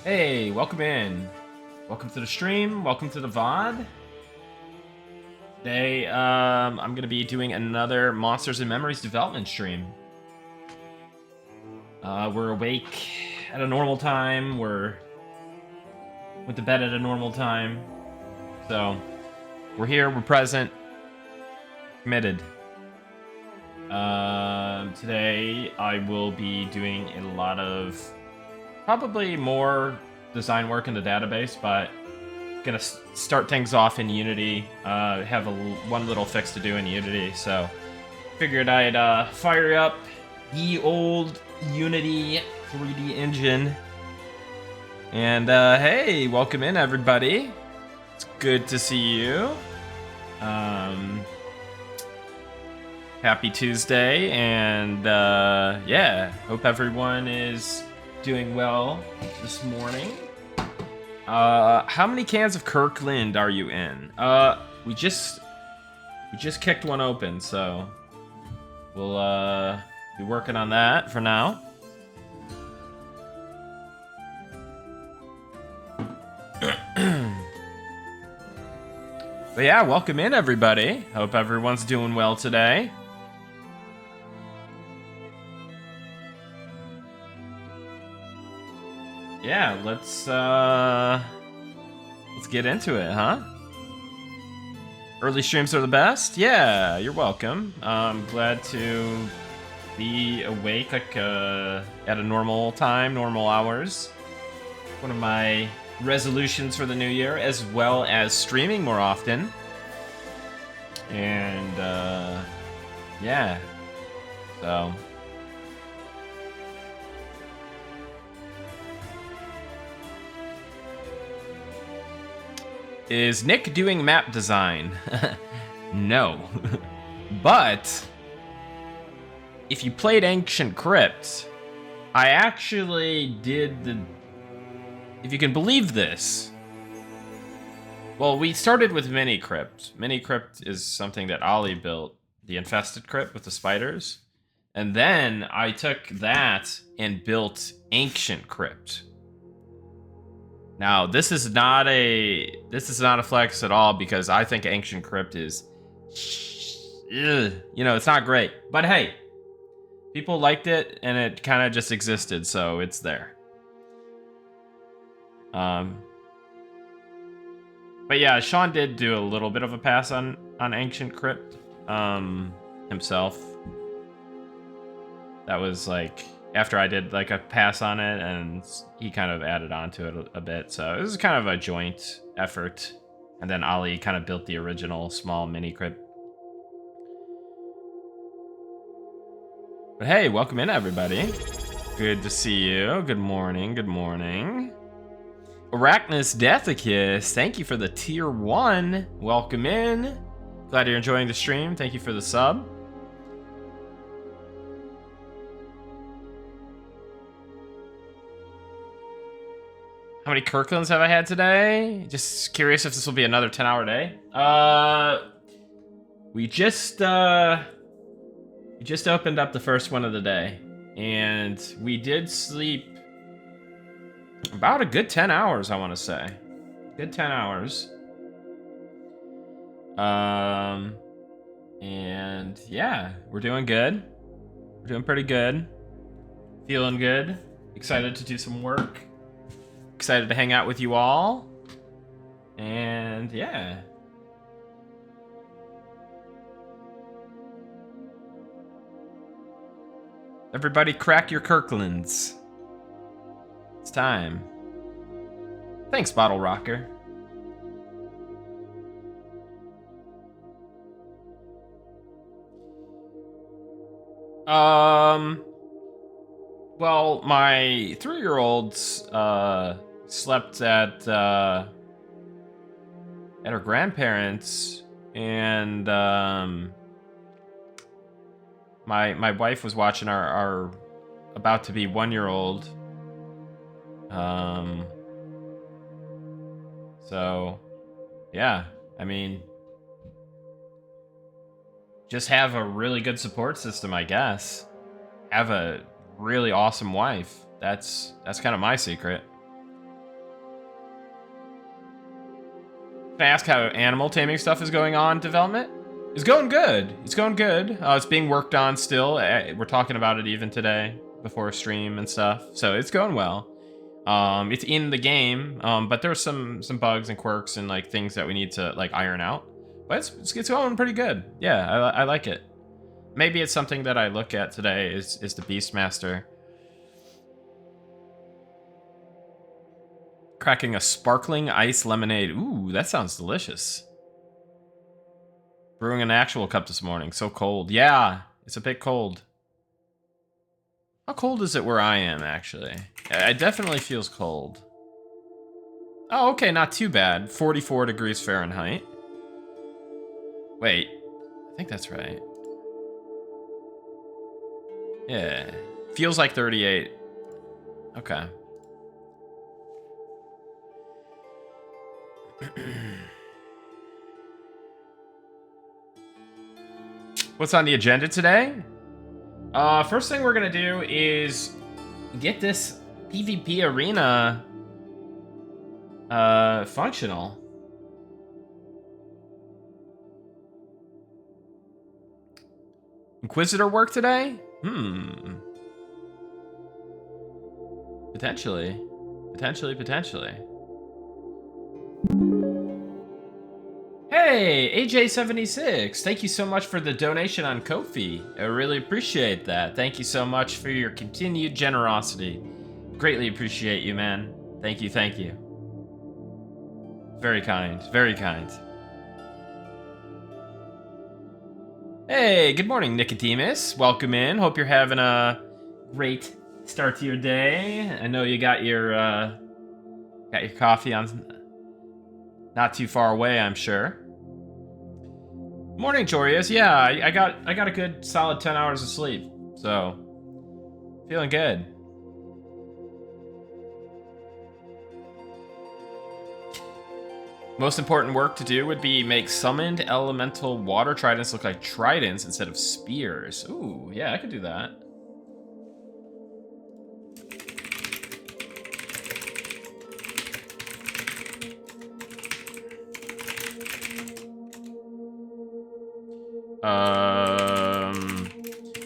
Hey, welcome in. Welcome to the stream. Welcome to the VOD. Today, I'm going to be doing another Monsters and Memories development stream. We're awake at a normal time. We're went to bed at a normal time. So, we're here. We're present. Committed. Today, I will be doing a lot of probably more design work in the database, but gonna start things off in Unity. Have one little fix to do in Unity, so figured I'd fire up the old Unity 3D engine. And hey, welcome in everybody. It's good to see you. Happy Tuesday, and yeah, hope everyone is doing well this morning. How many cans of Kirkland are you in? We just kicked one open, so we'll be working on that for now. But yeah, welcome in everybody. Hope everyone's doing well today. Yeah, let's get into it, huh? Early streams are the best? Yeah, you're welcome. I'm glad to be awake like at a normal time, normal hours. One of my resolutions for the new year, as well as streaming more often. And yeah, so is Nick doing map design? No. But if you played Ancient Crypt, I actually did the... If you can believe this. Well, we started with Mini Crypt. Mini Crypt is something that Ollie built, the infested crypt with the spiders. And then I took that and built Ancient Crypt. Now, this is not a flex at all, because I think Ancient Crypt is, it's not great. But hey, people liked it, and it kind of just existed, so it's there. But yeah, Sean did do a little bit of a pass on Ancient Crypt himself. That was like after I did like a pass on it, and he kind of added on to it a bit. So it was kind of a joint effort. And then Ollie kind of built the original small mini crypt. But hey, welcome in everybody. Good to see you. Good morning, good morning. Arachnus Deathicus, thank you for the tier 1. Welcome in. Glad you're enjoying the stream. Thank you for the sub. How many Kirklands have I had today? Just curious if this will be another 10-hour day. We just opened up the first one of the day, and we did sleep about a good 10 hours, I want to say. Good 10 hours. And yeah, we're doing good. We're doing pretty good. Feeling good. Excited to do some work. Excited to hang out with you all. And yeah. Everybody crack your Kirklands. It's time. Thanks, Bottle Rocker. Well, my 3-year-old slept at her grandparents, and my wife was watching our about to be 1-year-old. So yeah, I mean, just have a really good support system, I guess. Have a really awesome wife. That's kind of my secret. Can I ask how animal taming stuff is going on? Development? It's going good. It's going good. It's being worked on still. We're talking about it even today before stream and stuff. So it's going well. It's in the game, but there's some bugs and quirks and like things that we need to like iron out. But it's going pretty good. Yeah, I like it. Maybe it's something that I look at today is the Beastmaster. Cracking a sparkling ice lemonade. Ooh, that sounds delicious. Brewing an actual cup this morning. So cold. Yeah, it's a bit cold. How cold is it where I am, actually? It definitely feels cold. Oh, okay, not too bad. 44 degrees Fahrenheit. Wait, I think that's right. Yeah, feels like 38. Okay. What's on the agenda today? First thing we're gonna do is get this PvP arena functional. Inquisitor work today? Potentially. Potentially. Hey, AJ76, thank you so much for the donation on Ko-fi. I really appreciate that. Thank you so much for your continued generosity. Greatly appreciate you, man. Thank you. Very kind, very kind. Hey, good morning, Nicodemus. Welcome in. Hope you're having a great start to your day. I know you got your coffee on not too far away, I'm sure. Morning, Jorius. Yeah, I got a good solid 10 hours of sleep, so feeling good. Most important work to do would be make summoned elemental water tridents look like tridents instead of spears. Ooh, yeah, I could do that.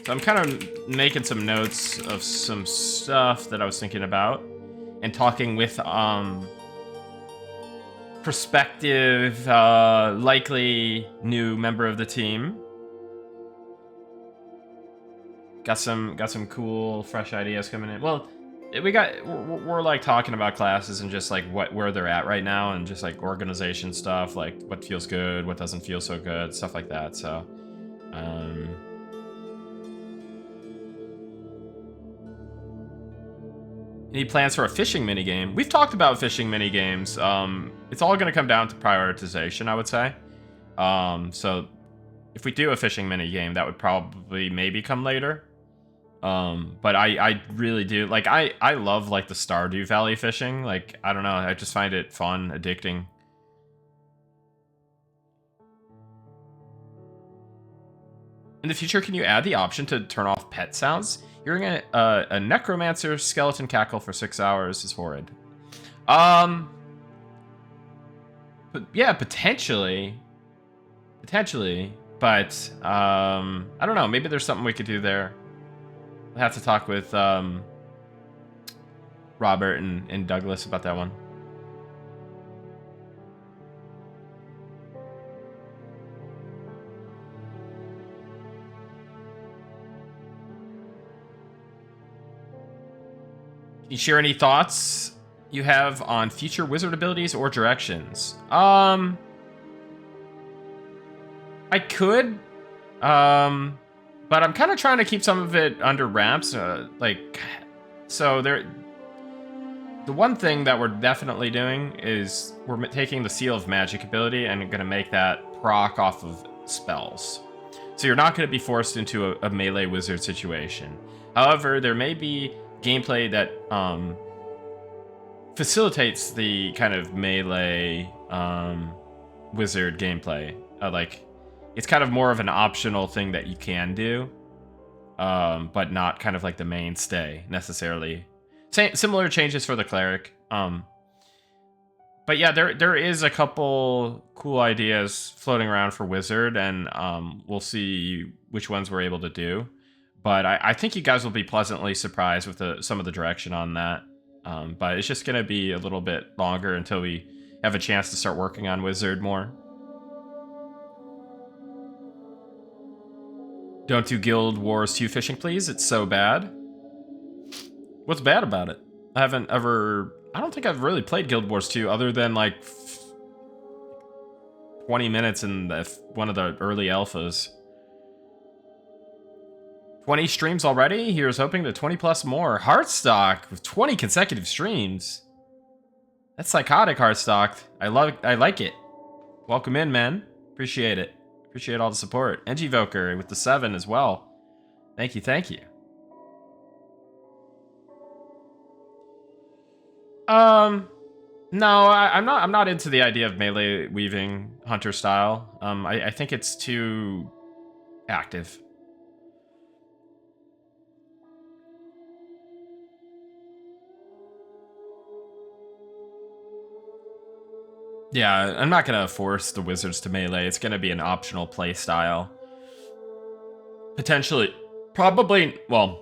So I'm kind of making some notes of some stuff that I was thinking about and talking with prospective likely new member of the team. Got some cool fresh ideas coming in. Well, we're like talking about classes and just like where they're at right now and just like organization stuff, like what feels good, what doesn't feel so good, stuff like that. So any plans for a fishing minigame? We've talked about fishing minigames. It's all going to come down to prioritization, I would say. So if we do a fishing minigame, that would probably maybe come later. But I really do, like, I love, like, the Stardew Valley fishing. Like, I don't know, I just find it fun, addicting. In the future, can you add the option to turn off pet sounds? Hearing a necromancer skeleton cackle for 6 hours is horrid. But yeah, potentially, but I don't know. Maybe there's something we could do there. I'll have to talk with Robert and Douglas about that one. Can you share any thoughts you have on future wizard abilities or directions? I could, but I'm kind of trying to keep some of it under wraps. The one thing that we're definitely doing is we're taking the Seal of Magic ability and going to make that proc off of spells. So you're not going to be forced into a melee wizard situation. However, there may be gameplay that facilitates the kind of melee wizard gameplay. Like, it's kind of more of an optional thing that you can do, but not kind of like the mainstay necessarily. Similar changes for the cleric, But yeah, there is a couple cool ideas floating around for Wizard, and we'll see which ones we're able to do. But I think you guys will be pleasantly surprised with some of the direction on that. But it's just going to be a little bit longer until we have a chance to start working on Wizard more. Don't do Guild Wars 2 fishing, please. It's so bad. What's bad about it? I don't think I've really played Guild Wars 2 other than like 20 minutes in one of the early alphas. 20 streams already? Here's hoping to 20 plus more. Heartstock with 20 consecutive streams. That's psychotic, Heartstock. I like it. Welcome in, man. Appreciate it. Appreciate all the support. Engivoker with the 7 as well. Thank you, thank you. No, I'm not into the idea of melee weaving hunter style. I think it's too active. Yeah, I'm not gonna force the wizards to melee. It's gonna be an optional play style. Potentially, probably, well,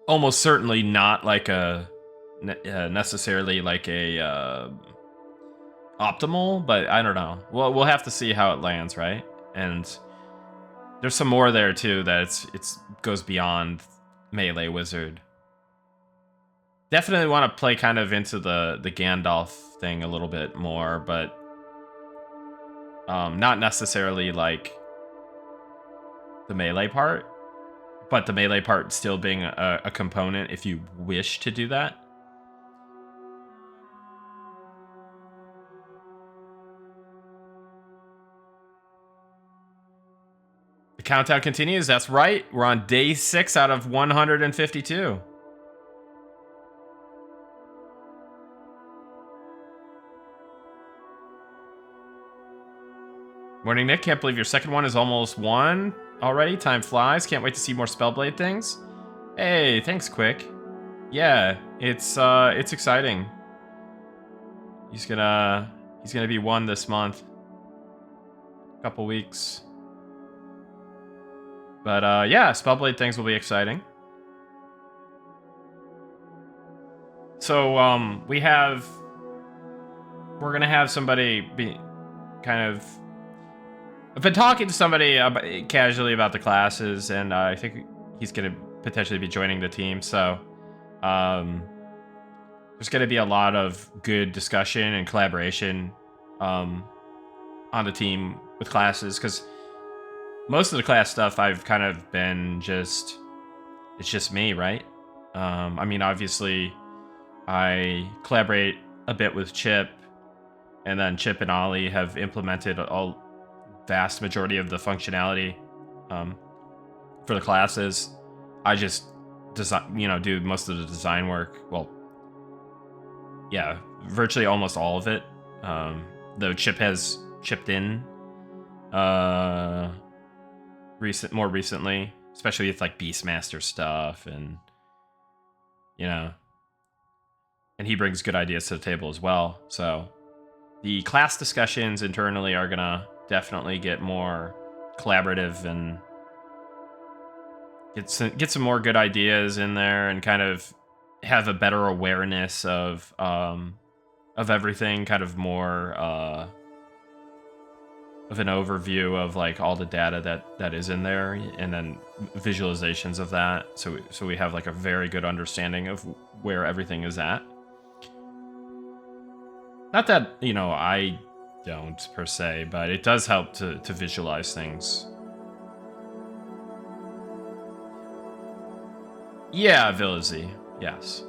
almost certainly not like a necessarily like a optimal, but I don't know. Well, we'll have to see how it lands, right? And there's some more there too that it's goes beyond melee wizard. Definitely want to play kind of into the Gandalf thing a little bit more, but not necessarily like the melee part, but the melee part still being a component if you wish to do that. The countdown continues. That's right. We're on day 6 out of 152. Morning, Nick. Can't believe your second one is almost 1 already. Time flies. Can't wait to see more Spellblade things. Hey, thanks, Quick. Yeah, it's exciting. He's gonna be 1 this month. Couple weeks. But yeah, Spellblade things will be exciting. So we're gonna have somebody be kind of. I've been talking to somebody casually about the classes, and I think he's gonna potentially be joining the team. So there's gonna be a lot of good discussion and collaboration on the team with classes, because most of the class stuff I've kind of been it's just me, right? I mean, obviously, I collaborate a bit with Chip, and then Chip and Ollie have implemented a vast majority of the functionality for the classes. I just do most of the design work. Well, yeah, virtually almost all of it. Though Chip has chipped in more recently, especially with like Beastmaster stuff, and and he brings good ideas to the table as well. So the class discussions internally are gonna definitely get more collaborative and get some more good ideas in there, and kind of have a better awareness of everything, kind of more of an overview of like all the data that is in there, and then visualizations of that, so we have like a very good understanding of where everything is at. Not that I don't per se, but it does help to visualize things. Yeah, Villazy, yes.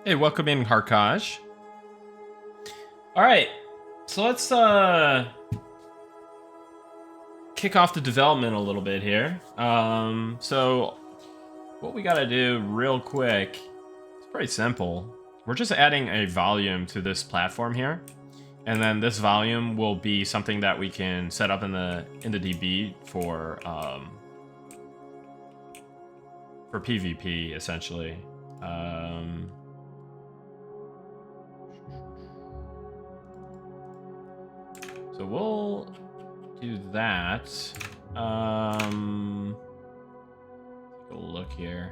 Hey, welcome in, Harkaj. All right, so let's kick off the development a little bit here. So what we gotta do real quick, it's pretty simple. We're just adding a volume to this platform here. And then this volume will be something that we can set up in the DB for PvP, essentially. So we'll do that. Take a look here.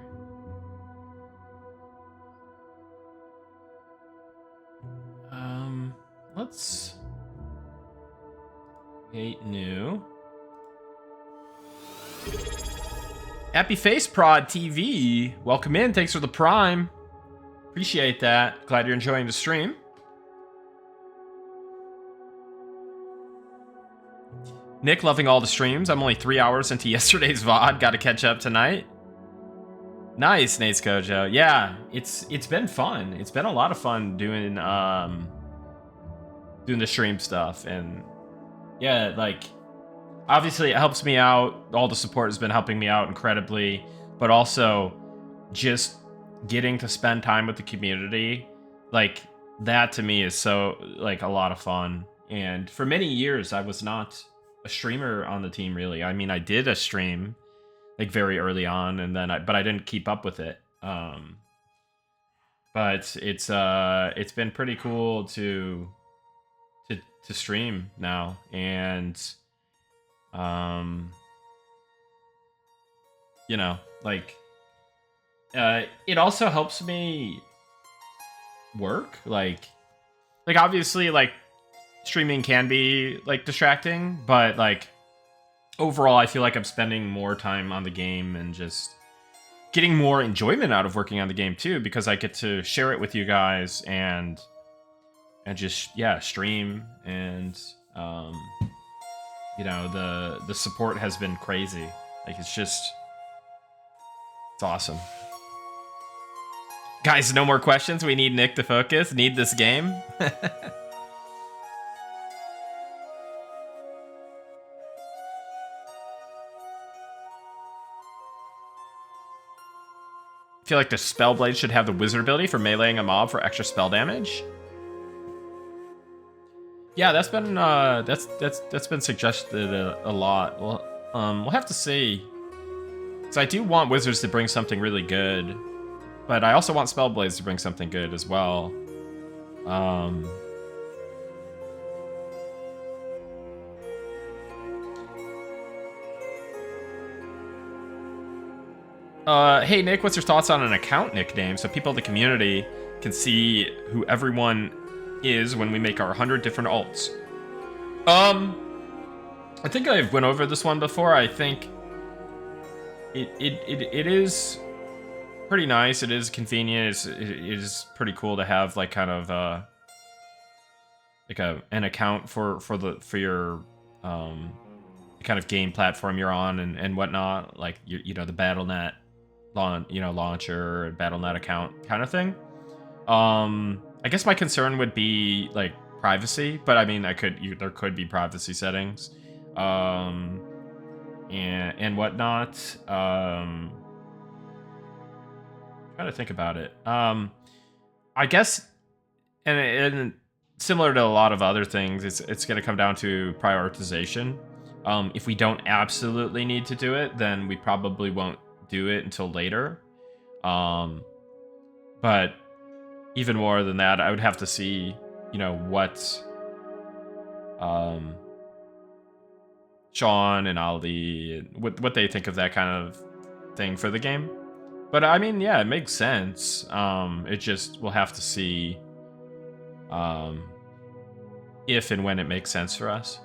Let's create new. Happy Face Prod TV. Welcome in. Thanks for the Prime. Appreciate that. Glad you're enjoying the stream. Nick, loving all the streams. I'm only 3 hours into yesterday's VOD. Got to catch up tonight. Nice, Nate's Kojo. Yeah, it's been fun. It's been a lot of fun doing doing the stream stuff, and yeah, like obviously it helps me out. All the support has been helping me out incredibly, but also just getting to spend time with the community, like that to me is so like a lot of fun. And for many years I was not a streamer on the team, really. I mean, I did a stream like very early on, and then but I didn't keep up with it. But it's been pretty cool to stream now, and you know, like it also helps me work, like obviously like streaming can be like distracting, but like overall I feel like I'm spending more time on the game and just getting more enjoyment out of working on the game too, because I get to share it with you guys and just, yeah, stream. And you know, the support has been crazy. Like it's awesome. Guys, no more questions. We need Nick to focus. Need this game. I feel like the Spellblade should have the wizard ability for meleeing a mob for extra spell damage. Yeah, that's been that's been suggested a lot. Well, we'll have to see. So I do want wizards to bring something really good, but I also want Spellblades to bring something good as well. Hey Nick, what's your thoughts on an account nickname so people in the community can see who everyone is when we make our 100 different alts? I think I've went over this one before. I think it is pretty nice. It is convenient. It is pretty cool to have like kind of like an account for your kind of game platform you're on and whatnot, like you know, the Battle.net launcher and Battle.net account kind of thing. I guess my concern would be like privacy, but I mean, there could be privacy settings, and whatnot. Trying to think about it. I guess, and similar to a lot of other things, it's going to come down to prioritization. If we don't absolutely need to do it, then we probably won't do it until later. But even more than that, I would have to see, you know, what Sean and Ali, what they think of that kind of thing for the game. But I mean, yeah, it makes sense. It just, we'll have to see if and when it makes sense for us.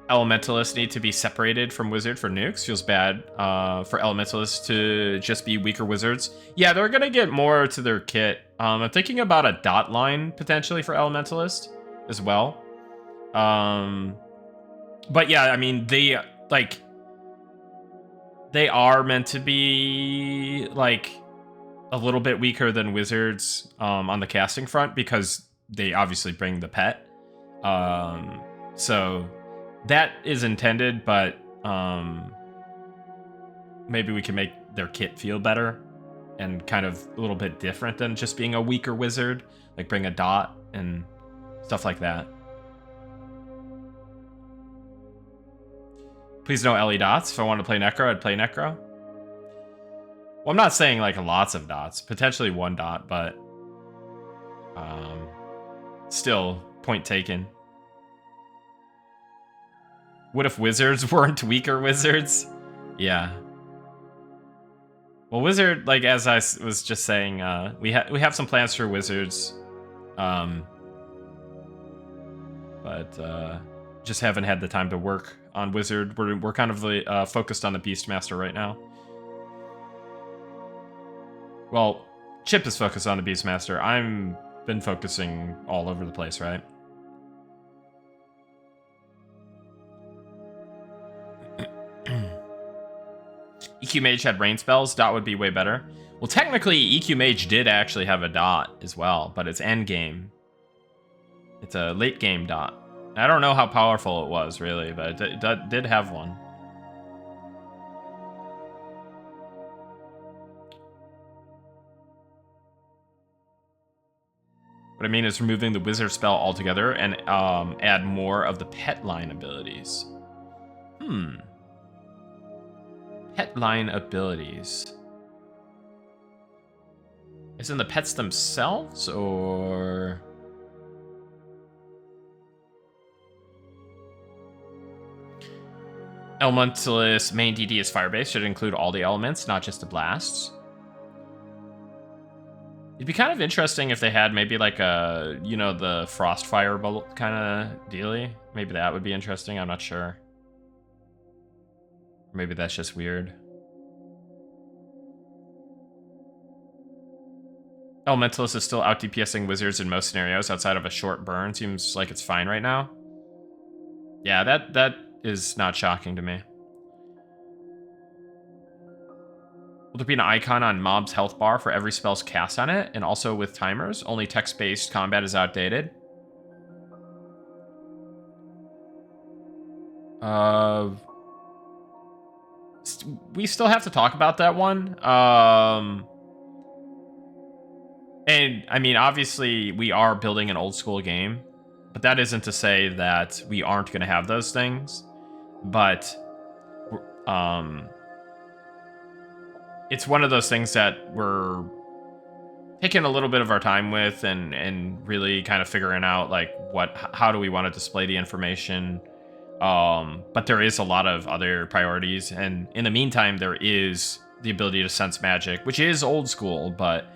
Elementalists need to be separated from wizard for nukes. Feels bad for elementalists to just be weaker wizards. Yeah, they're gonna get more to their kit. I'm thinking about a dot line potentially for elementalist as well. But yeah, I mean, they are meant to be like a little bit weaker than wizards on the casting front, because they obviously bring the pet. So That is intended, but maybe we can make their kit feel better and kind of a little bit different than just being a weaker wizard. Like bring a dot and stuff like that. Please no LE dots. If I wanted to play Necro, I'd play Necro. Well, I'm not saying like lots of dots. Potentially 1 dot, but still, point taken. What if wizards weren't weaker wizards? Yeah. Well, wizard, like as I was just saying, we have some plans for wizards, but just haven't had the time to work on wizard. We're kind of focused on the Beastmaster right now. Well, Chip is focused on the Beastmaster. I'm been focusing all over the place, right? EQ Mage had rain spells. Dot would be way better. Well, technically, EQ Mage did actually have a dot as well, but it's end game. It's a late game dot. I don't know how powerful it was, really, but it did have one. What I mean is removing the wizard spell altogether and add more of the pet line abilities. Pet line abilities. Is in the pets themselves, or... Elementalist main DD is fire-based. Should include all the elements, not just the blasts. It'd be kind of interesting if they had maybe like a, you know, the frost fire bolt kind of dealy. Maybe that would be interesting. I'm not sure. Maybe that's just weird. Elementalist is still out DPSing wizards in most scenarios outside of a short burn. Seems like it's fine right now. Yeah, that is not shocking to me. Will there be an icon on mob's health bar for every spell's cast on it, and also with timers? Only text-based combat is outdated. We still have to talk about that one. And, I mean, obviously, we are building an old-school game, but that isn't to say that we aren't going to have those things. But, it's one of those things that we're taking a little bit of our time with and really kind of figuring out, like, how do we want to display the information. But there is a lot of other priorities, and in the meantime, there is the ability to sense magic, which is old school, but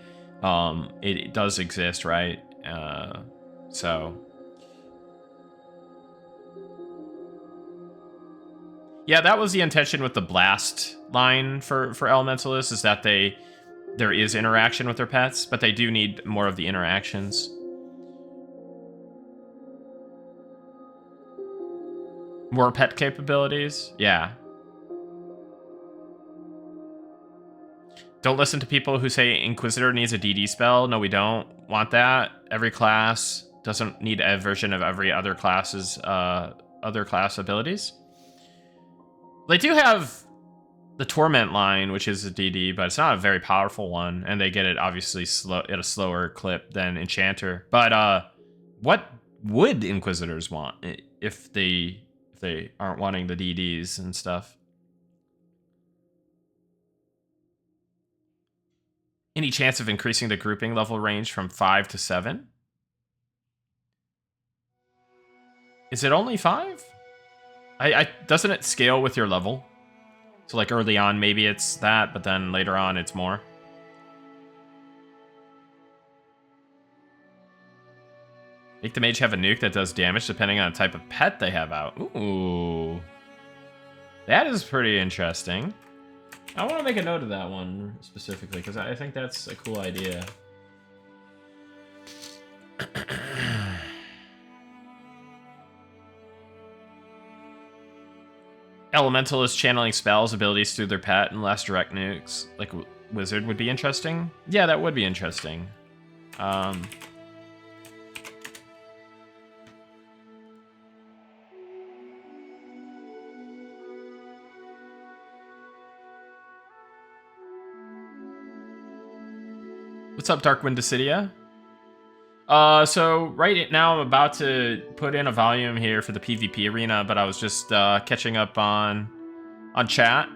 it does exist, right? So yeah, that was the intention with the blast line for Elementalists, is that there is interaction with their pets, but they do need more of the interactions. More pet capabilities? Yeah. Don't listen to people who say Inquisitor needs a DD spell. No, we don't want that. Every class doesn't need a version of every other class's other class abilities. They do have the Torment line, which is a DD, but it's not a very powerful one, and they get it obviously at a slower clip than Enchanter. But what would Inquisitors want if they aren't wanting the DDs and stuff? Any chance of increasing the grouping level range from 5 to 7? Is it only 5? Doesn't it scale with your level? So like early on, maybe it's that, but then later on, it's more. Make the mage have a nuke that does damage depending on the type of pet they have out. Ooh. That is pretty interesting. I want to make a note of that one specifically, because I think that's a cool idea. Elementalist channeling spells abilities through their pet and less direct nukes, like Wizard, would be interesting. Yeah, that would be interesting. What's up, Darkwind Dissidia? So right now I'm about to put in a volume here for the PvP arena, but I was just catching up on chat.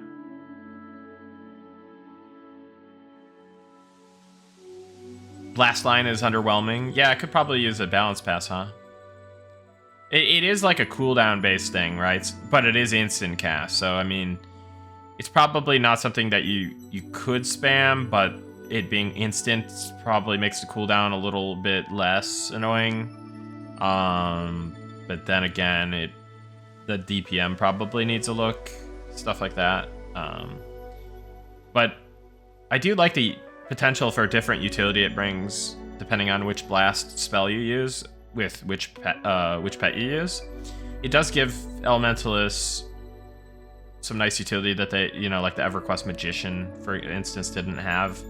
Blast line is underwhelming. Yeah, I could probably use a balance pass, huh? It is like a cooldown based thing, right? But it is instant cast, so I mean, it's probably not something that you could spam, but it being instant probably makes the cooldown a little bit less annoying. But then again, the DPM probably needs a look, stuff like that. But I do like the potential for different utility it brings depending on which blast spell you use with which pet you use. It does give elementalists some nice utility that they, like the EverQuest Magician, for instance, didn't have.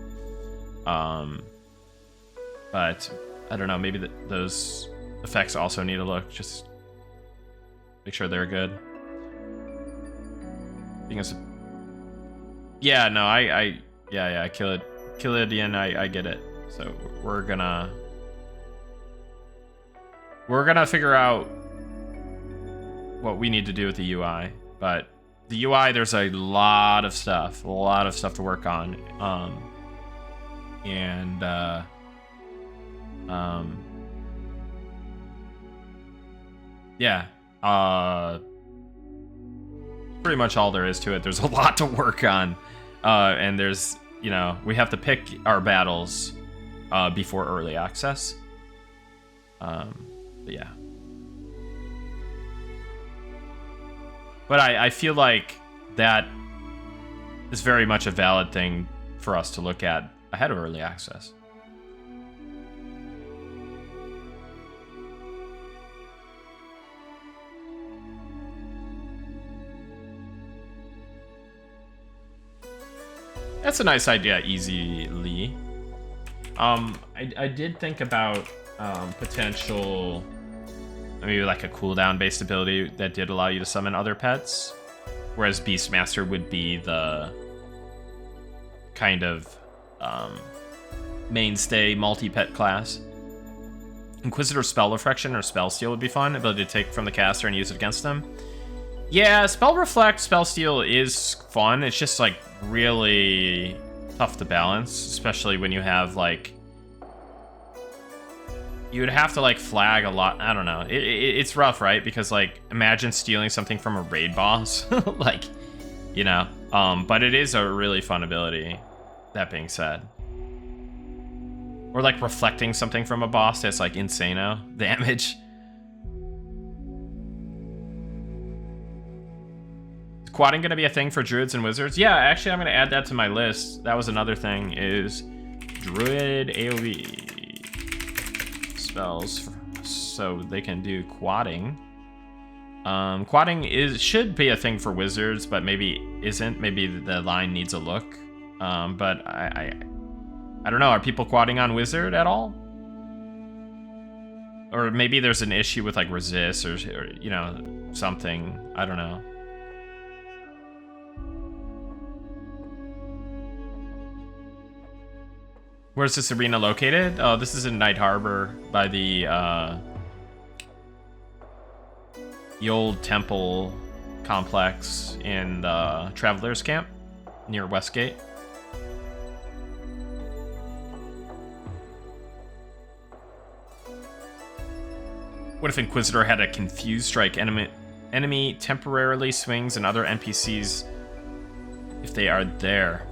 But I don't know, maybe those effects also need a look, just make sure they're good. Because, yeah, no, yeah, Killidian, I get it. So we're gonna figure out what we need to do with the UI, but the UI, there's a lot of stuff to work on. Yeah, pretty much all there is to it. There's a lot to work on, and there's, we have to pick our battles before early access. But yeah. But I feel like that is very much a valid thing for us to look at ahead of early access. That's a nice idea, easily. I did think about potential, maybe like a cooldown based ability that did allow you to summon other pets, whereas Beastmaster would be the kind of mainstay multi-pet class. Inquisitor Spell Reflection or Spell Steal would be fun. Ability to take from the caster and use it against them. Yeah, Spell Reflect, Spell Steal is fun. It's just like really tough to balance, especially when you have like, you would have to like flag a lot. I don't know. It's rough, right? Because like, imagine stealing something from a raid boss, like, but it is a really fun ability. That being said, or like reflecting something from a boss that's like insano damage. Is quadding gonna be a thing for druids and wizards? Yeah, actually, I'm gonna add that to my list. That was another thing, is druid AoE spells so they can do quadding. Quadding should be a thing for wizards, but maybe isn't. Maybe the line needs a look. But I don't know. Are people quadding on wizard at all? Or maybe there's an issue with like resist or something. I don't know. Where's this arena located? Oh, this is in Night Harbor by the old temple complex in the Travelers Camp near Westgate. What if Inquisitor had a Confuse Strike? Enemy temporarily swings and other NPCs if they are there.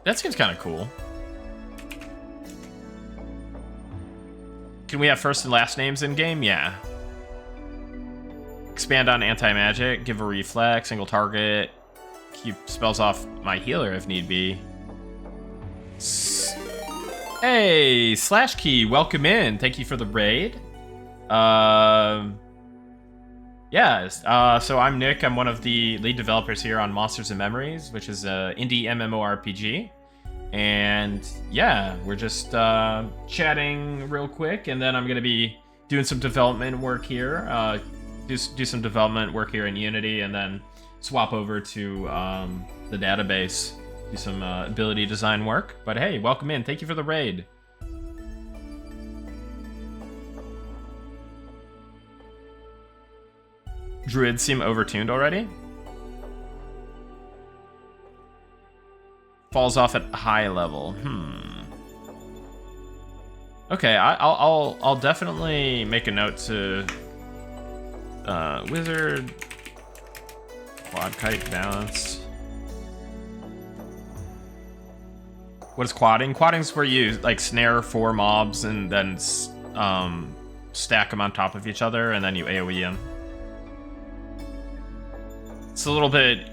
That seems kind of cool. Can we have first and last names in game? Yeah. Expand on anti-magic, give a reflex, single target, keep spells off my healer if need be. Hey, Slash Key, welcome in. Thank you for the raid. Yeah, so I'm Nick. I'm one of the lead developers here on Monsters and Memories, which is an indie MMORPG. And yeah, we're just chatting real quick, and then I'm going to be doing some development work here. Do some development work here in Unity, and then swap over to the database do some ability design work. But hey, welcome in. Thank you for the raid. Druids seem overtuned already. Falls off at high level. Okay, I'll definitely make a note to wizard quad kite balance. What is quadding? Quadding's where you like snare 4 mobs and then stack them on top of each other and then you AoE them. It's a little bit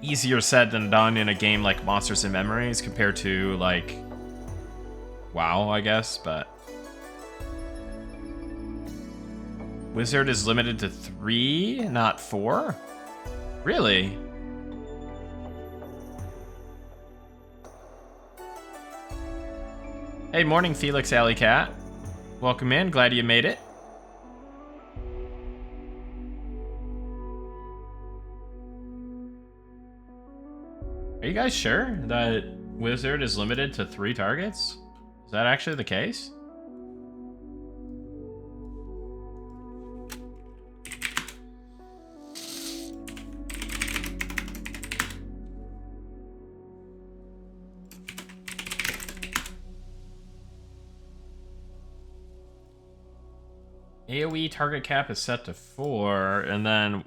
easier said than done in a game like Monsters and Memories compared to like WoW, I guess, but Wizard is limited to 3, not 4? Really? Hey, morning, Felix Alley Cat. Welcome in. Glad you made it. Are you guys sure that Wizard is limited to 3 targets? Is that actually the case? AoE target cap is set to 4, and then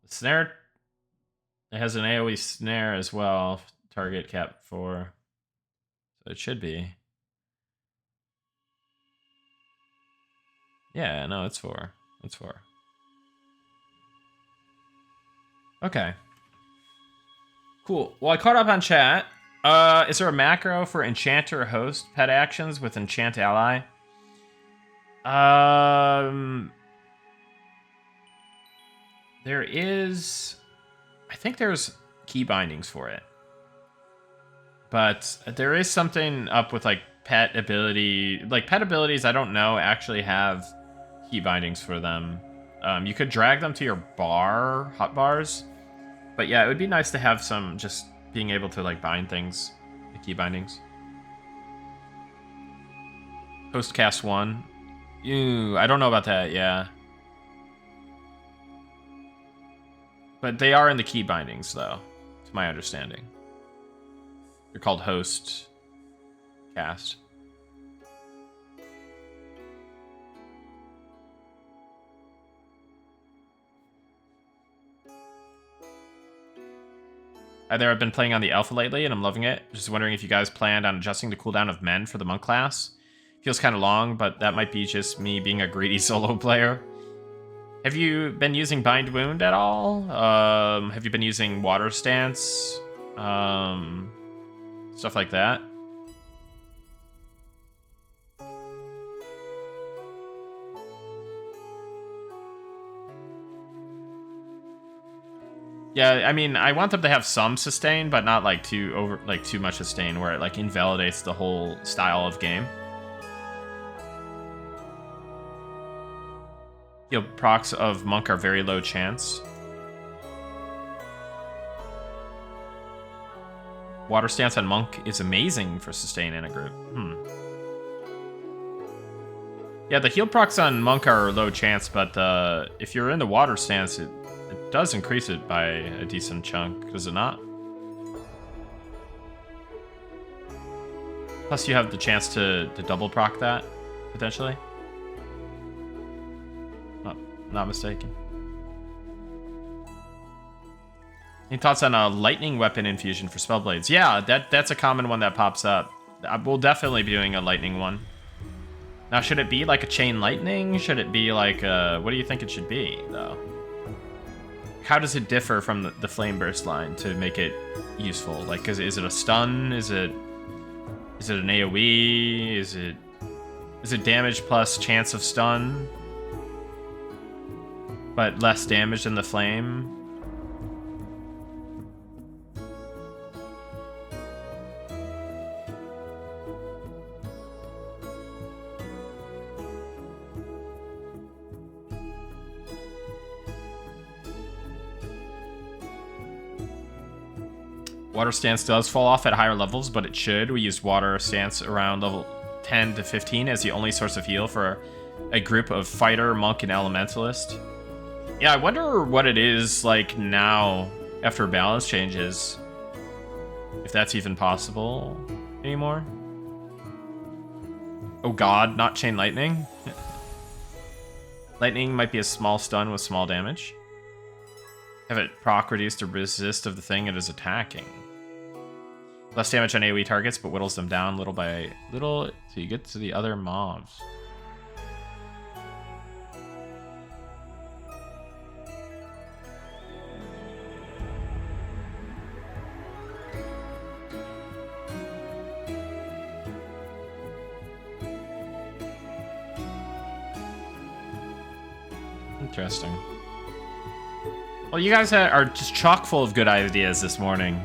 the snare, it has an AoE snare as well, target cap 4. So it should be. Yeah, no, it's 4. It's 4. Okay. Cool. Well, I caught up on chat. Is there a macro for Enchanter Host pet actions with Enchant Ally? There is... I think there's key bindings for it. But there is something up with, like, pet ability... Like, pet abilities, I don't know, actually have key bindings for them. You could drag them to your bar, hotbars. But yeah, it would be nice to have some just being able to, like, bind things. The key bindings. Host cast 1. Ew, I don't know about that, yeah. But they are in the key bindings, though, to my understanding. They're called host cast. Hi there, I've been playing on the alpha lately, and I'm loving it. Just wondering if you guys planned on adjusting the cooldown of men for the monk class. Feels kind of long, but that might be just me being a greedy solo player. Have you been using Bind Wound at all? Have you been using Water Stance? Stuff like that? Yeah, I mean, I want them to have some sustain, but not like too much sustain where it like invalidates the whole style of game. Procs of Monk are very low chance. Water Stance on Monk is amazing for sustain in a group. Yeah, the heal procs on Monk are low chance, but if you're in the Water Stance, it does increase it by a decent chunk, does it not? Plus you have the chance to double proc that, potentially. Not mistaken. Any thoughts on a lightning weapon infusion for Spellblades? Yeah, that's a common one that pops up. We'll definitely be doing a lightning one. Now, should it be like a chain lightning? Should it be like a... What do you think it should be, though? How does it differ from the Flame Burst line to make it useful? Like, is it a stun? Is it an AoE? Is it damage plus chance of stun? But less damage than the flame? Water stance does fall off at higher levels, but it should. We used water stance around level 10 to 15 as the only source of heal for a group of fighter, monk, and elementalist. Yeah, I wonder what it is like now after balance changes. If that's even possible anymore. Oh god, not chain lightning. Lightning might be a small stun with small damage. Have it proc reduced to resist of the thing it is attacking. Less damage on AoE targets, but whittles them down little by little till you get to the other mobs. Interesting. Well, you guys are just chock full of good ideas this morning.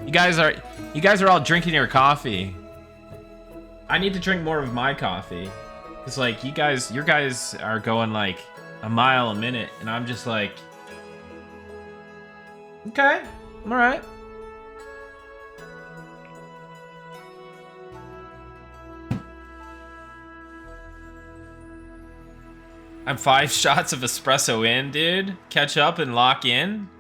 You guys are all drinking your coffee. I need to drink more of my coffee. Cause like your guys are going like a mile a minute, and I'm just like, okay, all right. I'm 5 shots of espresso in, dude. Catch up and lock in.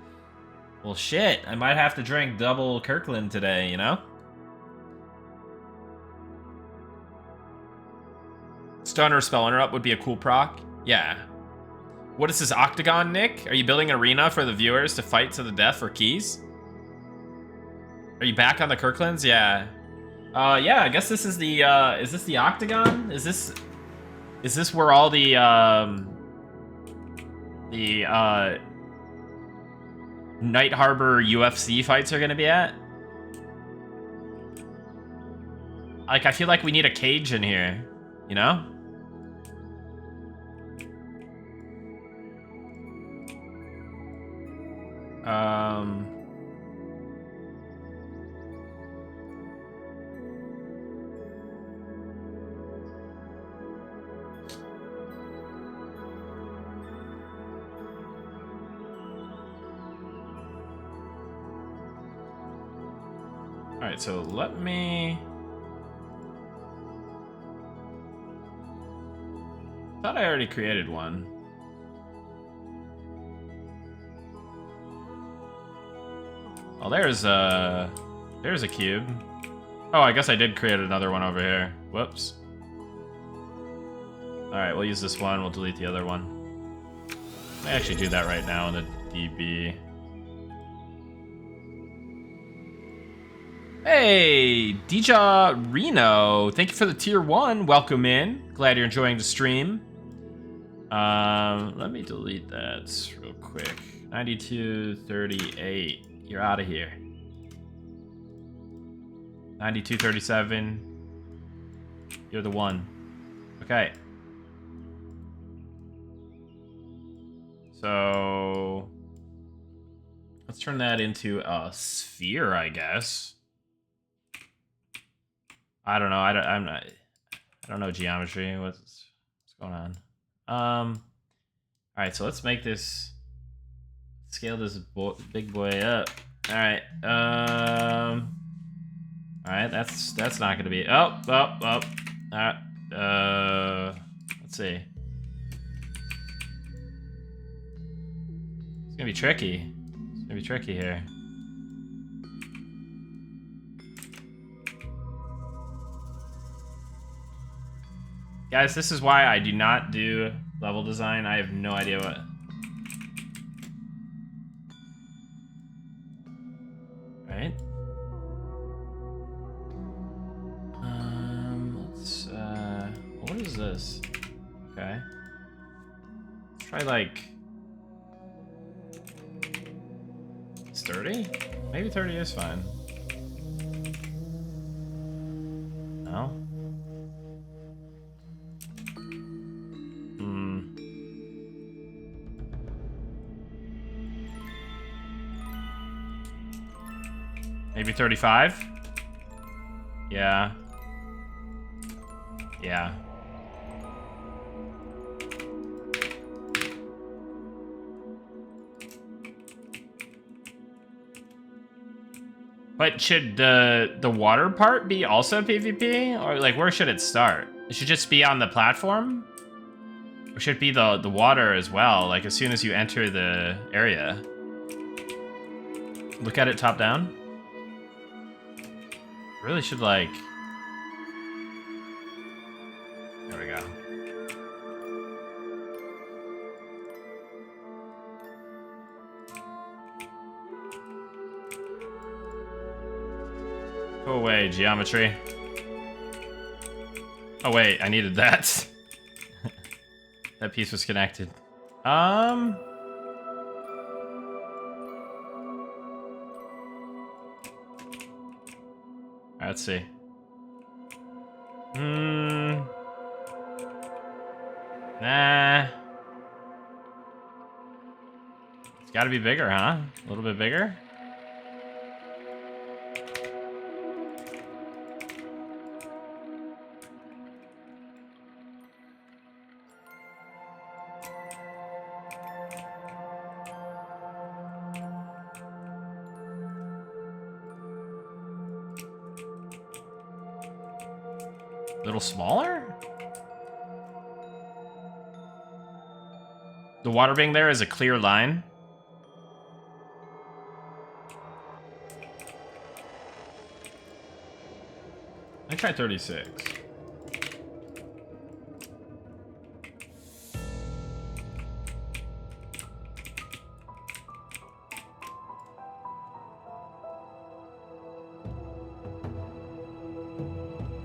Well, shit. I might have to drink double Kirkland today, you know? Stunner Spell Interrupt would be a cool proc. Yeah. What is this, Octagon, Nick? Are you building an arena for the viewers to fight to the death for keys? Are you back on the Kirklands? Yeah. Yeah, I guess this is the, is this the Octagon? Is this where all the Night Harbor UFC fights are gonna be at? Like, I feel like we need a cage in here, you know? Alright, so let me... Thought I already created one. Oh, there's a cube. Oh, I guess I did create another one over here. Whoops. Alright, we'll use this one. We'll delete the other one. I actually do that right now in the DB. Hey, Dija Reno. Thank you for the tier 1. Welcome in. Glad you're enjoying the stream. Let me delete that real quick. 9238. You're out of here. 9237. You're the one. Okay. So let's turn that into a sphere, I guess. I don't know. I don't know geometry. What's going on? All right. So let's make this. Scale this big boy up. All right. All right. That's not gonna be. Oh. All right. Let's see. It's gonna be tricky. It's gonna be tricky here. Guys, this is why I do not do level design. I have no idea what. Right. Let's what is this? Okay. Let's try like 30? Maybe 30 is fine. No? Maybe 35? Yeah. Yeah. But should the water part be also PvP? Or like where should it start? It should just be on the platform? Or should it be the water as well, like as soon as you enter the area? Look at it top down. Really should like... There we go. Go away, geometry. Oh wait, I needed that. That piece was connected. Let's see. Nah. It's gotta be bigger, huh? A little bit bigger? A little smaller? The water being there is a clear line. I tried 36.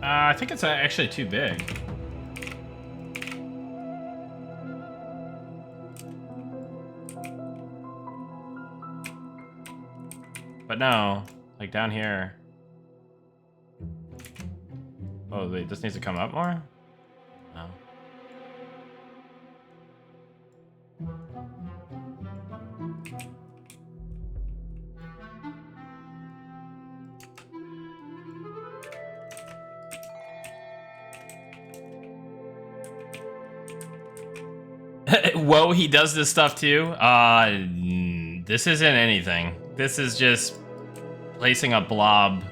I think it's actually too big. But no, like down here. Oh wait, this needs to come up more? No. Whoa, he does this stuff too? This isn't anything. This is just placing a blob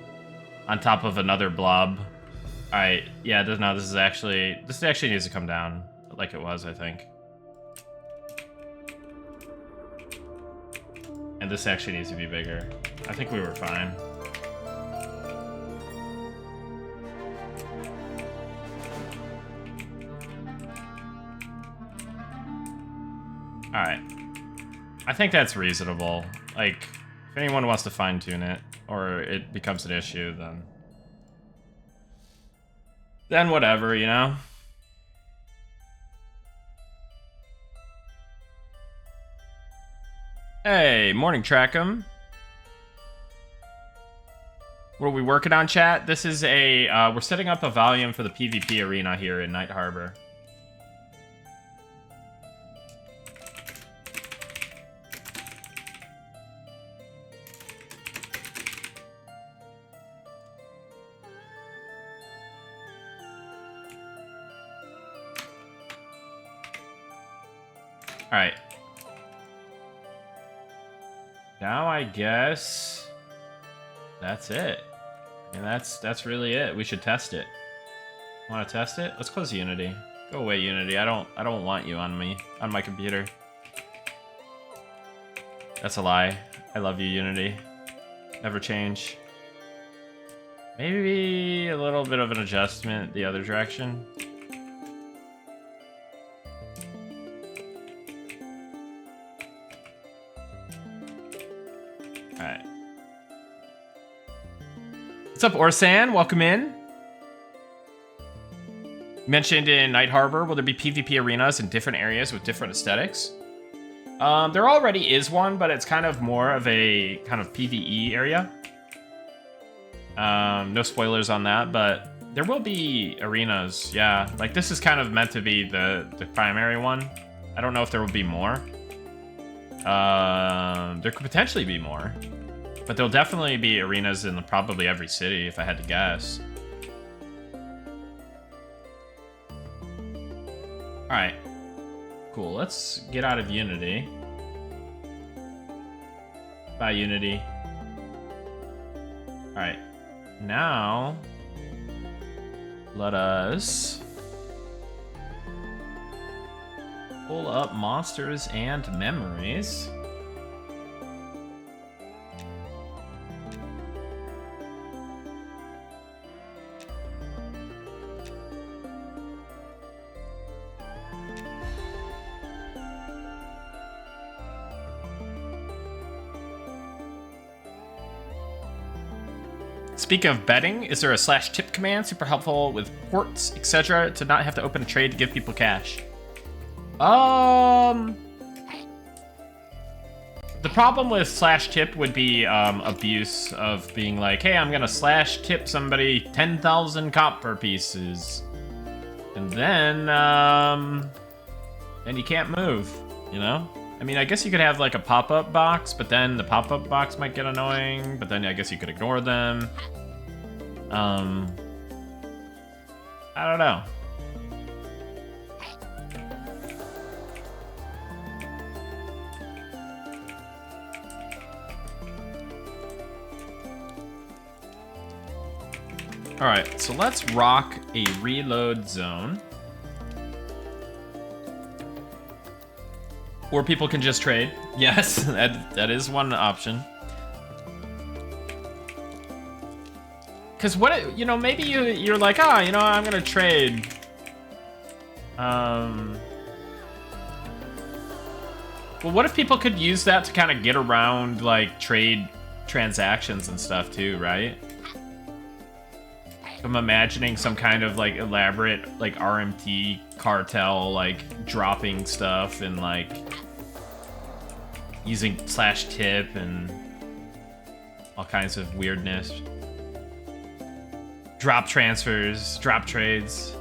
on top of another blob. Alright, yeah, no, this actually needs to come down like it was, I think. And this actually needs to be bigger. I think we were fine. Alright. I think that's reasonable. Like, if anyone wants to fine-tune it, or it becomes an issue, then whatever, you know? Hey, morning, Trackham. What are we working on, chat? This is we're setting up a volume for the PvP arena here in Night Harbor. Alright. Now I guess that's it. And that's really it. We should test it. Want to test it? Let's close Unity. Go away, Unity. I don't want you on my computer. That's a lie. I love you, Unity. Never change. Maybe a little bit of an adjustment the other direction. Alright. What's up, Orsan? Welcome in. Mentioned in Night Harbor, will there be PvP arenas in different areas with different aesthetics? There already is one, but it's kind of more of a kind of PvE area. No spoilers on that, but there will be arenas, yeah. Like, this is kind of meant to be the primary one. I don't know if there will be more. There could potentially be more. But there'll definitely be arenas in probably every city, if I had to guess. Alright. Cool, let's get out of Unity. Bye, Unity. Alright. Now, let us pull up monsters and memories. Speaking of betting, is there a /tip command super helpful with ports, etc., to not have to open a trade to give people cash? The problem with /tip would be abuse of being like, hey, I'm gonna /tip somebody 10,000 copper pieces, and then you can't move, you know? I mean, I guess you could have like a pop-up box, but then the pop-up box might get annoying, but then I guess you could ignore them. I don't know. Alright, so let's rock a reload zone. Or people can just trade. Yes, that is one option. Because what, you know, maybe you're like, you know, I'm gonna trade. Well, what if people could use that to kind of get around, like, trade transactions and stuff too, right? I'm imagining some kind of, like, elaborate, like, RMT cartel, like, dropping stuff and, like, using /tip and all kinds of weirdness. Drop transfers, drop trades.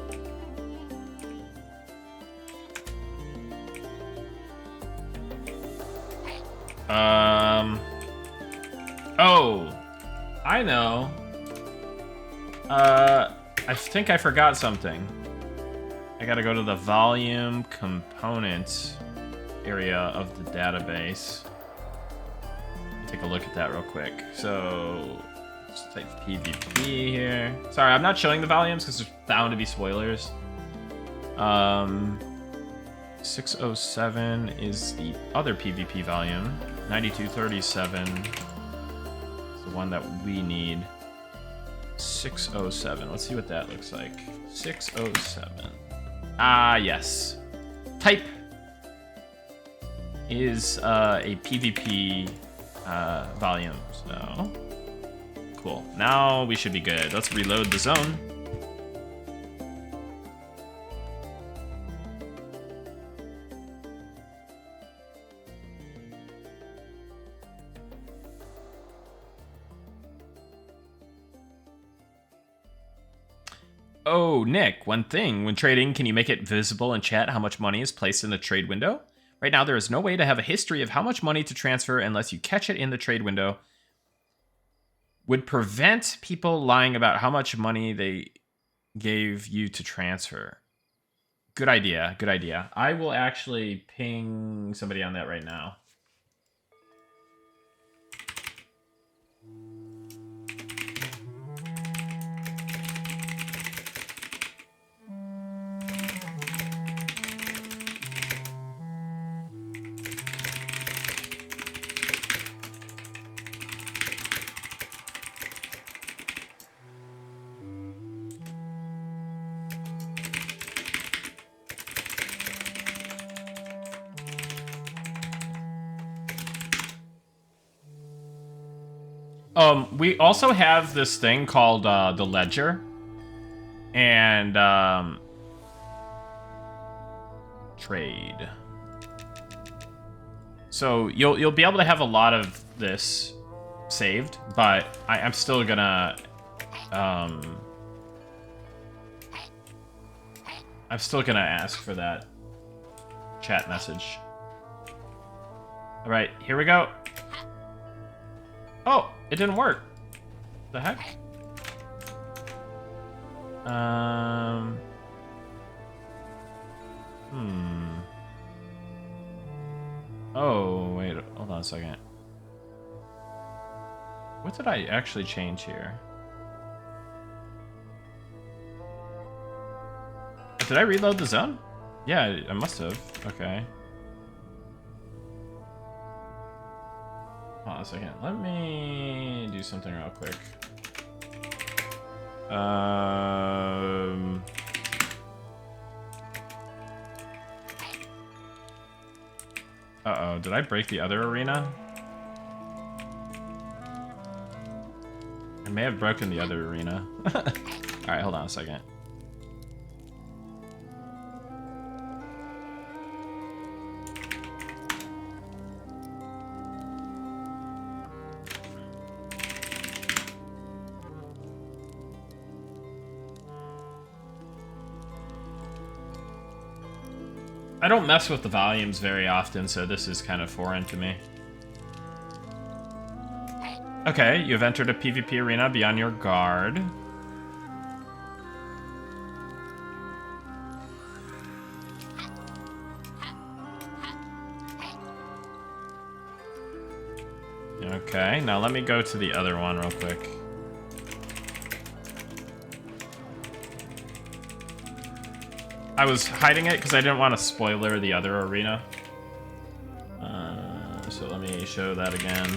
Oh, I know. I think I forgot something. I gotta go to the volume component area of the database. Take a look at that real quick. So, let's type PvP here. Sorry, I'm not showing the volumes because there's bound to be spoilers. 607 is the other PvP volume. 9237 is the one that we need. 607. Let's see what that looks like. 607. Ah, yes. Type is a PvP volume. So, cool. Now we should be good. Let's reload the zone. Oh, Nick, one thing. When trading, can you make it visible in chat how much money is placed in the trade window? Right now, there is no way to have a history of how much money to transfer unless you catch it in the trade window. Would prevent people lying about how much money they gave you to transfer. Good idea, good idea. I will actually ping somebody on that right now. We also have this thing called the ledger, and trade. So you'll be able to have a lot of this saved, but I'm still gonna I'm still gonna ask for that chat message. All right, here we go. Oh, it didn't work. The heck? Oh, wait, hold on a second. What did I actually change here? Did I reload the zone? Yeah, I must have. Okay. Hold on a second. Let me do something real quick. Uh-oh, did I break the other arena? I may have broken the other arena. Alright, hold on a second. I don't mess with the volumes very often, so this is kind of foreign to me. Okay, you have entered a PvP arena. Be on your guard. Okay, now let me go to the other one real quick. I was hiding it because I didn't want to spoiler the other arena. So let me show that again.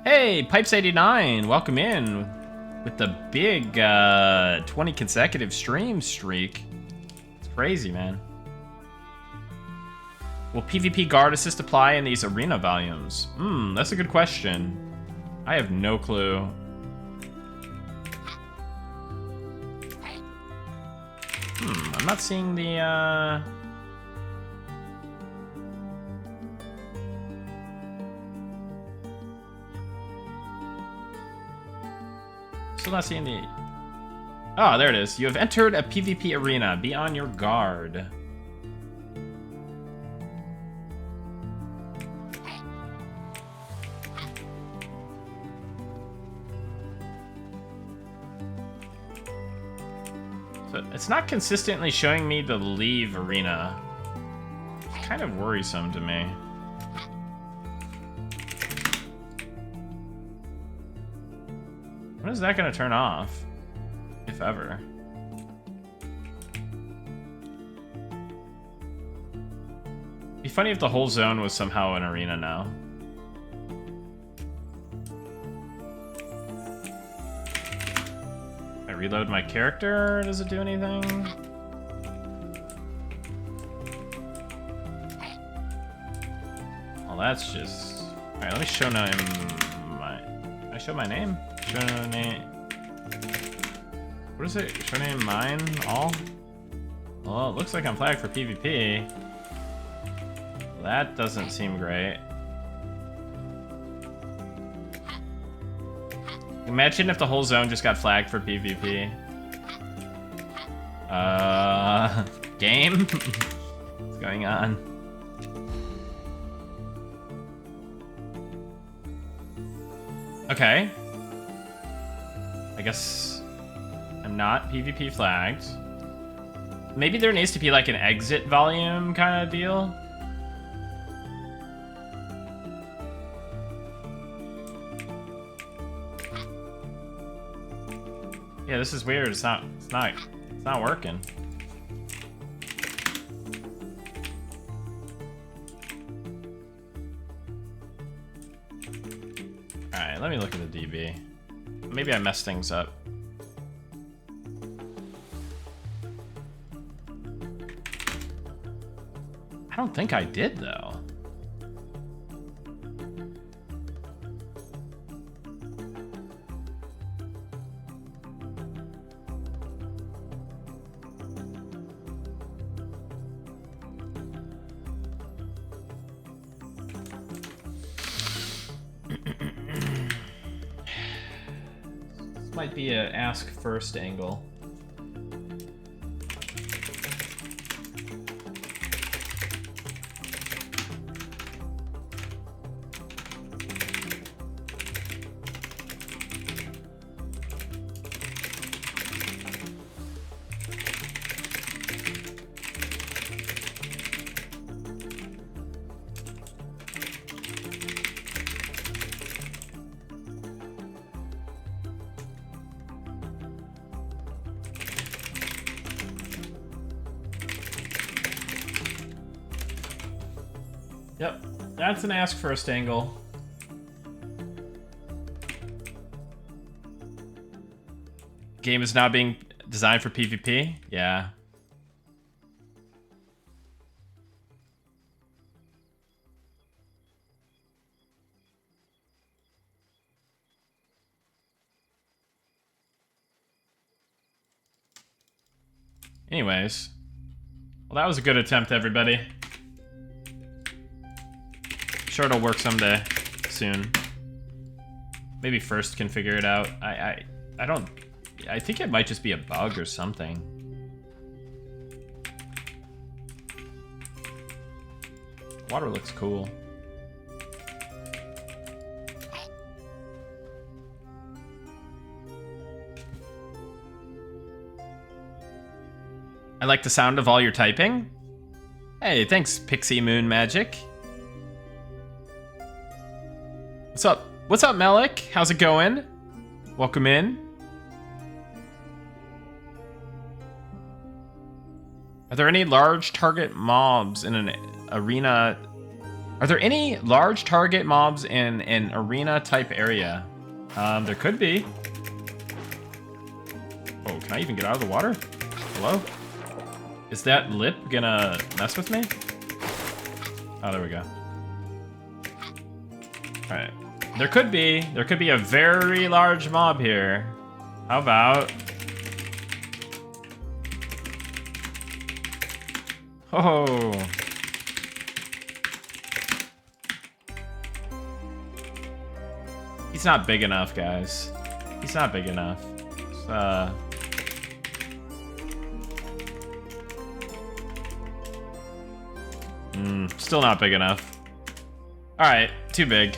Hey, Pipes89, welcome in with the big 20 consecutive stream streak. It's crazy, man. Will PvP guard assist apply in these arena volumes? That's a good question. I have no clue. I'm not seeing the Still not seeing the... Oh, there it is. You have entered a PvP arena. Be on your guard. So it's not consistently showing me the leave arena. It's kind of worrisome to me. When is that going to turn off? If ever. It'd be funny if the whole zone was somehow an arena now. I reload my character, does it do anything? Well, that's just... Alright, let me show name my... Can I show my name? Show name... What is it? Show name mine? All? Well, it looks like I'm flagged for PvP. That doesn't seem great. Imagine if the whole zone just got flagged for PvP. Game? What's going on? Okay. I guess I'm not PvP flagged. Maybe there needs to be like an exit volume kind of deal. Yeah, this is weird. It's not working. All right, let me look at the DB. Maybe I messed things up. I don't think I did, though. might be a ask first angle. Yep, that's an ask first angle. Game is now being designed for PvP? Yeah. Anyways. Well, that was a good attempt, everybody. Sure it'll work someday. Soon. Maybe first can figure it out. I don't... I think it might just be a bug or something. Water looks cool. I like the sound of all your typing. Hey, thanks, Pixie Moon Magic. What's up? What's up, Melik? How's it going? Welcome in. Are there any large target mobs in an arena? Are there any large target mobs in an arena type area? There could be. Oh, can I even get out of the water? Hello? Is that lip gonna mess with me? Oh, there we go. All right. There could be a very large mob here. How about? Oh. He's not big enough, guys. He's not big enough. Still not big enough. All right, too big.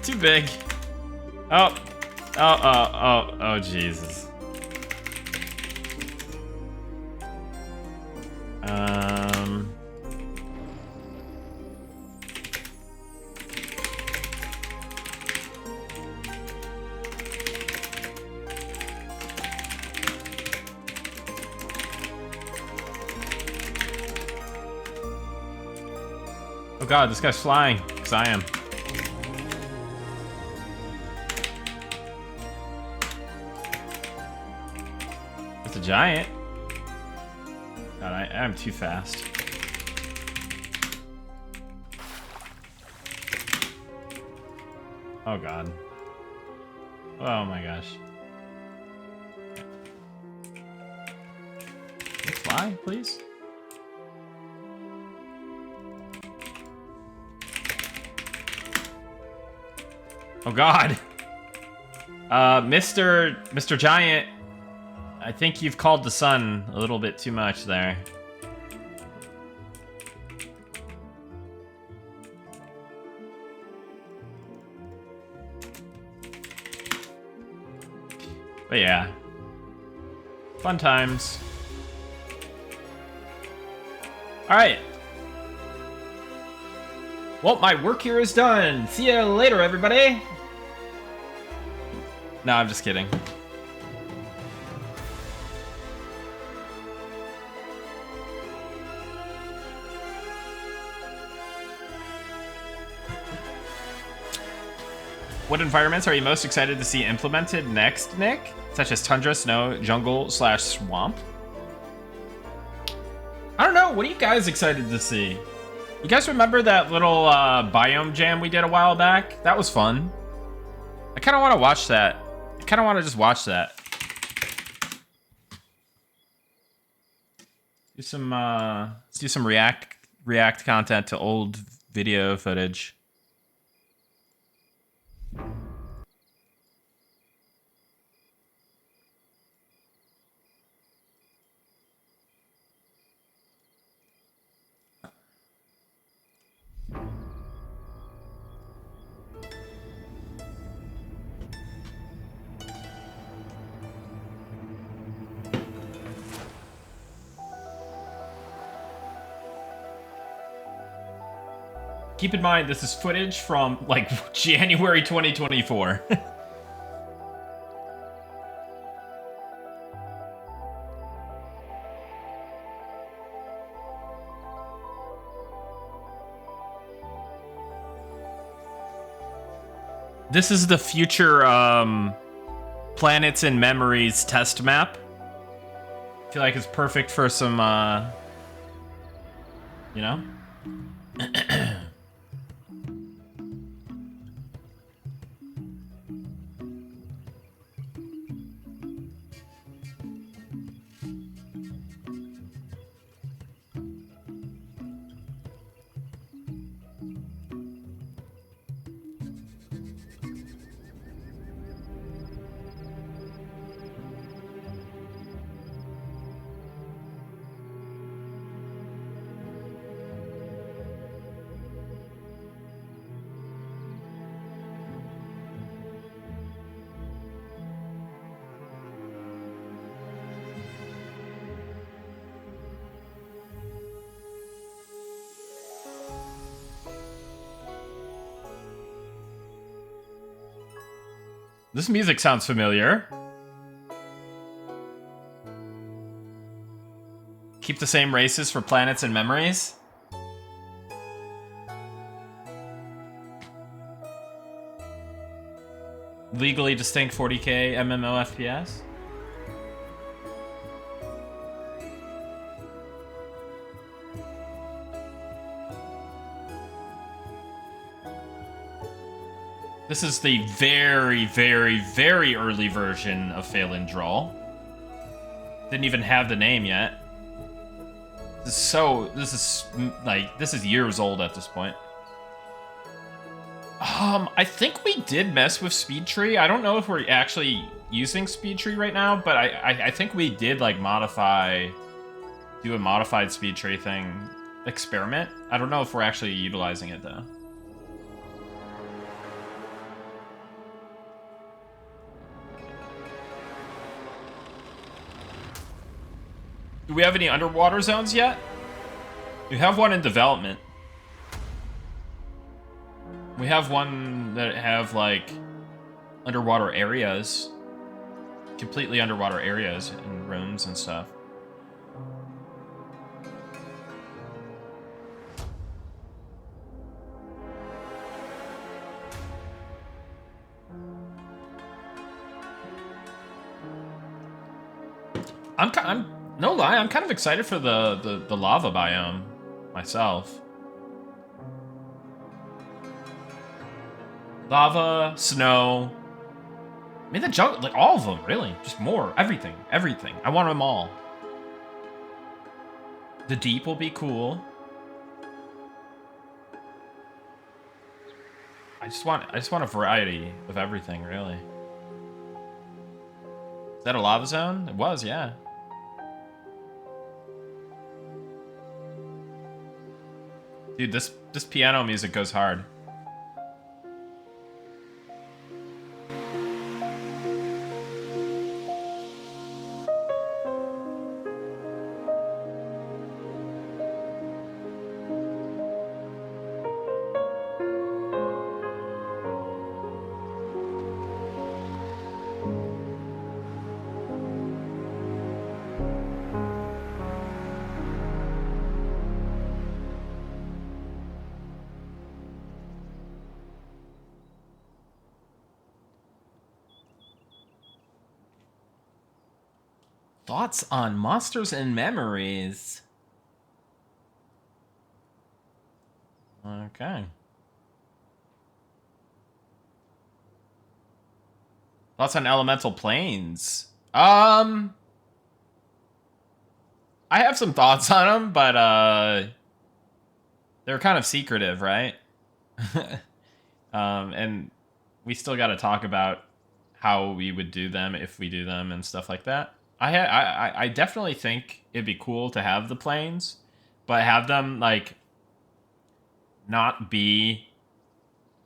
Too big. Oh, Jesus. Oh God, this guy's flying, because I am. It's a giant. God, I'm too fast. Oh God. Oh my gosh. Can you fly, please? Oh God. Mr. Giant, I think you've called the sun a little bit too much there. But yeah. Fun times. Alright. Well, my work here is done. See you later, everybody. No, I'm just kidding. What environments are you most excited to see implemented next, Nick? Such as tundra, snow, jungle, / swamp? I don't know. What are you guys excited to see? You guys remember that little biome jam we did a while back? That was fun. I kind of want to watch that. I kind of want to just watch that. Do some let's do some react content to old video footage. Keep in mind, this is footage from, like, January 2024. This is the future, Planets and Memories test map. I feel like it's perfect for some, you know? This music sounds familiar. Keep the same races for Planets and Memories. Legally distinct 40k MMO FPS. This is the very, very, very early version of Phalandrawl. Didn't even have the name yet. This is years old at this point. I think we did mess with Speed Tree. I don't know if we're actually using Speed Tree right now, but I think we did, like, do a modified Speed Tree thing experiment. I don't know if we're actually utilizing it, though. Do we have any underwater zones yet? We have one in development. We have one that have, like, underwater areas. Completely underwater areas and rooms and stuff. No lie, I'm kind of excited for the lava biome myself. Lava, snow. I mean, the jungle, like, all of them, really. Just more. Everything. Everything. I want them all. The deep will be cool. I just want a variety of everything, really. Is that a lava zone? It was, yeah. Dude, this piano music goes hard. Thoughts on Monsters and Memories? Okay. Thoughts on Elemental Planes? I have some thoughts on them, but they're kind of secretive, right? And we still got to talk about how we would do them if we do them and stuff like that. I definitely think it'd be cool to have the planes, but have them, like, not be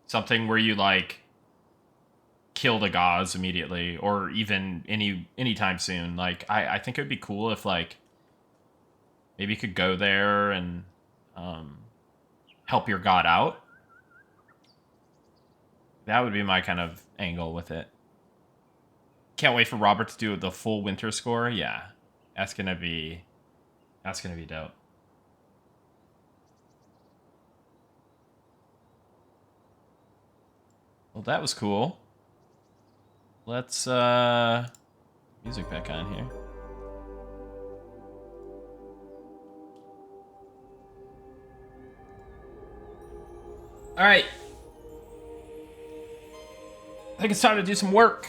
something where you, like, kill the gods immediately or even anytime soon. Like, I think it would be cool if, like, maybe you could go there and help your god out That would be my kind of angle with it. Can't wait for Robert to do the full winter score. Yeah, that's gonna be dope. Well, that was cool. Let's music back on here. All right. I think it's time to do some work.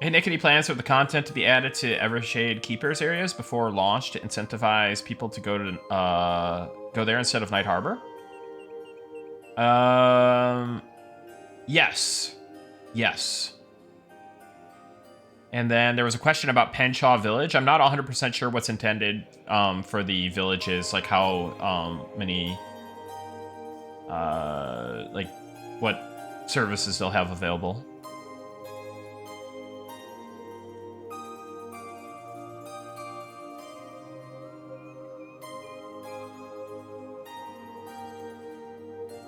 Hey Nick, any plans for the content to be added to Evershade Keepers areas before launch to incentivize people to go there instead of Night Harbor? Yes. And then there was a question about Penshaw Village. I'm not 100% sure what's intended for the villages, like how many, like what services they'll have available.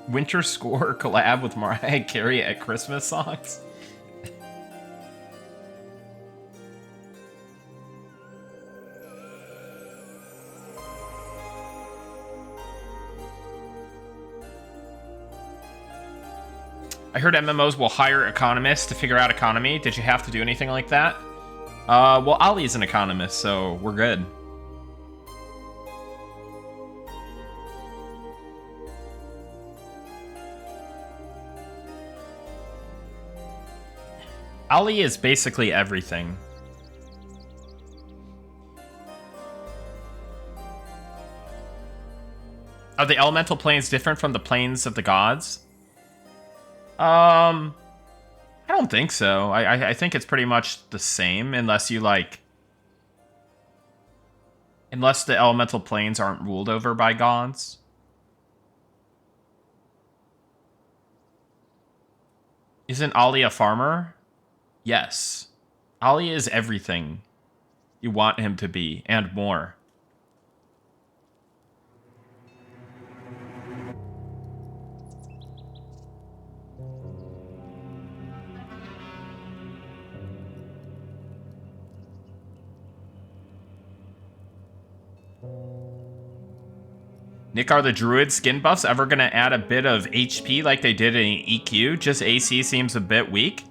Winter Score collab with Mariah Carey at Christmas songs? I heard MMOs will hire economists to figure out economy. Did you have to do anything like that? Well, Ollie's an economist, so we're good. Ollie is basically everything. Are the elemental planes different from the planes of the gods? I don't think so. I think it's pretty much the same, unless you like... Unless the elemental planes aren't ruled over by gods. Isn't Ollie a farmer? Yes. Ollie is everything you want him to be, and more. Nick, are the druid skin buffs ever gonna add a bit of HP like they did in EQ? Just AC seems a bit weak.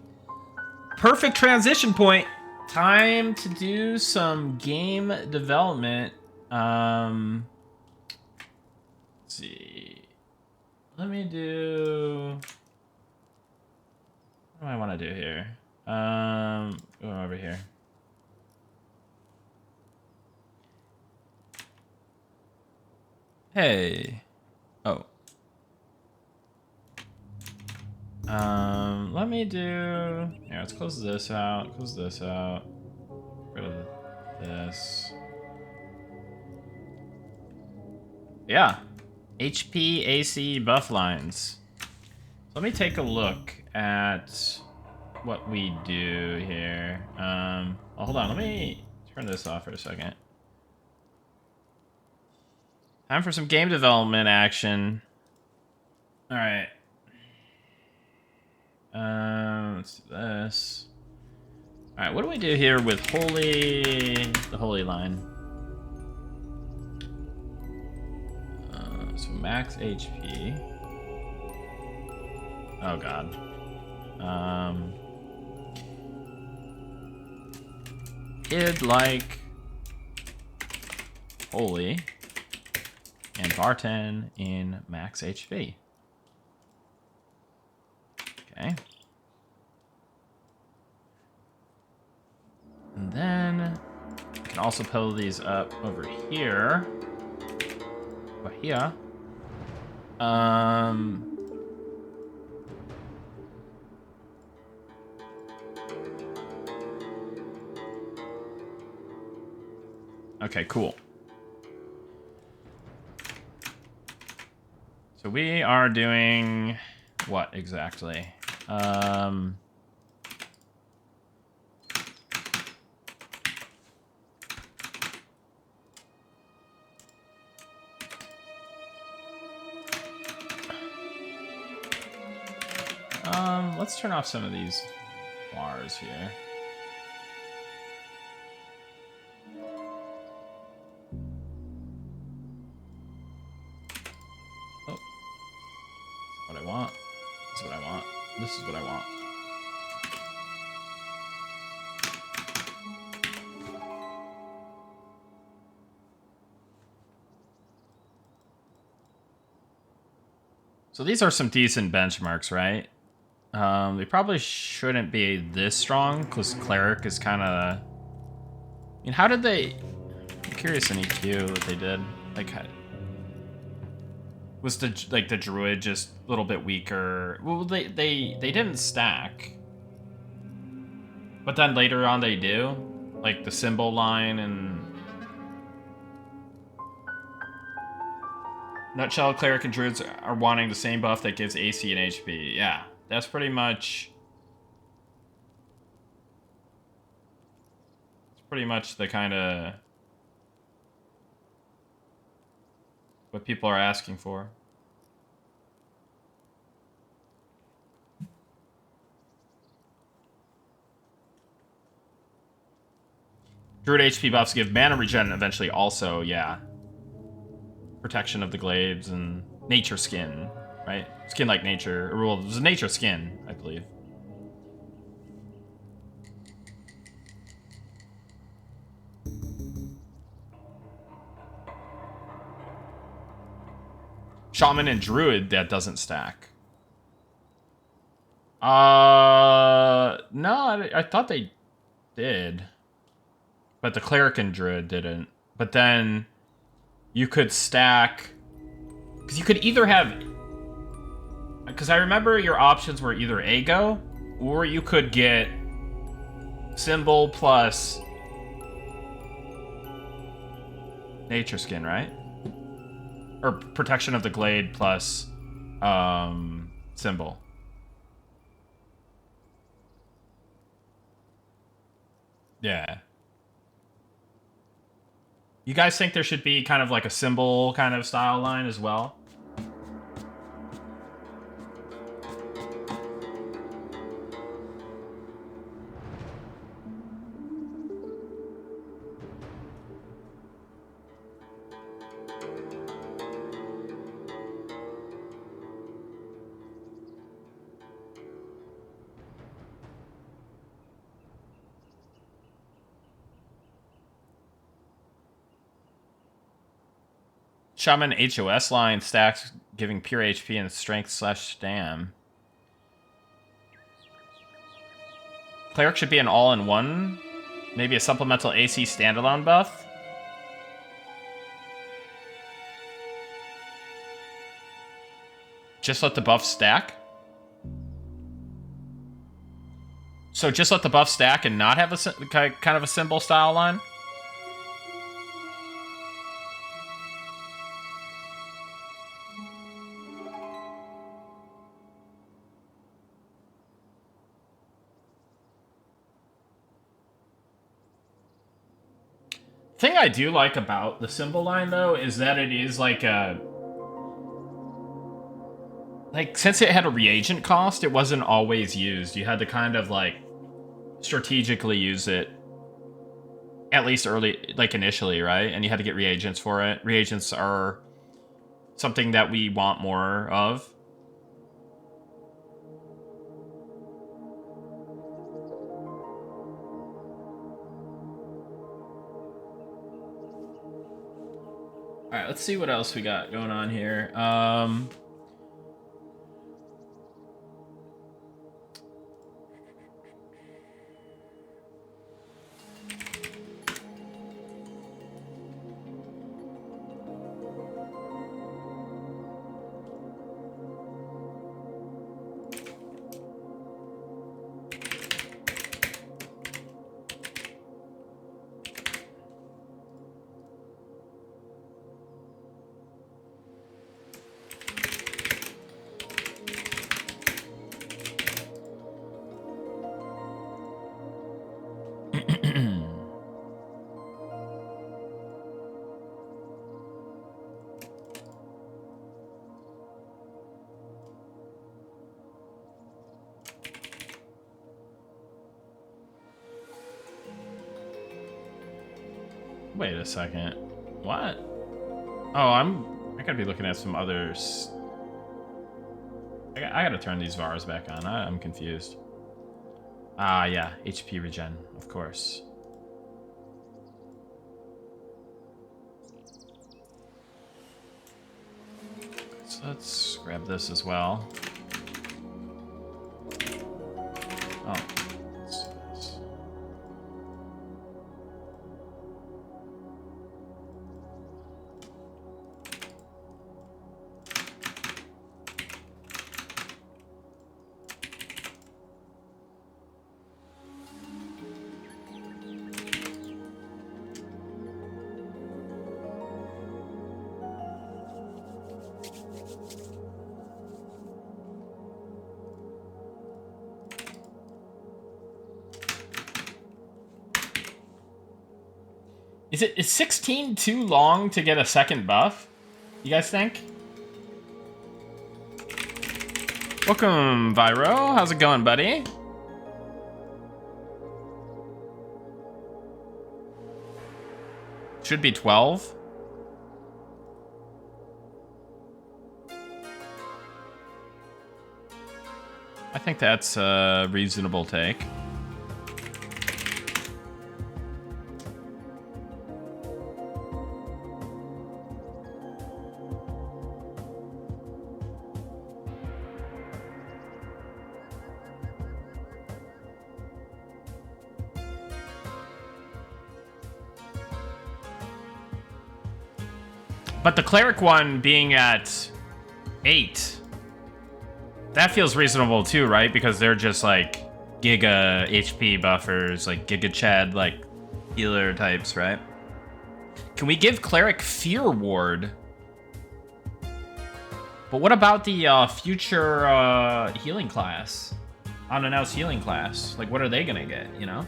Perfect transition point. Time to do some game development. Let's see. Let me do... What do I want to do here? Go over here. Hey. Oh. Let me do... Yeah, let's close this out. Close this out. Get rid of this. Yeah. HP, AC, buff lines. Let me take a look at what we do here. Oh, hold on. Let me turn this off for a second. Time for some game development action. All right. Let's do this. All right, what do we do here with the holy line? So max HP. Oh god. Id like holy and Vartan in max HP. Okay. And then we can also pull these up over here. Over here. Okay, cool. So we are doing what exactly? Let's turn off some of these bars here. Oh. What I want. This is what I want. This is what I want. So these are some decent benchmarks, right? They probably shouldn't be this strong because Cleric is kind of... I mean, how did they... I'm curious in EQ what they did. Like, was the Druid just a little bit weaker? Well, they didn't stack. But then later on they do. Like the symbol line and... Nutshell, Cleric, and Druids are wanting the same buff that gives AC and HP. Yeah, that's pretty much... It's pretty much the kind of... what people are asking for. Druid HP buffs give mana regen eventually also, yeah. Protection of the glades and nature skin, right? Skin like nature. Or, well, there's a nature skin, I believe. Shaman and Druid, that doesn't stack. No, I thought they did. But the Cleric and Druid didn't. But then you could stack... Because you could either have... Because I remember your options were either Ago, or you could get Symbol plus Nature Skin, right? Or Protection of the Glade plus Symbol. Yeah. You guys think there should be kind of like a symbol kind of style line as well? Shaman HOS line stacks giving pure HP and strength / stam. Cleric should be an all-in-one. Maybe a supplemental AC standalone buff. Just let the buff stack. So just let the buff stack and not have a kind of a symbol style line. Thing I do like about the symbol line, though, is that it is like a... Like, since it had a reagent cost, it wasn't always used. You had to kind of, like, strategically use it. At least early, like, initially, right? And you had to get reagents for it. Reagents are something that we want more of. Alright, let's see what else we got going on here. Wait a second. What? Oh, I gotta be looking at some others. I gotta turn these VARs back on. I'm confused. Ah, yeah. HP regen, of course. So let's grab this as well. Oh. Let's do this. Is 16 too long to get a second buff? You guys think? Welcome, Viro. How's it going, buddy? Should be 12. I think that's a reasonable take. But the cleric one being at 8, that feels reasonable too, right? Because they're just like giga HP buffers, like giga Chad, like healer types, right? Can we give cleric Fear Ward? But what about the future healing class? Unannounced healing class. Like, what are they gonna get, you know?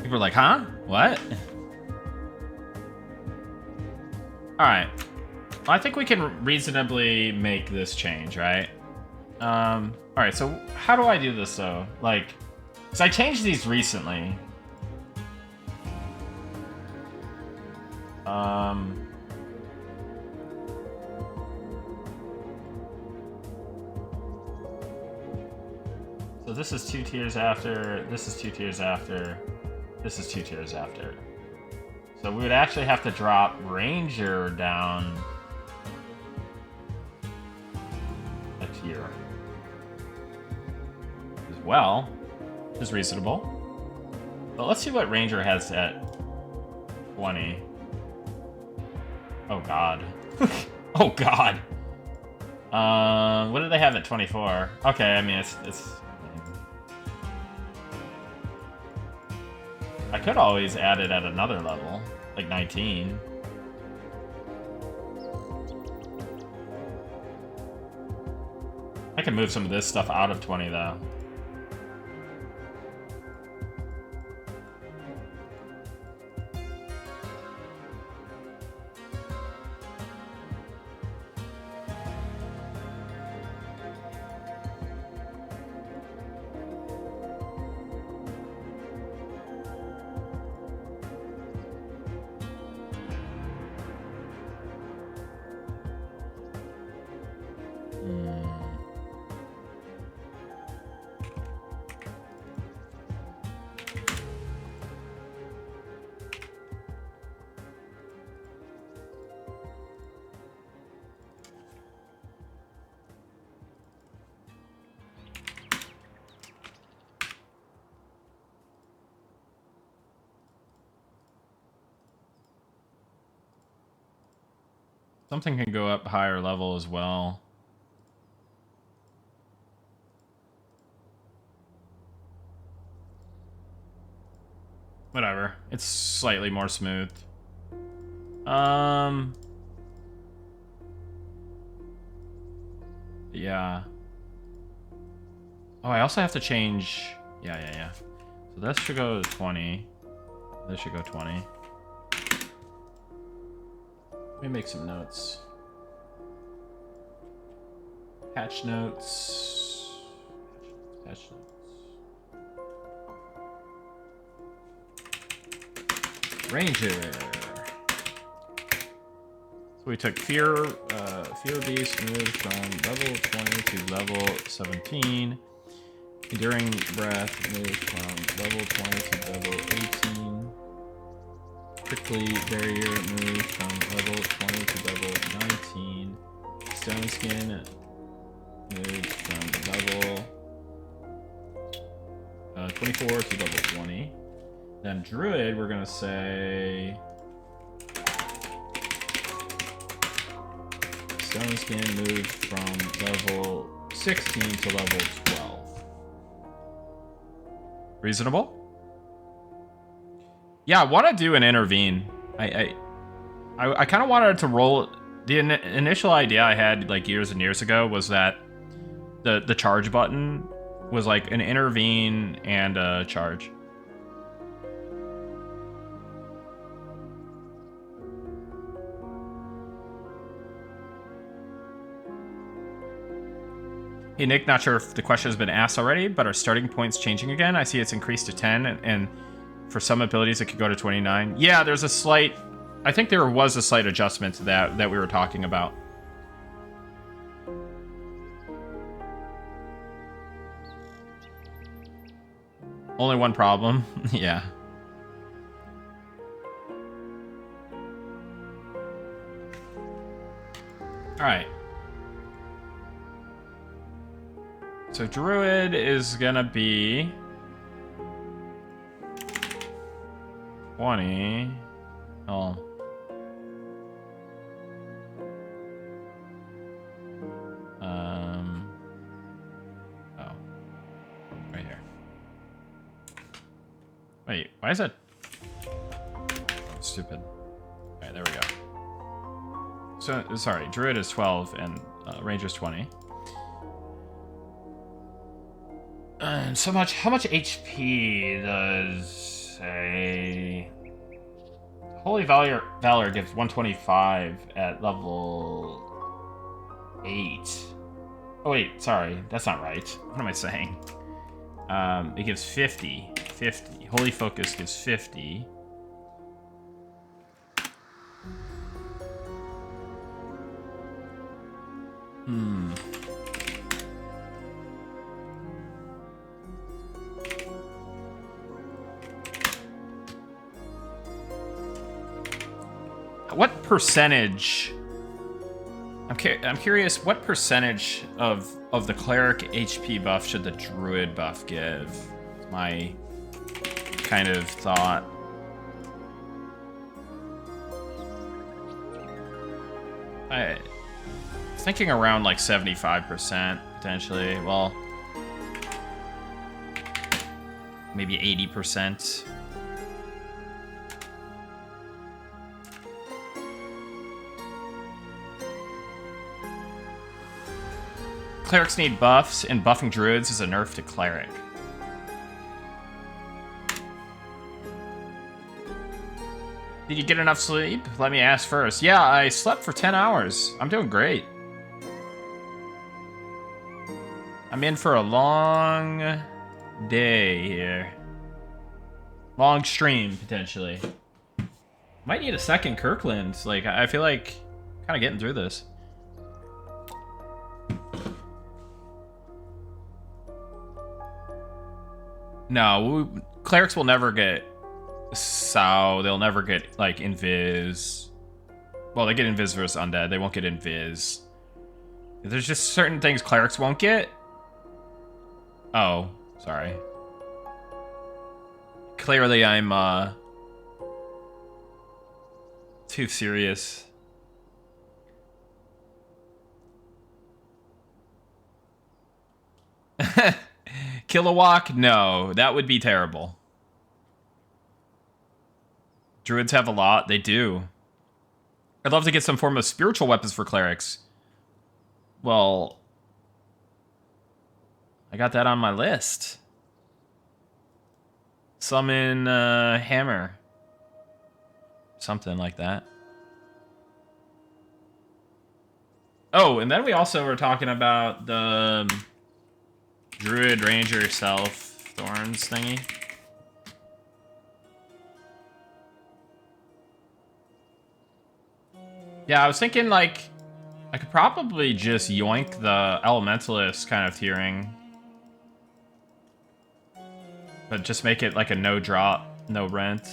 People are like, huh? What? Alright. Well, I think we can reasonably make this change, right? Alright, so how do I do this, though? Like, because I changed these recently. So this is 2 tiers after, this is 2 tiers after, this is 2 tiers after. So we would actually have to drop Ranger down a tier as well, which is reasonable. But let's see what Ranger has at 20. Oh god. Oh god. What do they have at 24? Okay, I mean it's I could always add it at another level, like 19. I can move some of this stuff out of 20 though. Something can go up higher level as well. Whatever. It's slightly more smooth. Yeah. Oh, I also have to change... Yeah. So this should go to 20. This should go 20. Let me make some notes. Patch notes. Patch notes. Ranger. So we took Fear Beast, moved from level 20 to level 17. Enduring Breath moved from level 20 to level 18. Prickly Barrier moved from level 20 to level 19. Stone Skin moved from level 24 to level 20. Then Druid, we're gonna say Stone Skin moved from level 16 to level 12. Reasonable? Yeah, I want to do an intervene. I kind of wanted to roll. The initial idea I had like years and years ago was that the charge button was like an intervene and a charge. Hey Nick, not sure if the question has been asked already, but are starting points changing again? I see it's increased to 10, and for some abilities it could go to 29. Yeah, there's a slight... I think there was a slight adjustment to that we were talking about. Only one problem? Yeah. Alright. So Druid is gonna be 20. Oh. Oh. Right here. Wait, why is it? Oh, stupid. Alright, there we go. So, sorry, Druid is 12 and Ranger's 20. So much. How much HP does a Holy Valor gives 125 at level 8? Oh wait, sorry, that's not right. What am I saying? It gives 50. 50. Holy Focus gives 50. What percentage? I'm curious. What percentage of the cleric HP buff should the druid buff give? My kind of thought. I was thinking around like 75% potentially. Well, maybe 80%. Clerics need buffs, and buffing druids is a nerf to cleric. Did you get enough sleep? Let me ask first. Yeah, I slept for 10 hours. I'm doing great. I'm in for a long day here. Long stream, potentially. Might need a second Kirkland. Like, I feel like kind of getting through this. No, clerics will never get Sao. They'll never get, like, Invis. Well, they get Invis versus Undead. They won't get Invis. There's just certain things clerics won't get. Oh, sorry. Clearly, I'm, too serious. Kilowog? No, that would be terrible. Druids have a lot. They do. I'd love to get some form of spiritual weapons for clerics. Well, I got that on my list. Summon Hammer. Something like that. Oh, and then we also were talking about the Druid Ranger Self Thorns thingy. Yeah, I was thinking, like, I could probably just yoink the Elementalist kind of tiering. But just make it like a no drop, no rent.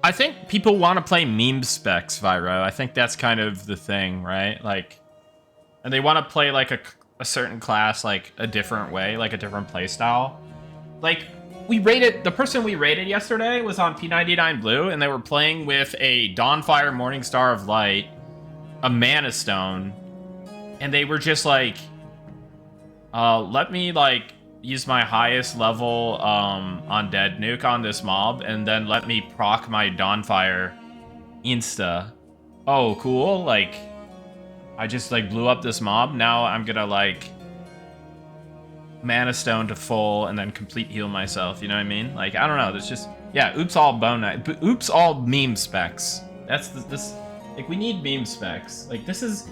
I think people want to play meme specs, Vyro. I think that's kind of the thing, right? Like, and they want to play like a certain class like a different way, like a different play style. Like, the person we rated yesterday was on P99 Blue, and they were playing with a Dawnfire Morningstar of Light, a Mana Stone, and they were just like, let me like use my highest level Undead Nuke on this mob, and then let me proc my Dawnfire insta. Oh, cool. Like, I just like blew up this mob. Now I'm gonna like Mana Stone to full and then complete heal myself. You know what I mean? Like, I don't know. There's just, yeah. Oops, all bone knife. Oops, all meme specs. That's this. Like, we need meme specs. Like, this is.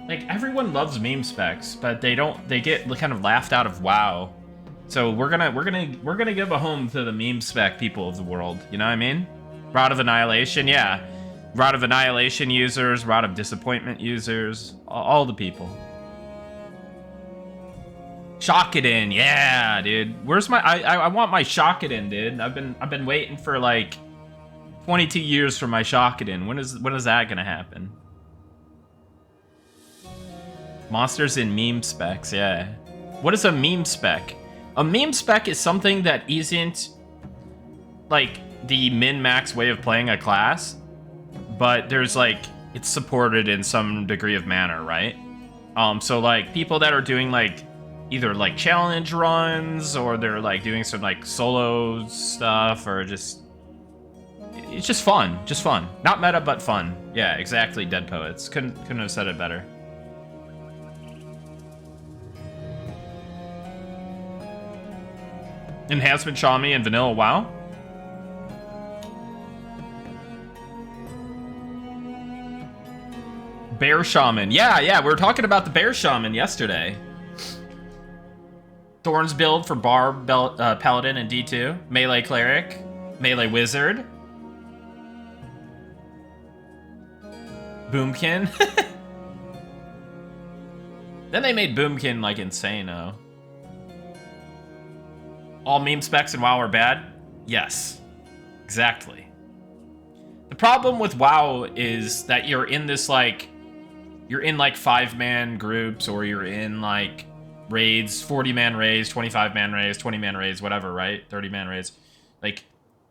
Like, everyone loves meme specs, but they get kind of laughed out of WoW. So we're gonna give a home to the meme spec people of the world. You know what I mean? Rod of Annihilation, yeah. Rod of Annihilation users, Rod of Disappointment users, all the people. Shockedin, yeah, dude. Where's my? I want my Shockedin, dude. I've been waiting for like 22 years for my Shockedin. When is that gonna happen? Monsters in meme specs, yeah. What is a meme spec? A meme spec is something that isn't like the min-max way of playing a class, but there's like, it's supported in some degree of manner, right? So like people that are doing like either like challenge runs, or they're like doing some like solo stuff, or just, it's just fun, Not meta, but fun. Yeah, exactly, Dead Poets. Couldn't have said it better. Enhancement Shami and Vanilla WoW? Bear Shaman. Yeah, we were talking about the Bear Shaman yesterday. Thorns build for Bar, Paladin, and D2. Melee Cleric. Melee Wizard. Boomkin. Then they made Boomkin, like, insane, though. All meme specs in WoW are bad? Yes. Exactly. The problem with WoW is that you're in this, like... You're in, like, 5-man groups, or you're in, like, raids, 40-man raids, 25-man raids, 20-man raids, whatever, right? 30-man raids. Like,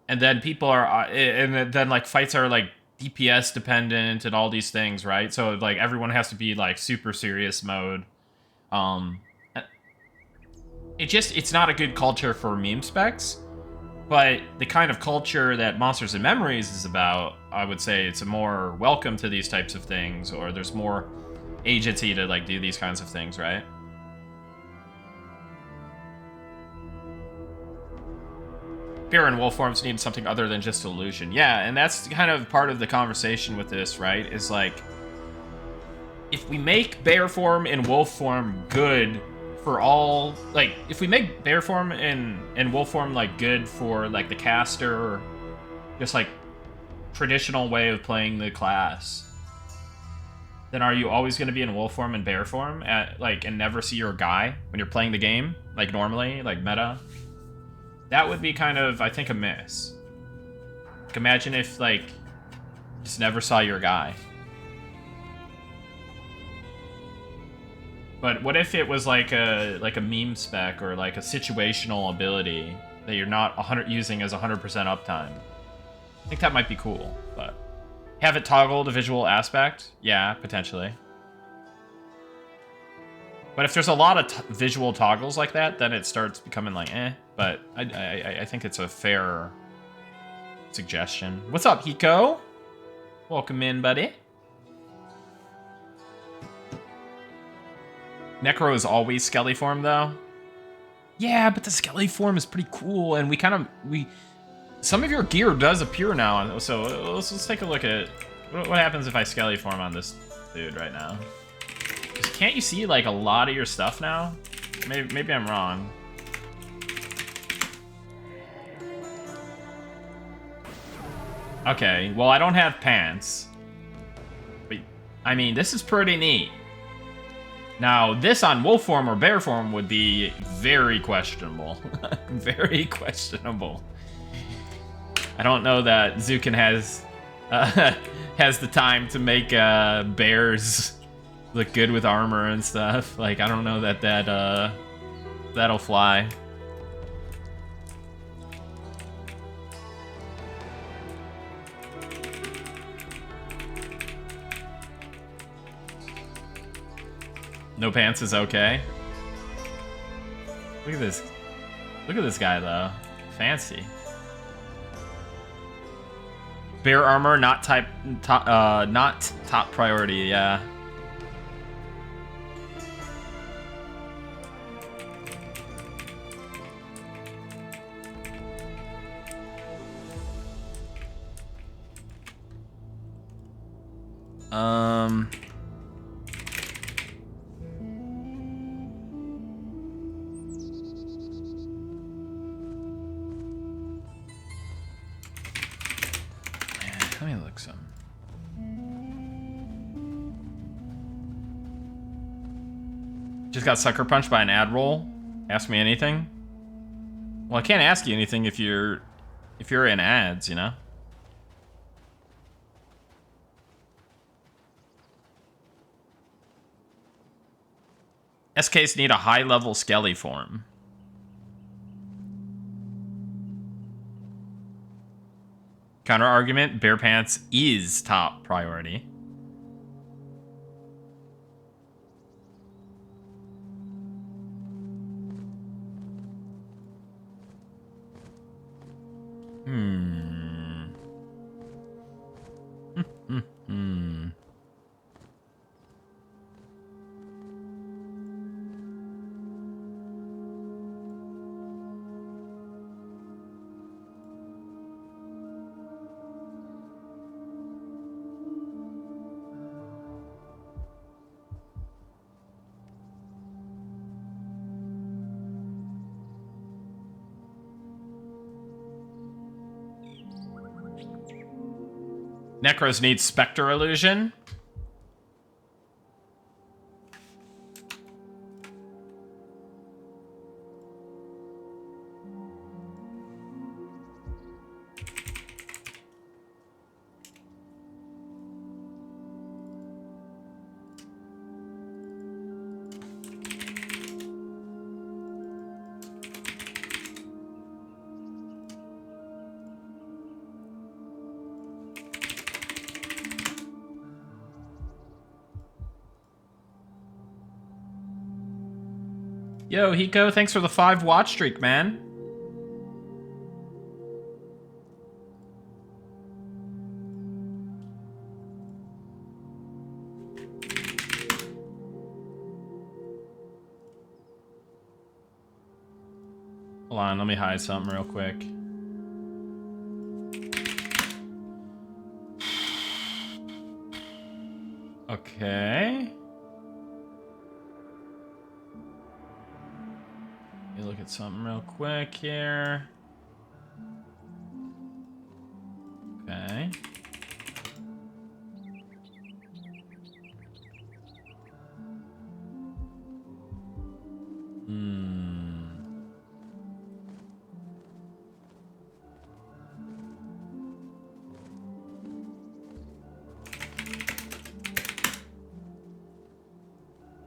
and then people are... and then, like, fights are, like, DPS dependent and all these things, right? So, like, everyone has to be, like, super serious mode. It's not a good culture for meme specs, but the kind of culture that Monsters and Memories is about, I would say it's a more welcome to these types of things, or there's more agency to like do these kinds of things, right? Bear and wolf forms need something other than just illusion. Yeah, and that's kind of part of the conversation with this, right? Is like, if we make bear form and wolf form good for all, like, if we make bear form and wolf form like good for like the caster, or just like traditional way of playing the class, then are you always going to be in wolf form and bear form and never see your guy when you're playing the game, like normally, like meta? That would be kind of, I think, a miss. Like, imagine if like just never saw your guy. But what if it was like a meme spec, or like a situational ability that you're not using as 100% uptime? I think that might be cool, but have it toggle the visual aspect? Yeah, potentially. But if there's a lot of visual toggles like that, then it starts becoming like, eh. But I think it's a fair suggestion. What's up, Hiko? Welcome in, buddy. Necro is always Skelly form, though. Yeah, but the Skelly form is pretty cool, and some of your gear does appear now. So let's take a look at what happens if I Skelly form on this dude right now. Can't you see like a lot of your stuff now? Maybe I'm wrong. Okay, well I don't have pants. But I mean, this is pretty neat. Now, this on wolf form or bear form would be very questionable. Very questionable. I don't know that Zukin has the time to make bears look good with armor and stuff. Like, I don't know that that'll fly. No pants is okay. Look at this. Look at this guy though. Fancy. Bear armor, not top priority. Yeah. Let me look some. Just got sucker punched by an ad roll. Ask me anything. Well, I can't ask you anything if you're in ads, you know. SKs need a high-level Skelly form. Counter argument, Bear Pants is top priority. Necros needs Spectre Illusion. Yo, Hiko, thanks for the 5 watch streak, man. Hold on, let me hide something real quick. Okay. Let me look at something real quick here. Okay.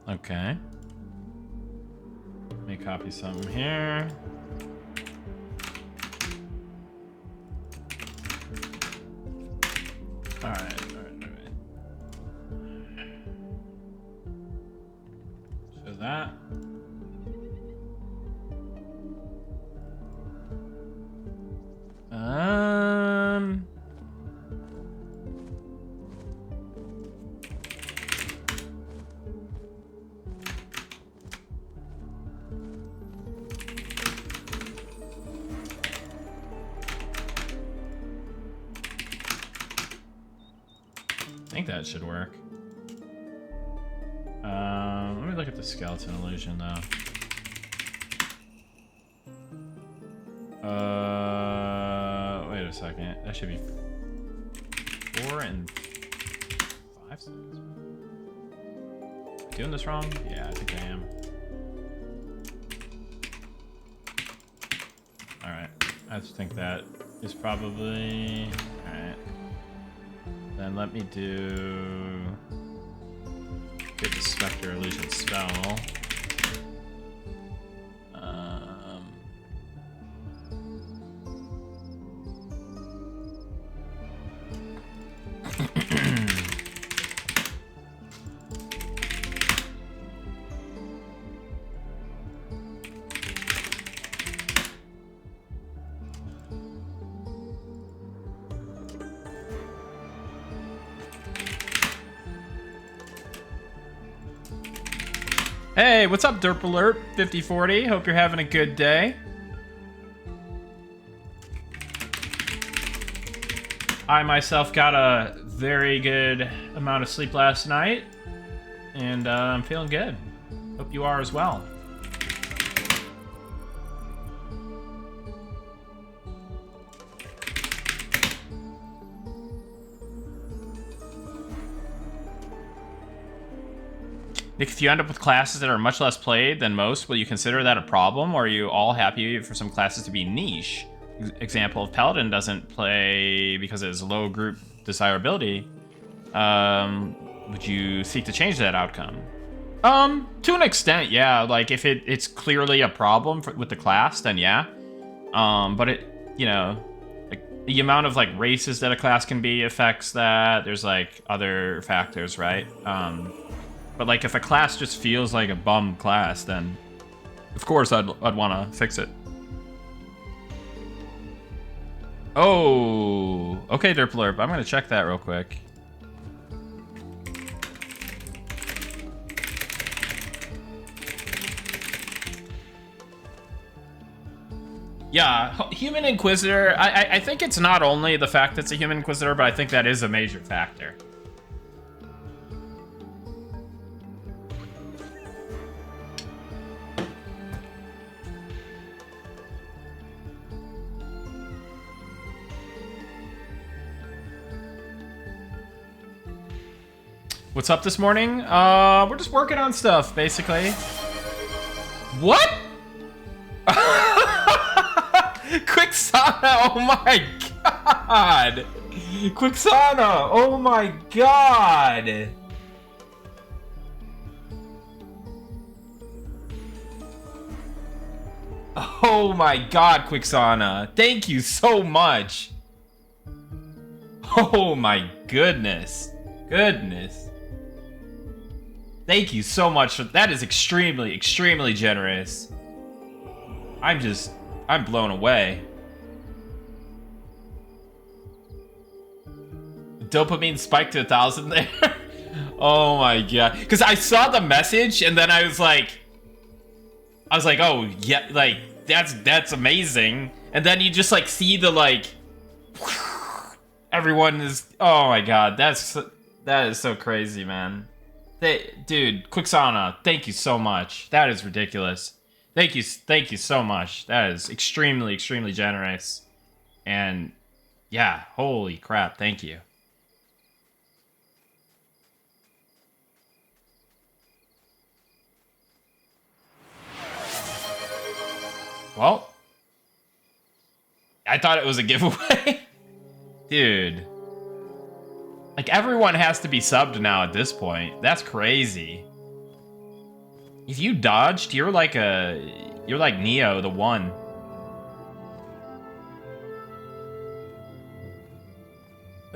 Okay. Let me copy something here. All right. So that. think that should work. Let me look at the skeleton illusion though. Wait a second. That should be 4 and 5 seconds. Doing this wrong? Yeah, I think I am. Alright. I think that is probably... Alright. Then let me do... Get the Spectre Illusion spell. Hey, what's up, Derp Alert 5040? Hope you're having a good day. I myself got a very good amount of sleep last night, and I'm feeling good. Hope you are as well. Nick, if you end up with classes that are much less played than most, will you consider that a problem, or are you all happy for some classes to be niche? Example, if Paladin doesn't play because it has low group desirability, would you seek to change that outcome? To an extent, yeah. Like, if it's clearly a problem with the class, then yeah. But it, you know, like, the amount of, like, races that a class can be affects that. There's, like, other factors, right? But, like, if a class just feels like a bum class, then of course I'd want to fix it. Oh, okay, Derplurp. I'm gonna check that real quick. Yeah, Human Inquisitor. I think it's not only the fact that it's a Human Inquisitor, but I think that is a major factor. What's up this morning? We're just working on stuff, basically. What? Quixana, oh my god! Quixana, oh my god! Oh my god, Quixana. Thank you so much. Oh my goodness. Goodness. Thank you so much. That is extremely, extremely generous. I'm blown away. Dopamine spiked to 1,000 there. Oh my god. Because I saw the message and then I was like, oh yeah, like that's amazing. And then you just like see the like, everyone is. Oh my god, that is so crazy, man. Dude, Quixana, thank you so much. That is ridiculous. Thank you so much. That is extremely, extremely generous. And yeah, holy crap, thank you. Well, I thought it was a giveaway. Dude. Like, everyone has to be subbed now at this point. That's crazy. If you dodged, you're like Neo, the one.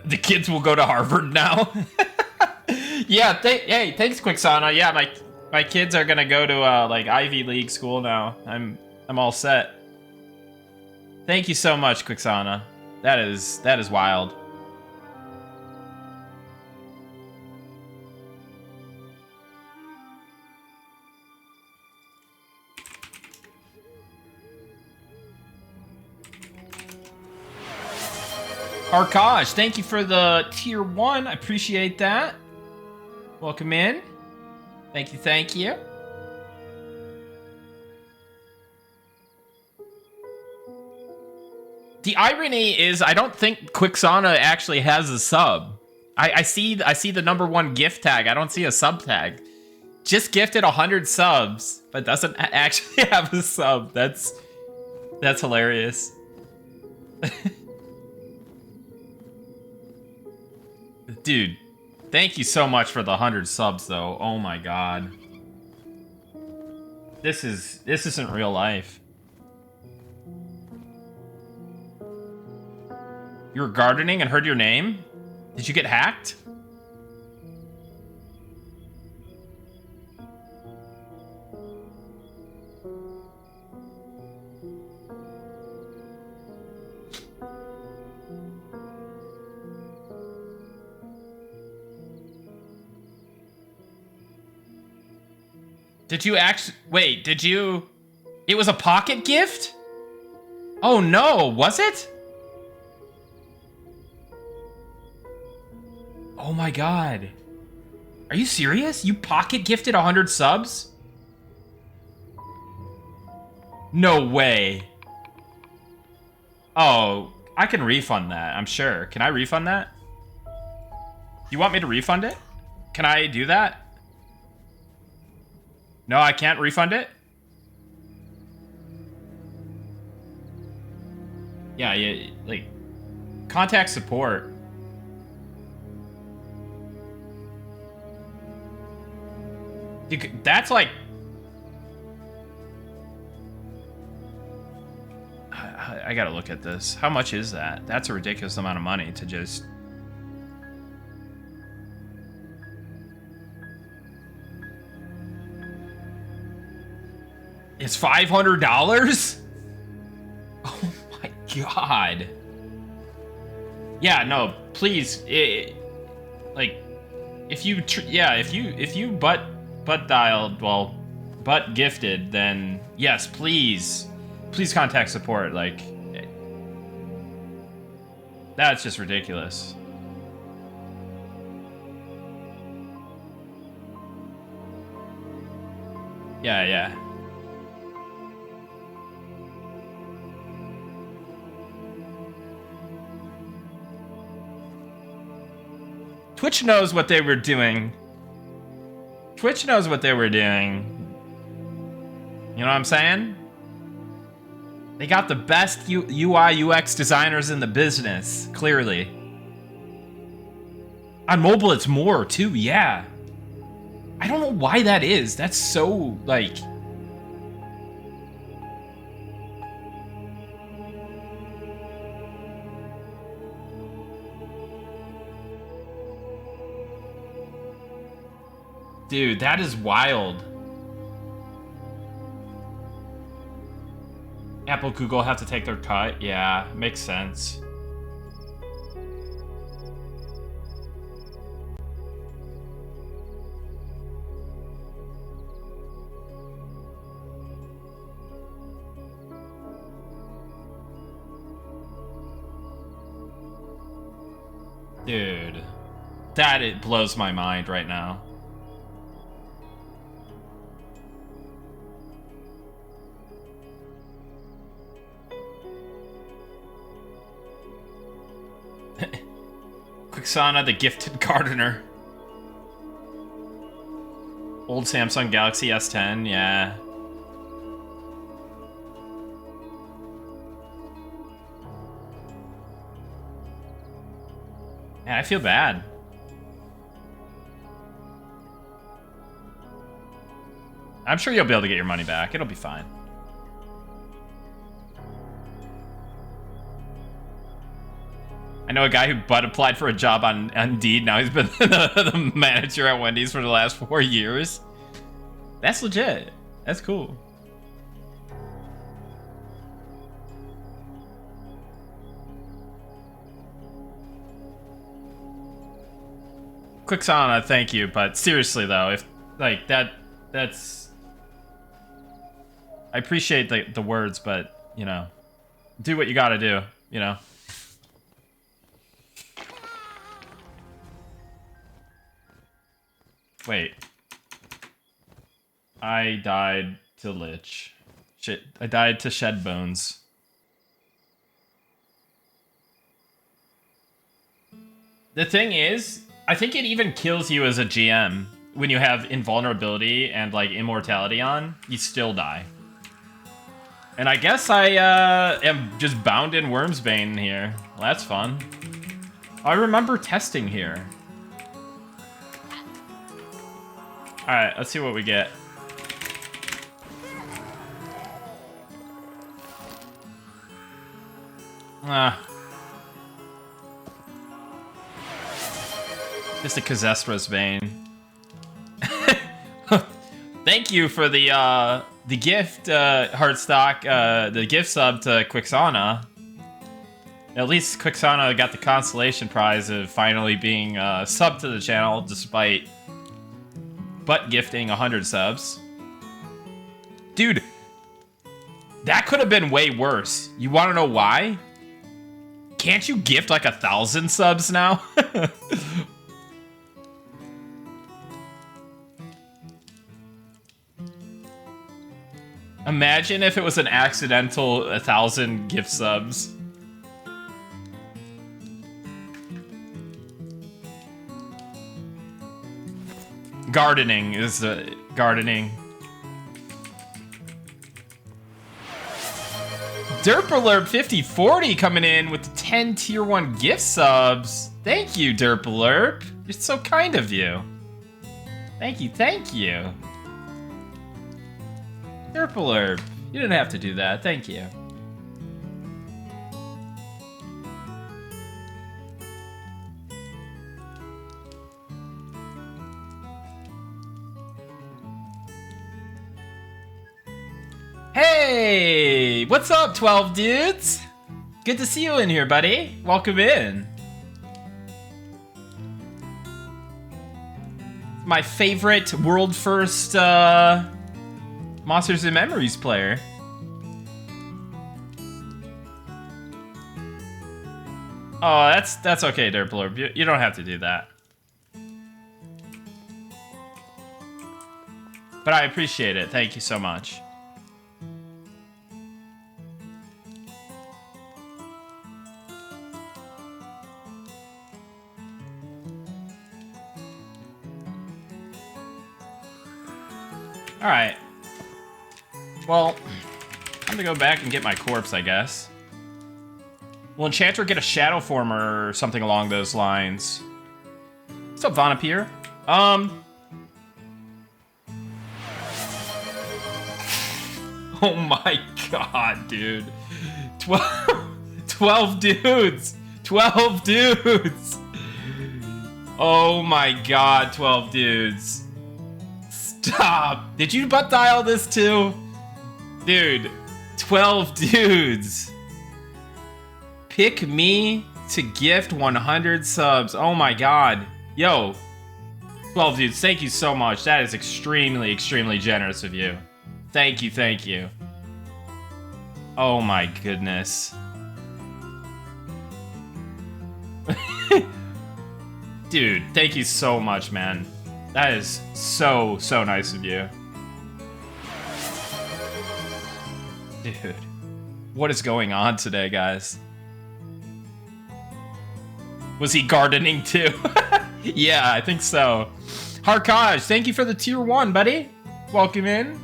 The kids will go to Harvard now. Yeah, hey, thanks, Quixana. Yeah, my kids are gonna go to like Ivy League school now. I'm all set. Thank you so much, Quixana. That is wild. Arkaj, thank you for the tier 1. I appreciate that. Welcome in. Thank you, thank you. The irony is I don't think Quixana actually has a sub. I see the #1 gift tag. I don't see a sub tag. Just gifted 100 subs, but doesn't actually have a sub. That's hilarious. Dude, thank you so much for the 100 subs though. Oh my god. This isn't real life. You were gardening and heard your name? Did you get hacked? Did you actually... Wait, did you... It was a pocket gift? Oh no, was it? Oh my god. Are you serious? You pocket gifted 100 subs? No way. Oh, I can refund that, I'm sure. Can I refund that? You want me to refund it? Can I do that? No, I can't refund it? Yeah, like, contact support. That's like... I gotta look at this. How much is that? That's a ridiculous amount of money to just... It's $500? Oh my god. Yeah, no, please, like, if you butt dialed, well, butt gifted, then yes, please contact support. Like, that's just ridiculous. Yeah. Twitch knows what they were doing. Twitch knows what they were doing. You know what I'm saying? They got the best UI UX designers in the business, clearly. On mobile, it's more too, yeah. I don't know why that is. That's so, like... Dude, that is wild. Apple, Google have to take their cut. Yeah, makes sense. Dude, it blows my mind right now. Quixana, the gifted gardener. Old Samsung Galaxy S10, yeah. Yeah, I feel bad. I'm sure you'll be able to get your money back. It'll be fine. I know a guy who butt applied for a job on Indeed. Now he's been the manager at Wendy's for the last 4 years. That's legit. That's cool. Quixana, thank you, but seriously though, if like that's I appreciate the words, but you know, do what you gotta do, you know. Wait. I died to Lich. Shit, I died to Shed Bones. The thing is, I think it even kills you as a GM. When you have invulnerability and, like, immortality on, you still die. And I guess I am just bound in Wormsbane here. Well, that's fun. I remember testing here. Alright, let's see what we get. Just a Kazestra's Bane. Thank you for the gift, Heartstock, the gift sub to Quixana. At least Quixana got the consolation prize of finally being sub to the channel, despite butt gifting 100 subs. Dude, that could have been way worse. You want to know why? Can't you gift like 1,000 subs now? Imagine if it was an accidental 1,000 gift subs. Gardening is gardening. Derpalurp 5040 coming in with the 10 tier 1 gift subs. Thank you, Derpalurp. It's so kind of you. Thank you, thank you. Derpalurp, you didn't have to do that. Thank you. Hey, what's up, 12 dudes? Good to see you in here, buddy. Welcome in. My favorite world first Monsters and Memories player. Oh, that's okay, Derpalurp. You don't have to do that. But I appreciate it. Thank you so much. Alright. Well, I'm gonna go back and get my corpse, I guess. Will Enchanter get a Shadow Former or something along those lines? What's up, Vonapir? Oh my god, dude. 12 dudes! 12 dudes! Oh my god, 12 dudes. Stop! Did you butt dial this too? Dude, 12 dudes. Pick me to gift 100 subs. Oh my god. Yo, 12 dudes, thank you so much. That is extremely, extremely generous of you. Thank you, thank you. Oh my goodness. Dude, thank you so much, man. That is so, so nice of you. Dude, what is going on today, guys? Was he gardening too? Yeah, I think so. Harkaj, thank you for the tier 1, buddy. Welcome in.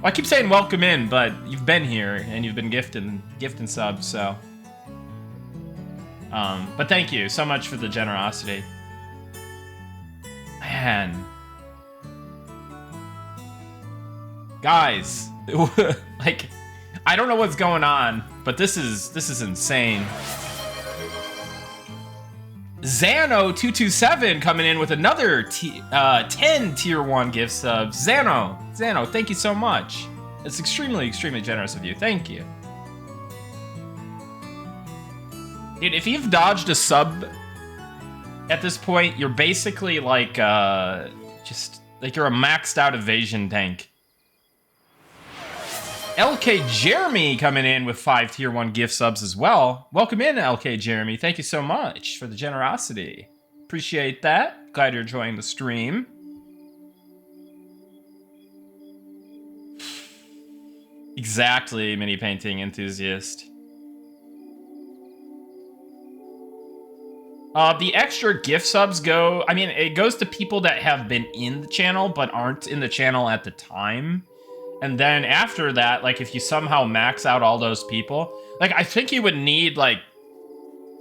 Well, I keep saying welcome in, but you've been here and you've been gifting subs, so. But thank you so much for the generosity. Man. Guys, like, I don't know what's going on, but this is insane. Xano227 coming in with another 10 tier 1 gift subs. Xano, thank you so much. It's extremely, extremely generous of you. Thank you. Dude, if you've dodged a sub at this point, you're basically like, just, like you're a maxed out evasion tank. LK Jeremy coming in with 5 tier 1 gift subs as well. Welcome in, LK Jeremy. Thank you so much for the generosity. Appreciate that. Glad you're enjoying the stream. Exactly, mini painting enthusiast. The extra gift subs go, I mean, it goes to people that have been in the channel but aren't in the channel at the time. And then after that, like, if you somehow max out all those people, like, I think you would need, like,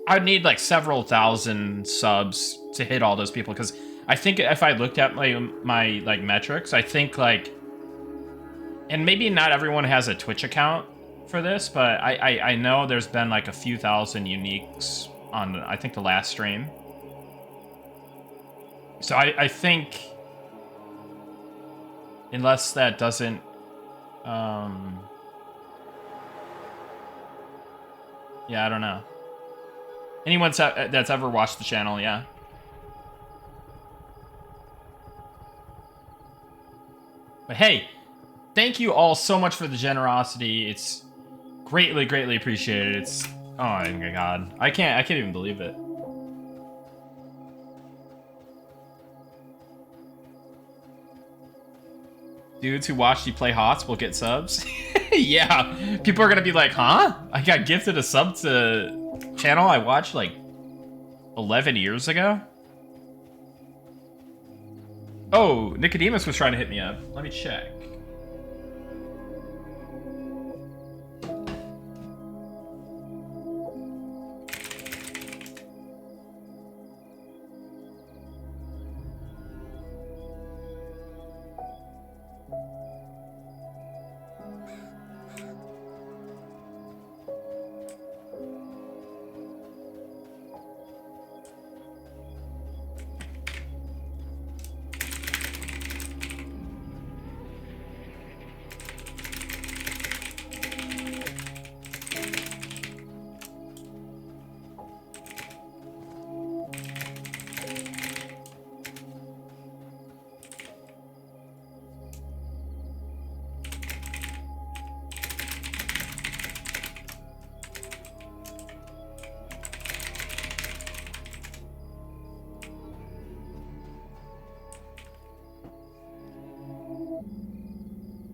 I'd need, like, several thousand subs to hit all those people, because I think if I looked at my like, metrics, I think, like, and maybe not everyone has a Twitch account for this, but I know there's been, like, a few thousand uniques on, I think, the last stream. So I think, unless that doesn't, yeah, I don't know. Anyone that's ever watched the channel, yeah. But hey, thank you all so much for the generosity. It's greatly, greatly appreciated. It's, oh my god, I can't even believe it. Dudes who watched you play HOTS will get subs. Yeah, people are gonna be like, huh? I got gifted a sub to channel I watched like 11 years ago? Oh, Nicodemus was trying to hit me up. Let me check.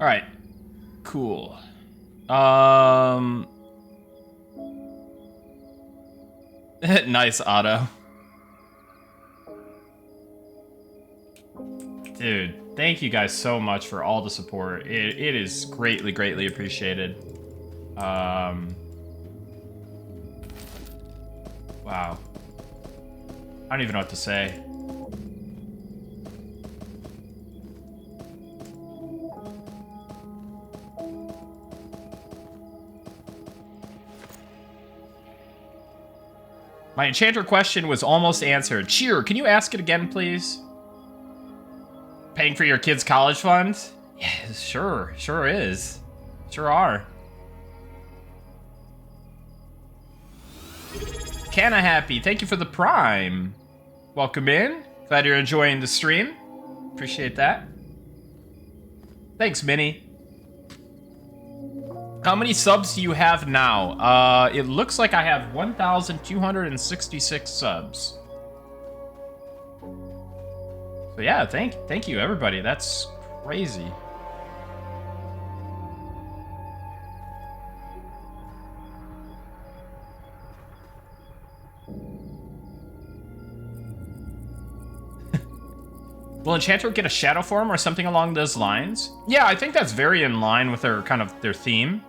All right, cool. Nice, Otto. Dude, thank you guys so much for all the support. It is greatly, greatly appreciated. Wow. I don't even know what to say. My enchanter question was almost answered. Cheer, can you ask it again, please? Paying for your kids' college fund? Yeah, sure is. Sure are. Canna Happy, thank you for the Prime. Welcome in. Glad you're enjoying the stream. Appreciate that. Thanks, Minnie. How many subs do you have now? It looks like I have 1,266 subs. So yeah, thank you everybody. That's crazy. Will Enchanter get a shadow form or something along those lines? Yeah, I think that's very in line with their their theme.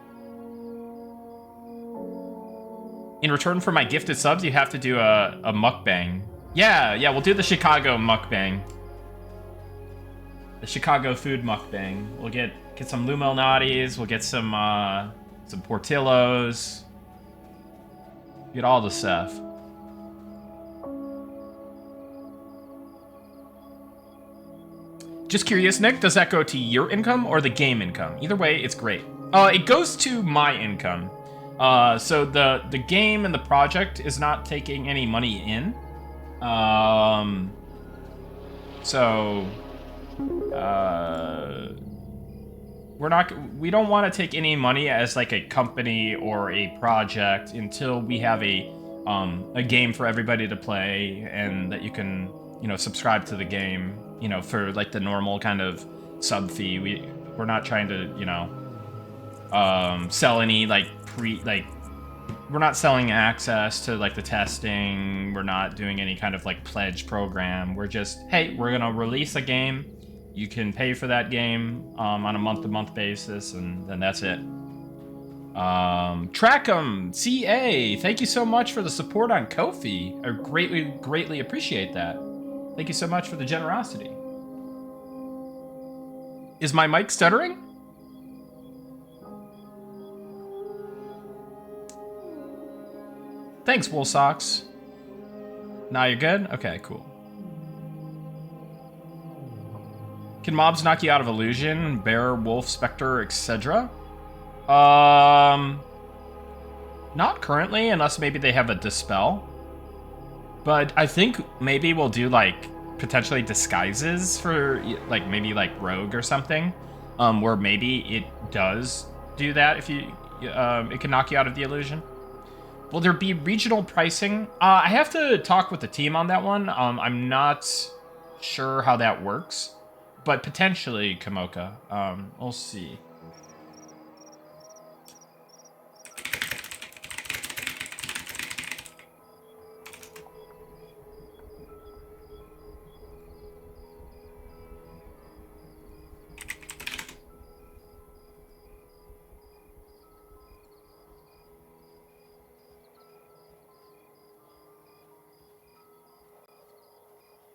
In return for my gifted subs, you have to do a mukbang. Yeah, we'll do the Chicago mukbang. The Chicago food mukbang. We'll get some Lumelnatis, we'll get some Portillos. Get all the stuff. Just curious, Nick, does that go to your income or the game income? Either way, it's great. It goes to my income. So the game and the project is not taking any money in. We don't want to take any money as like a company or a project until we have a game for everybody to play and that you can, subscribe to the game, for like the normal kind of sub fee. We're not trying to, sell any like we're not selling access to like the testing. We're not doing any kind of like pledge program. We're just, hey, we're gonna release a game. You can pay for that game on a month-to-month basis, and then that's it. Trackham CA, thank you so much for the support on Ko-fi. I greatly appreciate that. Thank you so much for the generosity. Is my mic stuttering? Thanks, Wool Socks. Now you're good? Okay, cool. Can mobs knock you out of illusion? Bear, wolf, specter, etc.? Not currently, unless maybe they have a dispel. But I think maybe we'll do like potentially disguises for like maybe like rogue or something, where maybe it does do that if you it can knock you out of the illusion. Will there be regional pricing? I have to talk with the team on that one. I'm not sure how that works, but potentially Kamoka. We'll see.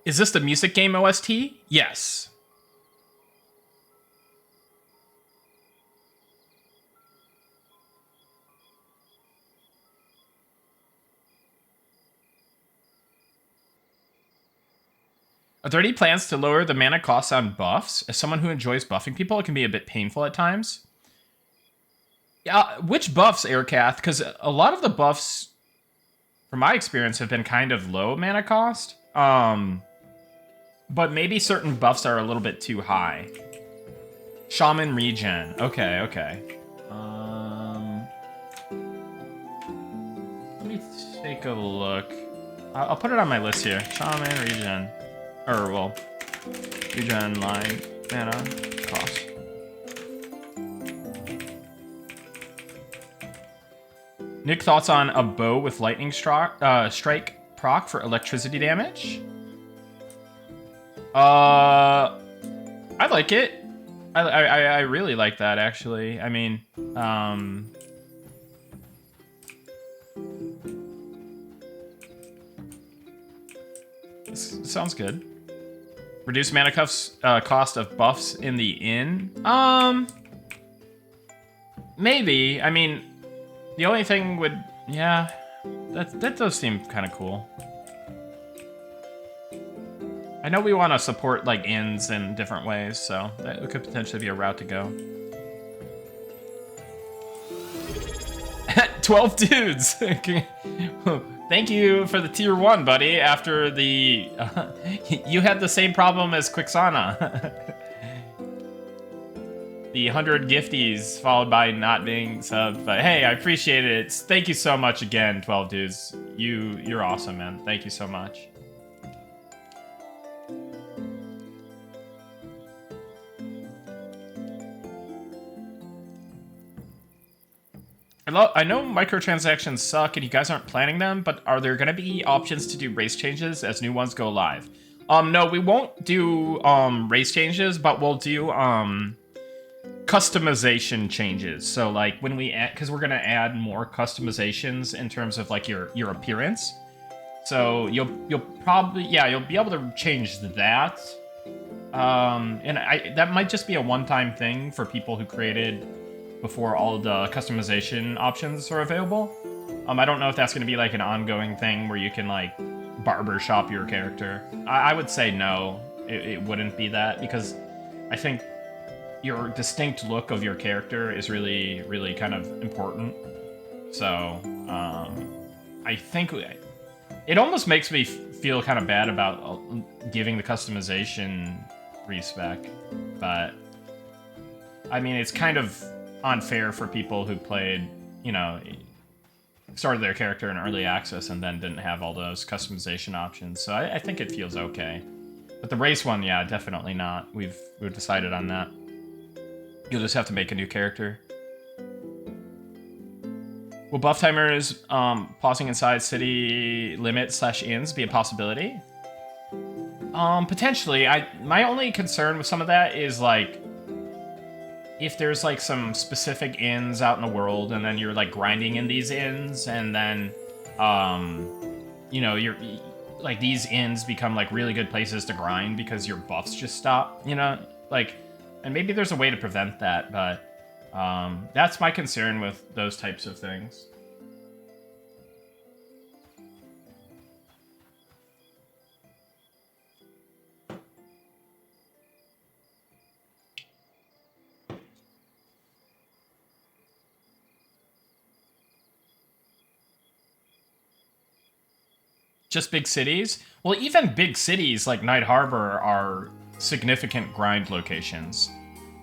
Is this the music game OST? Yes. Are there any plans to lower the mana costs on buffs? As someone who enjoys buffing people, it can be a bit painful at times. Yeah, which buffs, Aircath? Because a lot of the buffs, from my experience, have been kind of low mana cost. But maybe certain buffs are a little bit too high. Shaman regen. Okay, okay. Let me take a look. I'll put it on my list here. Shaman regen. Or, well, regen line mana cost. Nick, thoughts on a bow with lightning strike proc for electricity damage? I like it. I really like that, actually. I mean, sounds good. Reduce mana cost of buffs in the inn. Maybe. I mean, the only thing would, yeah, that does seem kind of cool. I know we want to support like inns in different ways, so that could potentially be a route to go. 12 dudes. Thank you for the tier 1, buddy. After the you had the same problem as Quixana. The 100 gifties followed by not being subbed, but hey, I appreciate it. Thank you so much again, 12 dudes. You're awesome, man. Thank you so much. I know microtransactions suck and you guys aren't planning them, but are there going to be options to do race changes as new ones go live? No, we won't do race changes, but we'll do customization changes. So like when we add, because we're going to add more customizations in terms of like your appearance. So you'll probably, yeah, you'll be able to change that. And that might just be a one-time thing for people who created before all of the customization options are available. I don't know if that's going to be like an ongoing thing where you can like barbershop your character. I would say no, it wouldn't be that, because I think your distinct look of your character is really, really kind of important. So I think it almost makes me feel kind of bad about giving the customization respec, but I mean, it's kind of unfair for people who played, you know, started their character in early access and then didn't have all those customization options. So I think it feels okay. But the race one, yeah, definitely not. We've decided on that. You'll just have to make a new character. Will buff timers pausing inside city limits / inns be a possibility? Potentially. My only concern with some of that is like if there's like some specific inns out in the world and then you're like grinding in these inns and then you know, you're like these inns become like really good places to grind because your buffs just stop, you know? Like, and maybe there's a way to prevent that, but that's my concern with those types of things. Just big cities? Well, even big cities like Night Harbor are significant grind locations.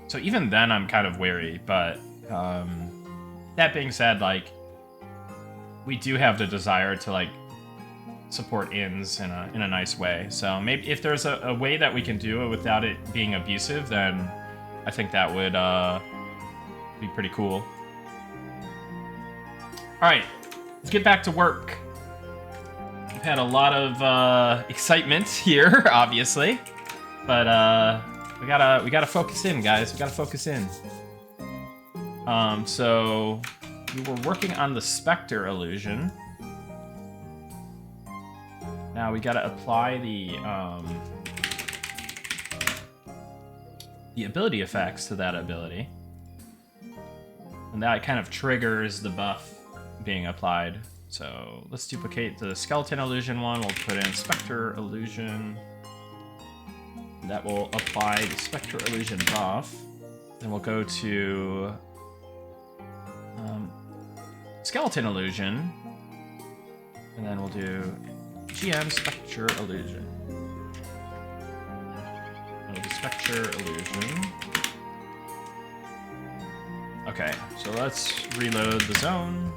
So even then I'm kind of wary, but that being said, like, we do have the desire to like support inns in a nice way. So maybe if there's a way that we can do it without it being abusive, then I think that would be pretty cool. All right, let's get back to work. We've had a lot of excitement here, obviously, but we gotta focus in, guys. We gotta focus in. So we were working on the Spectre illusion. Now we gotta apply the ability effects to that ability, and that kind of triggers the buff being applied. So let's duplicate the skeleton illusion one. We'll put in Spectre illusion. That will apply the Spectre illusion buff. Then we'll go to skeleton illusion, and then we'll do GM Spectre illusion. We'll do Spectre illusion. Okay, so let's reload the zone.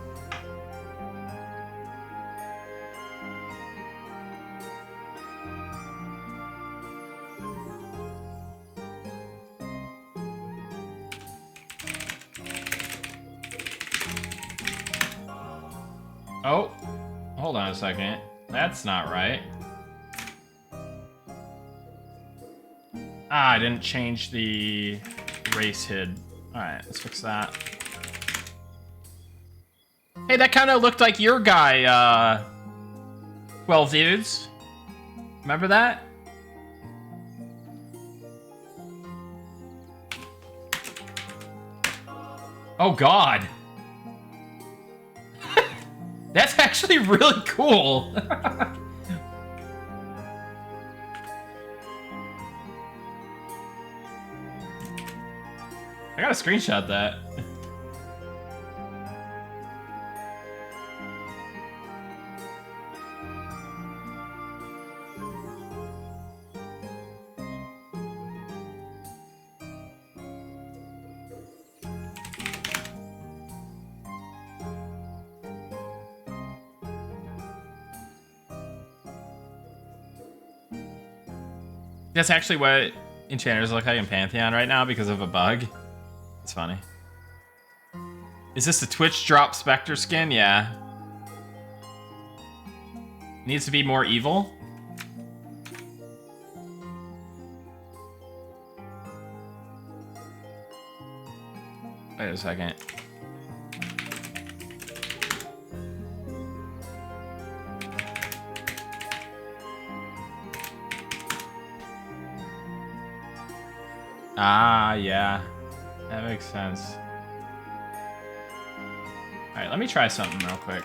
Oh, hold on a second. That's not right. Ah, I didn't change the race HID. Alright, let's fix that. Hey, that kind of looked like your guy, 12 Dudes. Remember that? Oh, God. That's actually really cool. I gotta screenshot that. That's actually what enchanters look like in Pantheon right now because of a bug. It's funny. Is this the Twitch drop Spectre skin? Yeah. Needs to be more evil. Wait a second. Ah, yeah. That makes sense. Alright, let me try something real quick.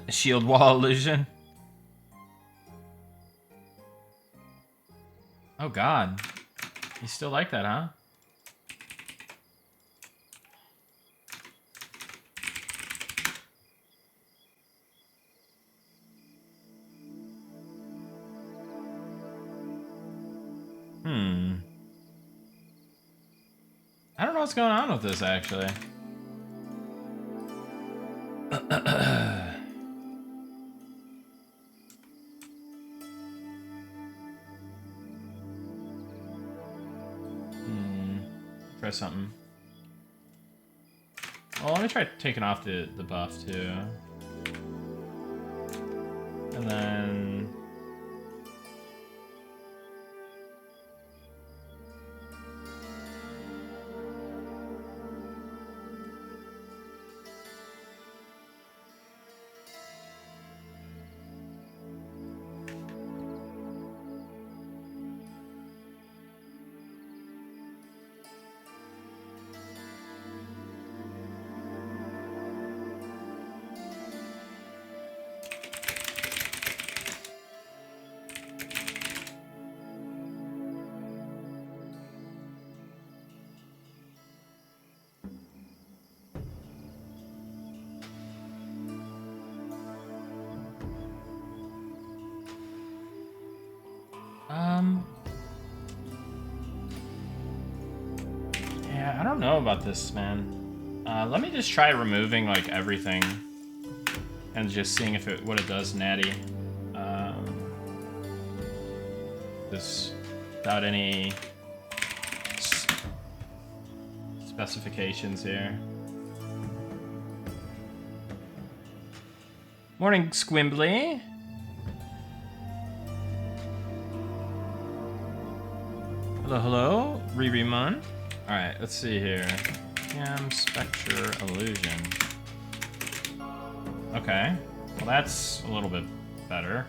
Shield wall illusion. Oh god. You still like that, huh? I don't know what's going on with this, actually. try something. Well, let me try taking off the buff too. And then... Yeah, I don't know about this, man. Let me just try removing, like, everything. And just seeing if what it does, natty. This, without any specifications here. Morning, Squimbly. Hello, hello, Riri-mun. Alright, let's see here. Cam, Spectre, Illusion. Okay, well that's a little bit better.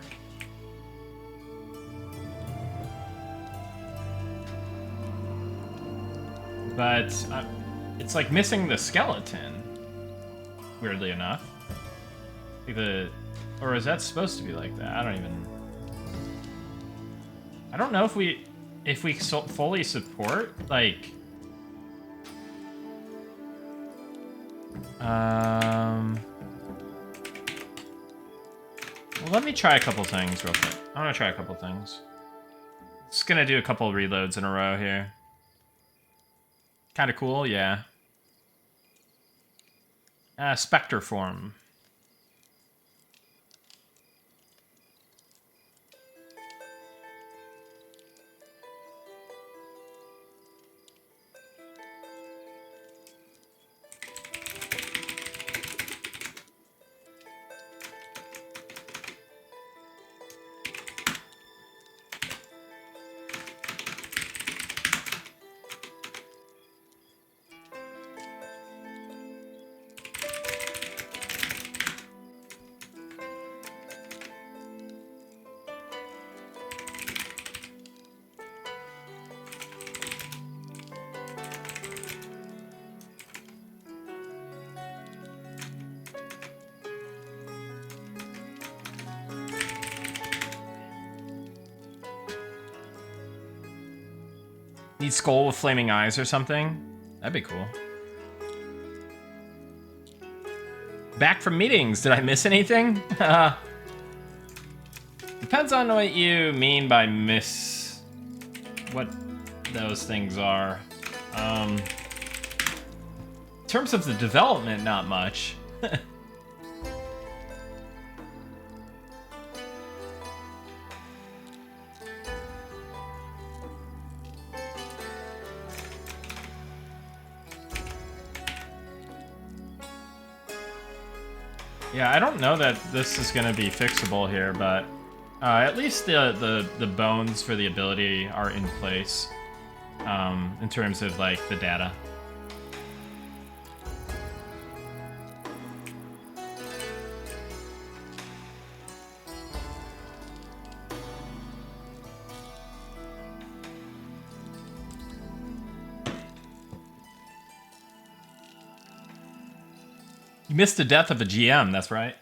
But it's like missing the skeleton, weirdly enough. Or is that supposed to be like that? I don't know if we fully support, like... Well, let me try a couple things real quick. I'm gonna try a couple things. Just gonna do a couple reloads in a row here. Kind of cool, yeah. Spectre form. Need skull with flaming eyes or something? That'd be cool. Back from meetings. Did I miss anything? Depends on what you mean by miss. What those things are. In terms of the development, not much. Yeah, I don't know that this is going to be fixable here, but at least the bones for the ability are in place in terms of, like, the data. You missed the death of a GM, that's right.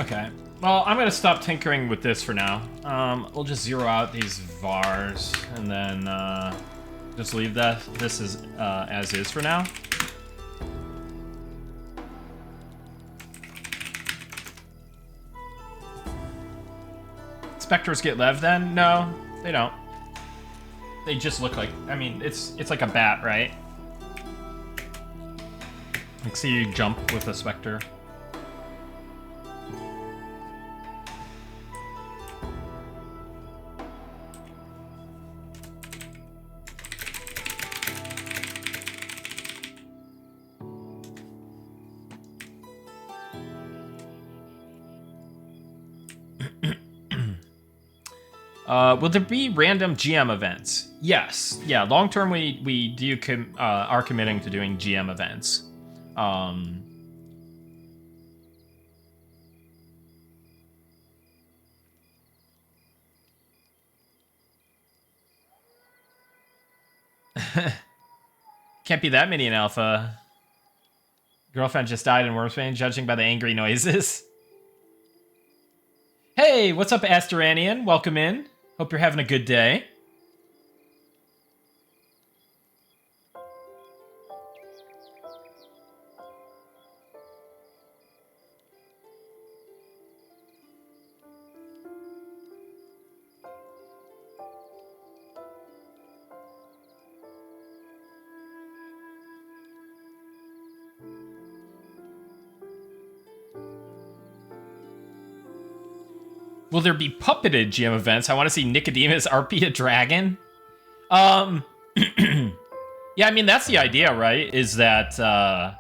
Okay. Well, I'm gonna stop tinkering with this for now. We'll just zero out these vars and then just leave this as is for now. Spectres get lev then? No, they don't. They just look like, I mean, it's like a bat, right? Like, see you jump with a Spectre. Will there be random GM events? Yes. Yeah, long term we are committing to doing GM events. Can't be that many in alpha. Girlfriend just died in Wormsbane, judging by the angry noises. Hey, what's up, Asteranian? Welcome in. Hope you're having a good day. Will there be puppeted GM events? I want to see Nicodemus RP a dragon. Yeah, I mean, that's the idea, right? Is that that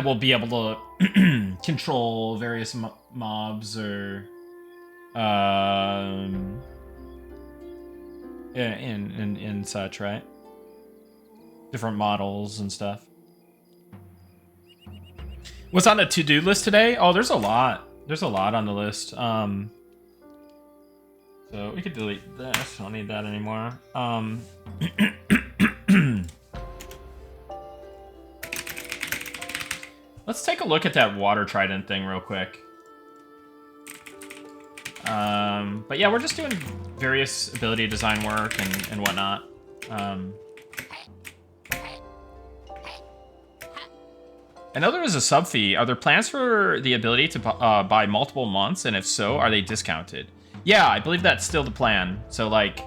we'll be able to control various mobs or and such, right? Different models and stuff. What's on the to-do list today? Oh, there's a lot. There's a lot on the list. So we could delete this. I don't need that anymore. Let's take a look at that water trident thing real quick. But yeah, we're just doing various ability design work and whatnot. I know there is a sub fee. Are there plans for the ability to buy multiple months? And if so, are they discounted? Yeah, I believe that's still the plan. So like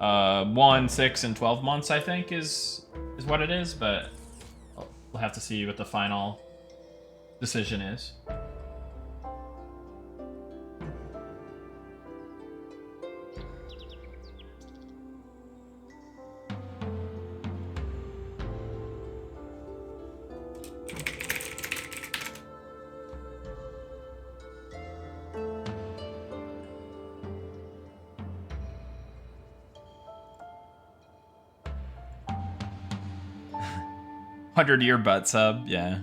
1, 6, and 12 months, I think, is what it is. But we'll have to see what the final decision is. $100-year butt sub, yeah.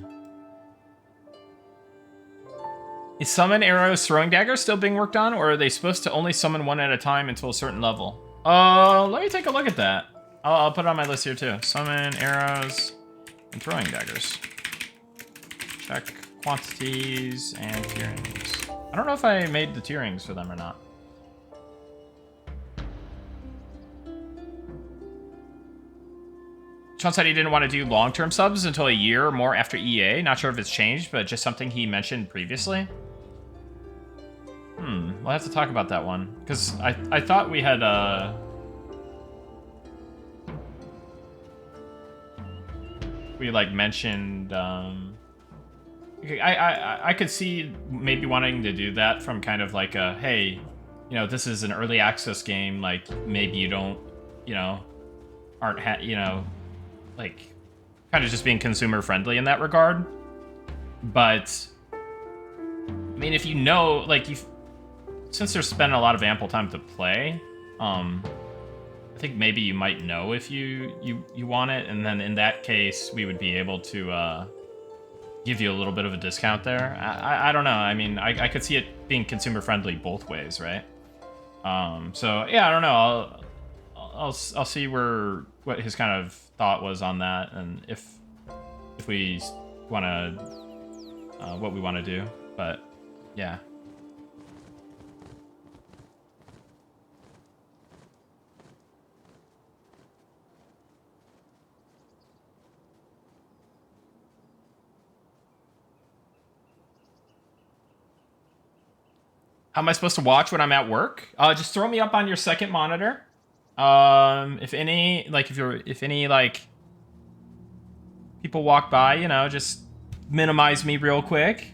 Is summon arrows throwing dagger still being worked on, or are they supposed to only summon one at a time until a certain level? Let me take a look at that. I'll put it on my list here too. Summon arrows and throwing daggers. Check quantities and tierings. I don't know if I made the tierings for them or not. Sean said he didn't want to do long-term subs until a year or more after EA. Not sure if it's changed, but just something he mentioned previously. We'll have to talk about that one. Because I thought we had, we, like, mentioned, I could see maybe wanting to do that from kind of like a, hey, you know, this is an early access game, like, maybe you don't, you know, aren't, like, kind of just being consumer friendly in that regard. But I mean, if you know, like, since there's been a lot of ample time to play, I think maybe you might know if you want it, and then in that case we would be able to give you a little bit of a discount there. I don't know. I mean, I could see it being consumer friendly both ways, right? So yeah, I don't know. I'll see what his kind of thought was on that, and if we want to what we want to do, but Yeah. How am I supposed to watch when I'm at work? Just throw me up on your second monitor. If any, like, if any, like, people walk by, you know, just minimize me real quick.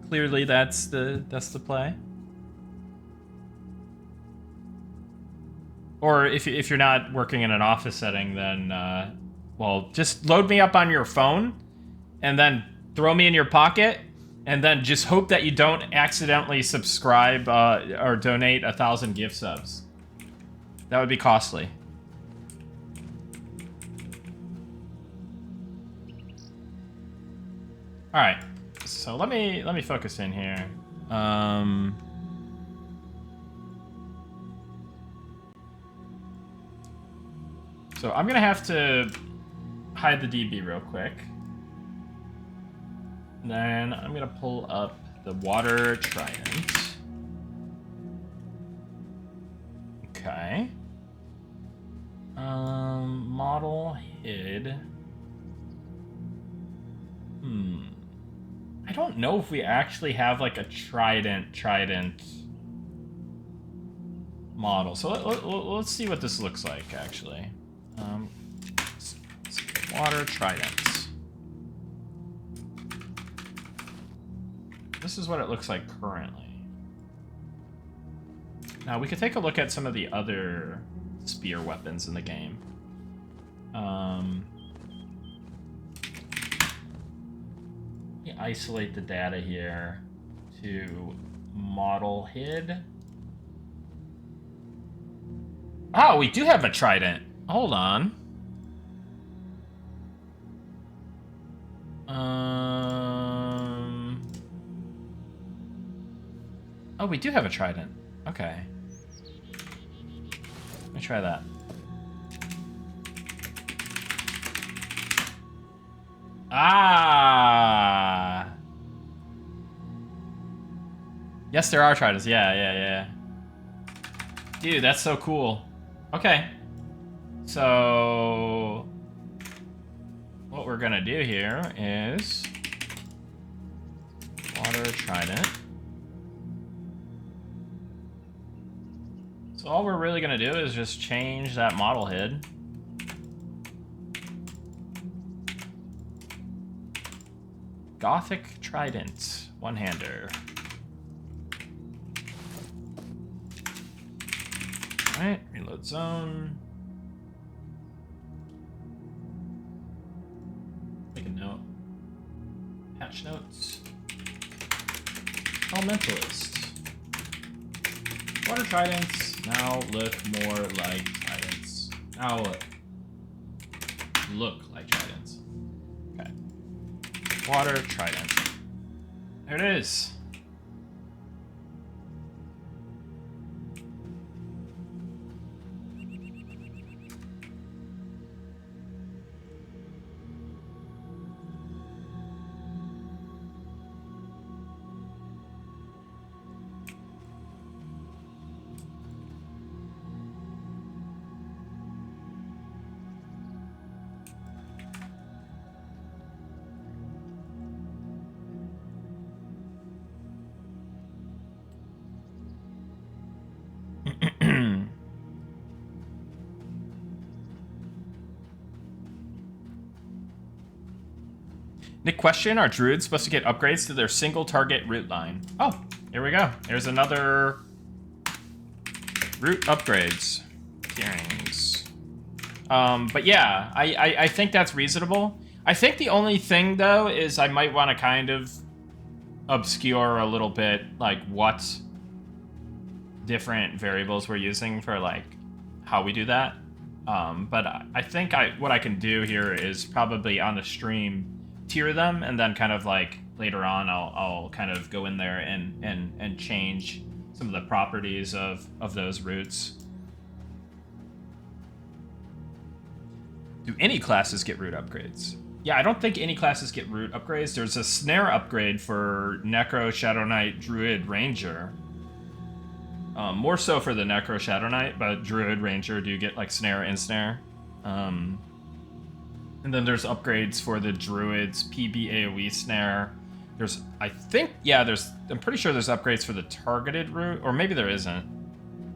Clearly that's the play. Or if you're not working in an office setting, then well, just load me up on your phone, and then throw me in your pocket, and then just hope that you don't accidentally subscribe or donate 1,000 gift subs. That would be costly. All right, so let me focus in here. So I'm gonna have to hide the DB real quick. Then I'm gonna pull up the water trident. Okay. Model hid. I don't know if we actually have like a trident model. So let's see what this looks like actually. Let's see. Water tridents. This is what it looks like currently. Now we could take a look at some of the other spear weapons in the game. Let me isolate the data here to model hid. Oh, we do have a trident. Hold on. Oh, we do have a trident. Okay. Let me try that. Ah! Yes, there are tridents. Yeah. Dude, that's so cool. Okay. So what we're gonna do here is water trident. So all we're really gonna do is just change that model hid. Gothic trident, one-hander. Alright, reload zone. Make a note. Patch notes. Elementalist. Water tridents now look more like tridents. Now look like tridents. Okay. Water trident. There it is. Nick question, are druids supposed to get upgrades to their single target root line? Oh, here we go. There's another root upgrades. Gearings. But yeah, I think that's reasonable. I think the only thing though is I might want to kind of obscure a little bit like what different variables we're using for like how we do that. But I think what I can do here is probably on the stream tier them, and then kind of like later on I'll kind of go in there and change some of the properties of those roots. Do any classes get root upgrades? Yeah, I don't think any classes get root upgrades. There's a snare upgrade for Necro, Shadow Knight, Druid, Ranger. More so for the Necro, Shadow Knight, but Druid, Ranger do get like snare and snare. And then there's upgrades for the Druids, PB AoE snare. I'm pretty sure there's upgrades for the targeted root, or maybe there isn't.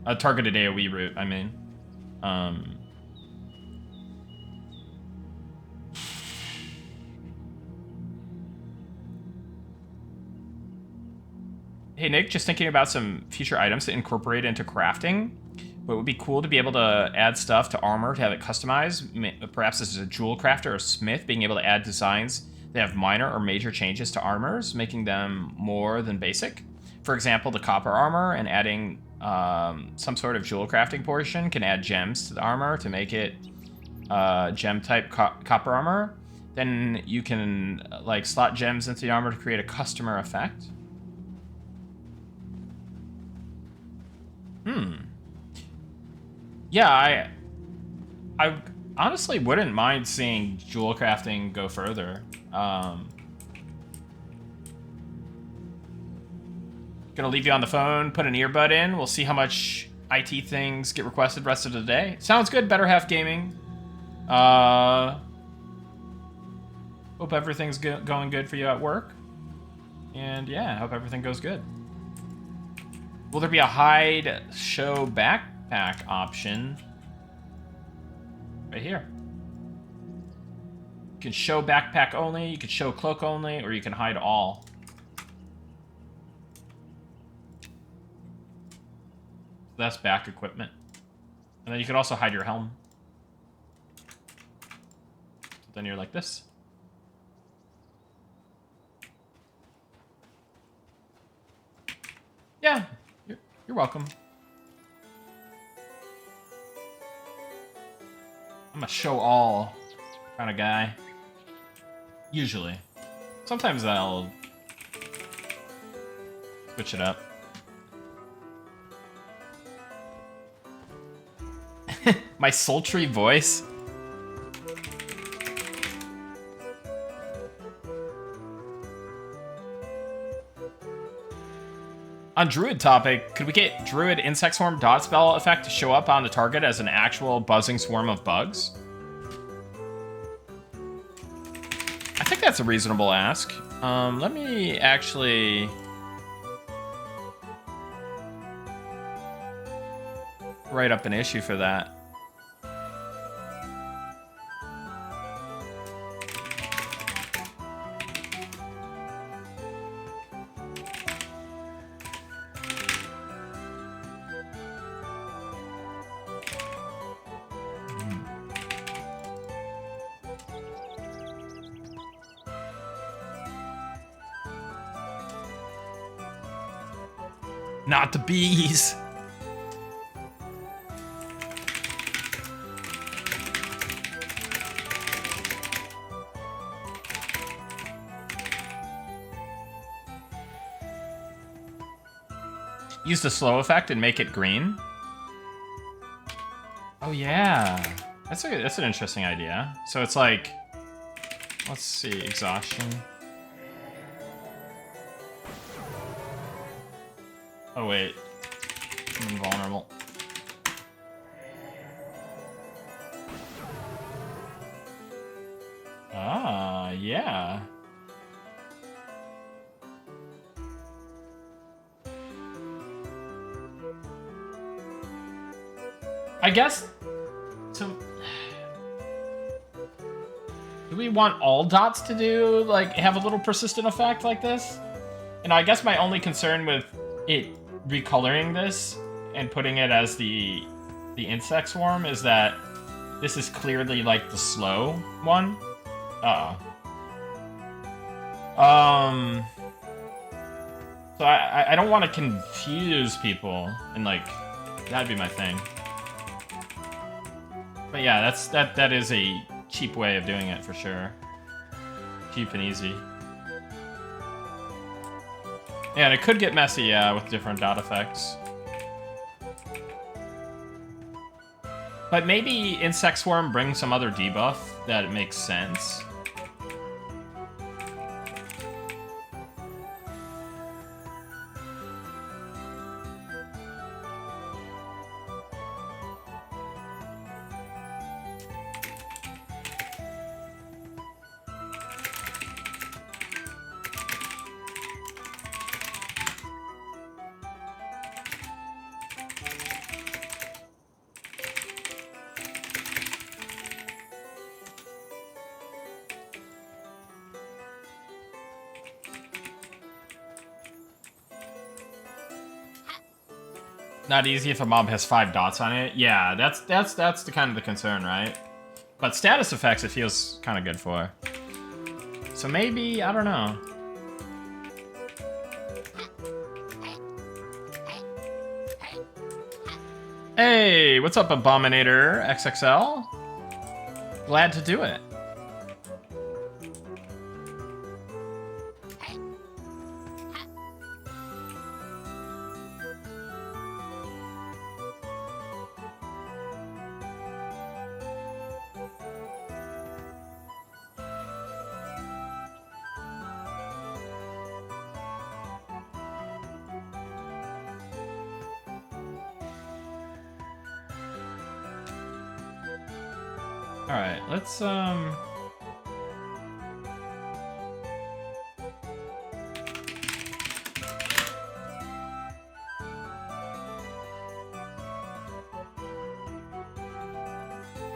A targeted AoE root, I mean. Hey Nick, just thinking about some future items to incorporate into crafting. But it would be cool to be able to add stuff to armor to have it customized. Perhaps as a jewel crafter or smith, being able to add designs that have minor or major changes to armors, making them more than basic. For example, the copper armor, and adding some sort of jewel crafting portion can add gems to the armor to make it gem type copper armor. Then you can like slot gems into the armor to create a customer effect. Yeah, I honestly wouldn't mind seeing jewel crafting go further. Gonna leave you on the phone, put an earbud in. We'll see how much IT things get requested rest of the day. Sounds good, Better Half Gaming. Hope everything's going good for you at work. And yeah, hope everything goes good. Will there be a hide show backpack option? Right here. You can show backpack only, you can show cloak only, or you can hide all. That's back equipment. And then you could also hide your helm. Then you're like this. Yeah, you're welcome. I'm a show all kind of guy. Usually. Sometimes I'll switch it up. My sultry voice. On Druid topic, could we get Druid Insect Swarm dot spell effect to show up on the target as an actual buzzing swarm of bugs? I think that's a reasonable ask. Let me actually write up an issue for that. Not the bees. Use the slow effect and make it green. Oh yeah, that's an interesting idea. So it's like, let's see, exhaustion. Oh wait, I'm invulnerable. Ah, yeah. I guess, so, do we want all dots to do, like, have a little persistent effect like this? And I guess my only concern with it recoloring this and putting it as the insect swarm is that this is clearly like the slow one. So I don't want to confuse people, and like that'd be my thing. But yeah, that is a cheap way of doing it for sure. Cheap and easy. Yeah, and it could get messy, yeah, with different dot effects. But maybe Insect Swarm brings some other debuff that it makes sense. Not easy if a mob has 5 dots on it. Yeah, that's the kind of the concern, right? But status effects it feels kind of good for. So maybe, I don't know. Hey, what's up, Abominator XXL? Glad to do it. All right, let's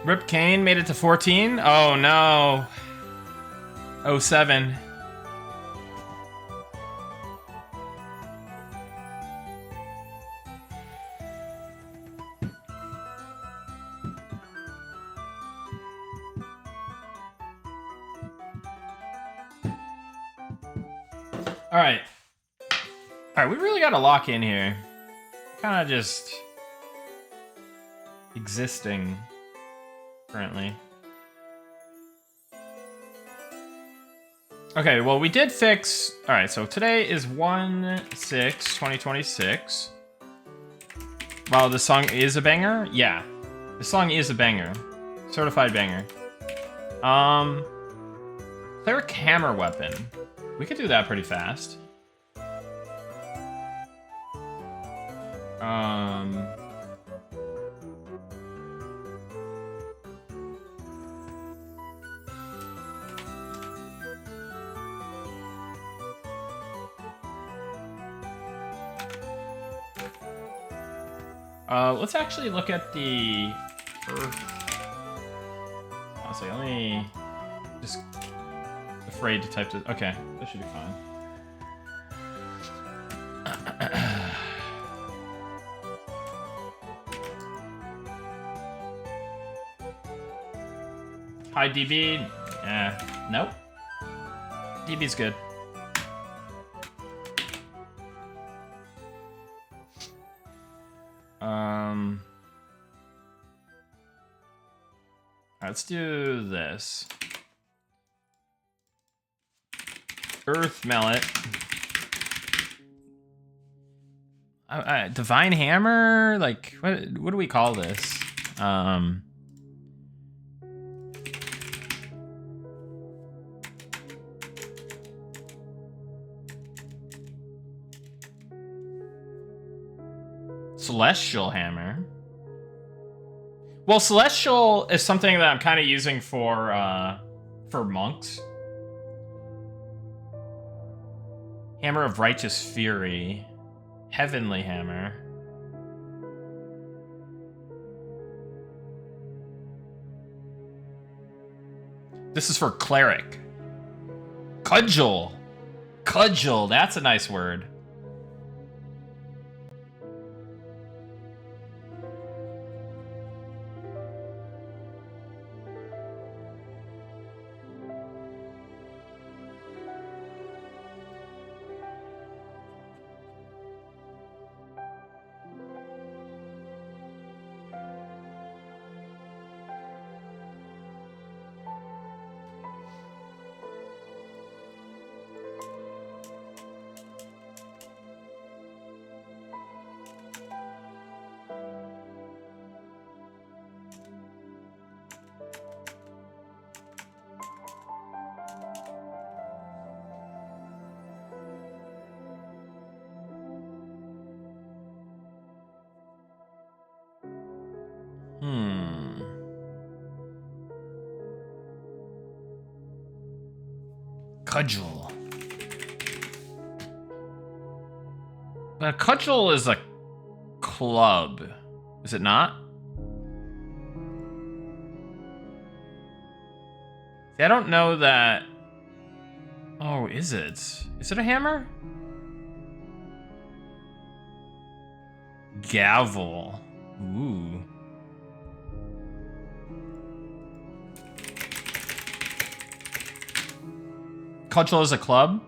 Rip Kane made it to 14. Oh no. 07. All right, we really got to lock in here. Kind of just existing currently. Okay, well, we did fix... All right, so today is 1/6/2026. Wow, this song is a banger? Yeah, this song is a banger. Certified banger. Cleric Hammer Weapon. We could do that pretty fast. Let's actually look at the Earth. Honestly, let me just afraid to type this. Okay, that should be fine. Hi, DB. Nope. DB's good. Let's do this. Earth Mallet. Divine Hammer? Like, what do we call this? Celestial Hammer. Well, Celestial is something that I'm kind of using for monks. Hammer of Righteous Fury. Heavenly Hammer. This is for Cleric. Cudgel. Cudgel, that's a nice word. Cudgel. A cudgel is a club, is it not? See, I don't know that. Oh, is it? Is it a hammer? Gavel. Ooh. Cultural as a club?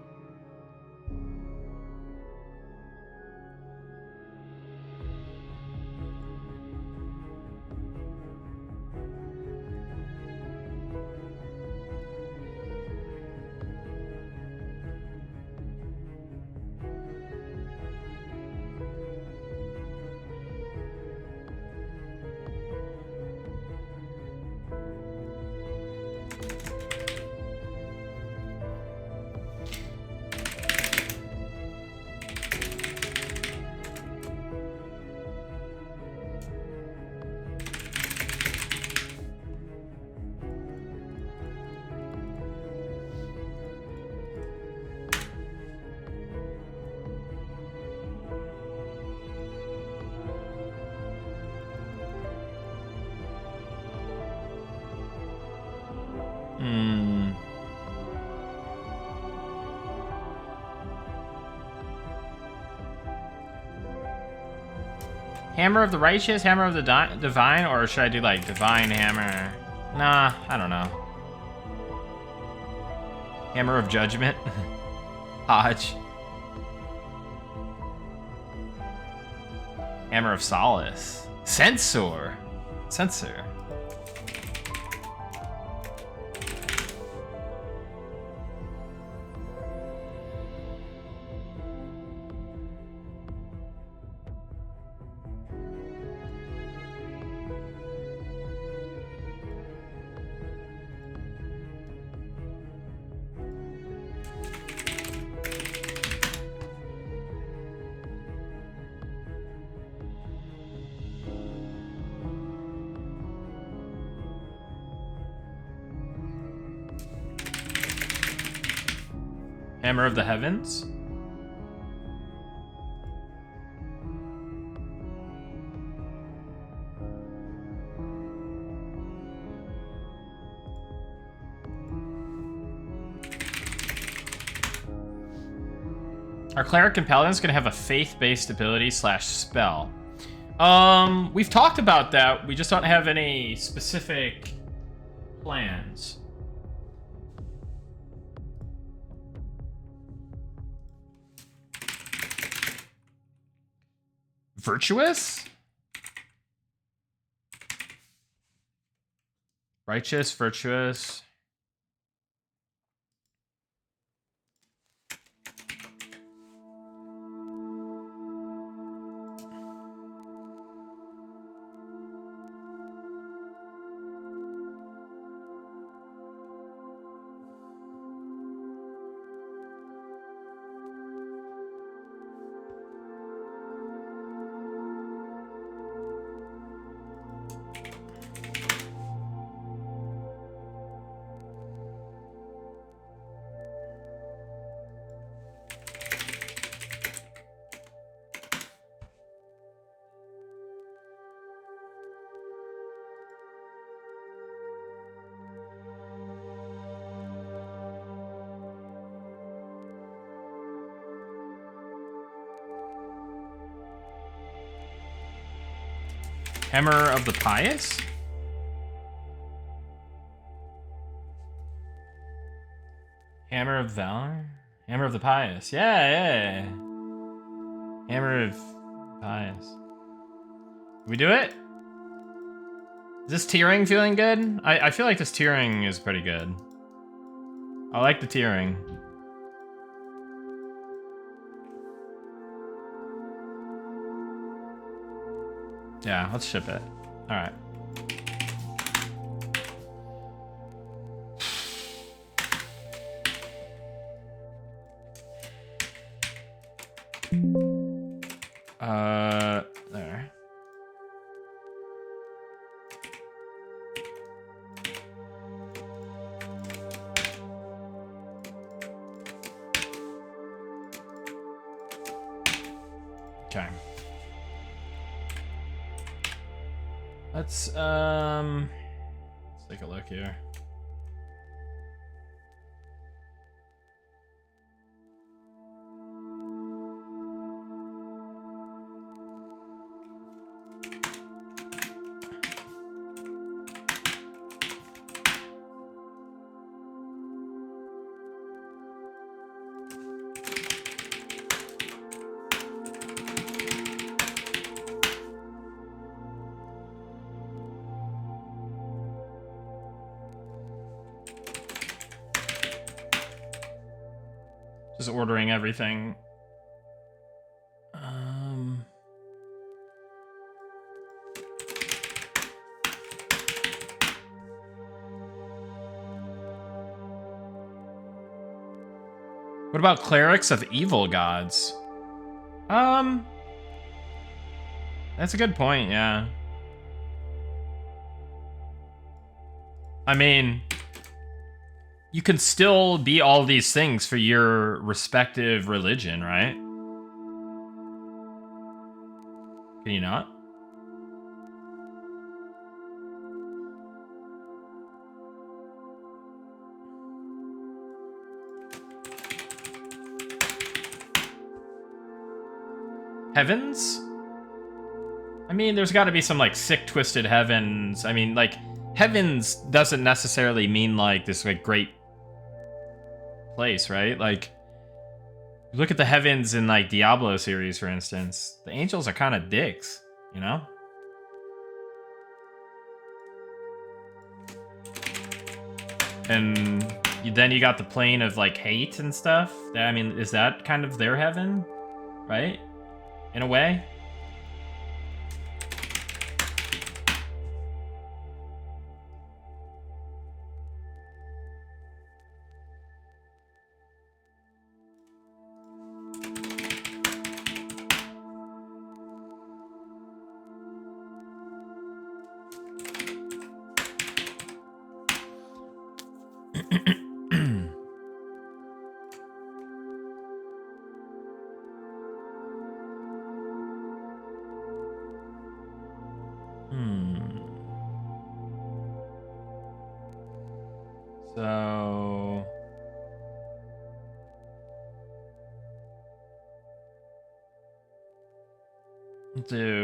Hammer of the Righteous, Hammer of the Divine, or should I do like Divine Hammer? Nah, I don't know. Hammer of Judgment? Hodge. Hammer of Solace. Censor. Censor. Hammer of the Heavens. Our Cleric and Paladin's gonna have a faith-based ability / spell. We've talked about that. We just don't have any specific plans. Virtuous? Righteous, virtuous. Hammer of the Pious? Hammer of Valor? Hammer of the Pious. Yeah. Hammer of Pious. Did we do it? Is this tiering feeling good? I feel like this tiering is pretty good. I like the tiering. Yeah, let's ship it. All right. There. Okay. Let's take a look here. Just ordering everything. What about clerics of evil gods? That's a good point, yeah. I mean, you can still be all these things for your respective religion, right? Can you not? Heavens? I mean, there's got to be some, like, sick, twisted heavens. I mean, like, heavens doesn't necessarily mean, like, this, like, great place, right? Like, look at the heavens in, like, Diablo series, for instance. The angels are kind of dicks, you know? And then you got the plane of, like, hate and stuff. I mean, is that kind of their heaven? Right? In a way? So...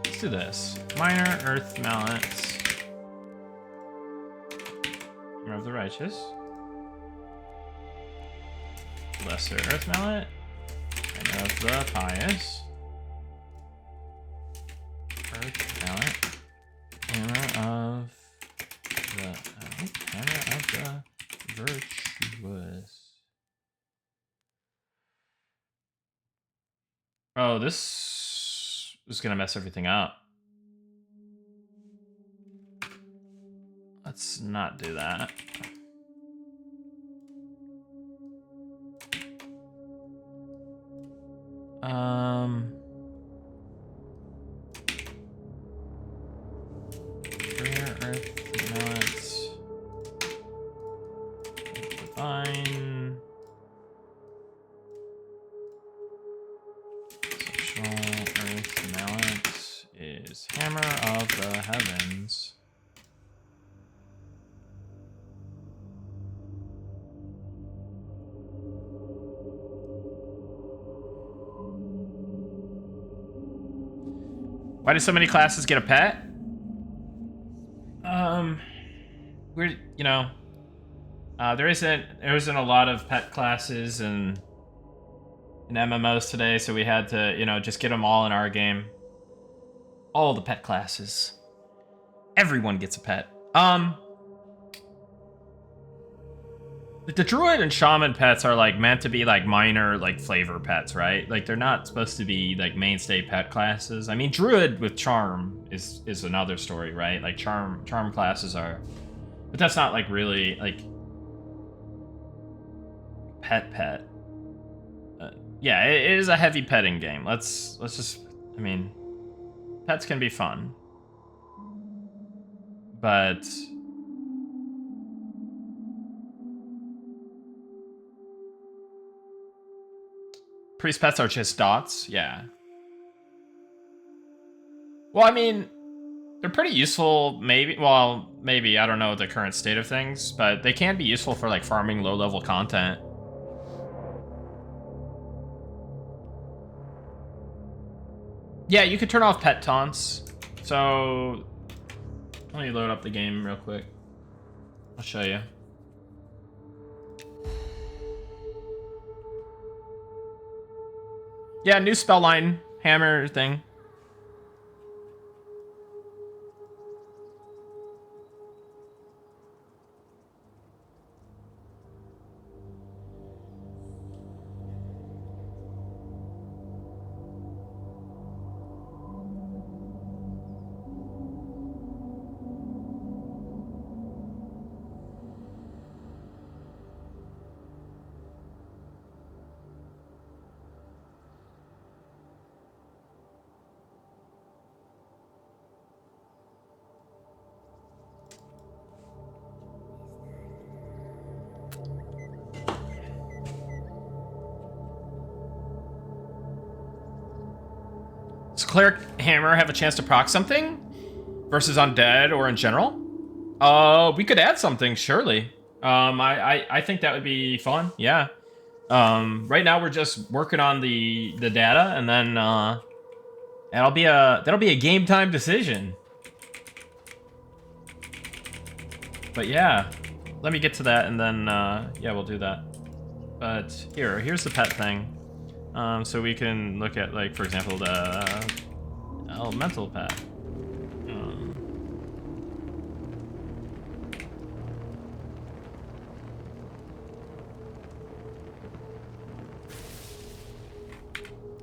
Let's do this. Minor Earth Mallets. Hammer of the Righteous. Lesser Earth Mallet. Hammer of the Pious. Earth Mallet. Hammer of the Virtuous. Oh, this is gonna mess everything up. Let's not do that. Rare Earth Mallets. Divine. Exceptional Earth Mallet is Hammer of the Heavens. Why do so many classes get a pet? We're, you know, there isn't a lot of pet classes in MMOs today, so we had to, you know, just get them all in our game. All the pet classes. Everyone gets a pet. The druid and shaman pets are like meant to be like minor like flavor pets, right? Like they're not supposed to be like mainstay pet classes. I mean, druid with charm is another story, right? Like charm classes are, but that's not like really like pet. Yeah, it is a heavy petting game. Let's just, I mean, pets can be fun, but priest pets are just dots. Yeah. Well, I mean, they're pretty useful, maybe. Well, maybe, I don't know the current state of things, but they can be useful for like farming low-level content. Yeah, you could turn off pet taunts. So, let me load up the game real quick. I'll show you. Yeah, new spell line hammer thing. Does Cleric Hammer have a chance to proc something? Versus Undead or in general? We could add something, surely. I think that would be fun, yeah. Right now we're just working on the data, and then that'll be a game time decision. But yeah, let me get to that, and then yeah, we'll do that. But here's the pet thing. So we can look at, like, for example, the elemental pet.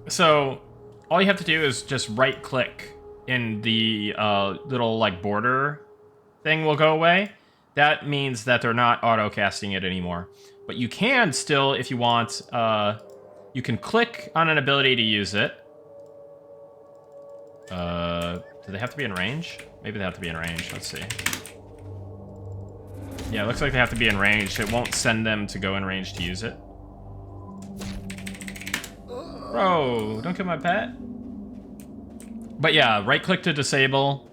So all you have to do is just right click in the little like border thing will go away. That means that they're not auto casting it anymore. But you can still, if you want, you can click on an ability to use it. Do they have to be in range? Maybe they have to be in range. Let's see. Yeah, it looks like they have to be in range. It won't send them to go in range to use it. Bro, don't kill my pet. But yeah, right click to disable.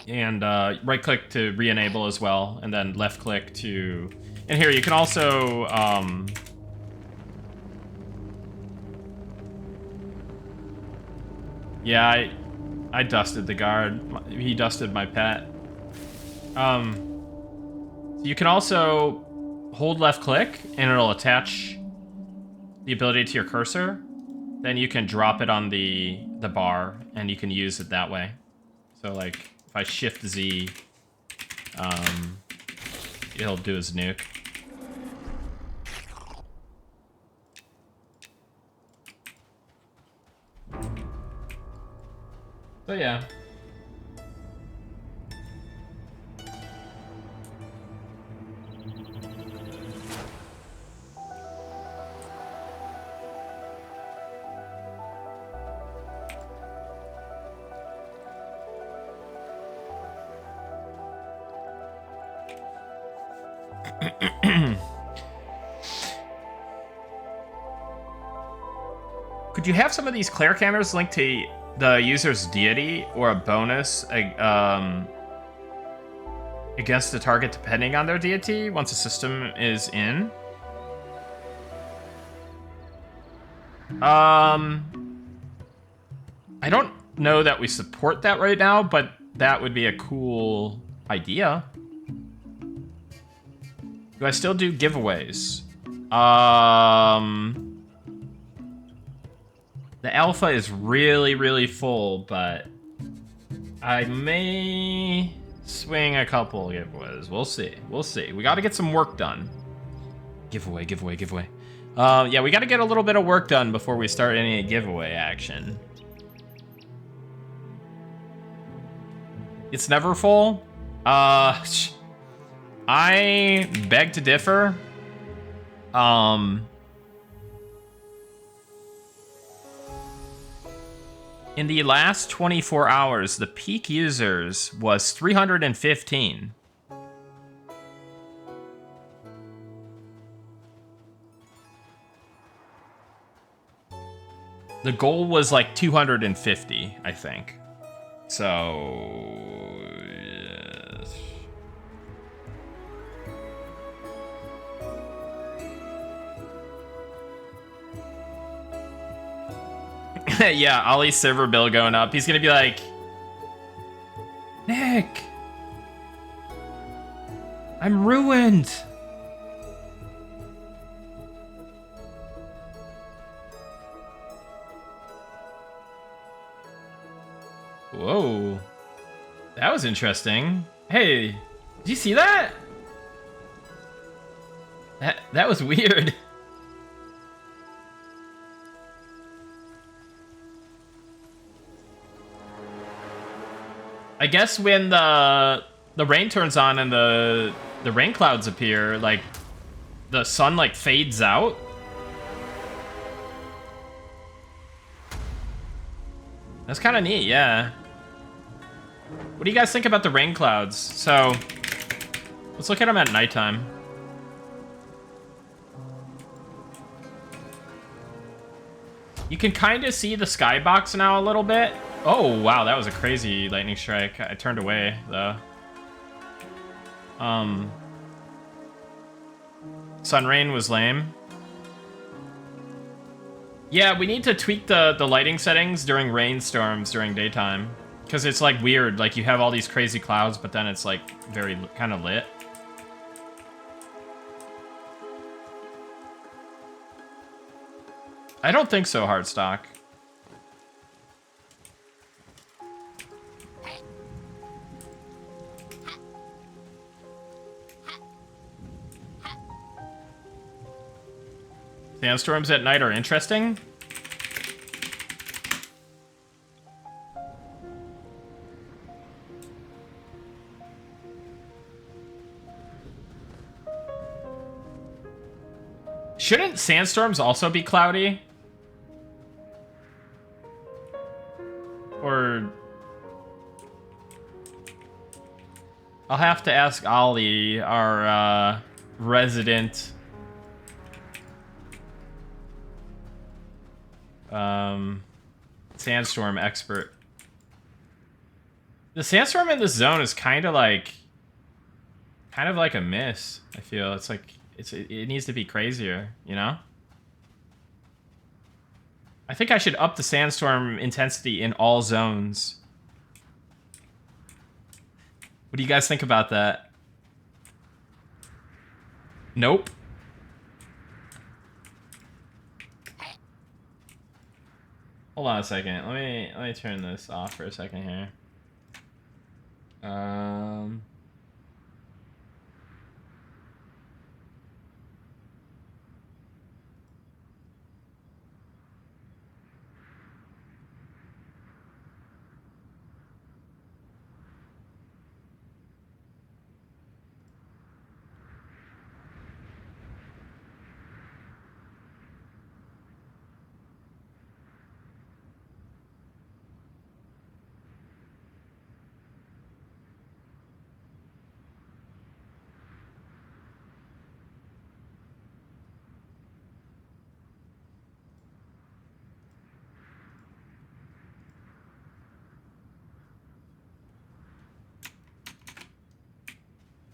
And right click to re-enable as well. And then left click to... And here, you can also... Yeah, I dusted the guard. He dusted my pet. You can also hold left click and it'll attach the ability to your cursor. Then you can drop it on the bar and you can use it that way. So like if I shift Z, it'll do his nuke. So yeah. Could you have some of these Cleric Hammers linked to the user's deity or a bonus against the target depending on their deity once the system is in? I don't know that we support that right now, but that would be a cool idea. Do I still do giveaways? The alpha is really, really full, but I may swing a couple giveaways. We'll see. We'll see. We got to get some work done. Giveaway, giveaway, giveaway. Yeah, we got to get a little bit of work done before we start any giveaway action. It's never full? I beg to differ. In the last 24 hours, the peak users was 315. The goal was like 250, I think. So... yeah, Ollie's server bill going up. He's gonna be like, Nick, I'm ruined. Whoa, that was interesting. Hey, did you see that? That was weird. I guess when the rain turns on and the rain clouds appear, like the sun like fades out. That's kind of neat, yeah. What do you guys think about the rain clouds? So let's look at them at nighttime. You can kind of see the skybox now a little bit. Oh, wow, that was a crazy lightning strike. I turned away, though. Sun Rain was lame. Yeah, we need to tweak the lighting settings during rainstorms during daytime. Because it's, like, weird. Like, you have all these crazy clouds, but then it's, like, very kind of lit. I don't think so, Heartstock. Sandstorms at night are interesting. Shouldn't sandstorms also be cloudy? Or... I'll have to ask Ollie, our resident... sandstorm expert. The sandstorm in this zone is kind of like a miss. I feel it's like it needs to be crazier, you know? I think I should up the sandstorm intensity in all zones. What do you guys think about that? Nope. Hold on a second. Let me turn this off for a second here.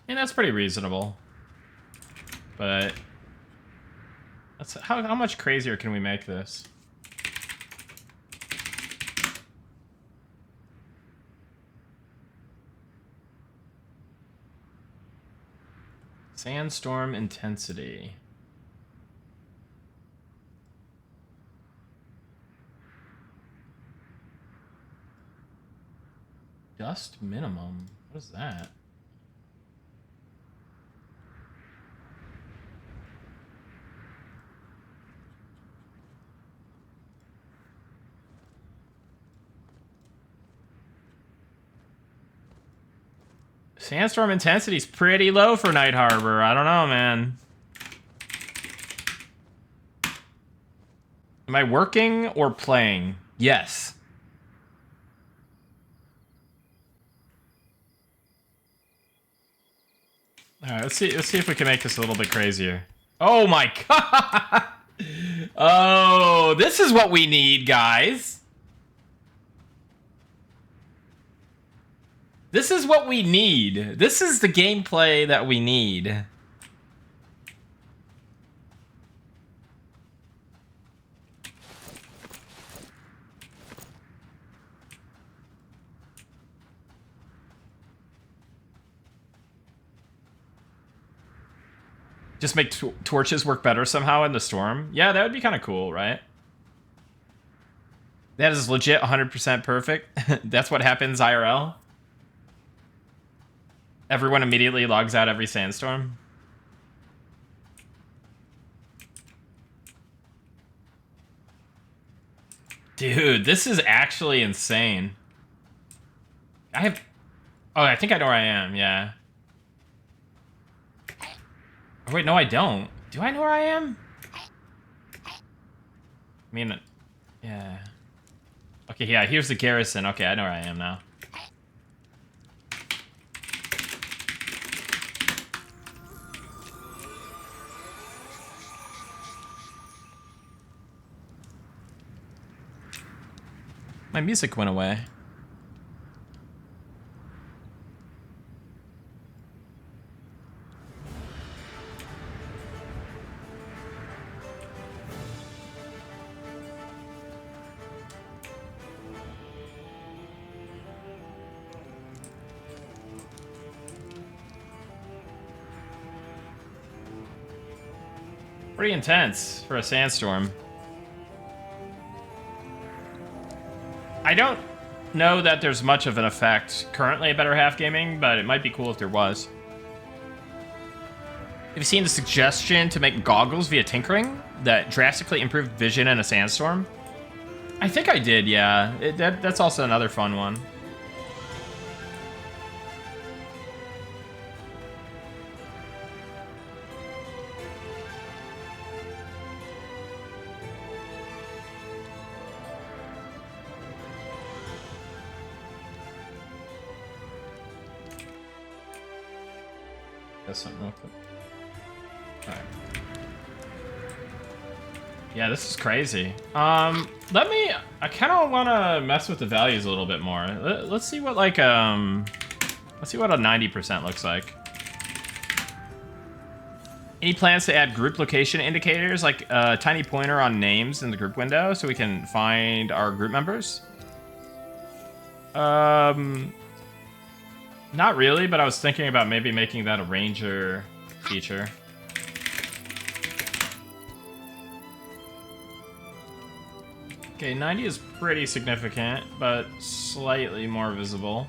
And that's pretty reasonable. But that's how much crazier can we make this? Sandstorm intensity. Dust minimum. What is that? Sandstorm intensity is pretty low for Night Harbor. I don't know, man. Am I working or playing? Yes. All right, let's see if we can make this a little bit crazier. Oh my god! Oh, this is what we need, guys. This is what we need. This is the gameplay that we need. Just make torches work better somehow in the storm. Yeah, that would be kind of cool, right? That is legit 100% perfect. That's what happens IRL. Everyone immediately logs out every sandstorm. Dude, this is actually insane. Oh, I think I know where I am, yeah. Oh, wait, no, I don't. Do I know where I am? I mean, yeah. Okay, yeah, here's the garrison. Okay, I know where I am now. My music went away. Pretty intense for a sandstorm. I don't know that there's much of an effect currently at Better Half Gaming, but it might be cool if there was. Have you seen the suggestion to make goggles via tinkering that drastically improved vision in a sandstorm? I think I did, yeah. That's also another fun one. Something real quick. Alright. Yeah, this is crazy. I kind of want to mess with the values a little bit more. Let's see what like let's see what a 90% looks like. Any plans to add group location indicators, like a tiny pointer on names in the group window, so we can find our group members? Not really, but I was thinking about maybe making that a ranger feature. Okay, 90 is pretty significant, but slightly more visible.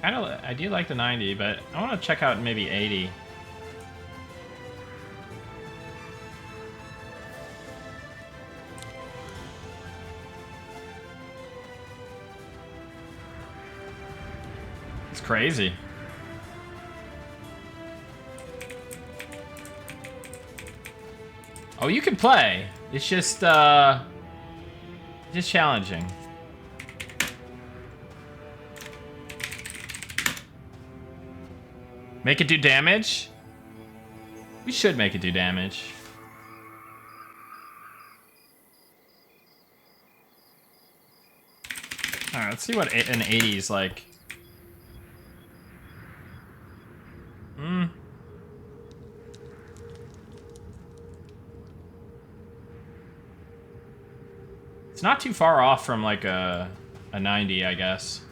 I do like the 90, but I want to check out maybe 80. It's crazy. Oh, you can play. It's just challenging. Make it do damage? We should make it do damage. Alright, let's see what an 80 is like. It's not too far off from like a 90, I guess.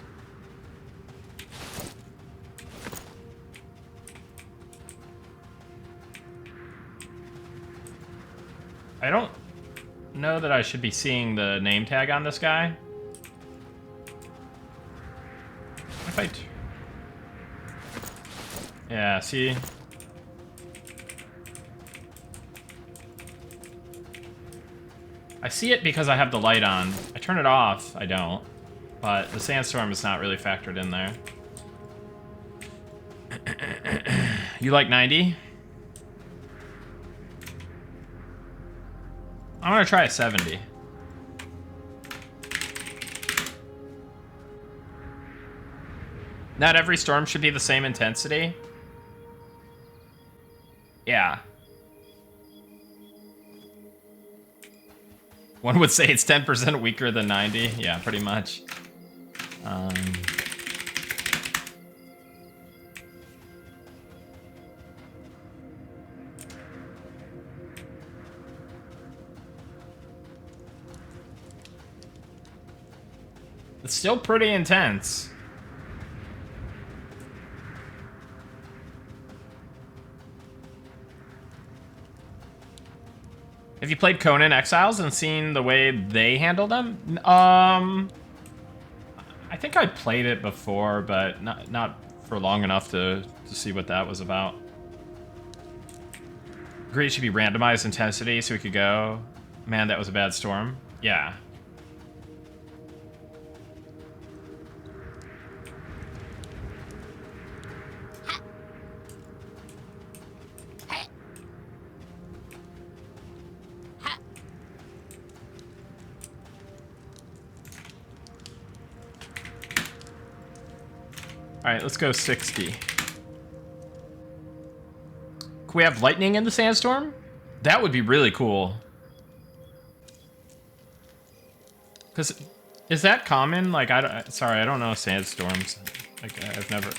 I don't know that I should be seeing the name tag on this guy. If I... Yeah, see? I see it because I have the light on. I turn it off, I don't. But the sandstorm is not really factored in there. You like 90? I'm gonna try a 70. Not every storm should be the same intensity. Yeah. One would say it's 10% weaker than 90. Yeah, pretty much. It's still pretty intense. Have you played Conan Exiles and seen the way they handle them? I think I played it before, but not for long enough to see what that was about. Agree it should be randomized intensity so we could go. Man, that was a bad storm. Yeah. Alright, let's go 60. Can we have lightning in the sandstorm? That would be really cool. Because is that common? Like, sorry, I don't know sandstorms. Like, I've never.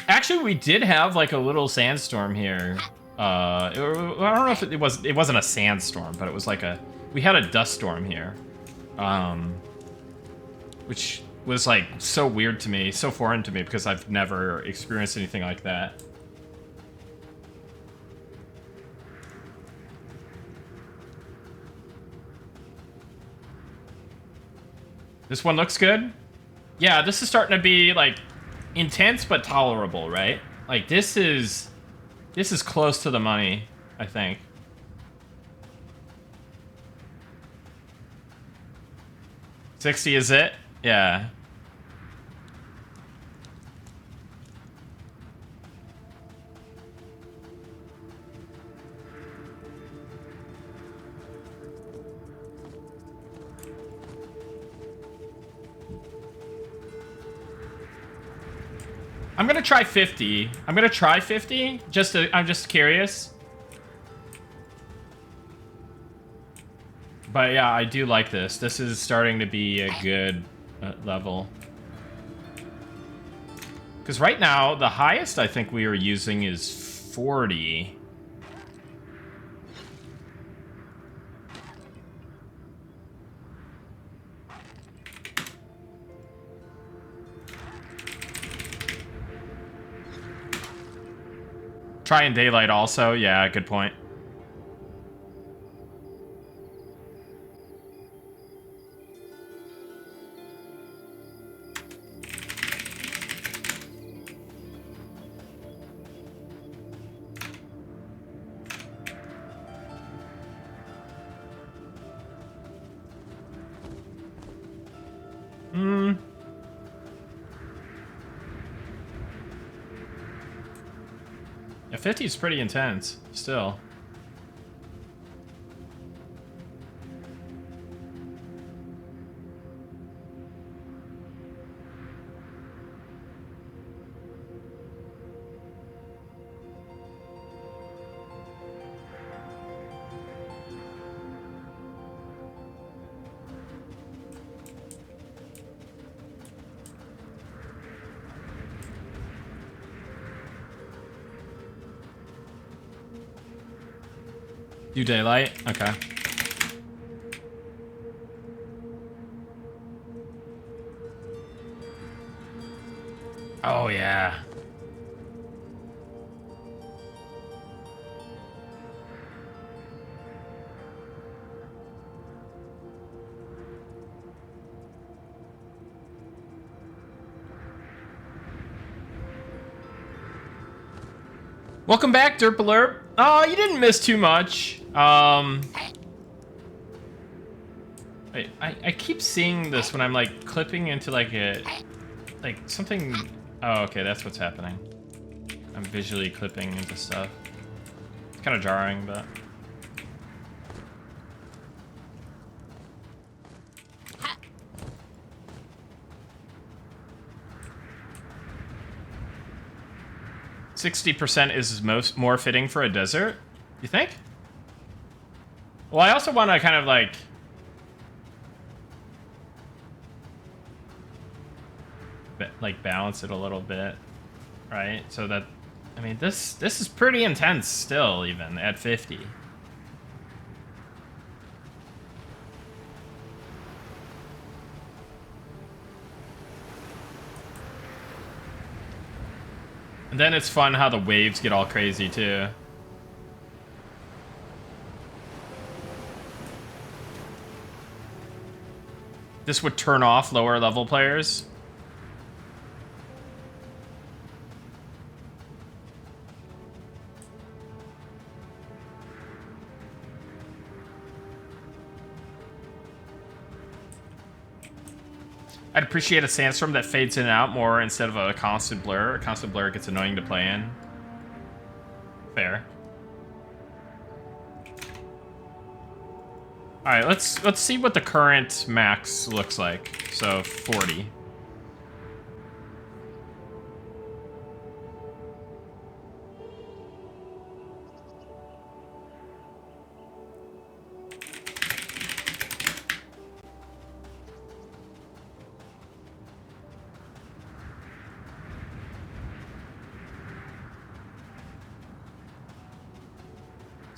Actually, we did have like a little sandstorm here. I don't know if it wasn't a sandstorm, but it was like we had a dust storm here. Which was like so weird to me, so foreign to me, because I've never experienced anything like that. This one looks good. Yeah, this is starting to be like intense but tolerable, right? Like this is close to the money, I think. $60 is it? Yeah. I'm gonna try 50. I'm gonna try 50. I'm just curious. But yeah, I do like this. This is starting to be a good level. Because right now, the highest I think we are using is 40. Try in daylight also. Yeah, good point. Yeah, 50 is pretty intense, still. Do daylight? Okay. Oh, yeah. Welcome back, Derpalurp. Oh, you didn't miss too much. I keep seeing this when I'm like clipping into like something. Oh, okay, that's what's happening. I'm visually clipping into stuff. It's kind of jarring, but. "60% is more fitting for a desert." You think? Well, I also want to kind of like balance it a little bit, right? So that, I mean, this is pretty intense still, even at 50. And then it's fun how the waves get all crazy too. This would turn off lower level players. I'd appreciate a sandstorm that fades in and out more instead of a constant blur. A constant blur gets annoying to play in. Fair. All right, let's see what the current max looks like. So 40.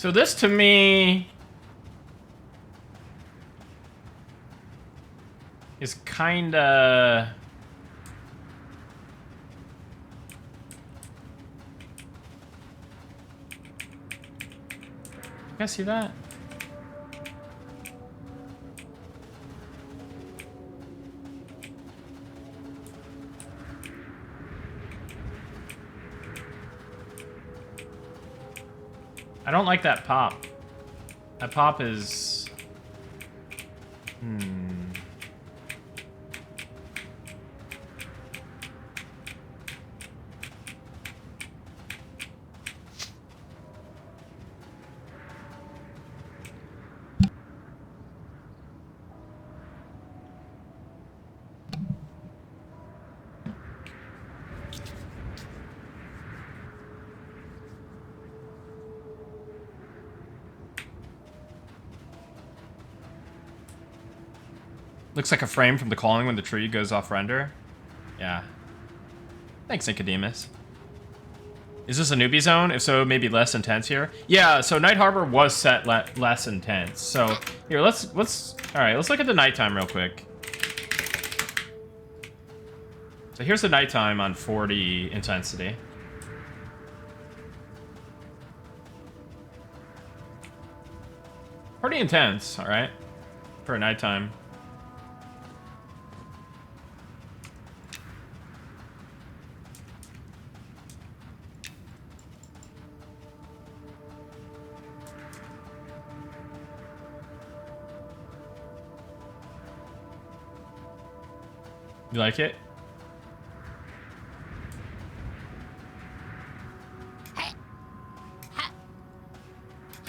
So this to me is kinda... You guys see that? I don't like that pop. That pop is... Looks like a frame from The Calling when the tree goes off render. Yeah. Thanks, Nicodemus. Is this a newbie zone? If so, maybe less intense here. Yeah, so Night Harbor was set less intense. So here, let's all right, let's look at the nighttime real quick. So here's the nighttime on 40 intensity. Pretty intense, all right, for a nighttime. You like it?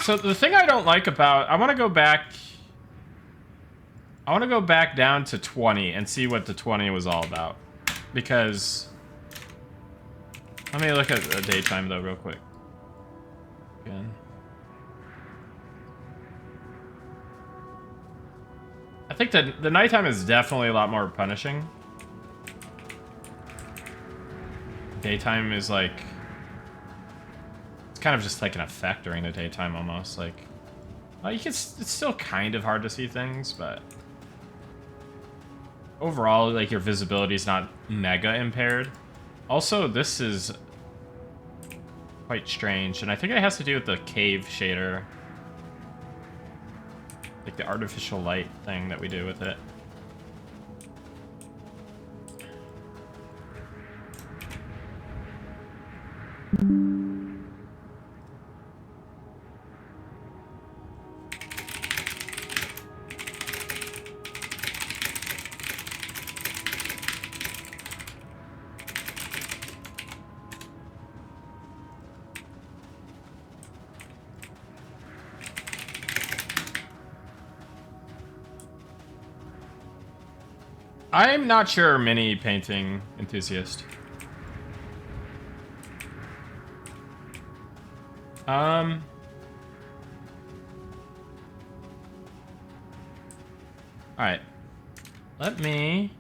So the thing I don't like about... I want to go back down to 20 and see what the 20 was all about. Because... Let me look at the daytime, though, real quick. Again. I think that the nighttime is definitely a lot more punishing. Daytime is like... It's kind of just like an effect during the daytime, almost. Like... Well, you can... It's still kind of hard to see things, but... Overall, like, your visibility is not mega impaired. Also, this is... quite strange, and I think it has to do with the cave shader. Like the artificial light thing that we do with it. I'm not sure, mini painting enthusiast. All right. Let me...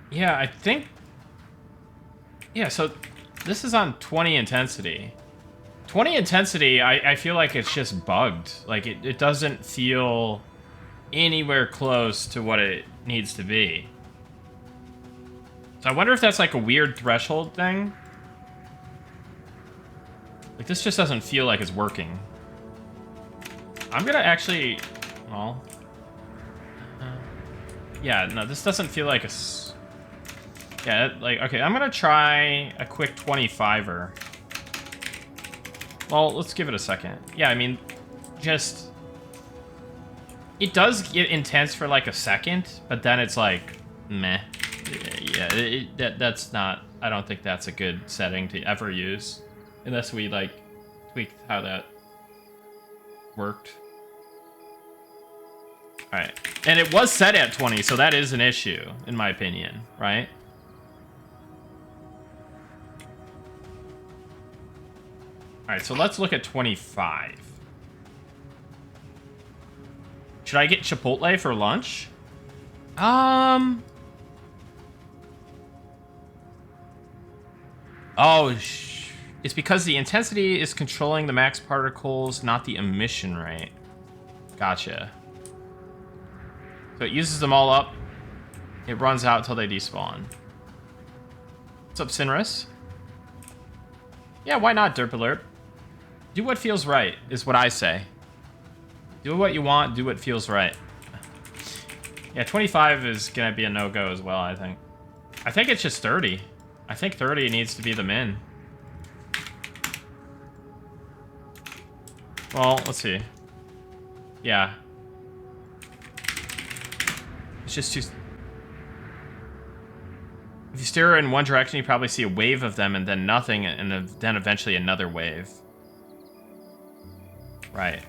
Yeah, I think... Yeah, so this is on 20 intensity. 20 intensity, I feel like it's just bugged. Like, it doesn't feel anywhere close to what it needs to be. So I wonder if that's like a weird threshold thing. Like, this just doesn't feel like it's working. I'm gonna actually... Well... yeah, no, this doesn't feel like a... Yeah, like, okay, I'm gonna try a quick 25er. Well, let's give it a second. Yeah, I mean, just... It does get intense for like a second, but then it's like, meh. Yeah, that's not... I don't think that's a good setting to ever use. Unless we, like, tweaked how that worked. Alright. And it was set at 20, so that is an issue, in my opinion, right? Alright, so let's look at 25. Should I get Chipotle for lunch? Oh, it's because the intensity is controlling the max particles, not the emission rate. Gotcha. So it uses them all up. It runs out until they despawn. What's up, Sinris? Yeah, why not, Derpalert? Do what feels right, is what I say. Do what you want, do what feels right. Yeah, 25 is gonna be a no-go as well, I think. I think it's just 30. I think 30 needs to be the min. Well, let's see. Yeah. It's just too... If you steer in one direction, you probably see a wave of them and then nothing, and then eventually another wave. Right.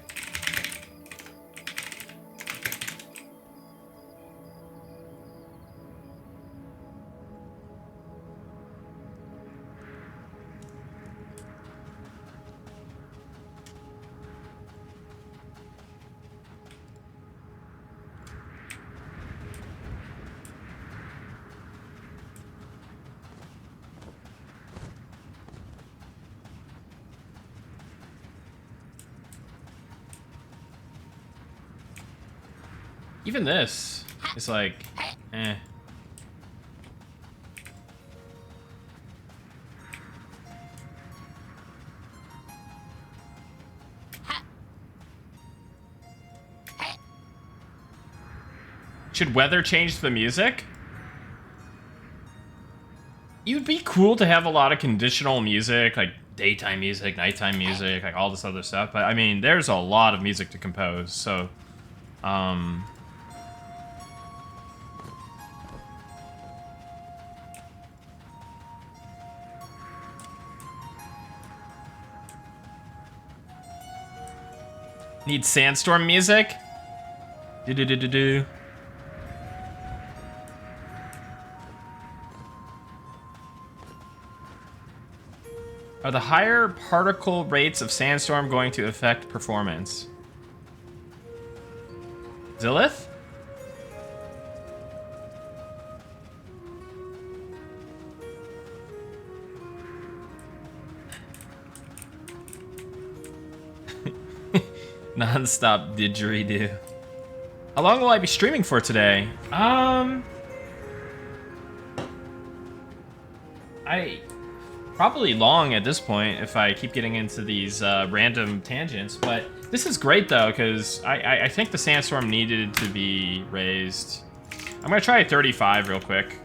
Even this is like, eh. Should weather change the music? It would be cool to have a lot of conditional music, like daytime music, nighttime music, like all this other stuff. But I mean, there's a lot of music to compose, so, need sandstorm music? Do-do-do-do-do. Are the higher particle rates of sandstorm going to affect performance? Zilith? Non-stop didgeridoo. How long will I be streaming for today? Probably long at this point if I keep getting into these random tangents, but this is great though, because I think the sandstorm needed to be raised. I'm gonna try a 35 real quick.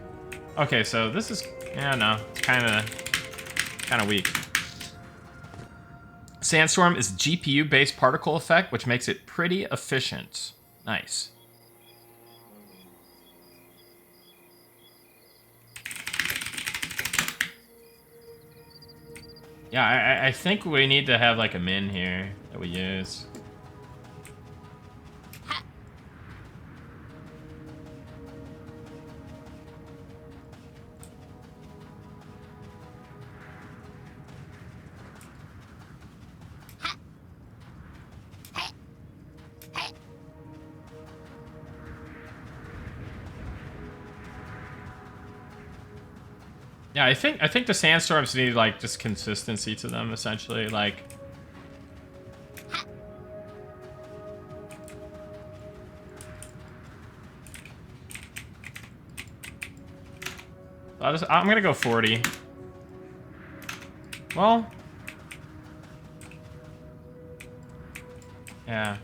Okay, so this is, yeah, no, it's kind of weak. Sandstorm is GPU-based particle effect, which makes it pretty efficient. Nice. Yeah, I think we need to have like a min here that we use. Yeah, I think the sandstorms need like just consistency to them, essentially. Like, I'm gonna go 40. Well, yeah.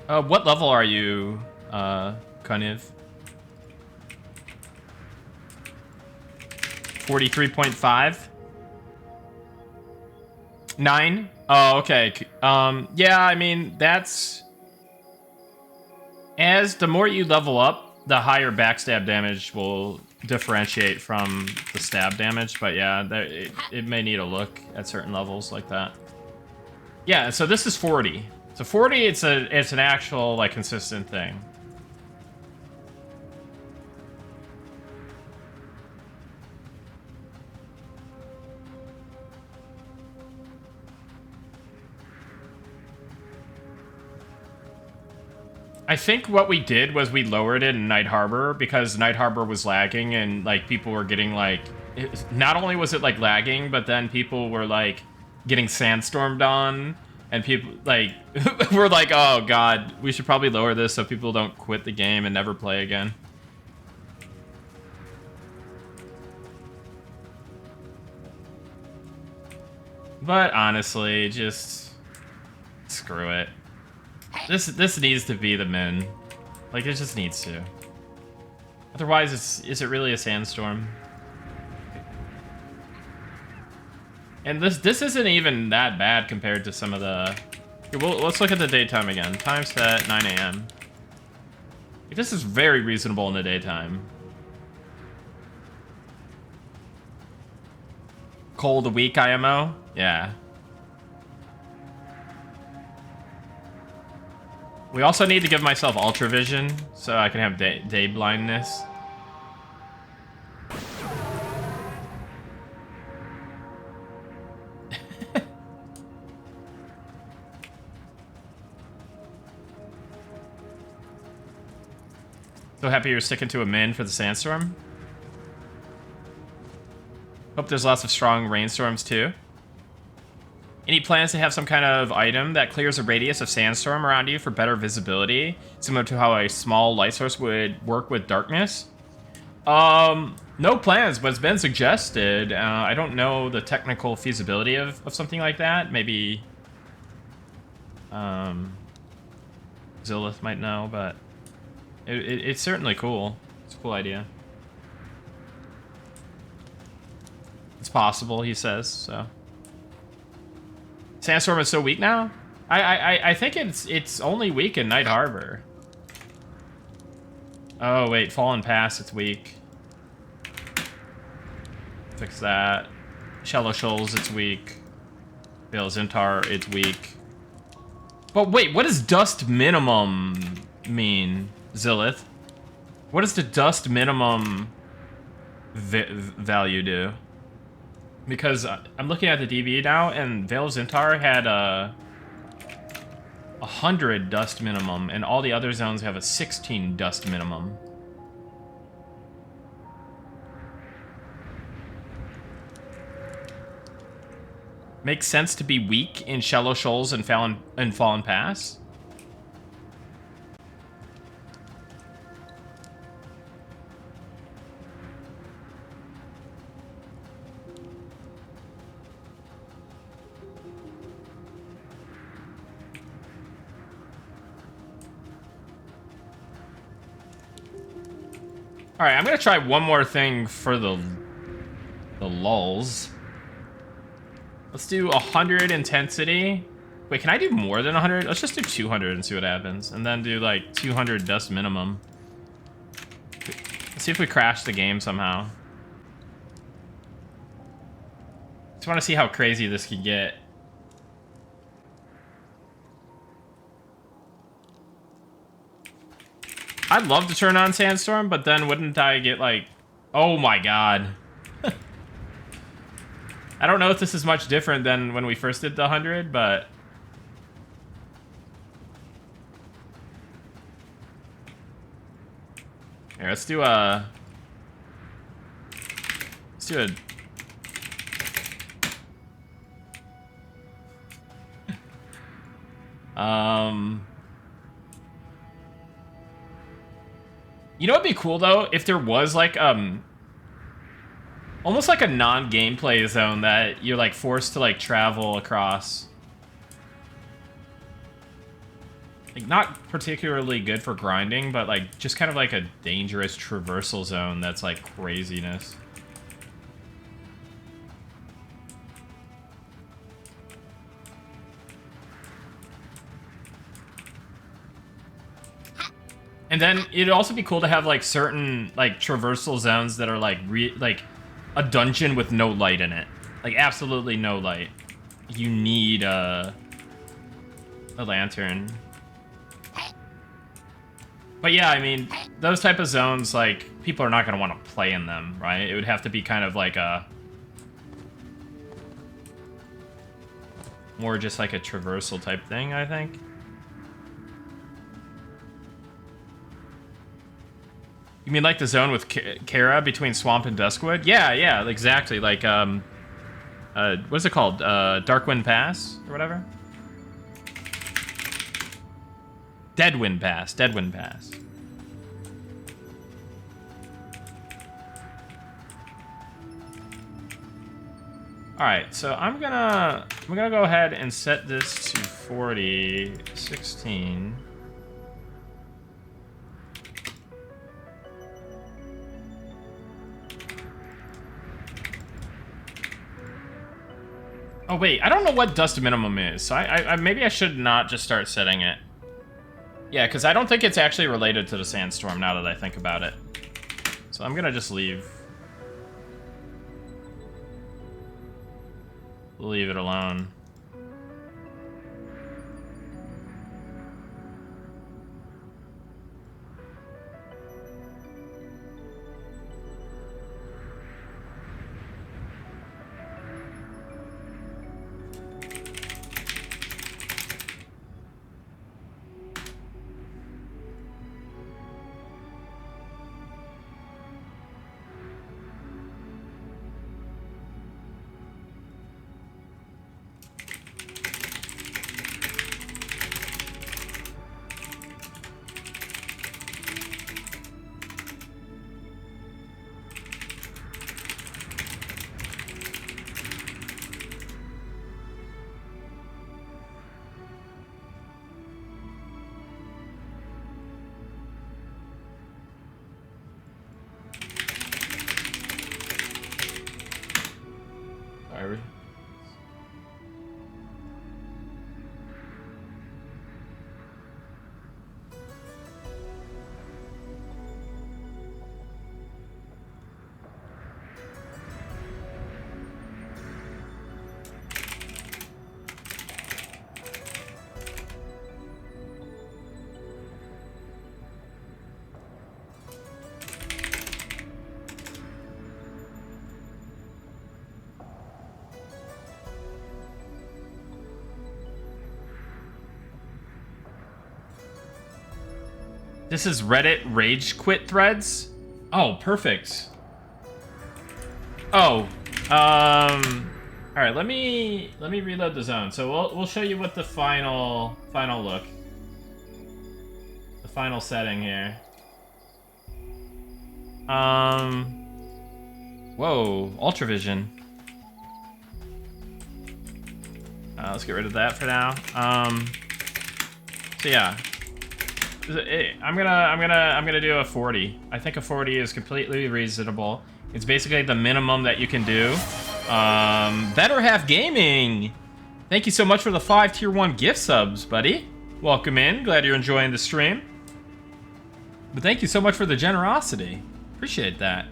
What level are you, Kuniv? 43.5? 9? Oh, okay. Yeah, I mean, that's... As the more you level up, the higher backstab damage will differentiate from the stab damage. But yeah, it may need a look at certain levels like that. Yeah, so this is 40. So 40, it's an actual like consistent thing. I think what we did was we lowered it in Night Harbor because Night Harbor was lagging and like people were getting like, not only was it like lagging, but then people were like getting sandstormed on, and people like were like, oh god, we should probably lower this so people don't quit the game and never play again. But honestly, just screw it. This needs to be the min. Like, it just needs to. Otherwise, is it really a sandstorm? And this isn't even that bad compared to some of the... Here, let's look at the daytime again. Time set, 9 a.m. This is very reasonable in the daytime. Cold week IMO? Yeah. We also need to give myself ultra vision so I can have day blindness. So happy you're sticking to a min for the sandstorm. Hope there's lots of strong rainstorms too. Any plans to have some kind of item that clears a radius of sandstorm around you for better visibility, similar to how a small light source would work with darkness? No plans, but it's been suggested. I don't know the technical feasibility of something like that. Maybe Zillith might know, but it's certainly cool. It's a cool idea. It's possible, he says, so. Sandstorm is so weak now? I think it's only weak in Night Harbor. Oh wait, Fallen Pass, it's weak. Fix that. Shallow Shoals, it's weak. Veil Zintar, it's weak. But wait, what does dust minimum mean, Zillith? What does the dust minimum value do? Because I'm looking at the DB now, and Veil Zintar had 100 dust minimum, and all the other zones have a 16 dust minimum. Makes sense to be weak in Shallow Shoals and Fallen Pass. All right, I'm gonna try one more thing for the lulz. Let's do 100 intensity. Wait, can I do more than 100? Let's just do 200 and see what happens, and then do like 200 dust minimum. Let's see if we crash the game somehow. Just want to see how crazy this could get. I'd love to turn on Sandstorm, but then wouldn't I get like... Oh my god. I don't know if this is much different than when we first did the 100, but... Here, let's do a... Let's do a... You know what'd be cool though? If there was like almost like a non-gameplay zone that you're like forced to like travel across. Like not particularly good for grinding, but like just kind of like a dangerous traversal zone that's like craziness. And then it'd also be cool to have like certain like traversal zones that are like like a dungeon with no light in it, like absolutely no light. You need a lantern. But yeah, I mean, those type of zones, like, people are not going to want to play in them, right? It would have to be kind of like a... more just like a traversal type thing, I think. You mean like the zone with Kara between Swamp and Duskwood? Yeah, exactly. Like, what is it called? Darkwind Pass or whatever? Deadwind Pass. All right, so I'm gonna go ahead and set this to 40, 16. Oh wait, I don't know what dust minimum is, so I maybe I should not just start setting it. Yeah, because I don't think it's actually related to the sandstorm now that I think about it. So I'm gonna just leave it alone. Sorry. This is Reddit rage quit threads? Oh, perfect. Oh, all right, let me reload the zone. So we'll show you what the final look. The final setting here. Whoa, Ultravision. Let's get rid of that for now. So yeah. I'm gonna do a 40. I think a 40 is completely reasonable. It's basically the minimum that you can do. Better Half Gaming. Thank you so much for the 5 tier 1 gift subs, buddy. Welcome in. Glad you're enjoying the stream. But thank you so much for the generosity. Appreciate that.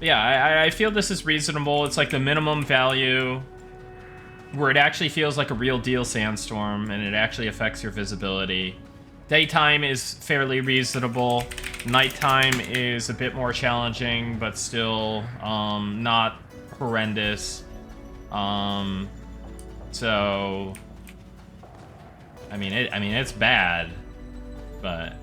But yeah, I feel this is reasonable. It's like the minimum value where it actually feels like a real deal sandstorm and it actually affects your visibility. Daytime is fairly reasonable. Nighttime is a bit more challenging, but still not horrendous. So I mean it's bad, but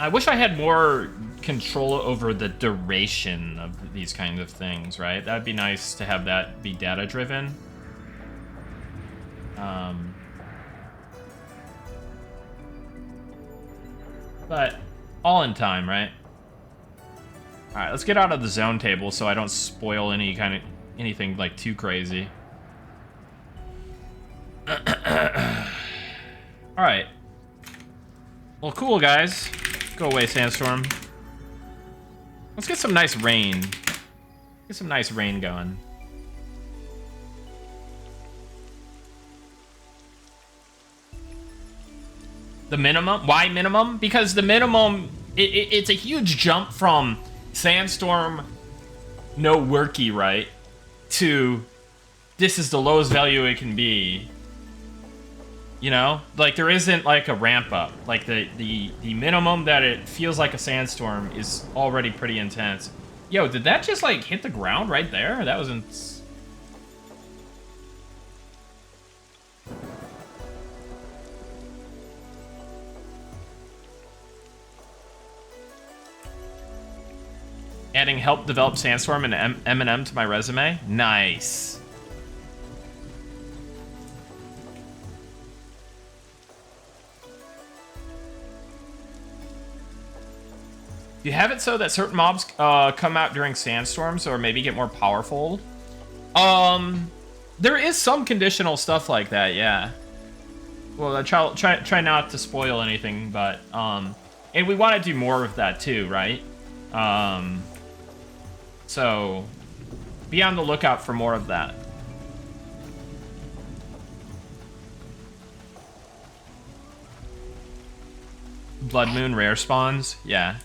I wish I had more control over the duration of these kinds of things, right? That'd be nice to have that be data-driven. But all in time, right? All right, let's get out of the zone table so I don't spoil anything like too crazy. All right. Well, cool, guys. Go away, sandstorm. Let's get some nice rain. Get some nice rain going. The minimum? Why minimum? Because the minimum, it's a huge jump from Sandstorm, no worky, right? To this is the lowest value it can be. You know? Like, there isn't, like, a ramp up. Like, the minimum that it feels like a Sandstorm is already pretty intense. Yo, did that just, like, hit the ground right there? That wasn't... Adding help develop Sandstorm and Eminem to my resume? Nice. Do you have it so that certain mobs come out during sandstorms or maybe get more powerful? There is some conditional stuff like that, yeah. Well, I try not to spoil anything, but and we want to do more of that too, right? So be on the lookout for more of that. Blood Moon rare spawns, yeah.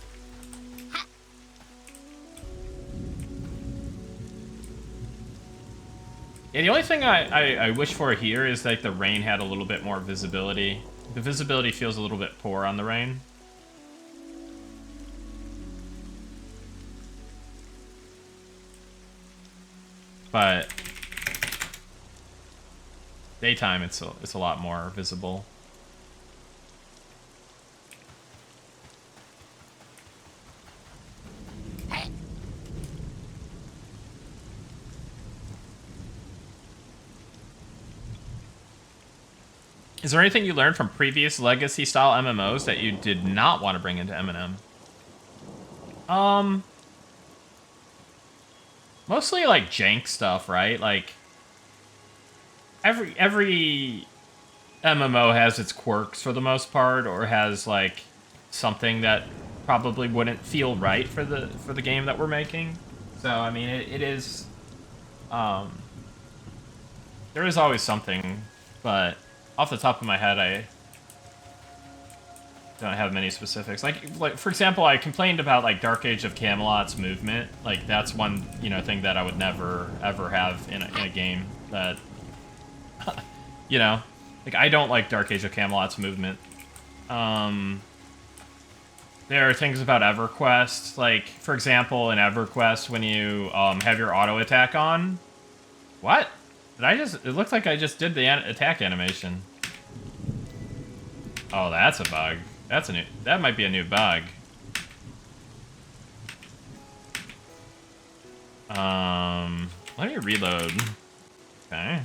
Yeah, the only thing I wish for here is like the rain had a little bit more visibility. The visibility feels a little bit poor on the rain. But daytime, it's a lot more visible. Is there anything you learned from previous Legacy-style MMOs that you did not want to bring into MNM? Mostly, like, jank stuff, right? Like, every MMO has its quirks for the most part, or has, like, something that probably wouldn't feel right for the game that we're making. So, I mean, it is... there is always something, but... Off the top of my head, I don't have many specifics. Like for example, I complained about like Dark Age of Camelot's movement. Like that's one thing that I would never ever have in a game. That like I don't like Dark Age of Camelot's movement. There are things about EverQuest, like for example, in EverQuest when you have your auto attack on. What? It looks like I just did the attack animation. Oh, that's a bug. That might be a new bug. Let me reload. Okay.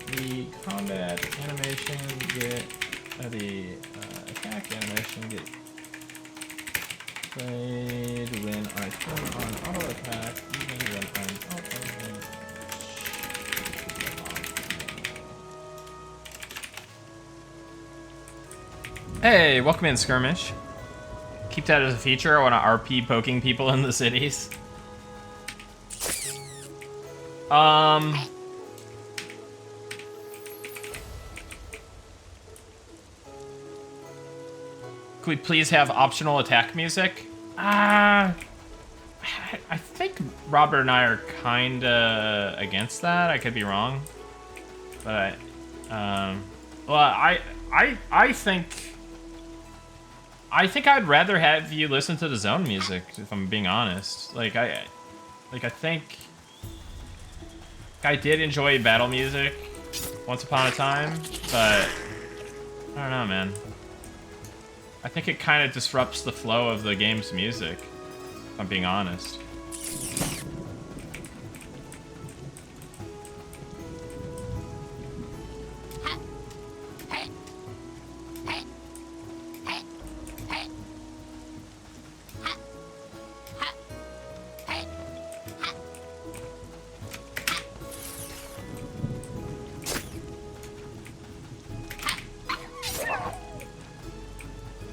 The combat animation get the attack animation get played when I turn on auto attack, even when I'm out. Hey, welcome in, Skirmish. Keep that as a feature. I want to RP poking people in the cities. Could we please have optional attack music? I think Robert and I are kinda against that. I could be wrong, but well, I think I'd rather have you listen to the zone music, if I'm being honest. Like I think I did enjoy battle music once upon a time, but I don't know, man. I think it kind of disrupts the flow of the game's music, if I'm being honest.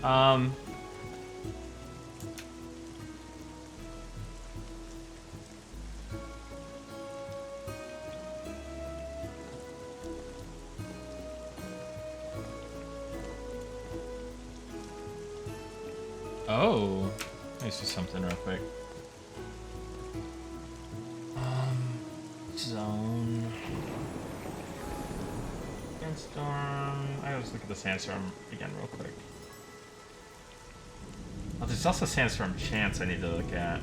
Um. Oh, let me see something real quick. Zone. Sandstorm. I always look at the sandstorm again real quick. Oh, there's also sandstorm chance I need to look at.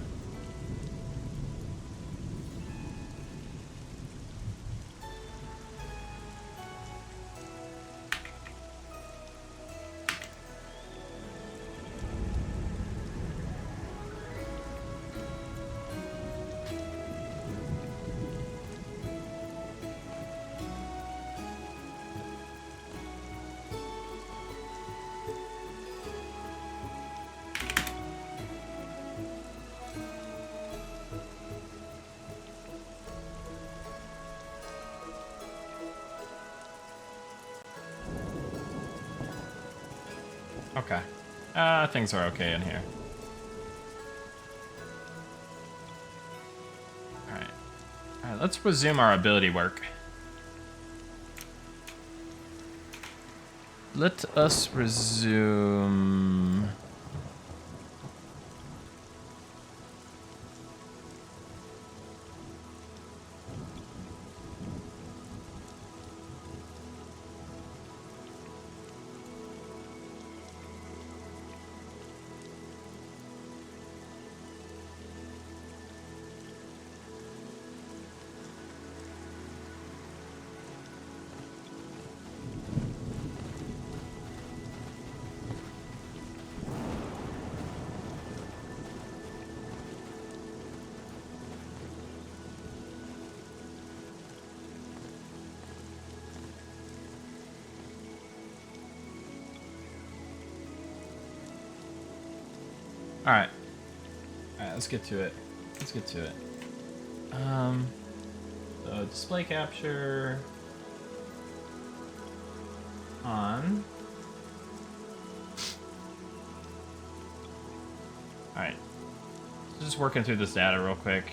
Okay. Things are okay in here. Alright. Alright, let's resume our ability work. Let us resume... Alright. Alright, let's get to it. Let's get to it. So display capture on. Alright. Just working through this data real quick.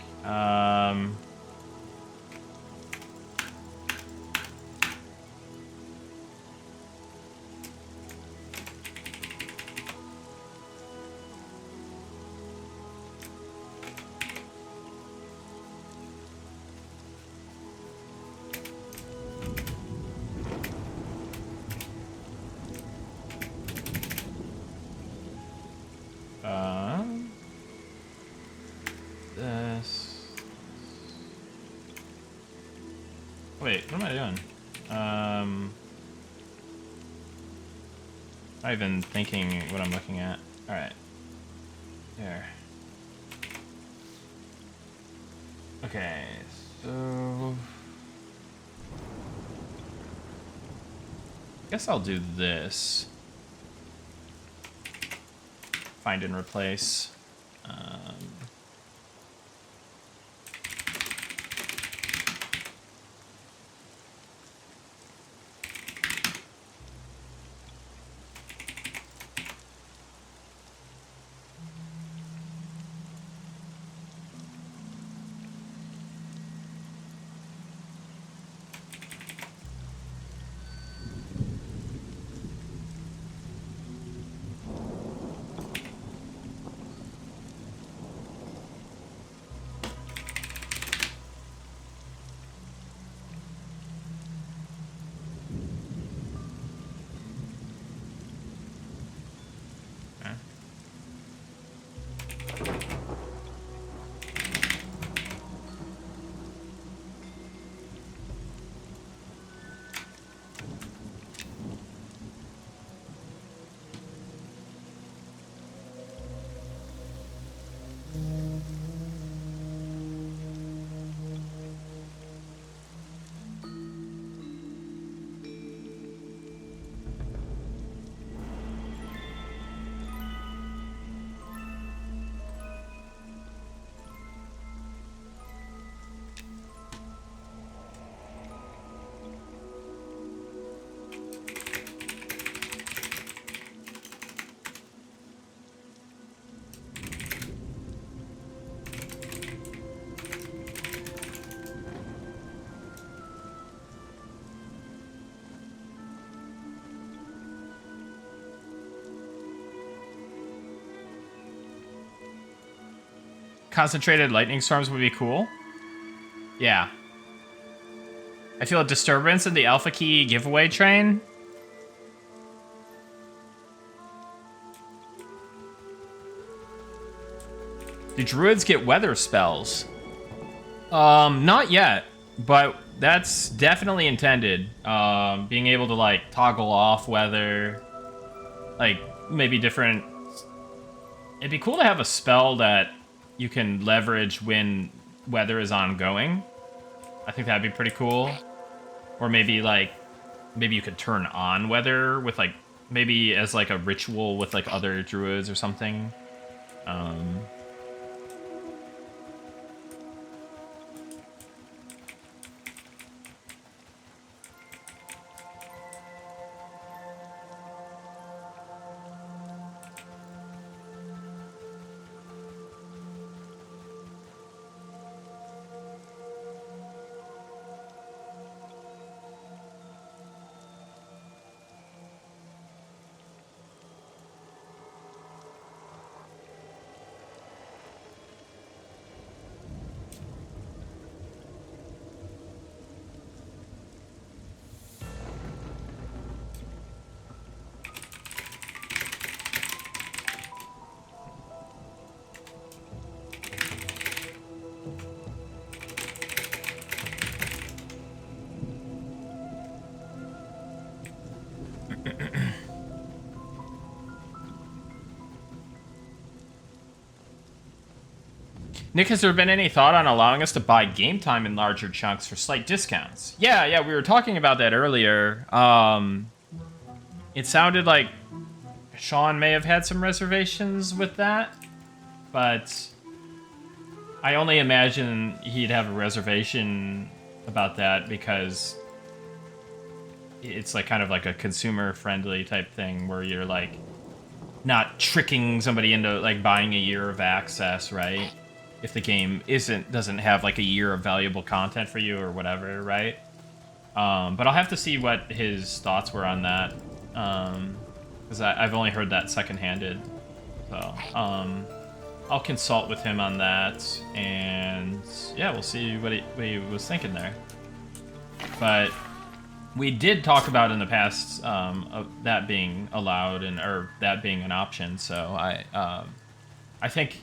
This. Wait, what am I doing? Not even thinking what I'm looking at. Alright. There. Okay, so... I guess I'll do this. Find and replace. concentrated lightning storms would be cool. Yeah. I feel a disturbance in the Alpha Key giveaway train. Do druids get weather spells? Not yet, but that's definitely intended. Being able to like toggle off weather, like maybe different. It'd be cool to have a spell that you can leverage when weather is ongoing. I think that'd be pretty cool. Or maybe like, maybe you could turn on weather with like, maybe as like a ritual with like other druids or something. Nick, has there been any thought on allowing us to buy game time in larger chunks for slight discounts? Yeah, we were talking about that earlier. It sounded like Sean may have had some reservations with that, but I only imagine he'd have a reservation about that because it's like kind of like a consumer-friendly type thing where you're like not tricking somebody into like buying a year of access, right? If the game doesn't have like a year of valuable content for you or whatever, right? But I'll have to see what his thoughts were on that, because I've only heard that secondhanded. So I'll consult with him on that, and yeah, we'll see what he was thinking there. But we did talk about in the past of that being allowed or that being an option. So I think,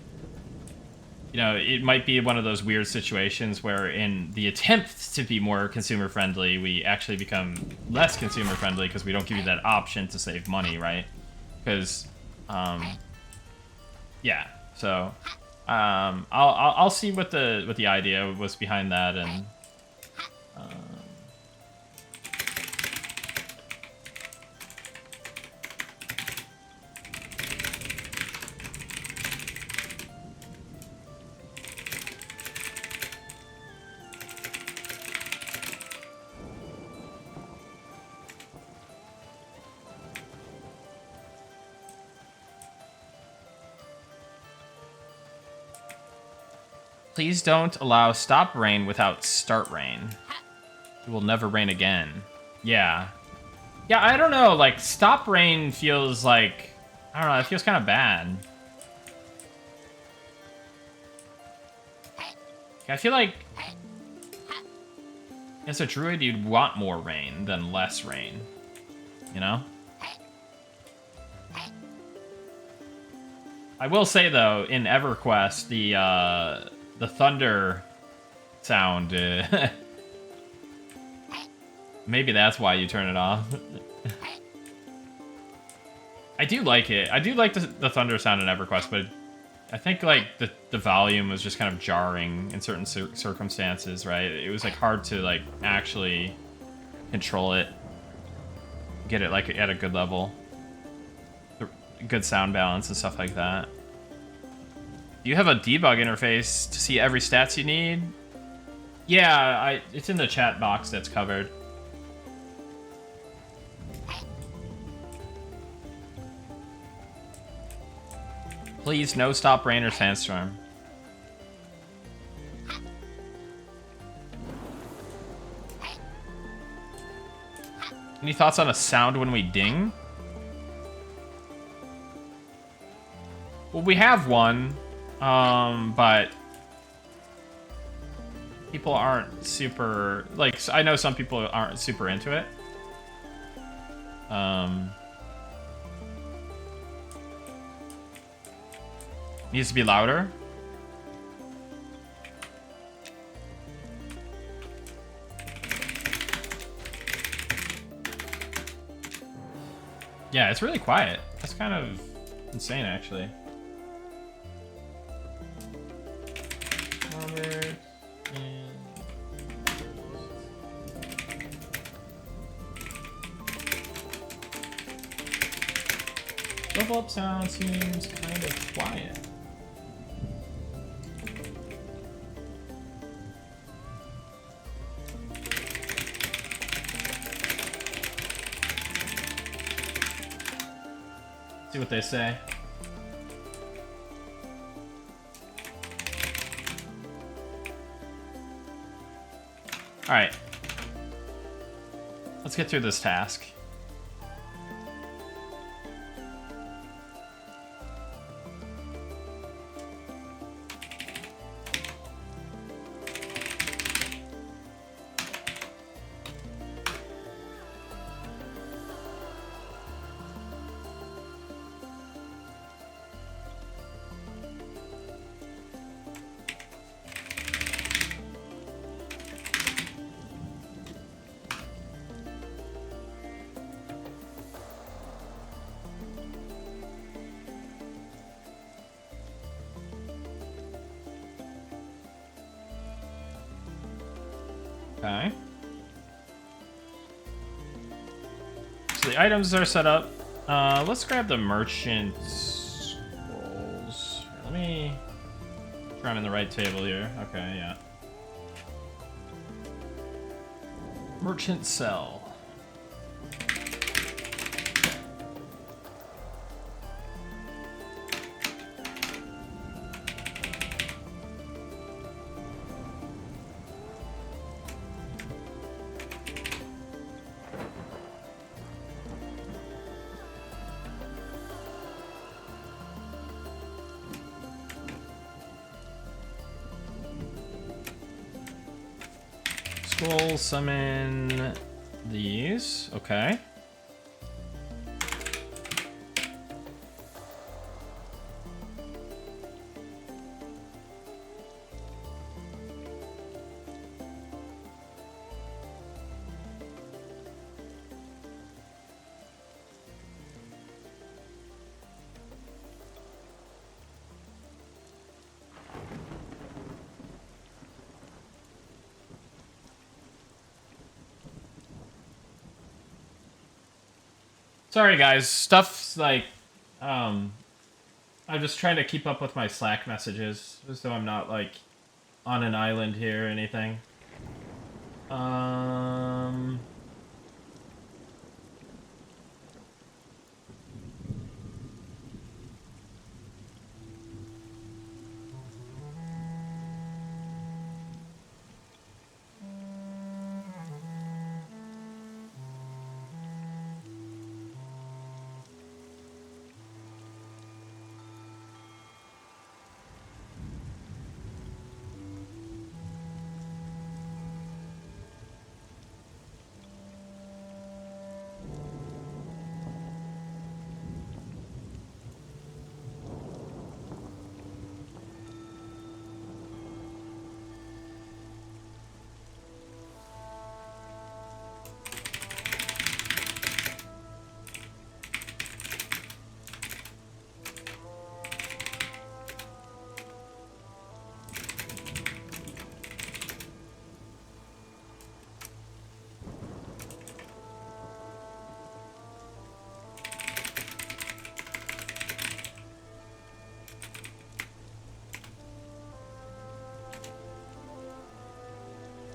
you know, it might be one of those weird situations where in the attempt to be more consumer friendly, we actually become less consumer friendly because we don't give you that option to save money, right? Because, yeah. So, I'll see what the idea was behind that, and please don't allow stop rain without start rain. It will never rain again. Yeah. Yeah, I don't know. Like, stop rain feels like... I don't know. It feels kind of bad. I feel like... as a druid, you'd want more rain than less rain. You know? I will say, though, in EverQuest, the thunder sound, maybe that's why you turn it off. I do like it. I do like the thunder sound in EverQuest, but I think like the volume was just kind of jarring in certain circumstances, right? It was like hard to like actually control it, get it like at a good level, good sound balance and stuff like that. You have a debug interface to see every stats you need? Yeah, it's in the chat box that's covered. Please, no stop rain or sandstorm. Any thoughts on a sound when we ding? Well, we have one. But people aren't super, like, I know some people aren't super into it. Needs to be louder. Yeah, it's really quiet. That's kind of insane, actually. Level up sound seems kind of quiet. See what they say. All right. Let's get through this task. Okay. So the items are set up. Let's grab the merchant scrolls. Let me try I'm in the right table here. Okay, yeah. Merchant cell. Scroll, summon these. Okay. Sorry guys, stuff's like, I'm just trying to keep up with my Slack messages, so I'm not like on an island here or anything.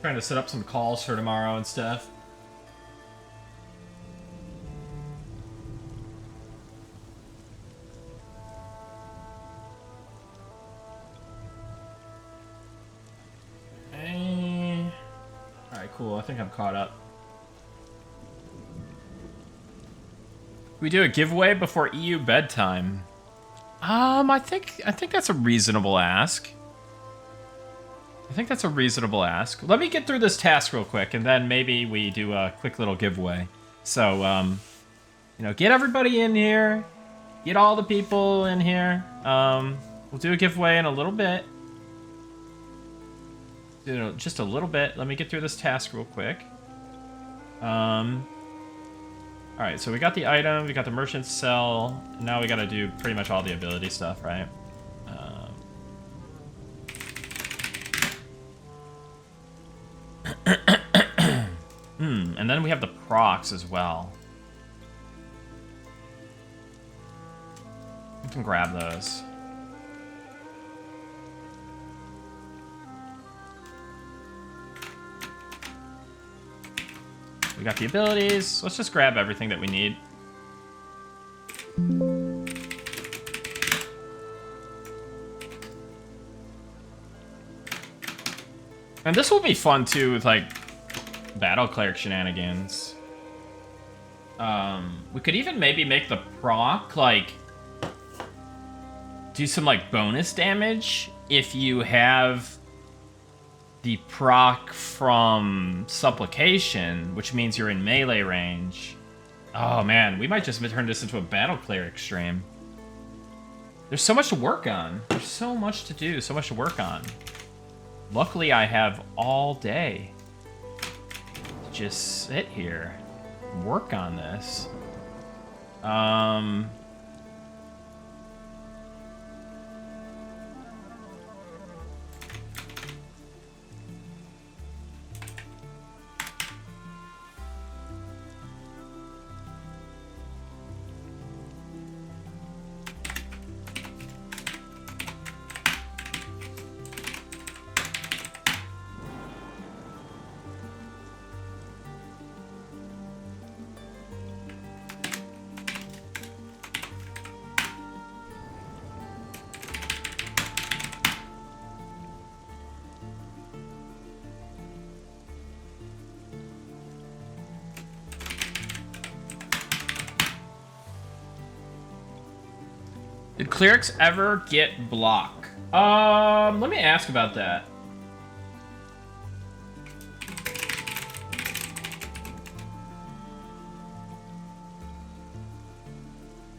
Trying to set up some calls for tomorrow and stuff. Hey. Alright, cool. I think I'm caught up. We do a giveaway before EU bedtime. I think that's a reasonable ask. I think that's a reasonable ask. Let me get through this task real quick, and then maybe we do a quick little giveaway. So, you know, get everybody in here. Get all the people in here. We'll do a giveaway in a little bit. You know, just a little bit. Let me get through this task real quick. All right, so we got the item, we got the merchant sell. Now we got to do pretty much all the ability stuff, right? And then we have the procs as well. We can grab those. We got the abilities. Let's just grab everything that we need. And this will be fun too with like battle cleric shenanigans. We could even maybe make the proc like do some like bonus damage if you have the proc from supplication, which means you're in melee range. Oh man, we might just turn this into a battle cleric stream. There's so much to work on. There's so much to do, so much to work on. Luckily, I have all day to just sit here and work on this. Did clerics ever get block? Let me ask about that.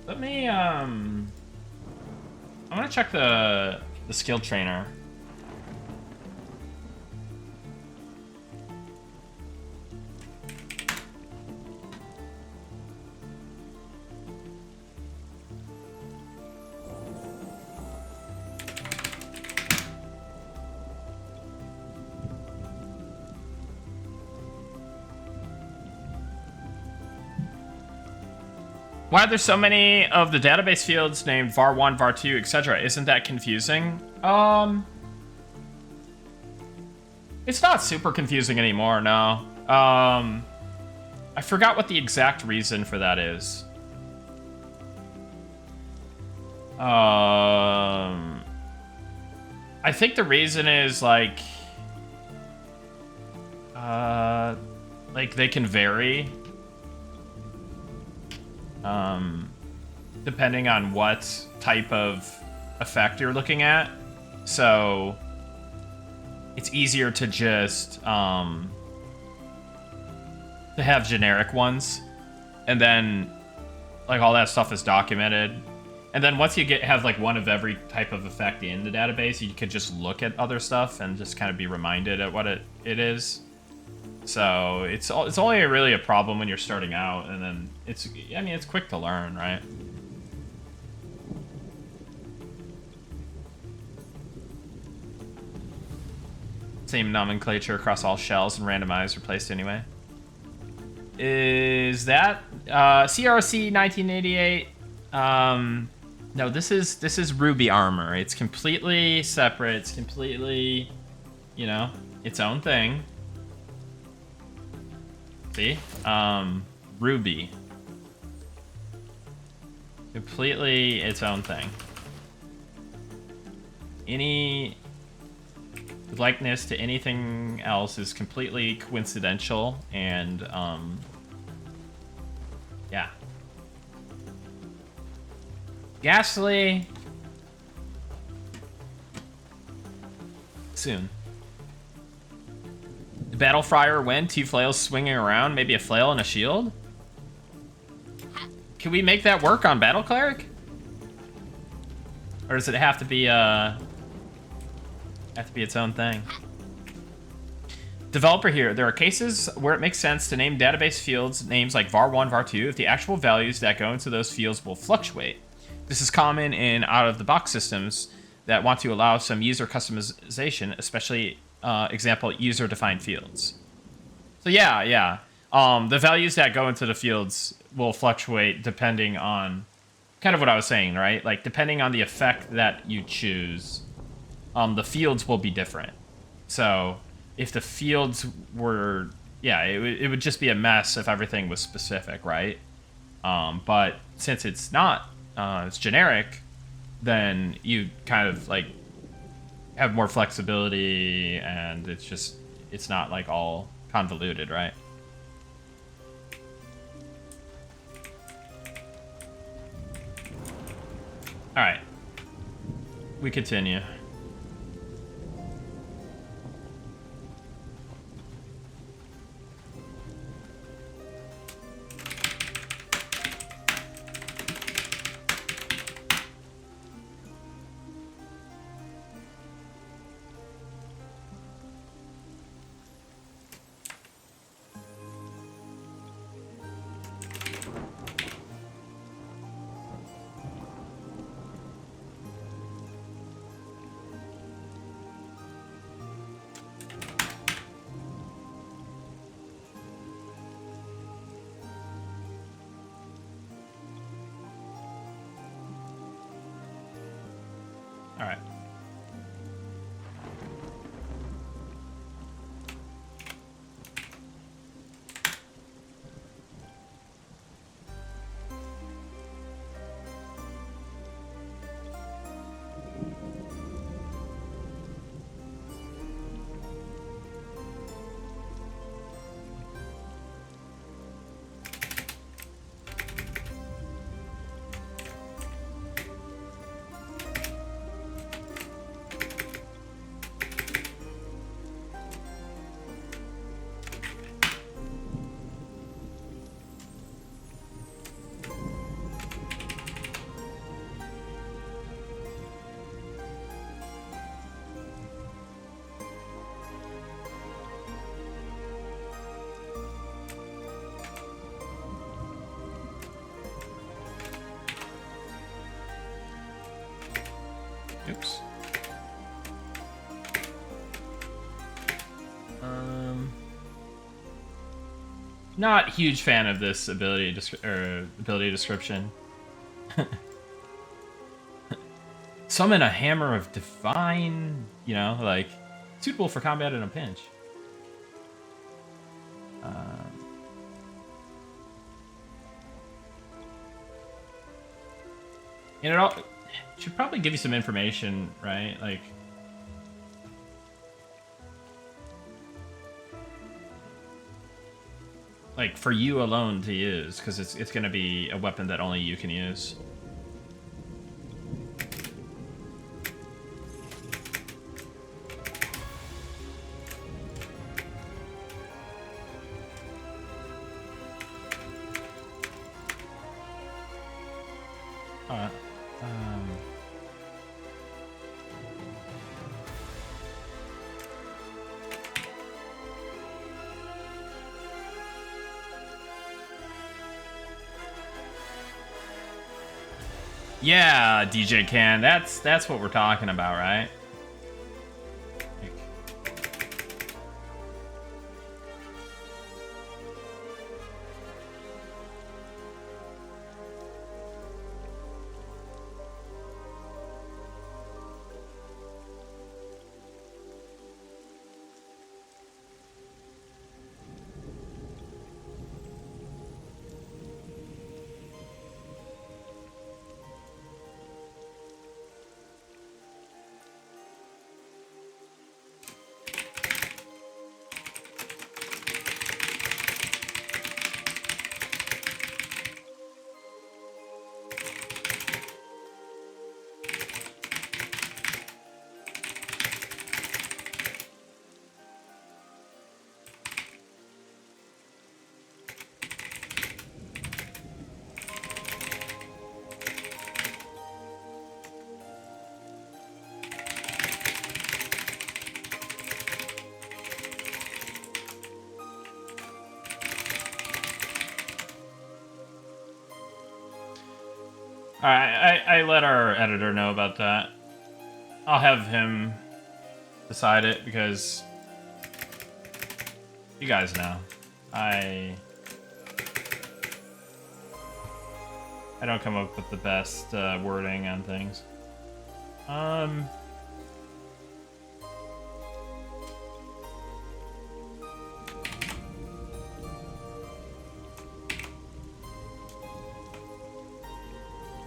Let me, I'm gonna check the skill trainer. Why are there so many of the database fields named var1, var2, etc.? Isn't that confusing? It's not super confusing anymore, no. I forgot what the exact reason for that is. I think the reason is like they can vary. Depending on what type of effect you're looking at. So it's easier to just to have generic ones, and then like all that stuff is documented, and then once you have like one of every type of effect in the database, you could just look at other stuff and just kind of be reminded at what it is. So it's only really a problem when you're starting out, and then it's quick to learn, right? Same nomenclature across all shells and randomized replaced anyway. Is that CRC 1988? No, this is Ruby armor. It's completely separate. It's completely, you know, its own thing. See? Ruby. Completely its own thing. Any likeness to anything else is completely coincidental, and yeah. Ghastly. Soon. Battle Friar win, 2 flails swinging around, maybe a flail and a shield? Can we make that work on Battle Cleric? Or does it have to be its own thing? Developer here, there are cases where it makes sense to name database fields names like var1, var2 if the actual values that go into those fields will fluctuate. This is common in out-of-the-box systems that want to allow some user customization, especially, example, user-defined fields. So yeah. The values that go into the fields will fluctuate depending on kind of what I was saying, right? Like, depending on the effect that you choose, the fields will be different. So if the fields were, yeah, it would just be a mess if everything was specific, right? But since it's not, it's generic, then you kind of like have more flexibility, and it's not like all convoluted, right? All right, we continue. All right. Oops. Not huge fan of this ability description. Summon a hammer of divine, you know, like suitable for combat in a pinch. And it all should probably give you some information, right? Like for you alone to use, because it's going to be a weapon that only you can use. Yeah, DJ Can, that's what we're talking about, right? I let our editor know about that. I'll have him decide it because you guys know. I don't come up with the best wording on things.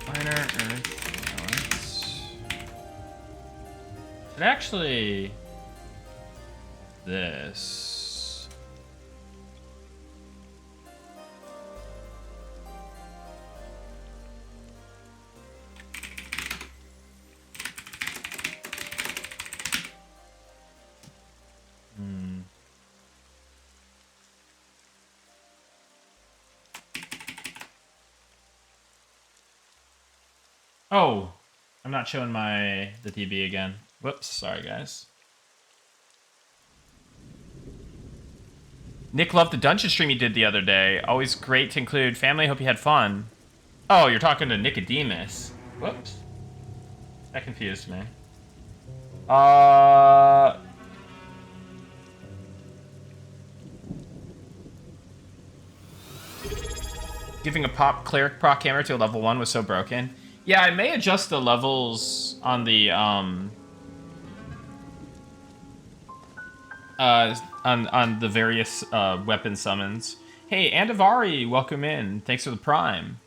Minor Earth balance. It actually this. Oh, I'm not showing the TB again. Whoops, sorry guys. Nick loved the dungeon stream he did the other day. Always great to include family. Hope you had fun. Oh, you're talking to Nicodemus. Whoops. That confused me. Giving a pop cleric proc hammer to a level 1 was so broken. Yeah, I may adjust the levels on the on the various weapon summons. Hey, Andavari, welcome in. Thanks for the prime.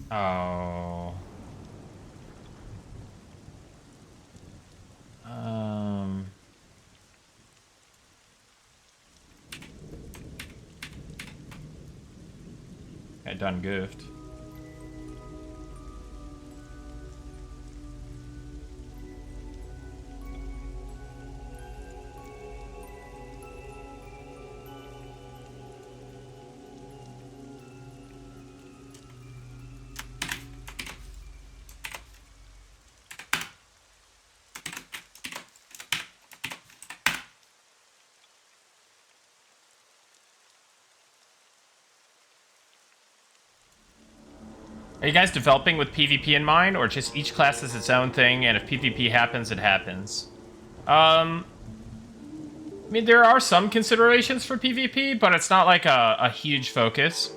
Oh. I done goofed. Are you guys developing with PvP in mind, or just each class is its own thing, and if PvP happens, it happens? I mean, there are some considerations for PvP, but it's not like a huge focus.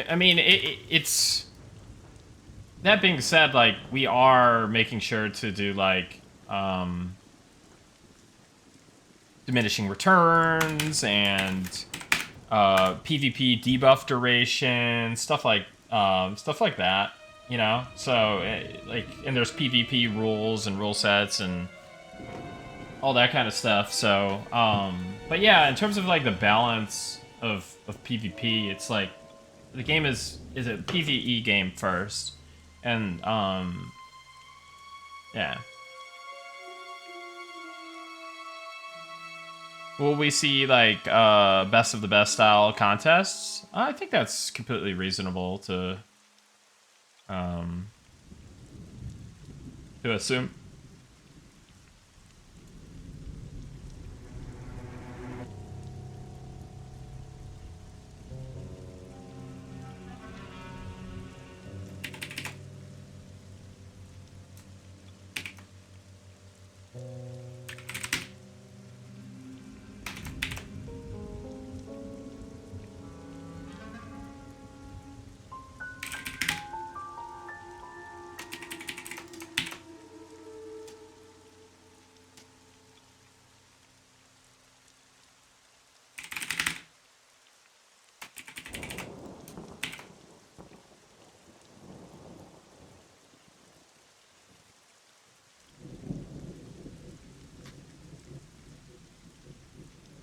I mean, it's... That being said, like, we are making sure to do, like, diminishing returns and PvP debuff duration, stuff like that, you know. So like, and there's PvP rules and rule sets and all that kind of stuff. So, but yeah, in terms of like the balance of PvP, it's like the game is a PvE game first, and yeah. Will we see like best of the best style contests? I think that's completely reasonable to assume.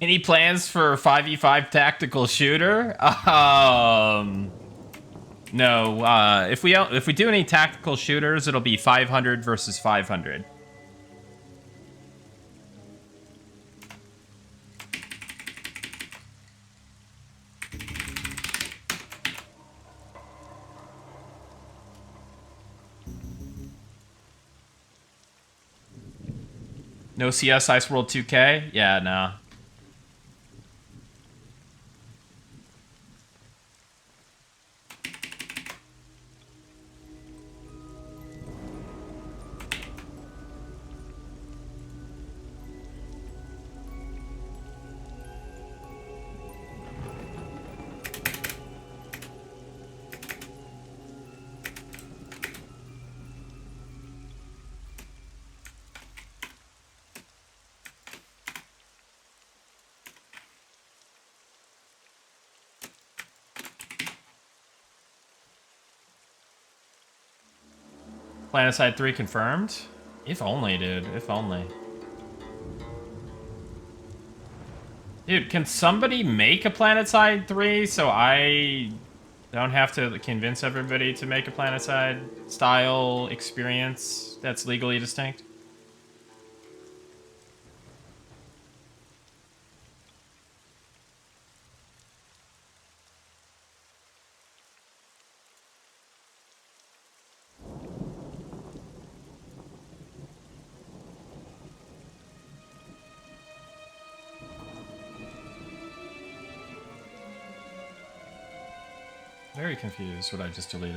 Any plans for 5v5 tactical shooter? No. If we do any tactical shooters, it'll be 500 versus 500. No CS Ice World 2K? Yeah, no. PlanetSide 3 confirmed? If only, dude. If only. Dude, can somebody make a PlanetSide 3 so I don't have to convince everybody to make a PlanetSide style experience that's legally distinct? Very confused what I just deleted.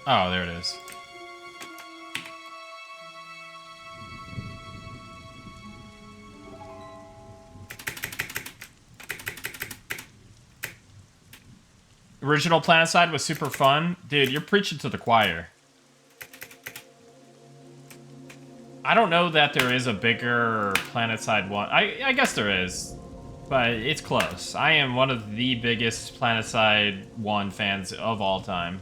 Oh, there it is. Original PlanetSide was super fun. Dude, you're preaching to the choir. I don't know that there is a bigger PlanetSide one. I guess there is, but it's close. I am one of the biggest PlanetSide 1 fans of all time.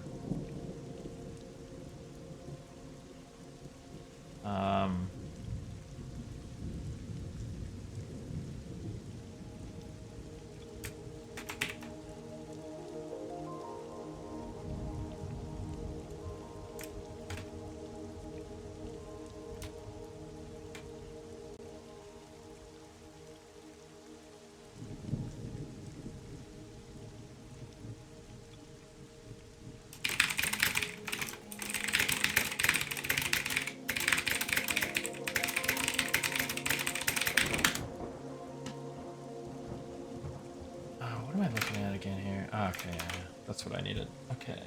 What am I looking at again here? Oh, okay, that's what I needed. Okay.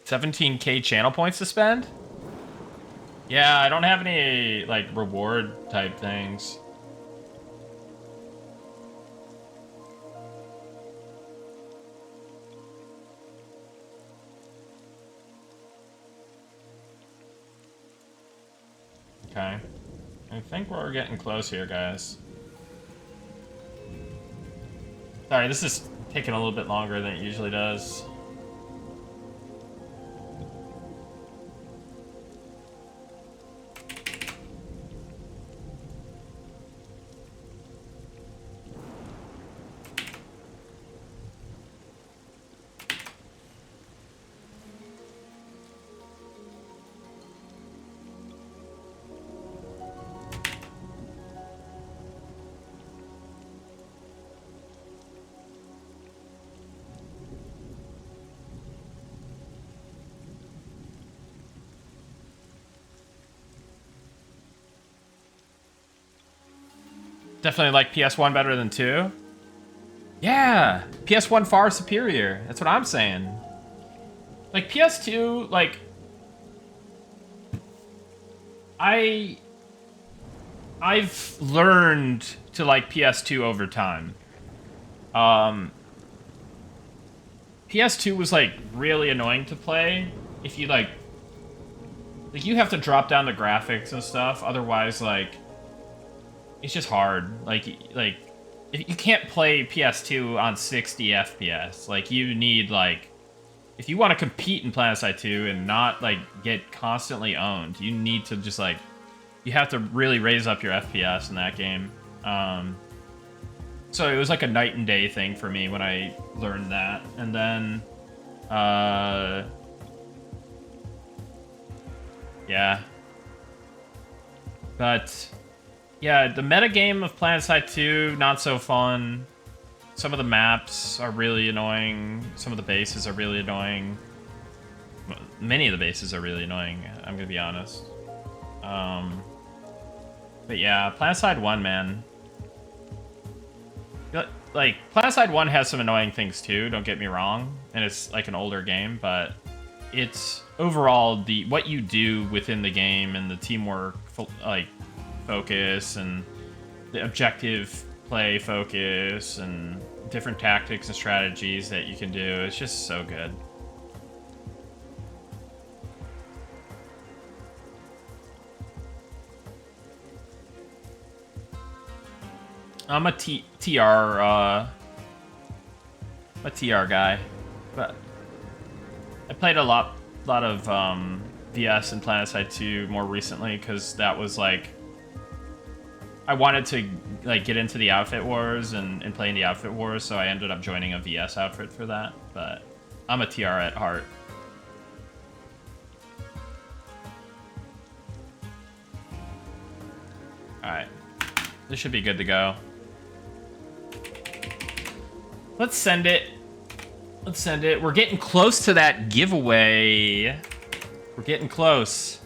17K channel points to spend? Yeah, I don't have any, like, reward type things. Okay. I think we're getting close here, guys. Sorry, this is taking a little bit longer than it usually does. Definitely like PS1 better than 2. Yeah, PS1 far superior. That's what I'm saying. Like PS2, like I've learned to like PS2 over time. PS2 was like really annoying to play if you like you have to drop down the graphics and stuff, otherwise like it's just hard. Like you can't play PS2 on 60 FPS. Like you need like if you want to compete in PlanetSide 2 and not like get constantly owned, you need to just like you have to really raise up your FPS in that game. So it was like a night and day thing for me when I learned that, and then yeah. But yeah, the metagame of PlanetSide 2, not so fun. Some of the maps are really annoying. Some of the bases are really annoying. Many of the bases are really annoying, I'm gonna be honest. But yeah, PlanetSide 1, man. Like, PlanetSide 1 has some annoying things too, don't get me wrong. And it's like an older game, but it's overall what you do within the game and the teamwork like focus and the objective play focus and different tactics and strategies that you can do. It's just so good. I'm a TR guy, but I played a lot of VS and PlanetSide 2 more recently because that was like I wanted to like get into the outfit wars and play in the outfit wars, so I ended up joining a VS outfit for that. But I'm a TR at heart. All right, this should be good to go. Let's send it. Let's send it. We're getting close to that giveaway. We're getting close.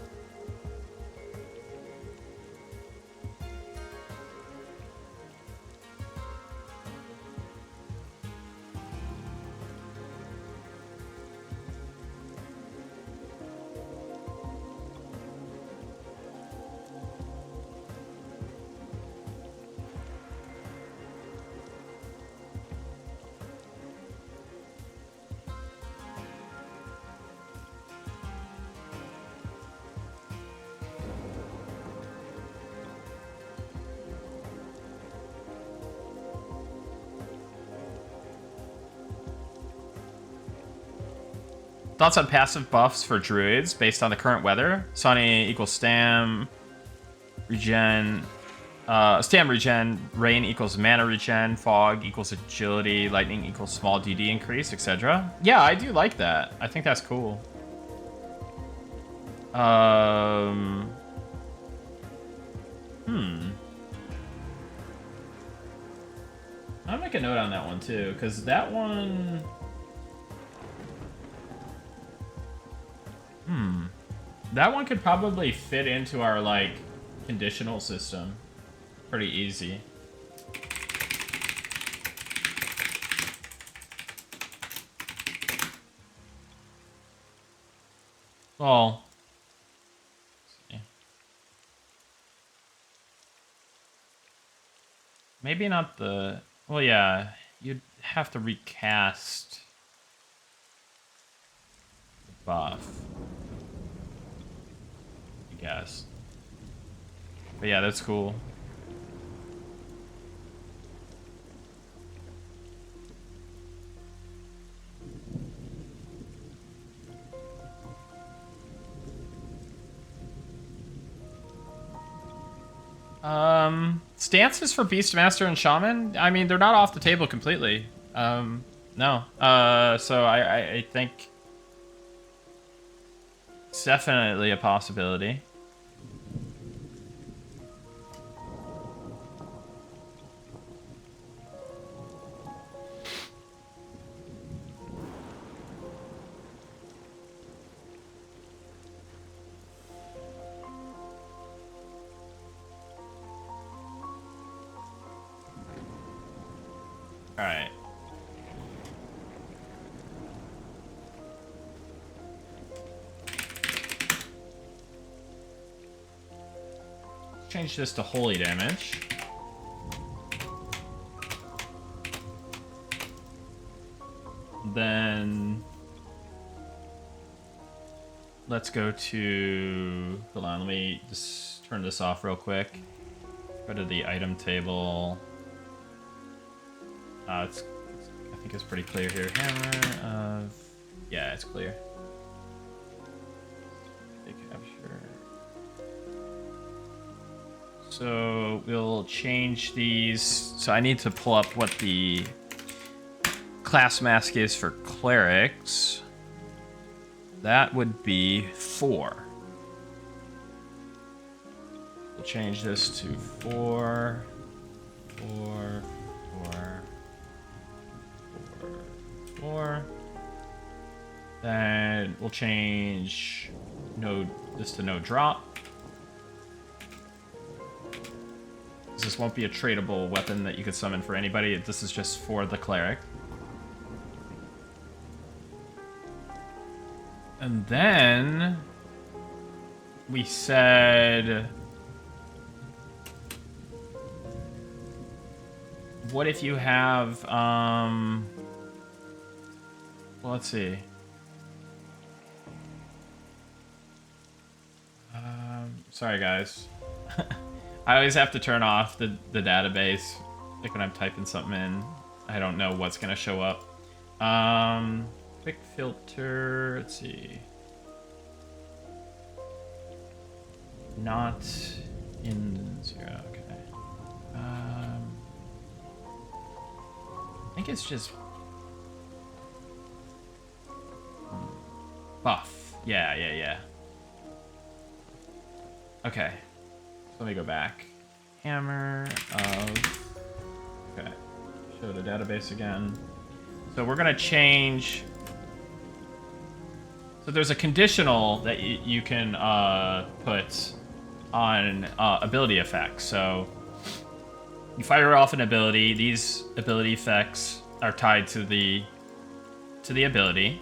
Thoughts on passive buffs for druids based on the current weather? Sunny equals stam, regen, stam regen, rain equals mana regen, fog equals agility, lightning equals small DD increase, etc. Yeah, I do like that. I think that's cool. I'll make a note on that one too, because that one... That one could probably fit into our, like, conditional system. Pretty easy. Well... maybe not the... well, yeah. You'd have to recast... the buff. Guess. But yeah, that's cool. Stances for Beastmaster and Shaman? I mean, they're not off the table completely. No. So I think it's definitely a possibility. Alright. Change this to holy damage. Then let's go to... hold on, let me just turn this off real quick. Rid of the item table. I think it's pretty clear here. Hammer of... Yeah, it's clear. Capture. So we'll change these. So I need to pull up what the class mask is for clerics. That would be 4. We'll change this to 4, 4, 4, 4, 4. Then we'll change this to no drop. This won't be a tradable weapon that you could summon for anybody. This is just for the cleric. And then we said, what if you have, well, let's see. Sorry, guys. I always have to turn off the database, like when I'm typing something in. I don't know what's gonna show up. Quick filter, let's see. Not in 0, okay. I think it's just buff. Yeah. Okay. Let me go back. Hammer of... Okay. Show the database again. So we're going to change... So there's a conditional that you can put on ability effects. So you fire off an ability. These ability effects are tied to the ability.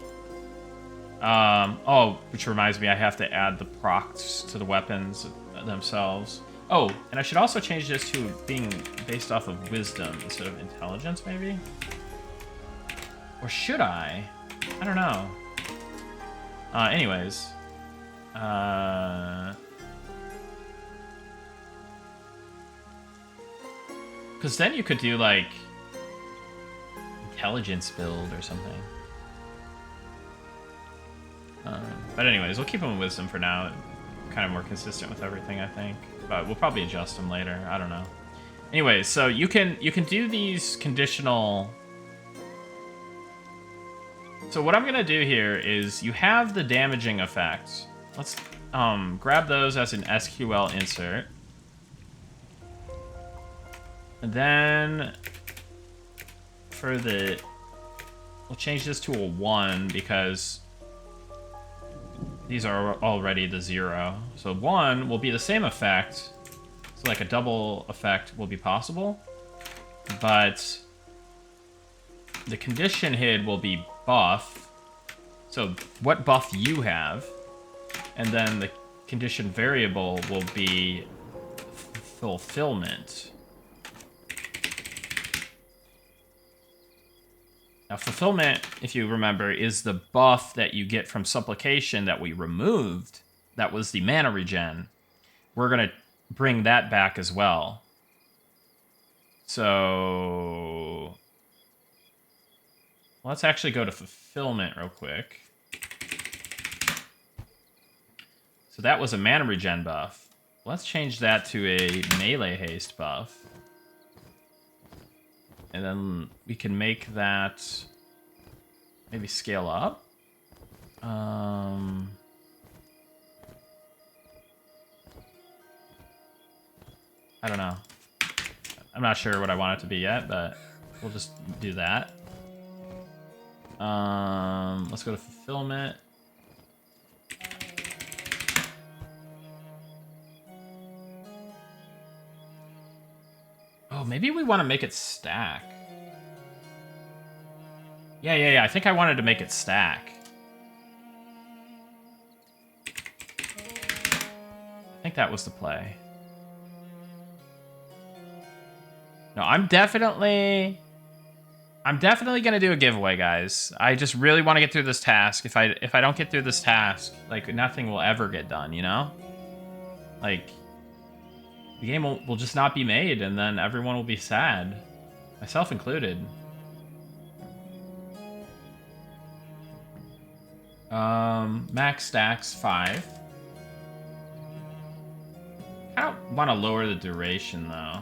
Oh, which reminds me, I have to add the procs to the weapons themselves. Oh, and I should also change this to being based off of wisdom instead of intelligence, maybe? Or should I? I don't know. Anyways. Because then you could do, like, intelligence build or something. But anyways, we'll keep them in wisdom for now. Kind of more consistent with everything, I think. But we'll probably adjust them later. I don't know. Anyways, so you can do these conditional... So what I'm gonna do here is you have the damaging effects. Let's grab those as an SQL insert. And then for the... We'll change this to a 1 because these are already the 0. So 1 will be the same effect. So like a double effect will be possible. But the condition hid will be buff. So what buff you have. And then the condition variable will be fulfillment. Now, fulfillment, if you remember, is the buff that you get from supplication that we removed. That was the mana regen. We're going to bring that back as well. So let's actually go to fulfillment real quick. So that was a mana regen buff. Let's change that to a melee haste buff. And then we can make that maybe scale up. I don't know. I'm not sure what I want it to be yet, but we'll just do that. Let's go to fulfillment. Oh, maybe we want to make it stack. Yeah. I think I wanted to make it stack. I think that was the play. No, I'm definitely gonna do a giveaway, guys. I just really want to get through this task. If I don't get through this task, like, nothing will ever get done, you know? Like, the game will just not be made, and then everyone will be sad, myself included. Max stacks 5. I don't want to lower the duration though.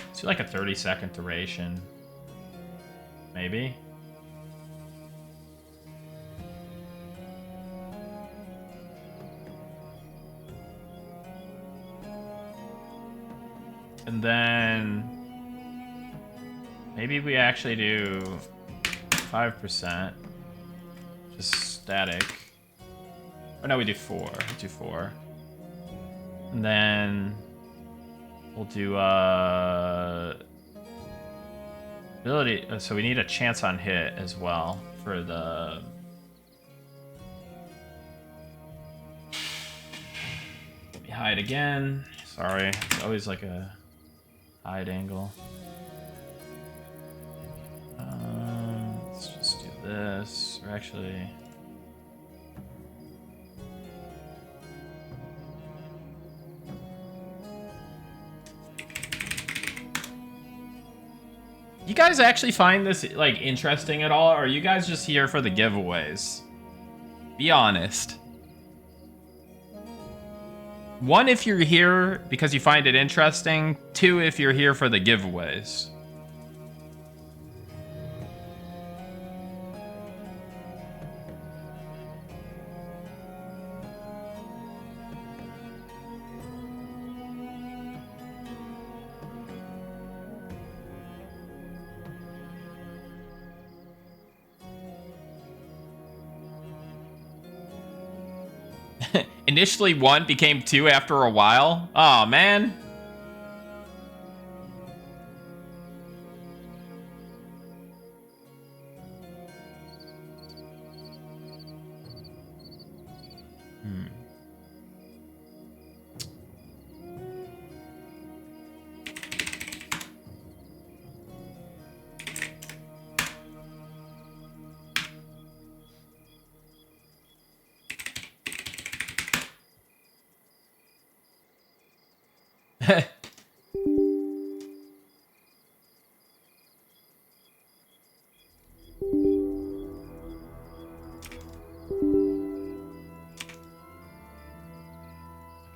Let's do like a 30-second duration, maybe. And then maybe we actually do 5%, just static. Oh no, we do 4. We do 4. And then we'll do ability. So we need a chance on hit as well for the. Let me hide again. Sorry, it's always like a hide angle. Let's just do this. Or actually. You guys actually find this like interesting at all, or are you guys just here for the giveaways? Be honest. 1, if you're here because you find it interesting. 2, if you're here for the giveaways. Initially 1 became 2 after a while. Oh man.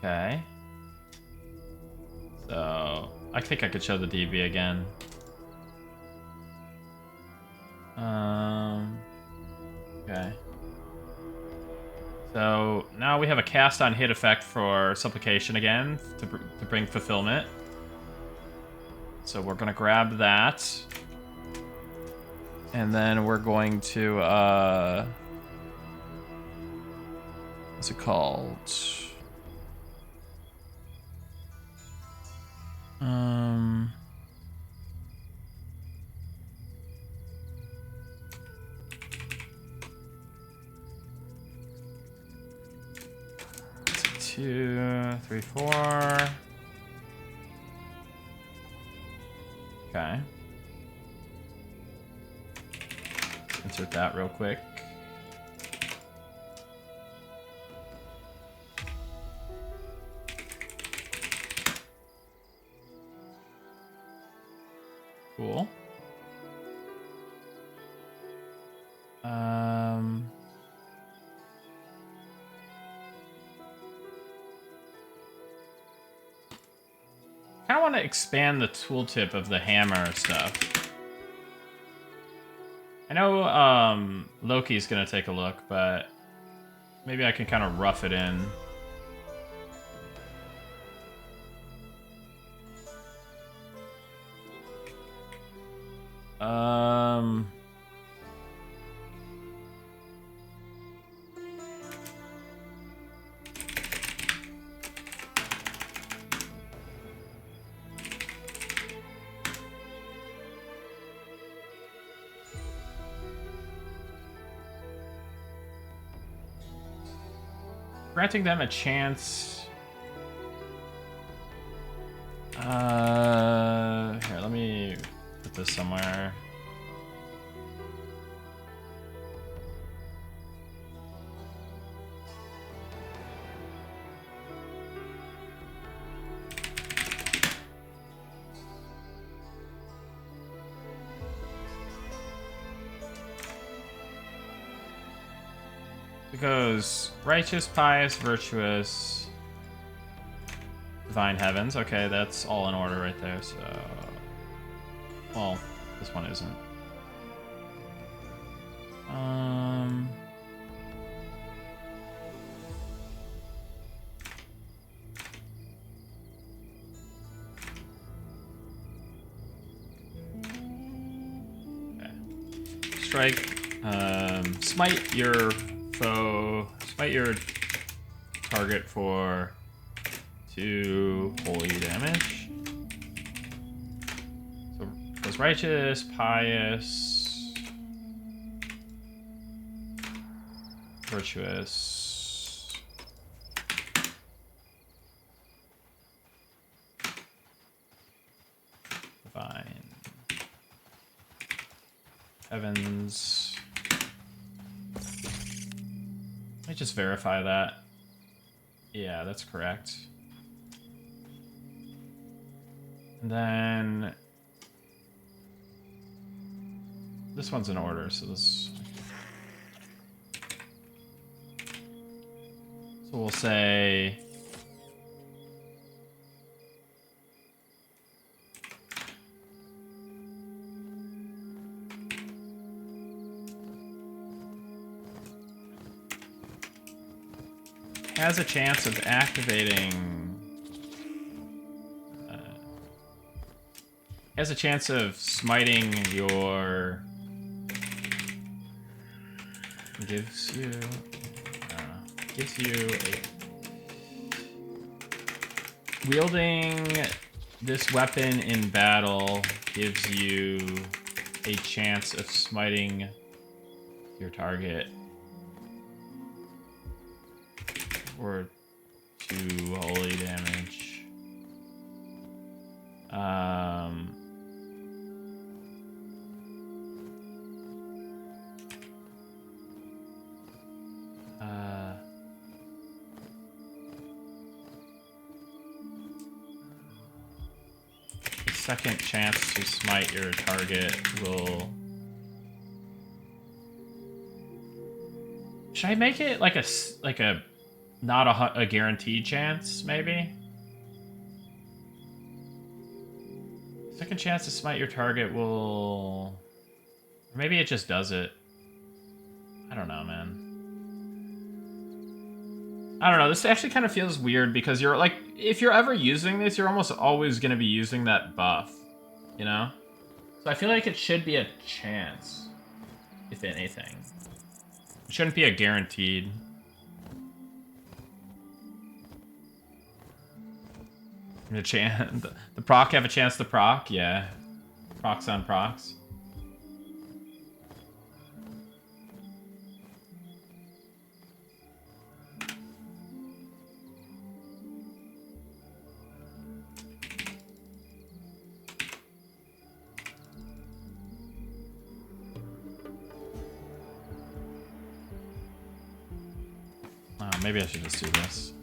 Okay. So I think I could show the DB again. Okay. So now we have a cast on hit effect for supplication again to bring fulfillment. So we're gonna grab that, and then we're going to what's it called? Two, 3, 4. Okay. Insert that real quick. Cool. I want to expand the tooltip of the hammer stuff. I know Loki's gonna take a look, but maybe I can kind of rough it in. Granting them a chance. Here, let me put this somewhere. goes righteous, pious, virtuous, divine heavens. Okay, that's all in order right there. So, well, this one isn't. Strike, smite your foe, smite your target for 2 holy damage. So it goes righteous, pious, virtuous, divine. Heavens. Let me just verify that. Yeah, that's correct. And then this one's in order, so this. So we'll say. Has a chance of activating. Has a chance of smiting your. Gives you. Gives you a. Wielding this weapon in battle gives you a chance of smiting your target. Or 2 holy damage. The second chance to smite your target will. Should I make it like a not a guaranteed chance, maybe? Second chance to smite your target will. Or maybe it just does it. I don't know, man. I don't know. This actually kind of feels weird because you're like, if you're ever using this, you're almost always going to be using that buff, you know? So I feel like it should be a chance, if anything. It shouldn't be a guaranteed. The proc have a chance to proc? Yeah. Procs on procs. Oh, maybe I should just do this.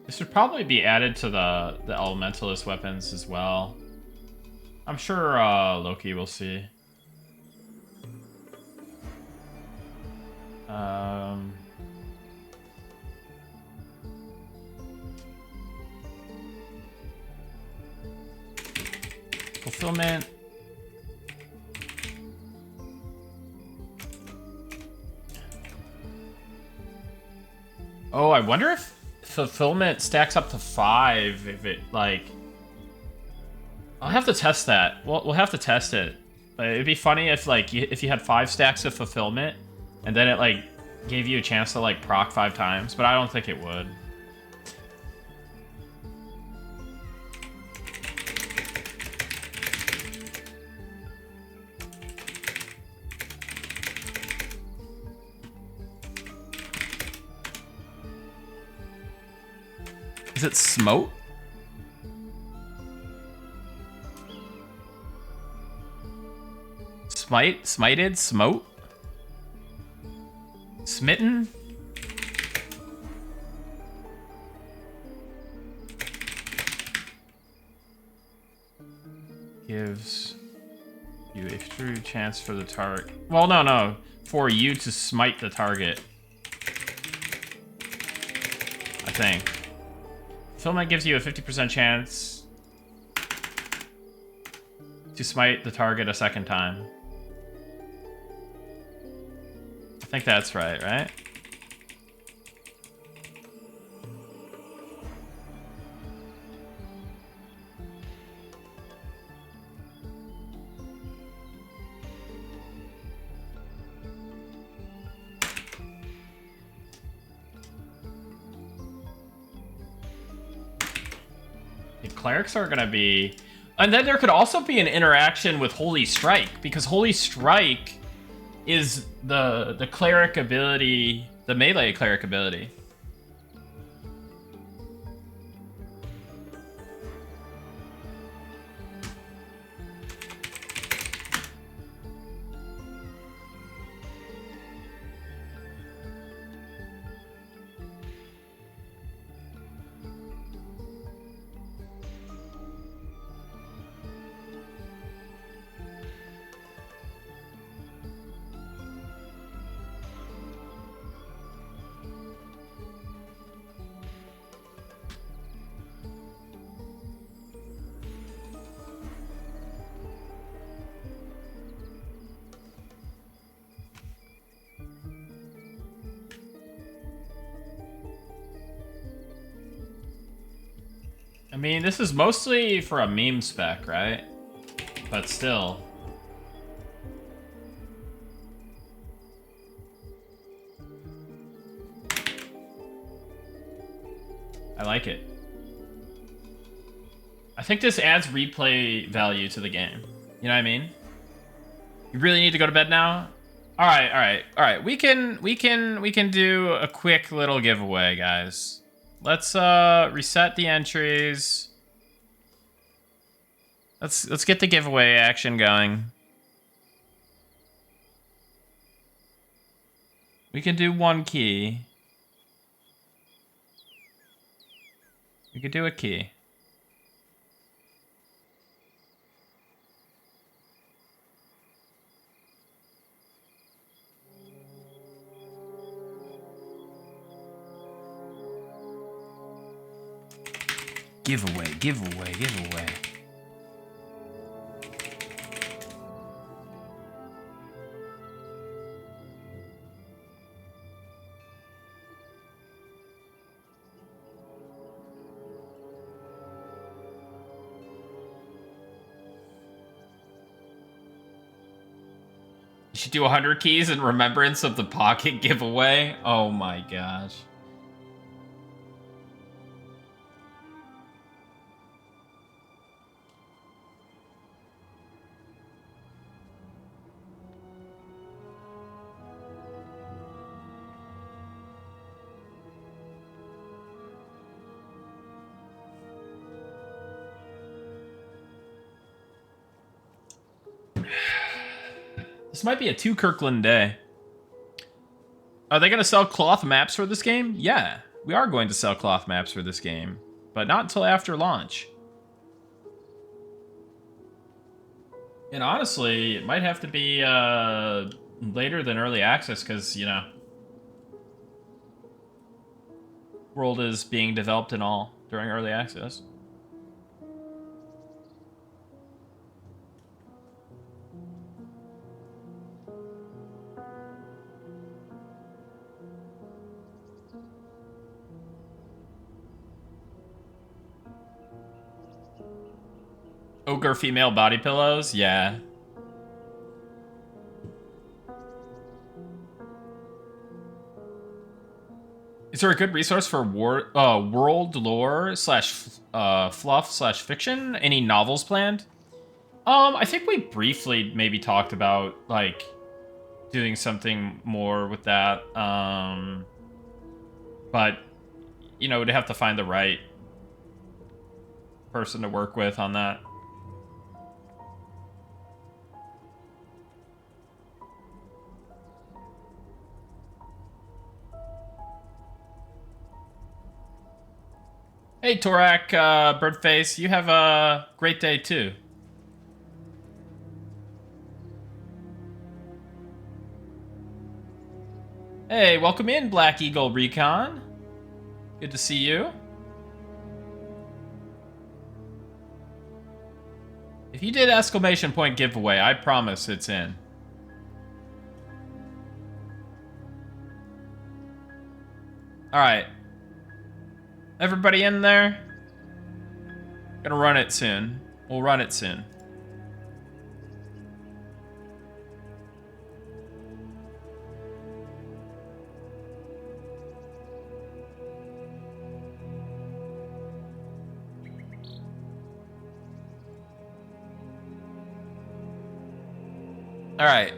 This should probably be added to the elementalist weapons as well. I'm sure Loki will see. Fulfillment. Oh, I wonder if fulfillment stacks up to 5 if it, like... I'll have to test that. We'll have to test it. It'd be funny if like if you had 5 stacks of fulfillment, and then it like gave you a chance to like proc 5 times, but I don't think it would. Is it smote? Smited? Smote? Smitten? Gives you a true chance for the target. Well, no. For you to smite the target. I think. Fulfillment gives you a 50% chance to smite the target a second time. I think that's right? The clerics are gonna be... And then there could also be an interaction with Holy Strike, because Holy Strike is the cleric ability, the melee cleric ability. I mean, this is mostly for a meme spec, right? But still. I like it. I think this adds replay value to the game. You know what I mean? You really need to go to bed now? All right. We can do a quick little giveaway, guys. Let's reset the entries. Let's get the giveaway action going. We can do 1 key. We could do a key. Giveaway. You should do 100 keys in remembrance of the pocket giveaway. Oh my gosh. This might be a 2 Kirkland day. Are they going to sell cloth maps for this game? Yeah, we are going to sell cloth maps for this game, but not until after launch. And honestly, it might have to be later than early access because, you know, world is being developed and all during early access. Ogre female body pillows? Yeah. Is there a good resource for world lore slash fluff slash fiction? Any novels planned? I think we briefly maybe talked about like doing something more with that. But you know, we'd have to find the right person to work with on that. Hey, Torak, Birdface, you have a great day too. Hey, welcome in, Black Eagle Recon. Good to see you. If you did exclamation point giveaway, I promise it's in. All right. Everybody in there? Gonna run it soon. We'll run it soon. All right.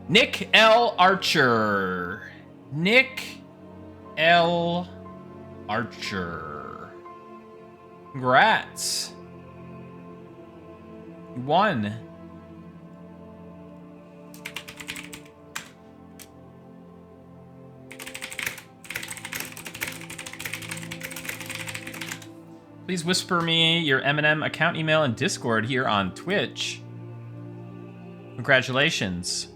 Nick L. Archer. Nick L. Archer. Congrats. You won. Please whisper me your Eminem account email and Discord here on Twitch. Congratulations.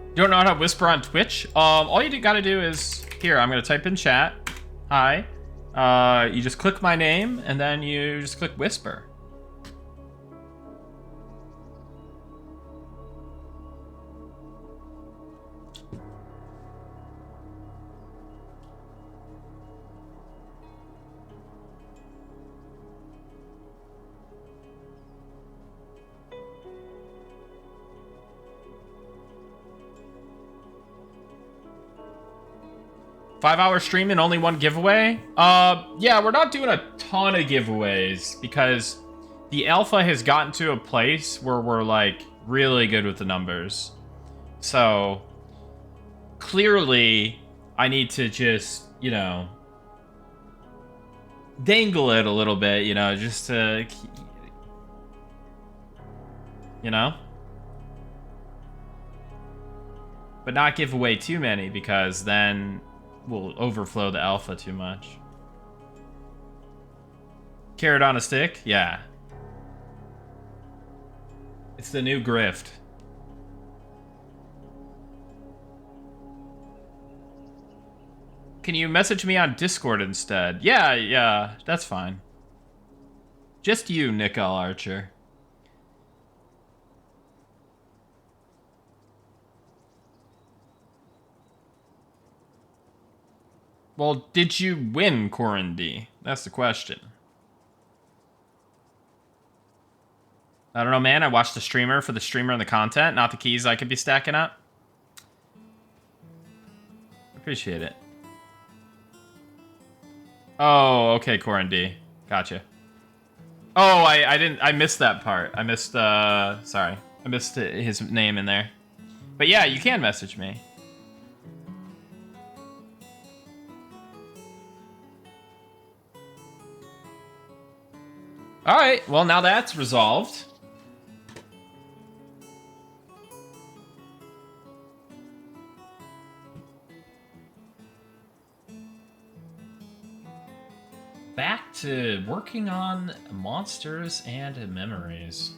You don't know how to whisper on Twitch? All you gotta do is, here, I'm gonna type in chat. Hi. You just click my name, and then you just click whisper. Five-hour stream and only one giveaway? Yeah, we're not doing a ton of giveaways because the alpha has gotten to a place where we're, like, really good with the numbers. So, clearly, I need to just, you know, dangle it a little bit, you know, just to, you know? But not give away too many because then will overflow the alpha too much. Carrot on a stick? Yeah. It's the new grift. Can you message me on Discord instead? Yeah, that's fine. Just you, Nick L. Archer. Well, did you win, Corin D? That's the question. I don't know, man. I watched the streamer for the streamer and the content, not the keys I could be stacking up. Appreciate it. Oh, okay, Corin D. Gotcha. Oh, I missed that part. I missed, sorry. I missed his name in there. But yeah, you can message me. All right, well, now that's resolved. Back to working on monsters and memories.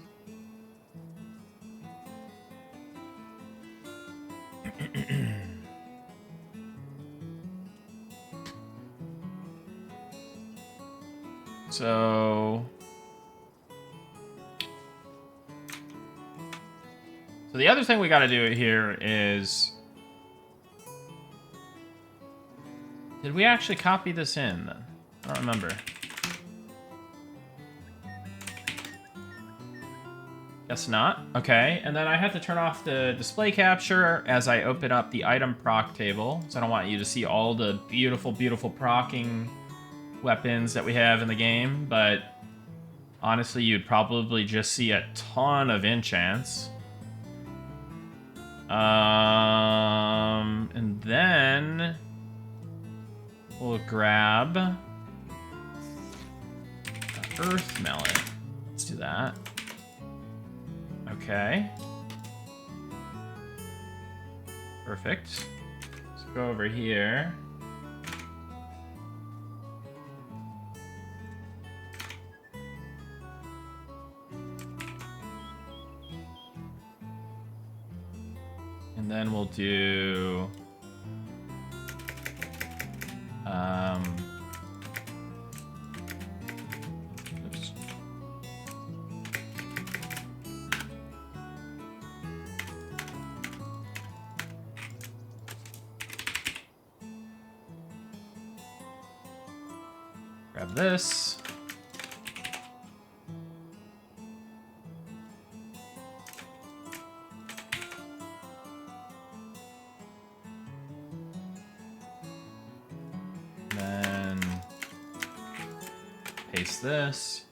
So the other thing we got to do here is, did we actually copy this in then? I don't remember. Guess not. Okay, and then I have to turn off the display capture as I open up the item proc table. So I don't want you to see all the beautiful, beautiful procking weapons that we have in the game, but honestly, you'd probably just see a ton of enchants. And then we'll grab the Earth Melon. Let's do that. Okay. Perfect. Let's go over here. And then we'll do oops. Grab this. Then paste this.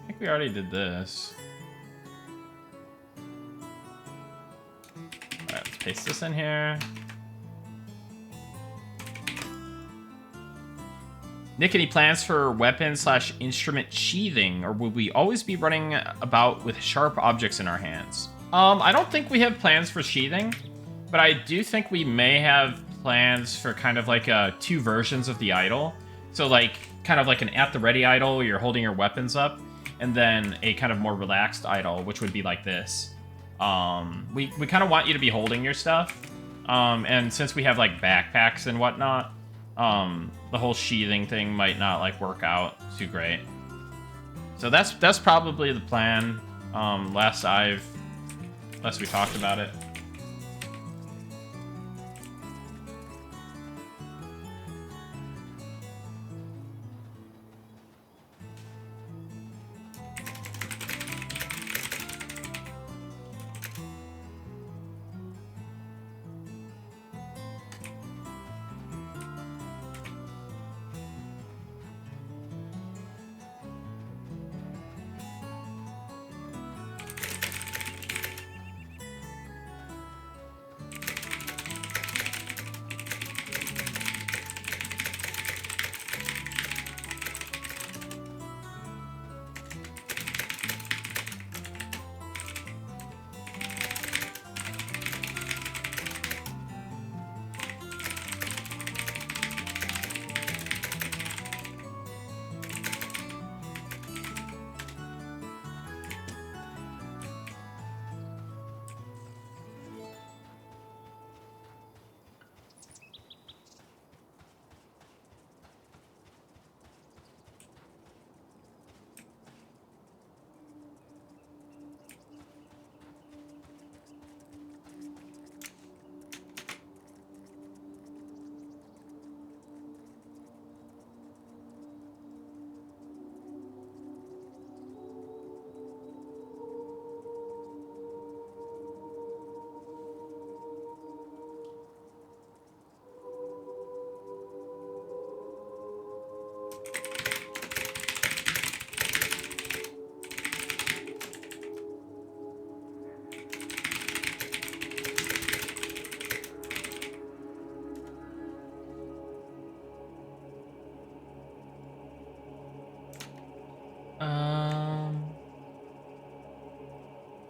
I think we already did this. Alright, let's paste this in here. Nick, any plans for weapon/instrument sheathing, or will we always be running about with sharp objects in our hands? I don't think we have plans for sheathing, but I do think we may have plans for kind of like two versions of the idol. So like kind of like an at the ready idol where you're holding your weapons up, and then a kind of more relaxed idol, which would be like this. We kind of want you to be holding your stuff, and since we have like backpacks and whatnot, the whole sheathing thing might not like work out too great. So that's probably the plan. Last we talked about it.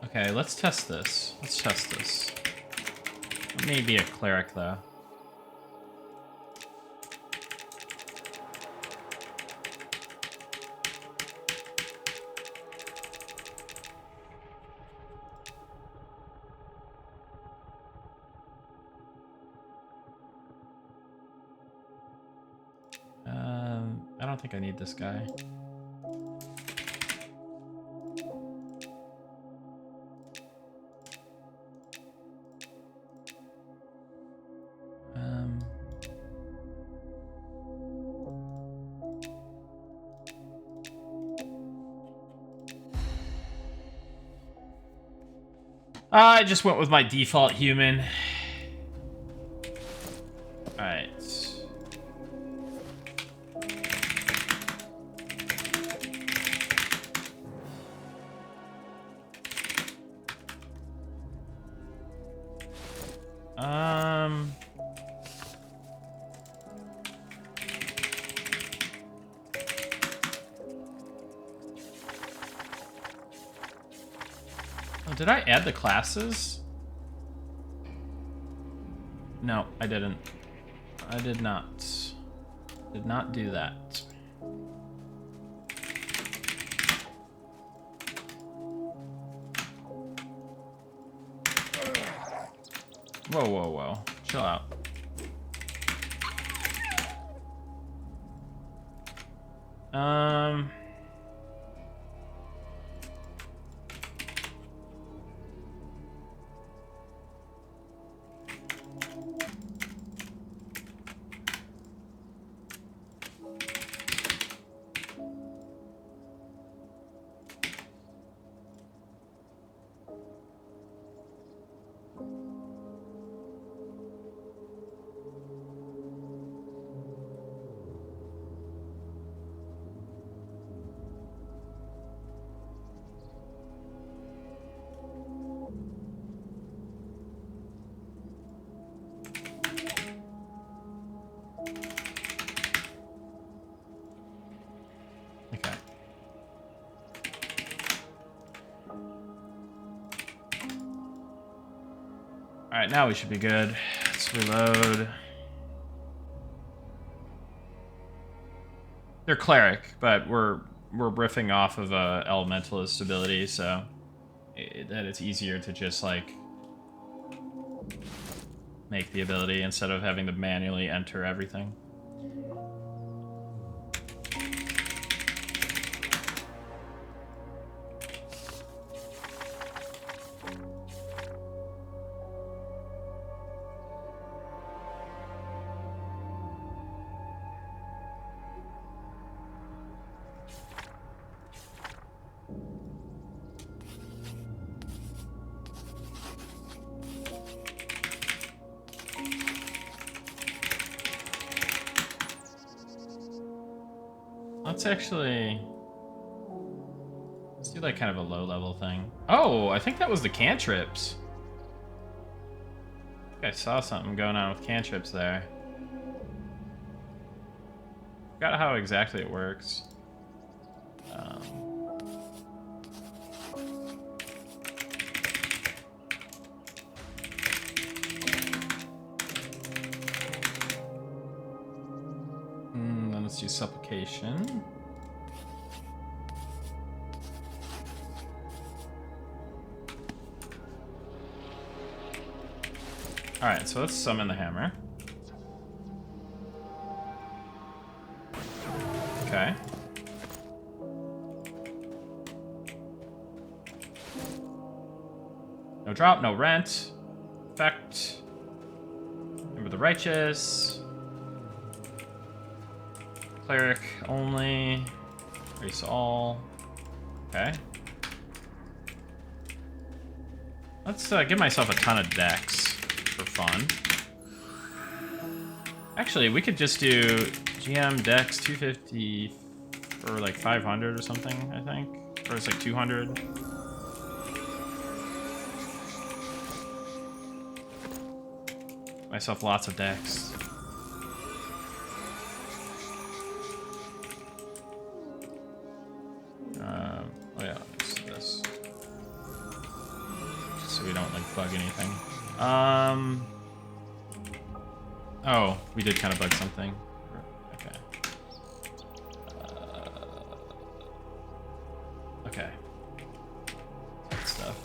Okay, let's test this. Maybe a cleric, though. don't think I need this guy. I just went with my default human. Alright. Oh, did I add the classes? No, I didn't. I did not. Did not do that. Whoa, whoa, whoa. Chill out. Okay. Alright, now we should be good. Let's reload. They're cleric, but we're riffing off of elementalist ability, so that it's easier to just like make the ability instead of having to manually enter everything. Let's do like kind of a low level thing. Oh, I think that was the cantrips. I think I saw something going on with cantrips there. Forgot how exactly it works. Then let's do supplication. Alright, so let's summon the hammer. Okay. No drop, no rent. Effect. Remember the righteous. Cleric only. Erase all. Okay. Let's give myself a ton of decks for fun. Actually, we could just do GM Dex 250 or like 500 or something, I think. Or it's like 200. Myself lots of decks. Oh yeah, let's do this. Just so we don't like bug anything. Oh, we did kind of bug something. Okay. Okay. That stuff.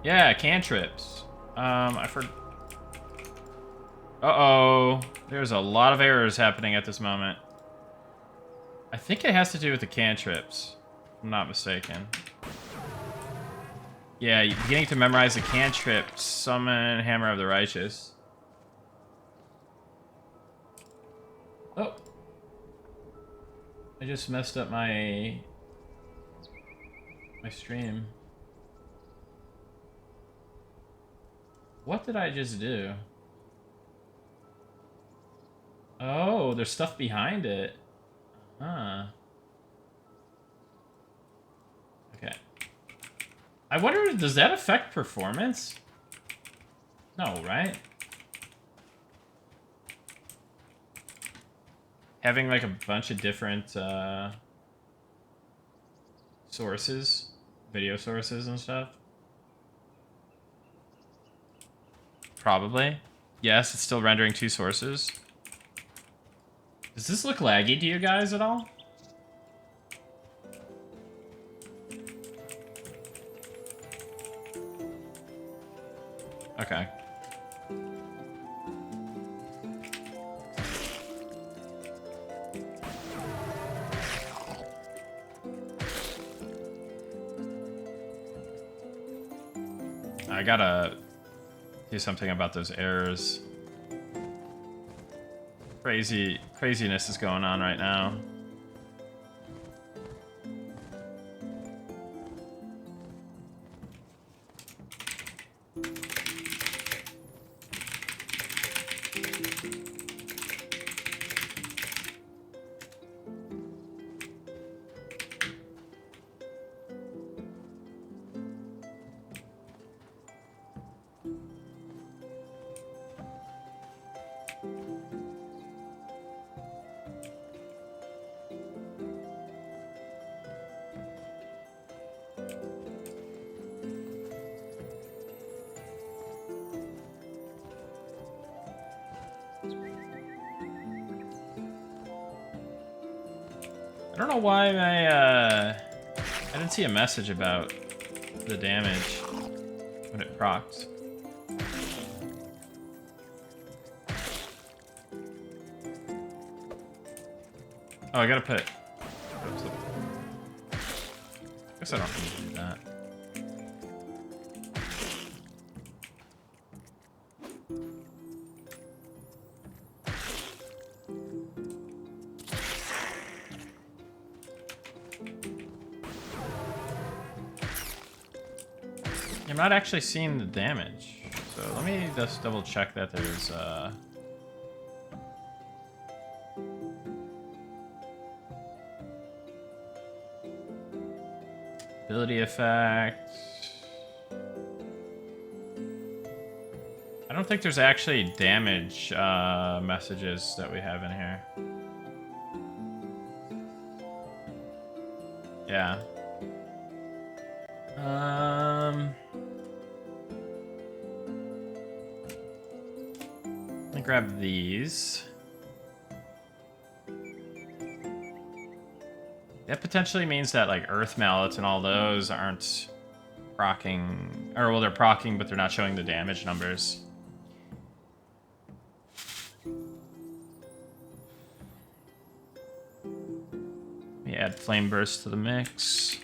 Yeah, cantrips. I Uh-oh. There's a lot of errors happening at this moment. I think it has to do with the cantrips, if I'm not mistaken. Yeah, you're beginning to memorize the cantrip, summon Hammer of the Righteous. Oh. I just messed up my stream. What did I just do? Oh, there's stuff behind it. Huh. Okay. I wonder, does that affect performance? No, right? Having like a bunch of different sources, video sources and stuff. Probably. Yes, it's still rendering 2 sources. Does this look laggy to you guys at all? Okay. I gotta do something about those errors. Craziness is going on right now. I don't know why I didn't see a message about the damage when it procs. Oh, I gotta put. Oops. I guess I don't need to do that. I'm not actually seeing the damage, so let me just double check that there's ability effect. I don't think there's actually damage messages that we have in here. Yeah. Let me grab these. That potentially means that like Earth Mallets and all those aren't proccing, or well, they're proccing, but they're not showing the damage numbers. Let me add Flame Burst to the mix.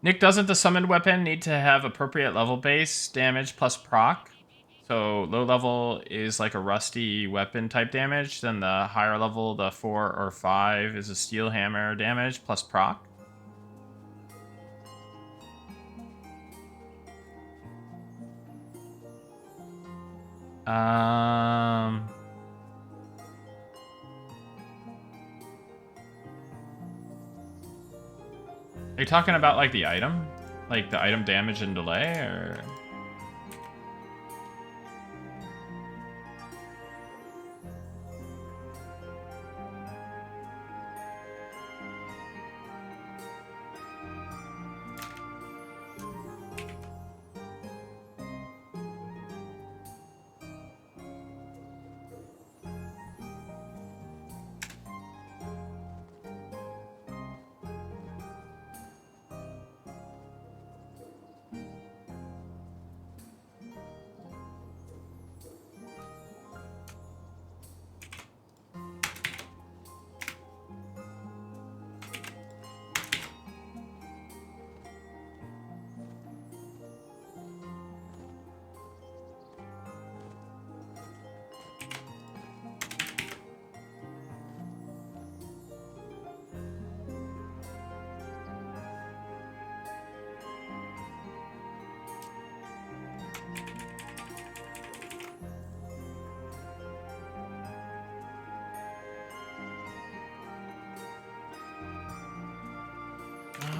Nick, doesn't the summoned weapon need to have appropriate level base damage plus proc? So low level is like a rusty weapon type damage, then the higher level, the 4 or 5, is a steel hammer damage plus proc. you talking about like the item? Like the item damage and delay, or?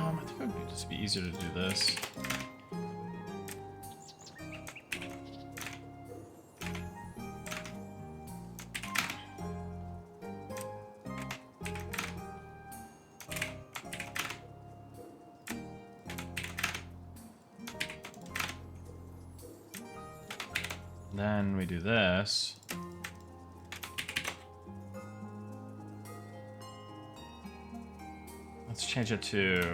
I think it would just be easier to do this. Then we do this. Let's change it to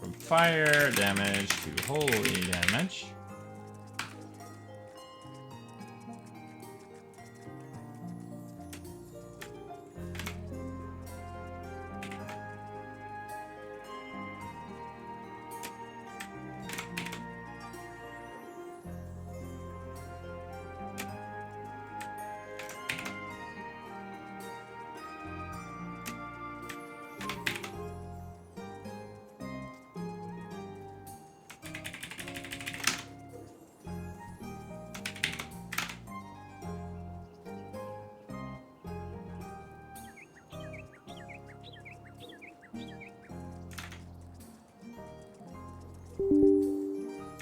from fire damage to holy damage.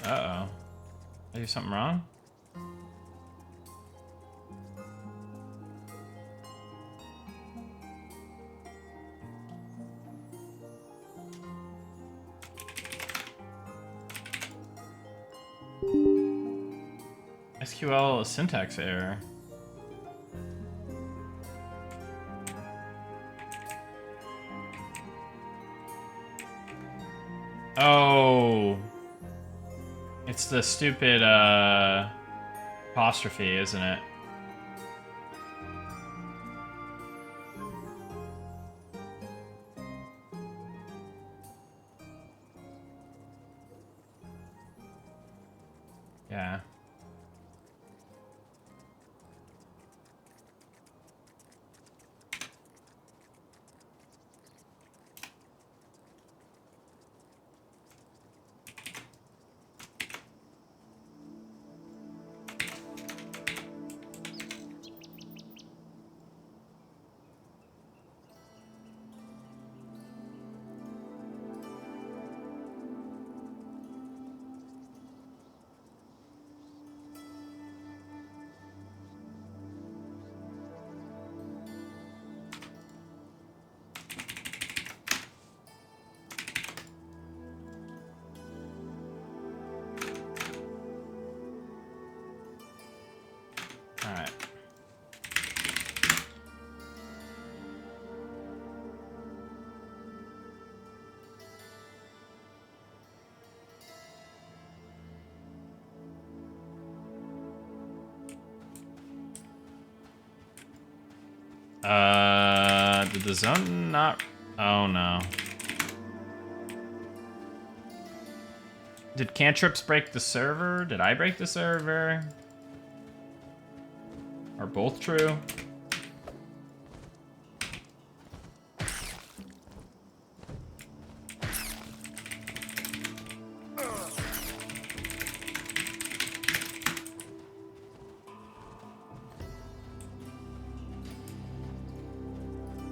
Uh-oh. Did I do something wrong? SQL syntax error. Oh. It's the stupid apostrophe, isn't it? Yeah. All right. Did the zone not? Oh no. Did cantrips break the server? Did I break the server? Are both true?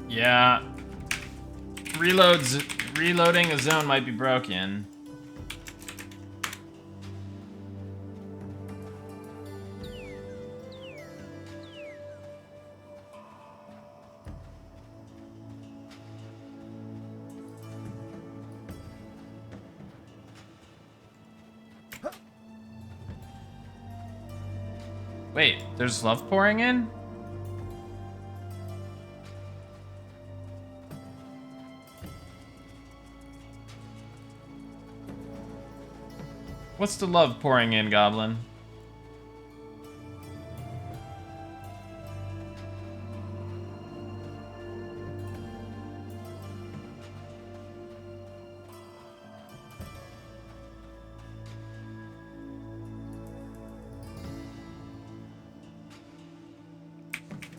Yeah. Reloads reloading a zone might be broken. Wait, there's love pouring in? What's the love pouring in, Goblin?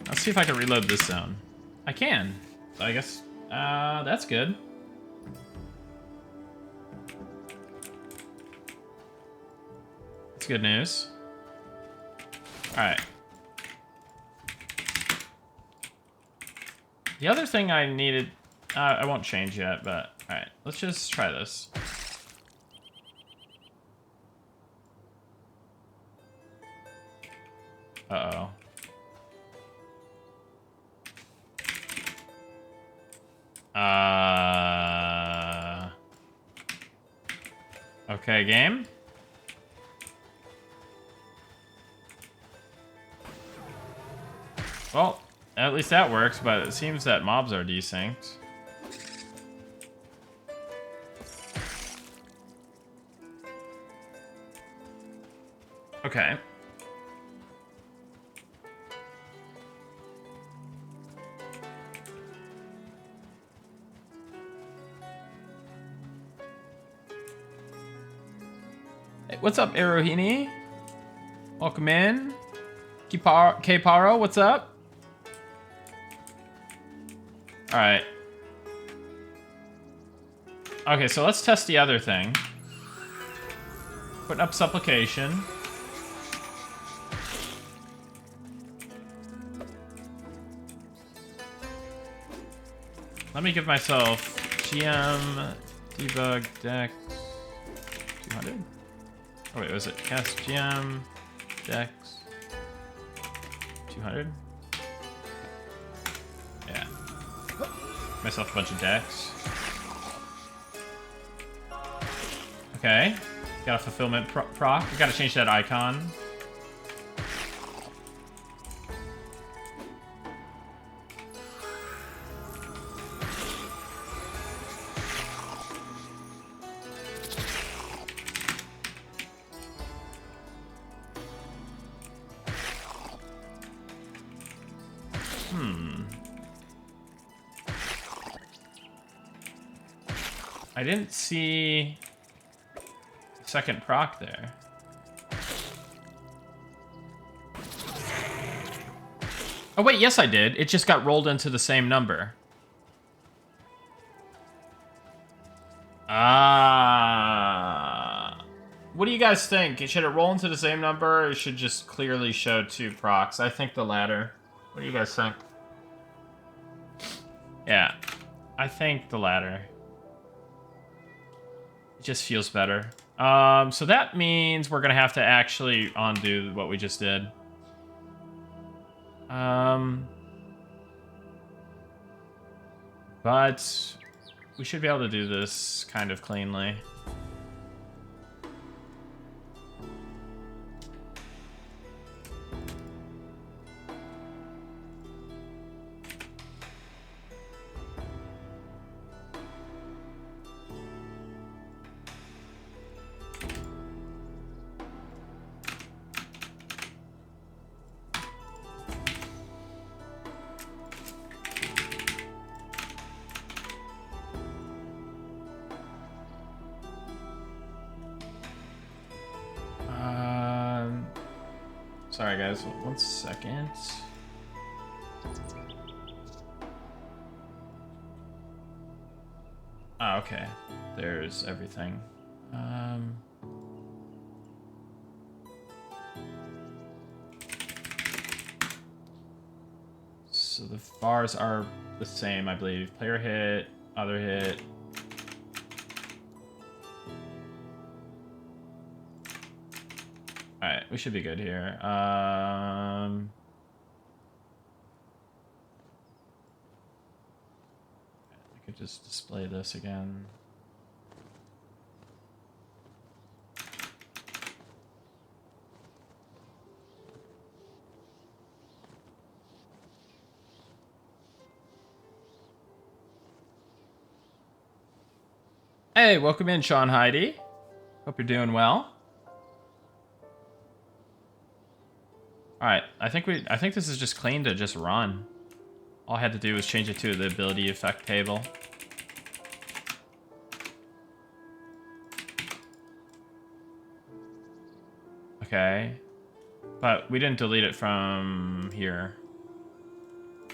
Let's see if I can reload this zone. I can. So I guess, that's good. That's good news. Alright. The other thing I needed, I won't change yet, but alright, let's just try this. Uh-oh. Okay, game. Well, at least that works, but it seems that mobs are desynced. Okay. Hey, what's up, Erohini? Welcome in. K-Paro, what's up? Alright. Okay, so let's test the other thing. Putting up supplication. Let me give myself GM, debug, dex, 200. Oh wait, was it cast GM, dex, 200? Yeah. Myself a bunch of decks. Okay. Got a fulfillment proc. We gotta change that icon. I didn't see the second proc there. Oh wait, yes I did. It just got rolled into the same number. Ah. What do you guys think? Should it roll into the same number, or it should just clearly show 2 procs? I think the latter. What do you guys think? Yeah, I think the latter. It just feels better. So that means we're gonna have to actually undo what we just did. But we should be able to do this kind of cleanly. Sorry guys, 1 second. Oh, okay. There's everything. So the bars are the same, I believe. Player hit, other hit, Alright, we should be good here. I could just display this again. Hey, welcome in, Sean Heidi. Hope you're doing well. All right, I think this is just clean to just run. All I had to do was change it to the ability effect table. Okay, but we didn't delete it from here,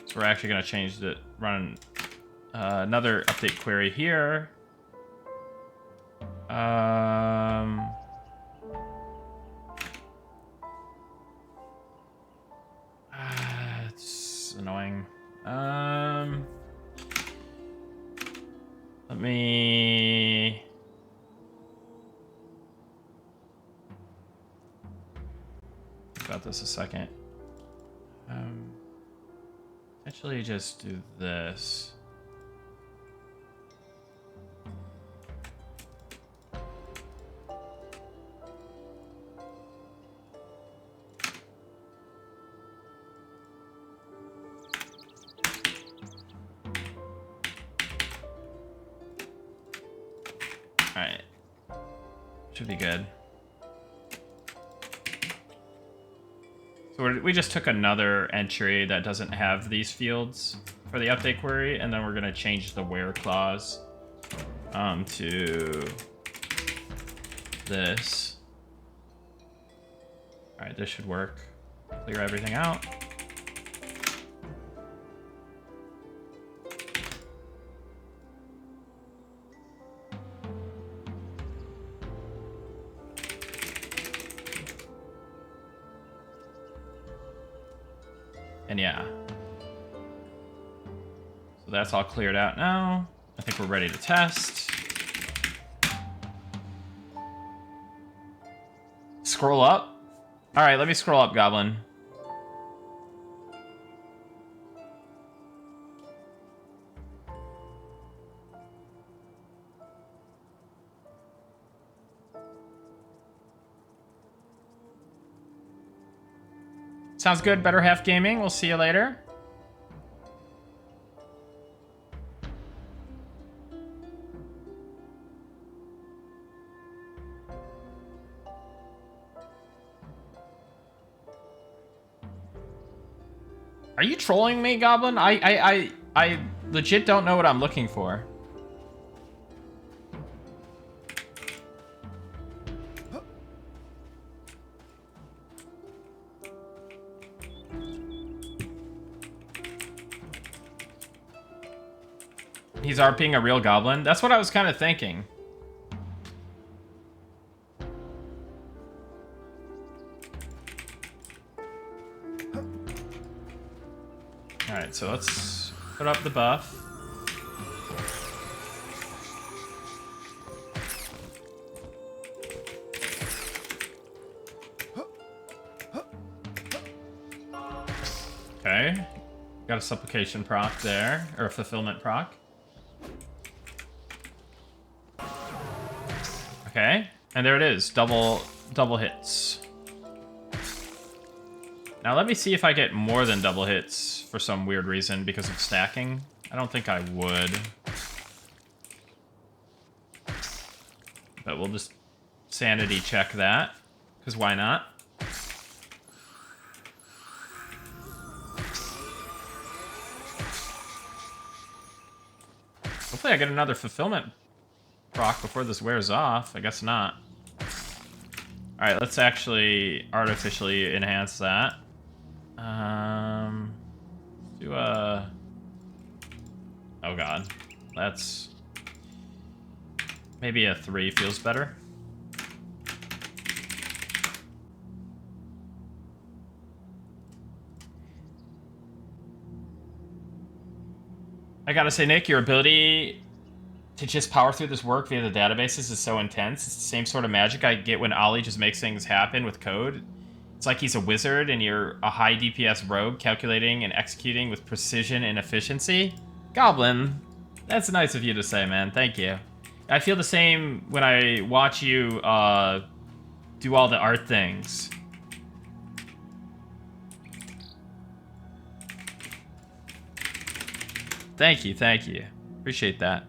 so we're actually gonna change the run another update query here. It's annoying. Let me. Think about this a second. Actually, just do this. Alright. Should be good. So we just took another entry that doesn't have these fields for the update query, and then we're going to change the where clause to this. Alright, this should work. Clear everything out. And yeah. So that's all cleared out now. I think we're ready to test. Scroll up. All right, let me scroll up, Goblin. Sounds good, Better Half Gaming. We'll see you later. Are you trolling me, Goblin? I legit don't know what I'm looking for. He's RPing a real goblin? That's what I was kind of thinking. Alright, so let's put up the buff. Okay. Got a supplication proc there, or a fulfillment proc. Okay, and there it is, double hits. Now let me see if I get more than double hits for some weird reason because of stacking. I don't think I would. But we'll just sanity check that, because why not? Hopefully I get another fulfillment proc before this wears off. I guess not. Alright, let's actually artificially enhance that. Do a... Oh god. That's... Maybe a 3 feels better. I gotta say, Nick, your ability to just power through this work via the databases is so intense. It's the same sort of magic I get when Ollie just makes things happen with code. It's like he's a wizard and you're a high DPS rogue calculating and executing with precision and efficiency. Goblin, that's nice of you to say, man. Thank you. I feel the same when I watch you do all the art things. Thank you, thank you. Appreciate that.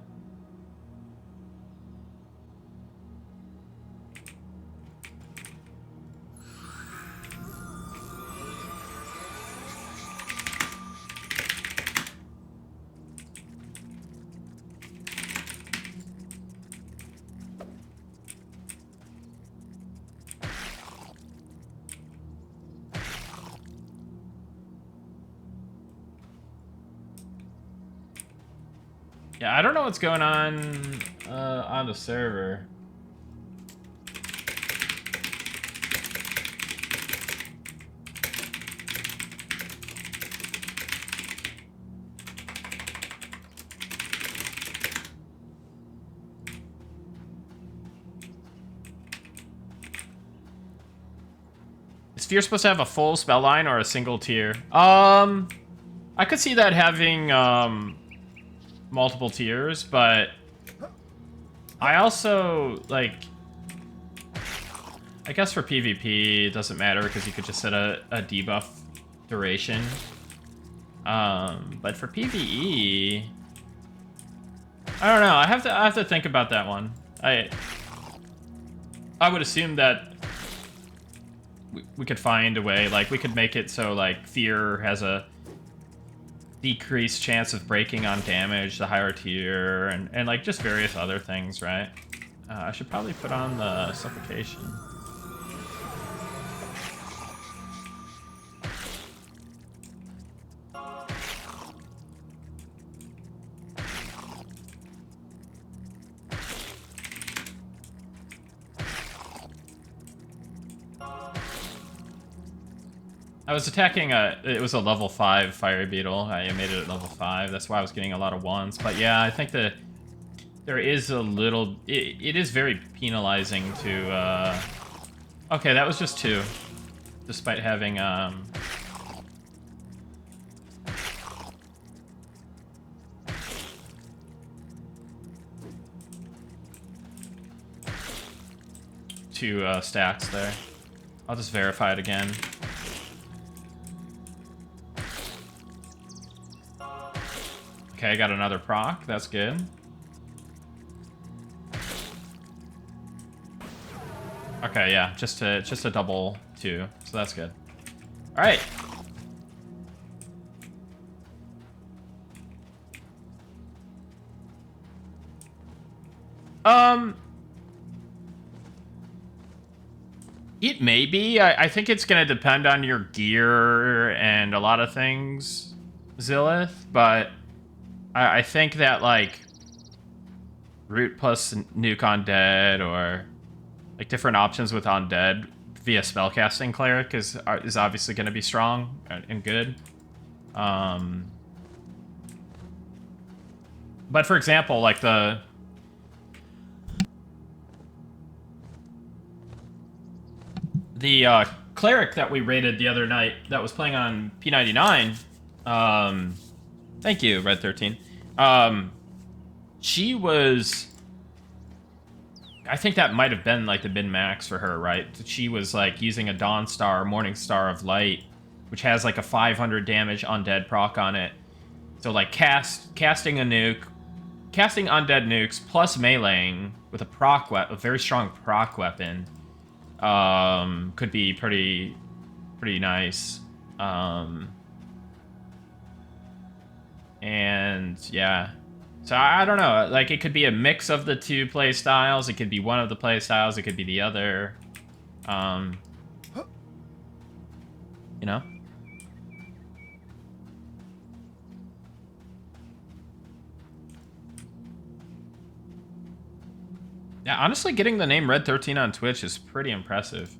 Yeah, I don't know what's going on the server. Is Fear supposed to have a full spell line or a single tier? I could see that having multiple tiers, but I also, like, I guess for PvP it doesn't matter because you could just set a debuff duration. But for PvE, I don't know. I have to think about that one. I would assume that we could find a way, like we could make it so like Fear has a decreased chance of breaking on damage, the higher tier, and like just various other things, right? I should probably put on the Suffocation. I was attacking it was a level 5 Fire Beetle. I made it at level 5. That's why I was getting a lot of ones. But yeah, I think that there is a little... It is very penalizing to... Okay, that was just 2. Despite having... two stats there. I'll just verify it again. Okay, I got another proc. That's good. Okay, yeah, just a double 2, so that's good. All right. It may be. I think it's gonna depend on your gear and a lot of things, Zillith, but I think that, like, root plus nuke undead or, like, different options with undead via spellcasting cleric is obviously going to be strong and good. But for example, like the cleric that we raided the other night that was playing on P99, thank you, Red 13. She was... I think that might have been, like, the min-max for her, right? She was, like, using a Dawnstar, Morning Star of Light, which has, like, a 500 damage undead proc on it. So, like, casting a nuke, casting undead nukes, plus meleeing with a very strong proc weapon, could be pretty nice. And yeah, so I don't know, like, it could be a mix of the 2 play styles, it could be one of the play styles, it could be the other. You know? Yeah, honestly, getting the name Red 13 on Twitch is pretty impressive.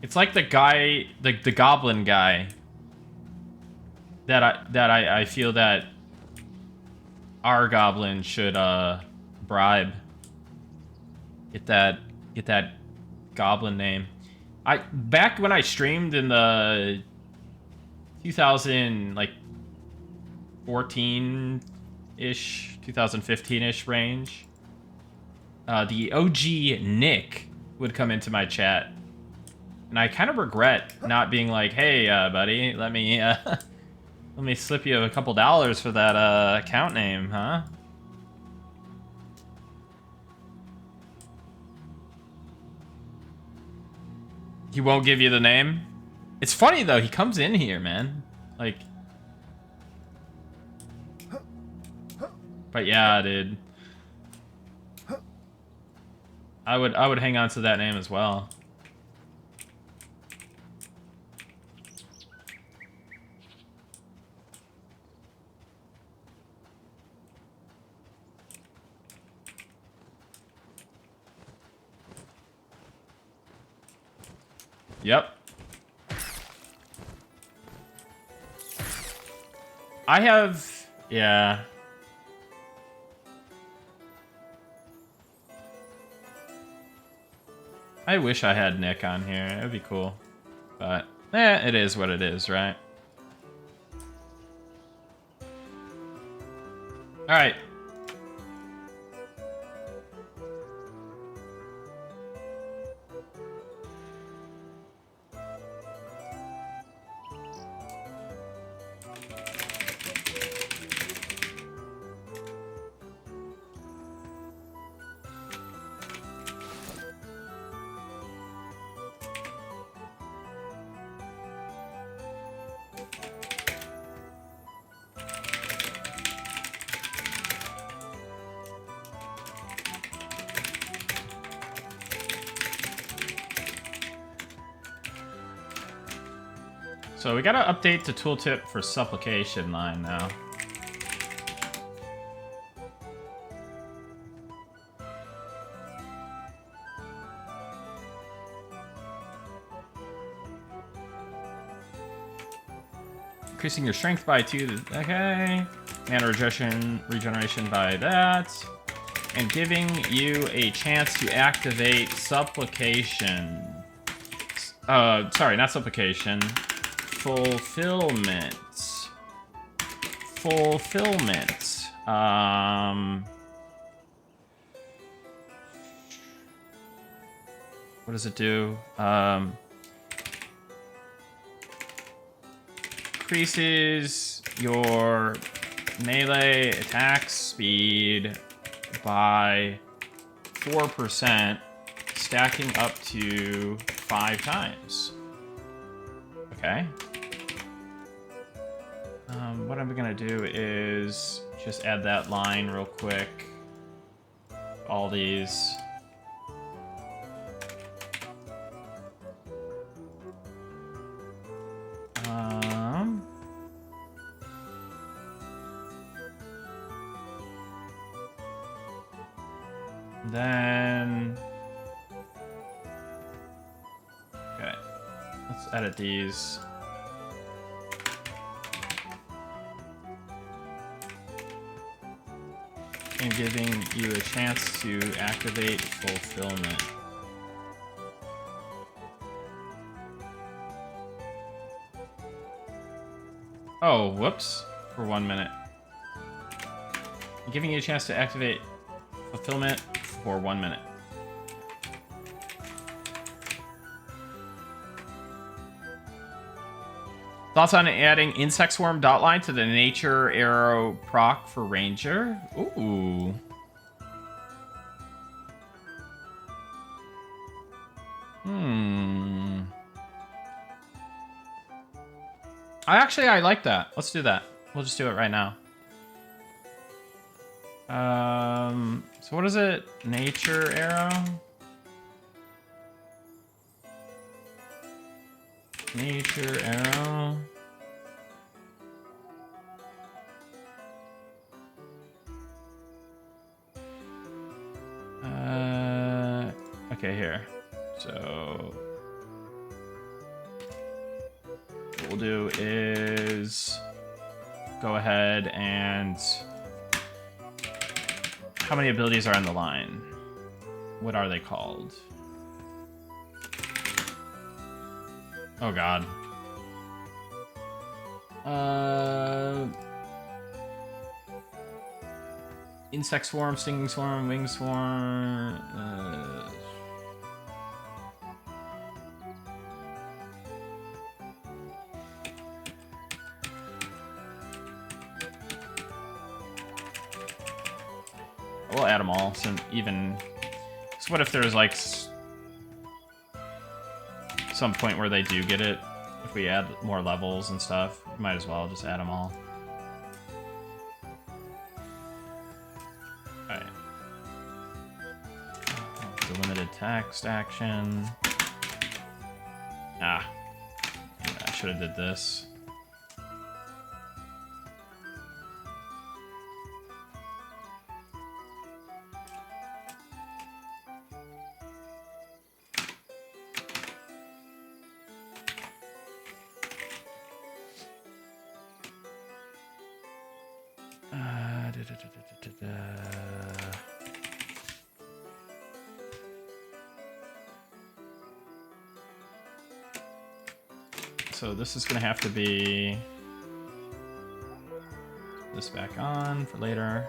It's like the guy, the goblin guy I feel that our goblin should bribe. Get that goblin name. Back when I streamed in the 2000 like 14-ish, 2015-ish range, the OG Nick would come into my chat, and I kind of regret not being like, "Hey, buddy, let me slip you a couple dollars for that account name, huh?" He won't give you the name. It's funny though. He comes in here, man. Like, but yeah, dude. I would hang on to that name as well. Yep. I have, yeah. I wish I had Nick on here. It'd be cool. But, it is what it is, right? Alright. So we gotta update the tooltip for supplication line now. Increasing your strength by 2, okay. Mana regeneration by that. And giving you a chance to activate supplication. Sorry, not supplication. Fulfillment. What does it do? Increases your melee attack speed by 4%, stacking up to 5 times. Okay. What I'm gonna do is just add that line real quick. All these. Then, okay, let's edit these. And giving you a chance to activate fulfillment. Oh, whoops, for 1 minute. Giving you a chance to activate fulfillment for 1 minute. Thoughts on adding insect swarm dot line to the nature arrow proc for ranger? Ooh. I like that. Let's do that. We'll just do it right now. So what is it? Nature arrow? Nature arrow. Okay, here. So what we'll do is go ahead and... How many abilities are on the line? What are they called? Oh god. Insect swarm, stinging swarm, wing swarm. We'll add them all. So even. So what if there's like some point where they do get it? If we add more levels and stuff, might as well just add them all. Alright. The limited text action. Ah. Yeah, I should have did this. So this is gonna have to be this back on for later.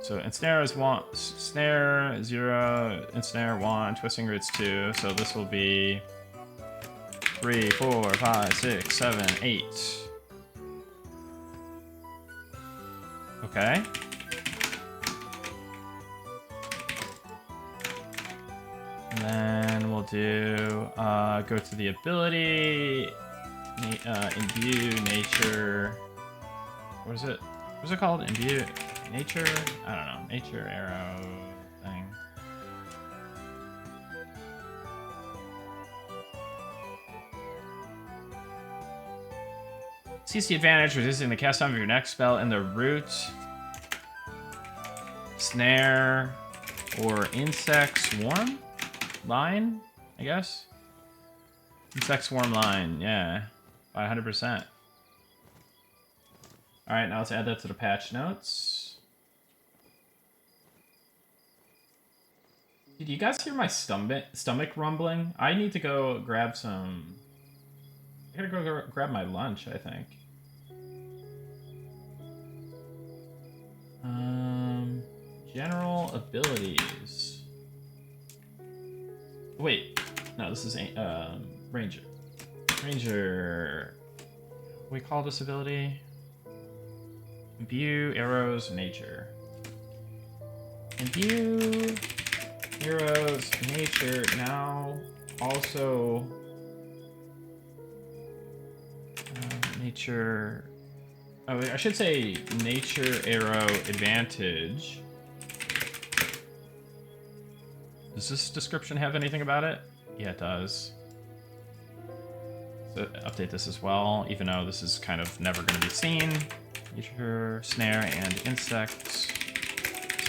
So ensnare is 1, snare 0, ensnare 1, twisting roots 2. So this will be 3, 4, 5, 6, 7, 8. Okay. And then we'll do, go to the ability, imbue nature, what is it? What's it called? Imbue nature? I don't know, nature arrow thing. CC advantage, resisting the cast time of your next spell in the root, snare, or insect swarm line, I guess. Insect swarm line, yeah, by 100%. All right, now let's add that to the patch notes. Did you guys hear my stomach rumbling? I need to go grab some. I gotta go grab my lunch, I think. General abilities. Wait, no, this is Ranger. Ranger. What do we call this ability? Imbue arrows nature. Imbue arrows nature now also nature. Oh, I should say nature arrow advantage. Does this description have anything about it? Yeah, it does. So update this as well, even though this is kind of never going to be seen. Nature, snare, and insect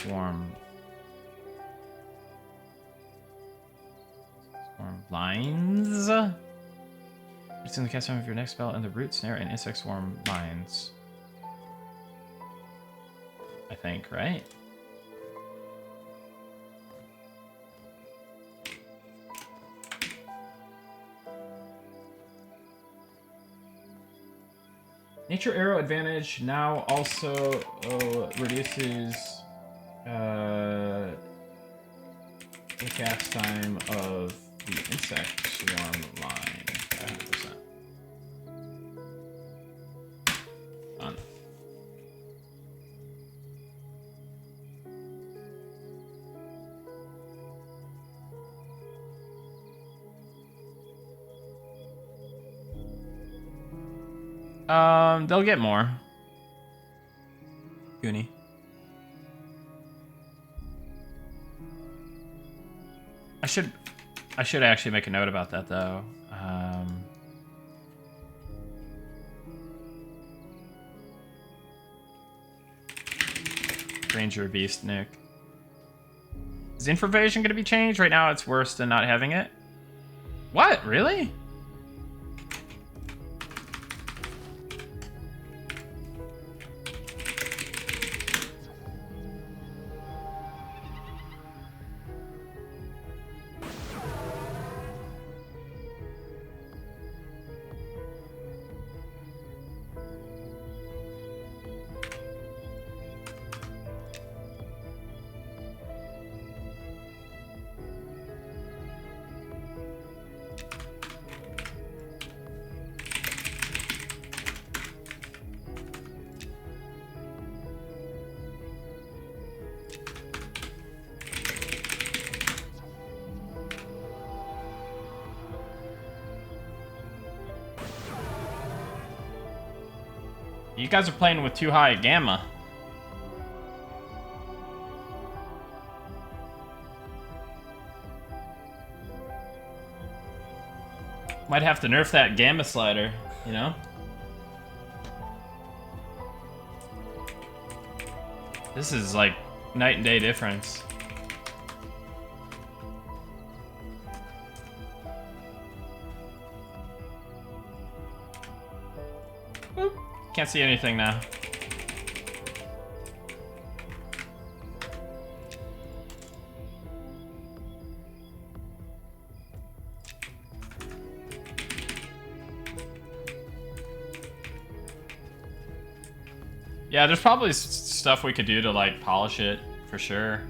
swarm. Swarm lines. It's in the cast time of your next spell and the root, snare, and insect swarm lines. I think, right? Nature arrow advantage now also reduces the cast time of the insect swarm line by 100%. Done. They'll get more. Goonie. I should actually make a note about that though. Ranger Beast Nick. Is information gonna be changed? Right now it's worse than not having it. What? Really? You guys are playing with too high a gamma. Might have to nerf that gamma slider, you know? This is like night and day difference. Boop. Can't see anything now. Yeah, there's probably stuff we could do to like polish it for sure.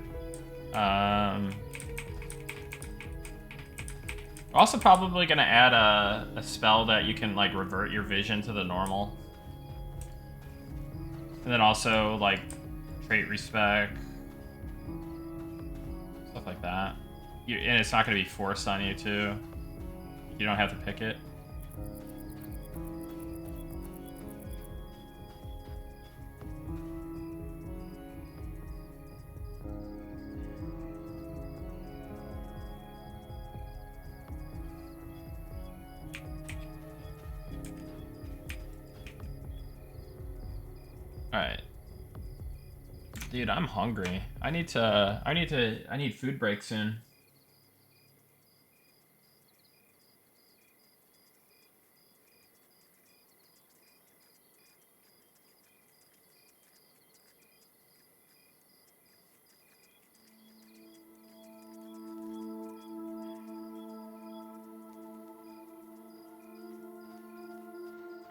Also probably gonna add a spell that you can like revert your vision to the normal. And then also like trait respec. Stuff like that. And it's not gonna be forced on you too. You don't have to pick it. Alright. Dude, I'm hungry. I need food break soon.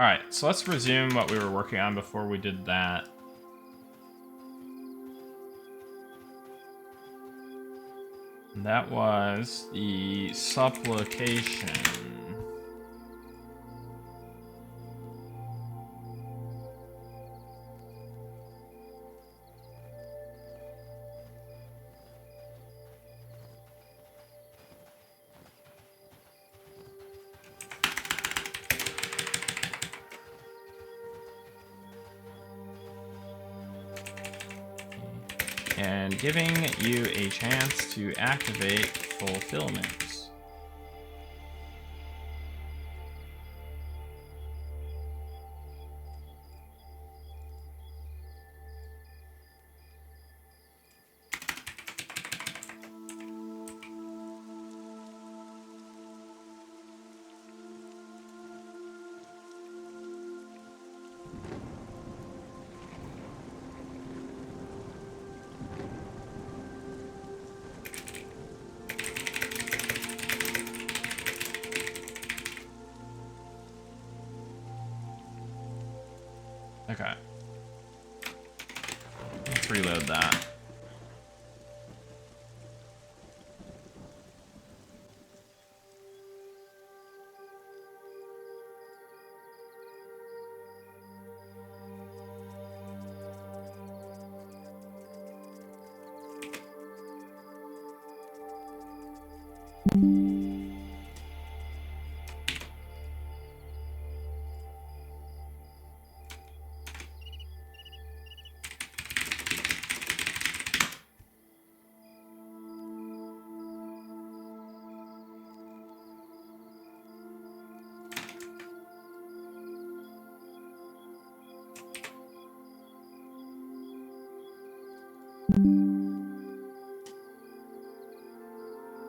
Alright, so let's resume what we were working on before we did that. And that was the supplication. And giving you a chance to activate fulfillment. Okay. Let's reload that.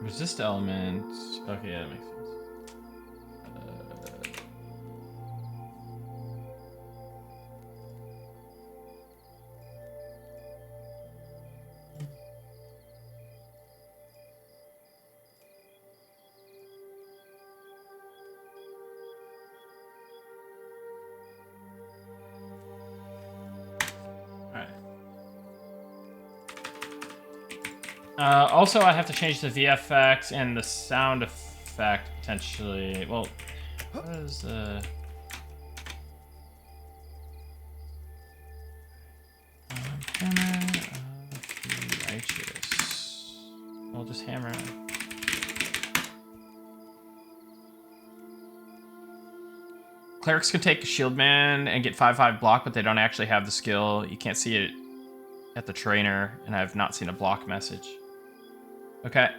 Resist element. Okay, yeah, that makes sense. Also, I have to change the VFX and the sound effect potentially. Well, what is hammer of the righteous? We'll just hammer. clerics can take Shield Man and get 5/5 block, but they don't actually have the skill. You can't see it at the trainer, and I've not seen a block message. Okay.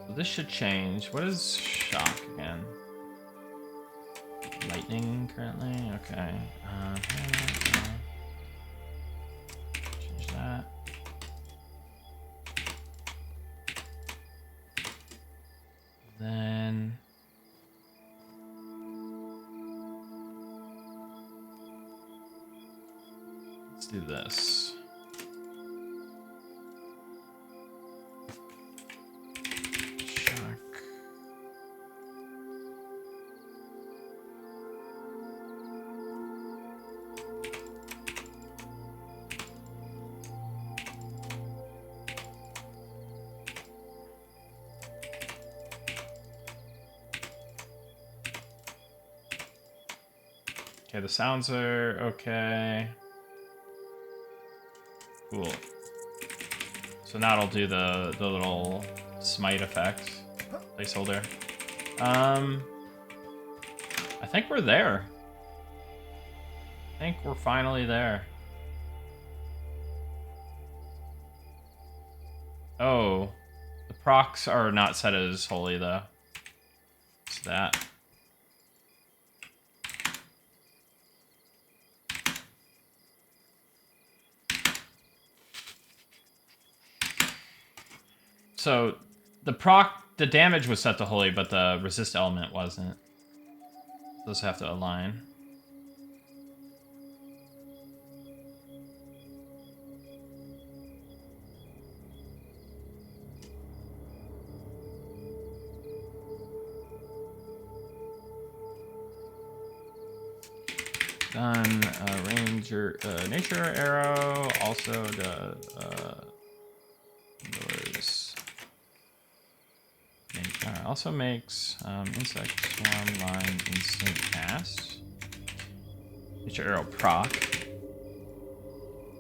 So this should change. What is shock again? Lightning currently? Okay. Change that. Then let's do this. Okay, the sounds are okay. Cool. So now it'll do the little smite effect placeholder. I think we're there. I think we're finally there. Oh, the procs are not set as holy though. What's that? So the damage was set to holy, but the resist element wasn't. Those have to align. Done. Ranger nature arrow also the also makes insect swarm line instant cast. Nature arrow proc.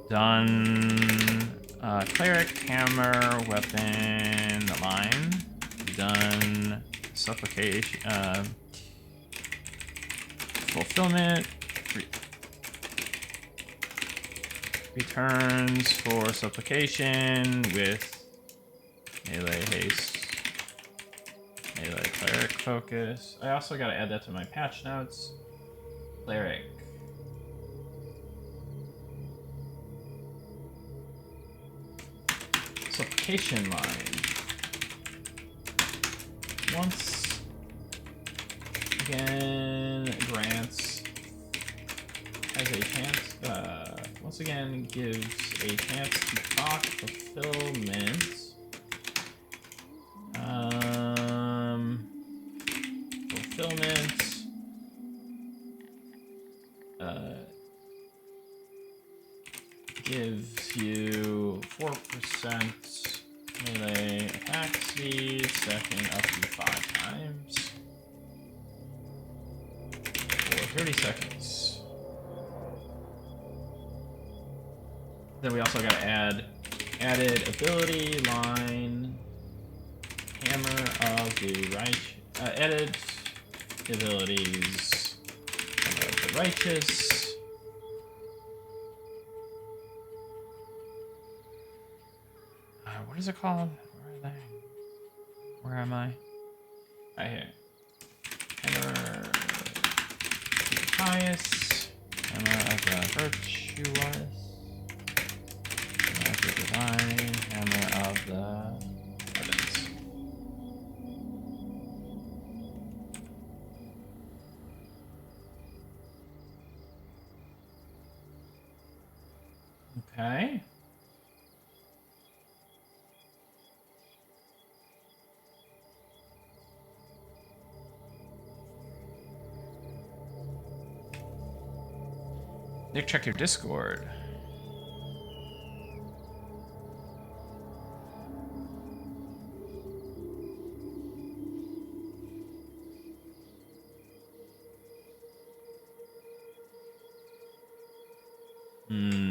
Done. Cleric hammer weapon line. Done. Supplication. Fulfillment. Returns for supplication with melee haste. Melee cleric focus. I also gotta add that to my patch notes. Cleric. Supplication line. Once again grants has a chance. Once again gives a chance to proc fulfillment. Fulfillment. Gives you 4% melee attack speed, stacking up to 5 times for 30 seconds. Then we also got to add added ability line, hammer of the right, added abilities of the righteous. What is it called? Where are they? Where am I? Right here. Hammer of the pious. Hammer of the virtuous. Hammer of the divine. Hammer of the heavens. Okay. Nick, check your Discord. Hmm.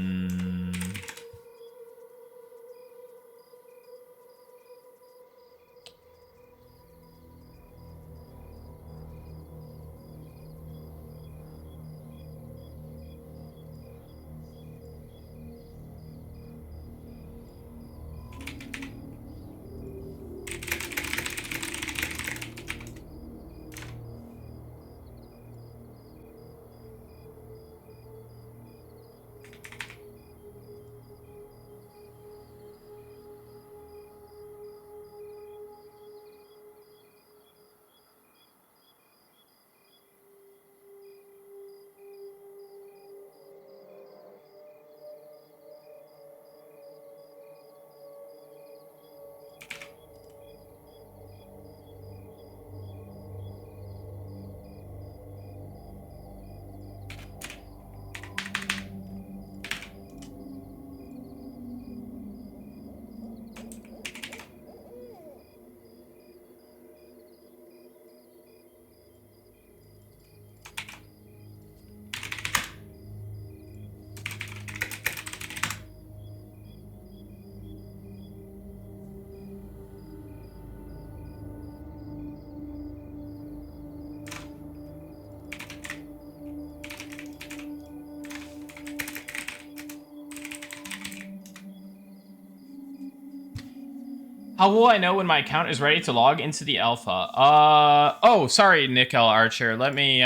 How will I know when my account is ready to log into the alpha? Oh, sorry, Nick L. Archer. Let me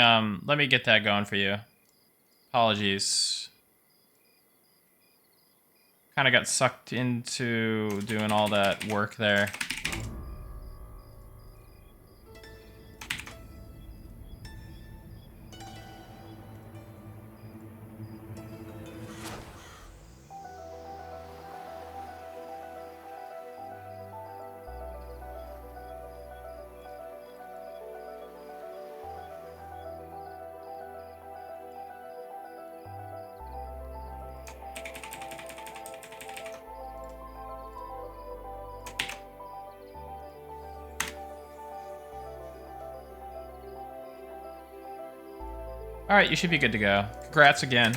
get that going for you. Apologies. Kind of got sucked into doing all that work there. All right, you should be good to go. Congrats again.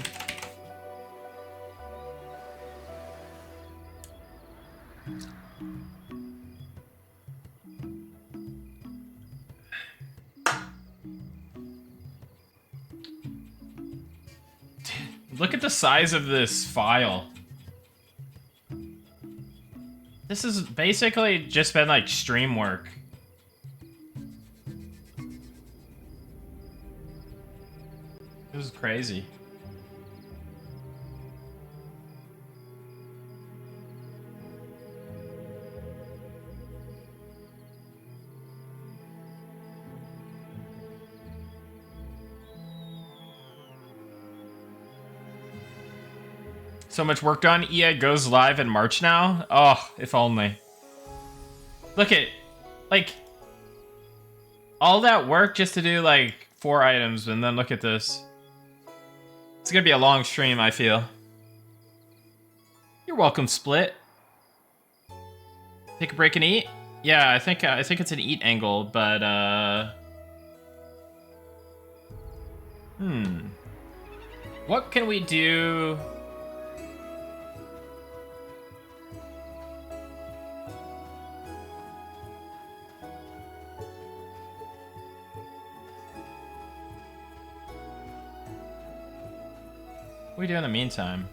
Look at the size of this file. This has basically just been like stream work. This is crazy. So much work done. EA goes live in March now. Oh, if only. Look at, like, all that work just to do like 4 items, and then look at this. It's gonna be a long stream, I feel. You're welcome, Split. Take a break and eat. Yeah, I think it's an eat angle, but what can we do? What do we do in the meantime?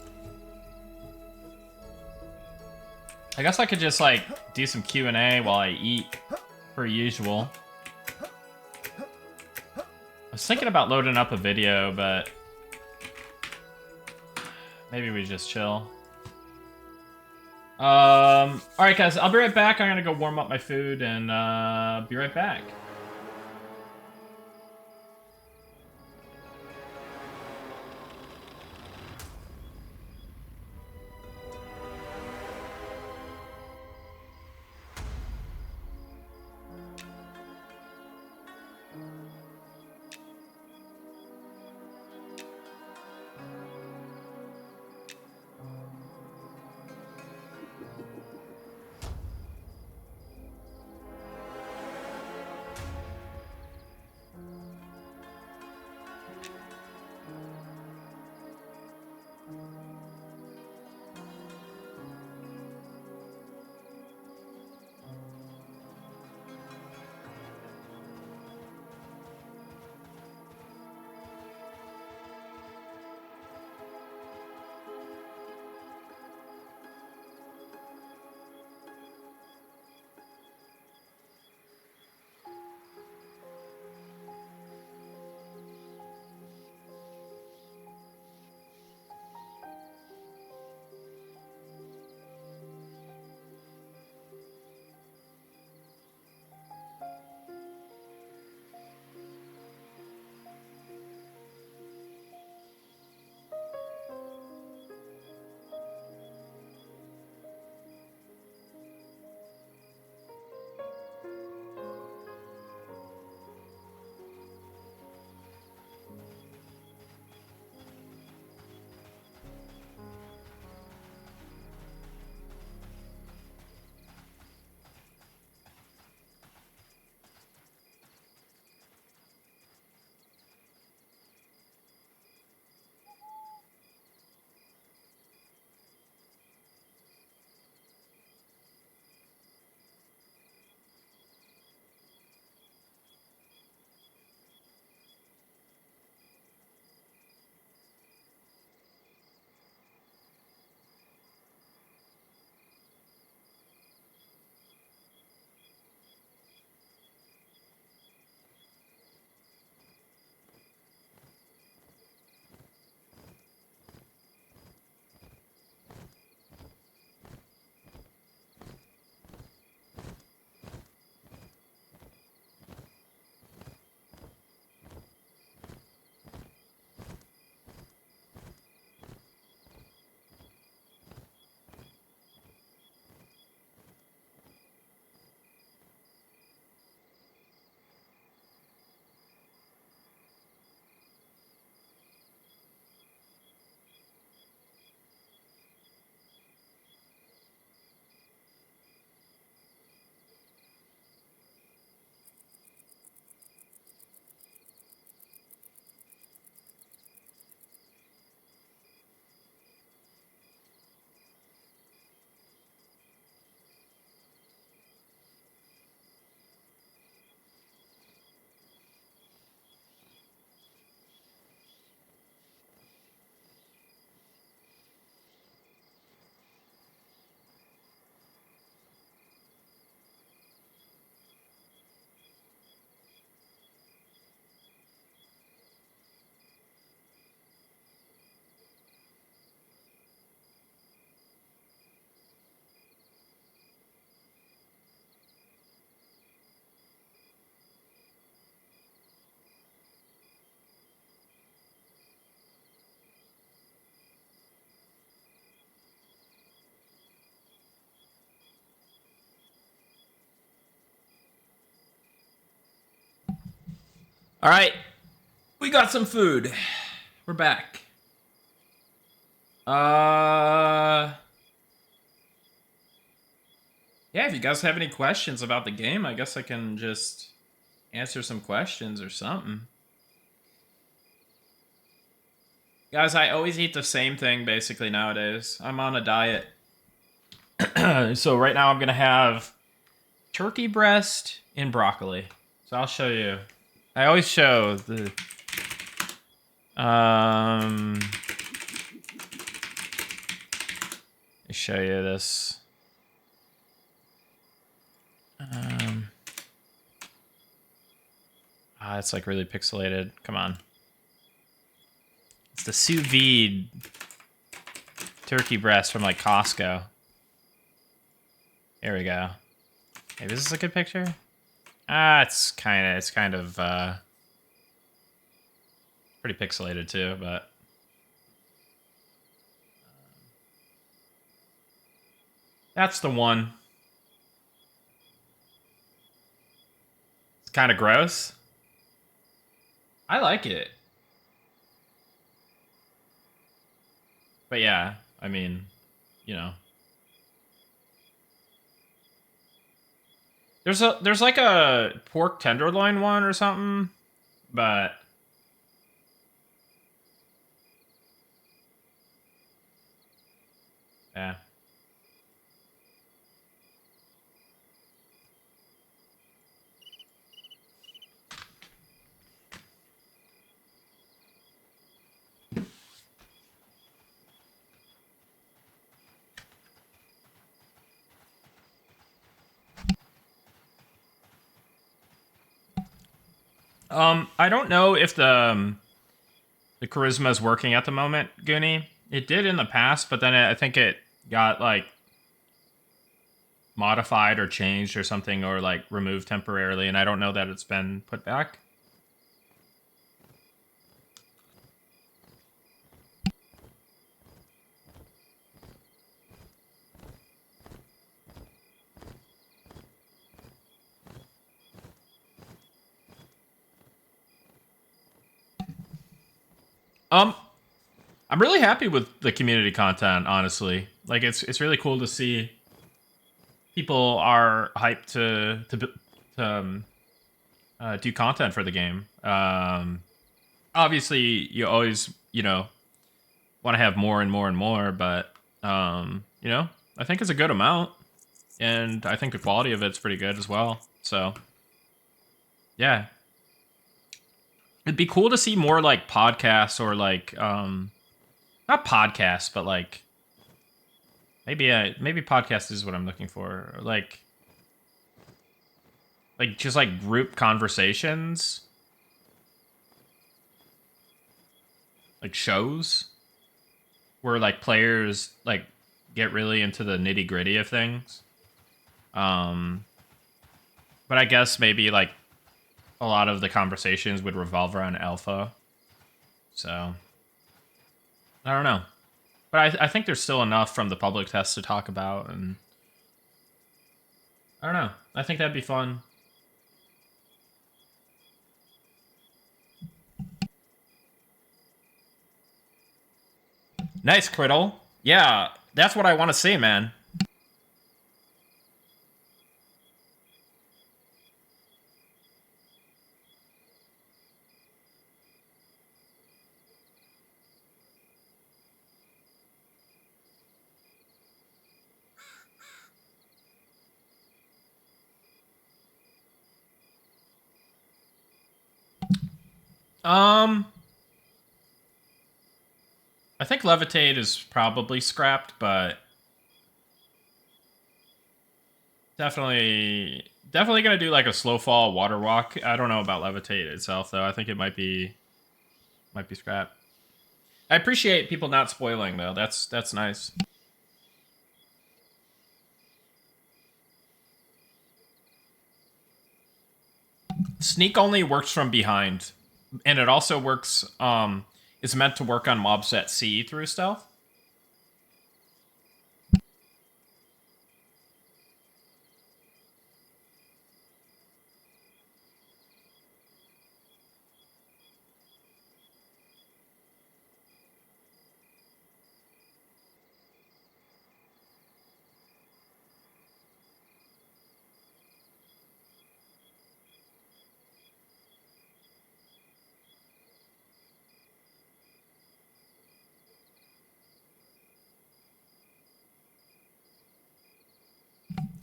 I guess I could just like do some Q&A while I eat, per usual. I was thinking about loading up a video, but maybe we just chill. All right, guys, I'll be right back. I'm gonna go warm up my food and be right back. All right, we got some food. We're back. Yeah, if you guys have any questions about the game, I guess I can just answer some questions or something. Guys, I always eat the same thing basically nowadays. I'm on a diet. So right now I'm gonna have turkey breast and broccoli. So I'll show you. I always show the Let me show you this. It's like really pixelated. Come on. It's the sous vide turkey breast from like Costco. There we go. Maybe this is a good picture. It's kind of pretty pixelated too, but that's the one. It's kind of gross. I like it. But yeah, I mean, you know. There's like a pork tenderloin one or something, but yeah. I don't know if the charisma is working at the moment, Goonie. It did in the past, but then I think it got like modified or changed or something, or like removed temporarily, and I don't know that it's been put back. I'm really happy with the community content, honestly. Like it's really cool to see people are hyped to do content for the game. Obviously, you always want to have more and more and more, but I think it's a good amount, and I think the quality of it's pretty good as well. So yeah, it'd be cool to see more like podcasts or like not podcasts, but like maybe podcast is what I'm looking for. Or like just like group conversations, like shows where like players like get really into the nitty gritty of things. But I guess maybe like a lot of the conversations would revolve around alpha. So I don't know, but I think there's still enough from the public test to talk about, and I don't know. I think that'd be fun. Nice, Criddle. Yeah, that's what I want to see, man. Um, I think Levitate is probably scrapped, but definitely gonna do like a slow fall water walk. I don't know about Levitate itself though. I think it might be scrapped. I appreciate people not spoiling though. That's nice. Sneak only works from behind, and it also works. It's meant to work on mobs that see through stealth.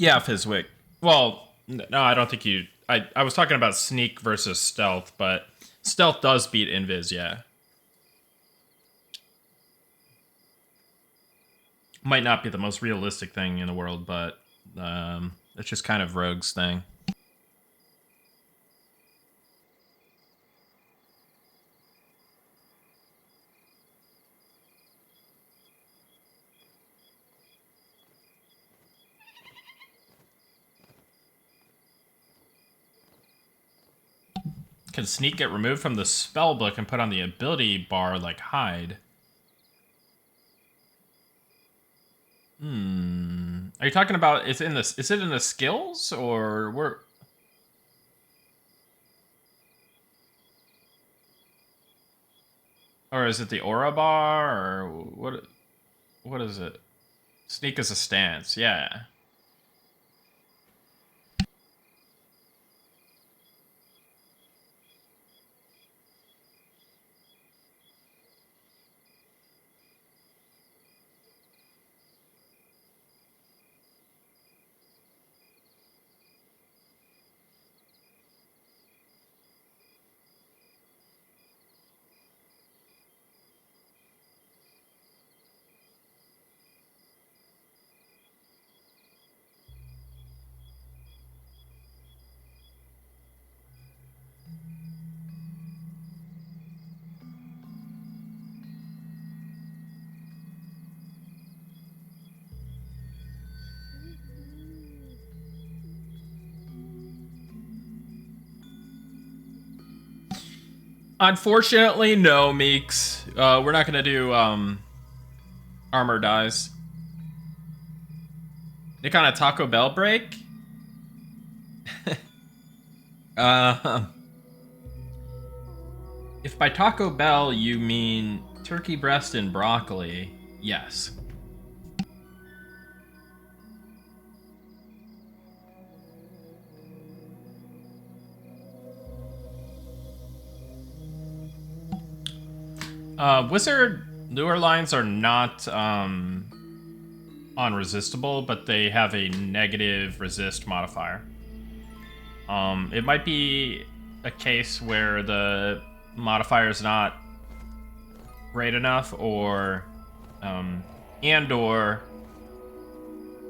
Yeah, Fizwick. Well, no, I don't think you. I was talking about sneak versus stealth, but stealth does beat invis, yeah. Might not be the most realistic thing in the world, but it's just kind of Rogue's thing. Can sneak get removed from the spell book and put on the ability bar like hide? Are you talking about is it in the skills or where? Or is it the aura bar or what is it? Sneak is a stance, yeah. Unfortunately, no, Meeks. We're not gonna do armor dies. Nick on a Taco Bell break? uh, if by Taco Bell you mean turkey breast and broccoli, yes. Wizard lure lines are not unresistible, but they have a negative resist modifier. It might be a case where the modifier is not great enough, or and or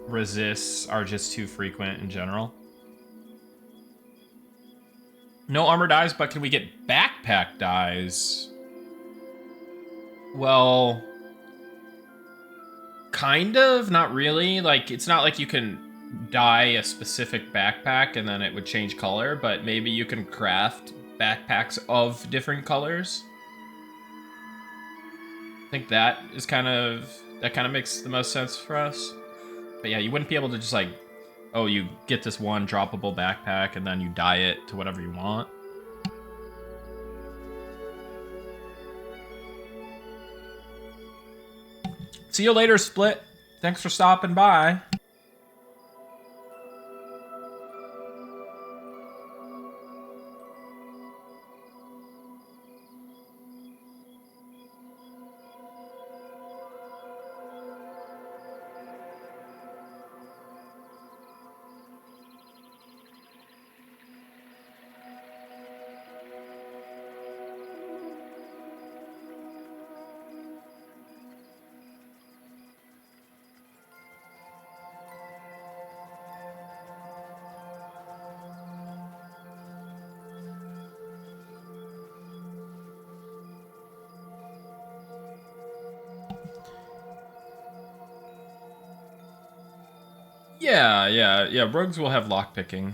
resists are just too frequent in general. No armor dies, but can we get backpack dies? Well, kind of, not really. Like, it's not like you can dye a specific backpack and then it would change color, but maybe you can craft backpacks of different colors. I think that kind of makes the most sense for us. But yeah, you wouldn't be able to just like, oh, you get this one droppable backpack and then you dye it to whatever you want. See you later, Split. Thanks for stopping by. Yeah. Rogues will have lockpicking.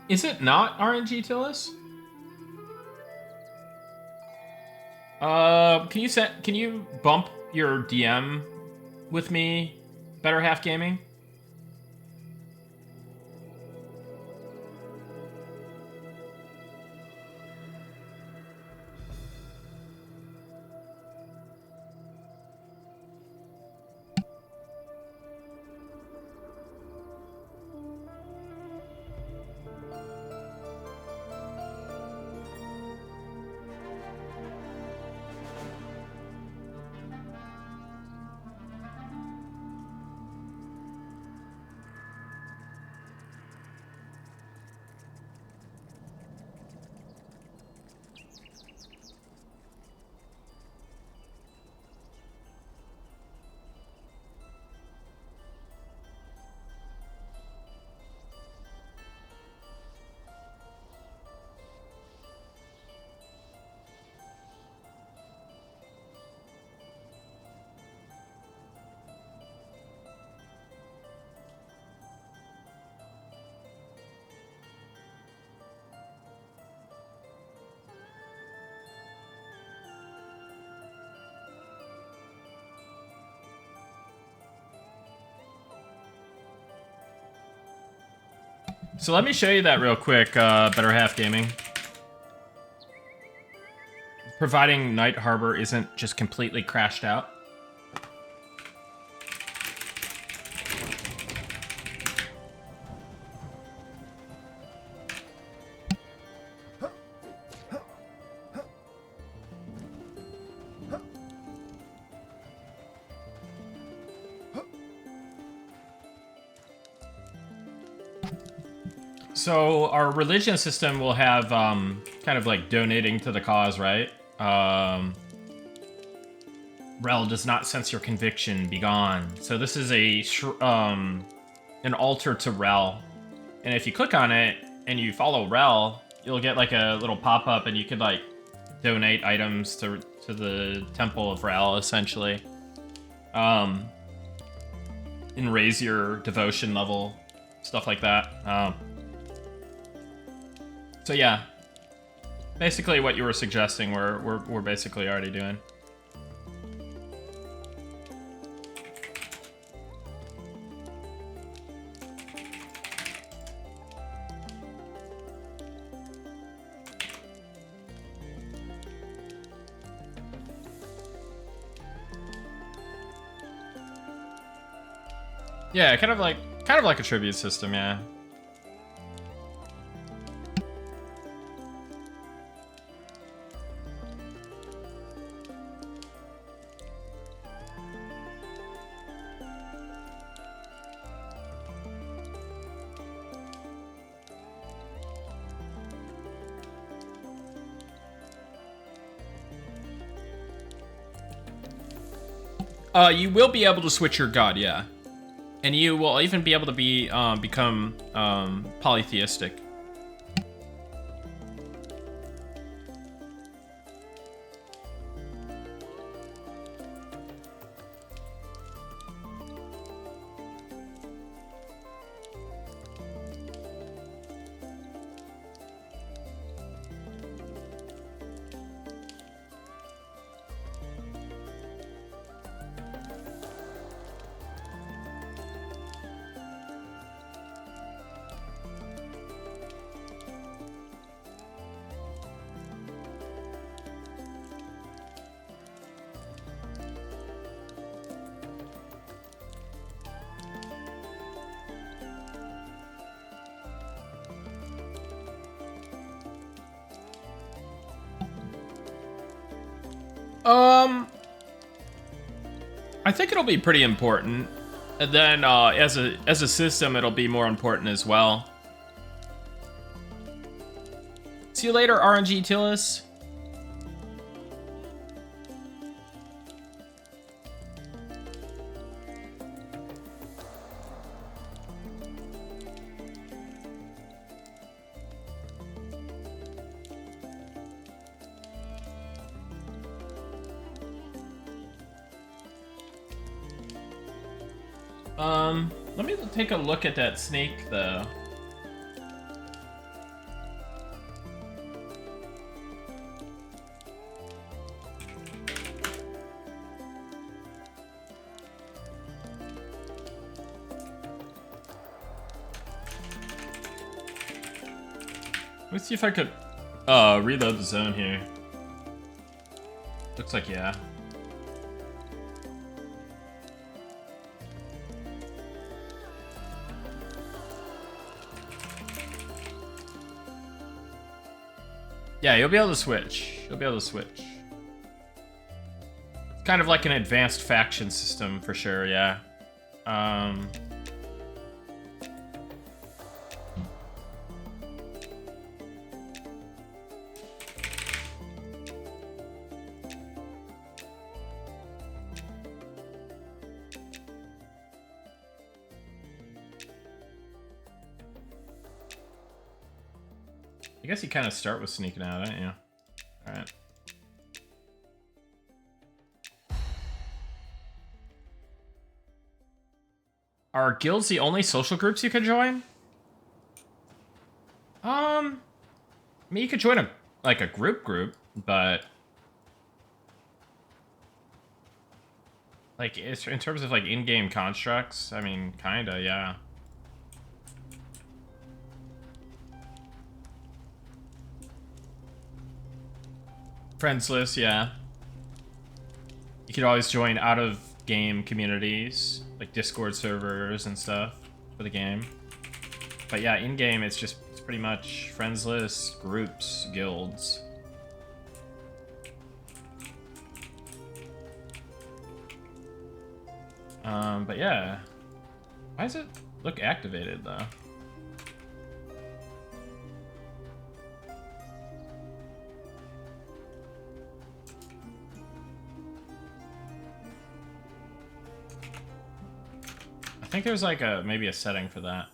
Is it not RNG Tillis? Can you bump your DM with me, Better Half Gaming? So let me show you that real quick, Better Half Gaming. Providing Night Harbor isn't just completely crashed out. So our religion system will have kind of like donating to the cause, right? Rel does not sense your conviction. Be gone. So this is an altar to Rel, and if you click on it and you follow Rel, you'll get like a little pop up, and you could like donate items to the Temple of Rel, essentially, and raise your devotion level, stuff like that. So yeah, basically what you were suggesting, we're basically already doing. Yeah, kind of like a tribute system, yeah. You will be able to switch your god, yeah. And you will even be able to become polytheistic. I think it'll be pretty important. And then as a system, it'll be more important as well. See you later, RNG Tillis. Let me take a look at that snake, though. Let's see if I could reload the zone here. Looks like yeah. Yeah, you'll be able to switch. You'll be able to switch. It's kind of like an advanced faction system for sure, yeah. I guess you kind of start with sneaking out, don't you? Alright. Are guilds the only social groups you can join? I mean, you could join a group, but like it's in terms of like in-game constructs, I mean, kinda, yeah. Friends list, yeah. You could always join out-of-game communities, like Discord servers and stuff for the game. But yeah, in-game, it's pretty much friends list, groups, guilds. But yeah. Why does it look activated, though? I think there's like maybe a setting for that.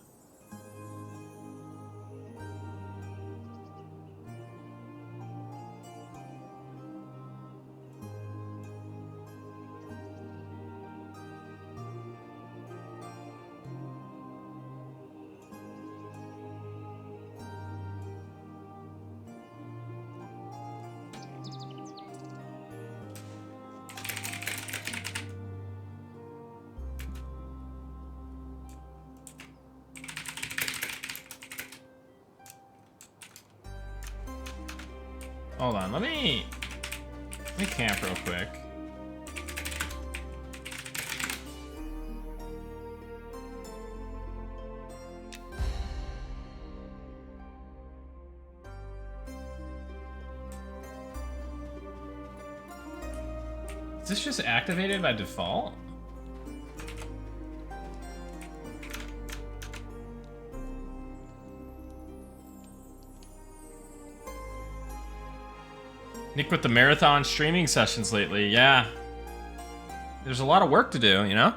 Hold on, let me camp real quick. Is this just activated by default? Nick with the marathon streaming sessions lately, yeah. There's a lot of work to do, you know?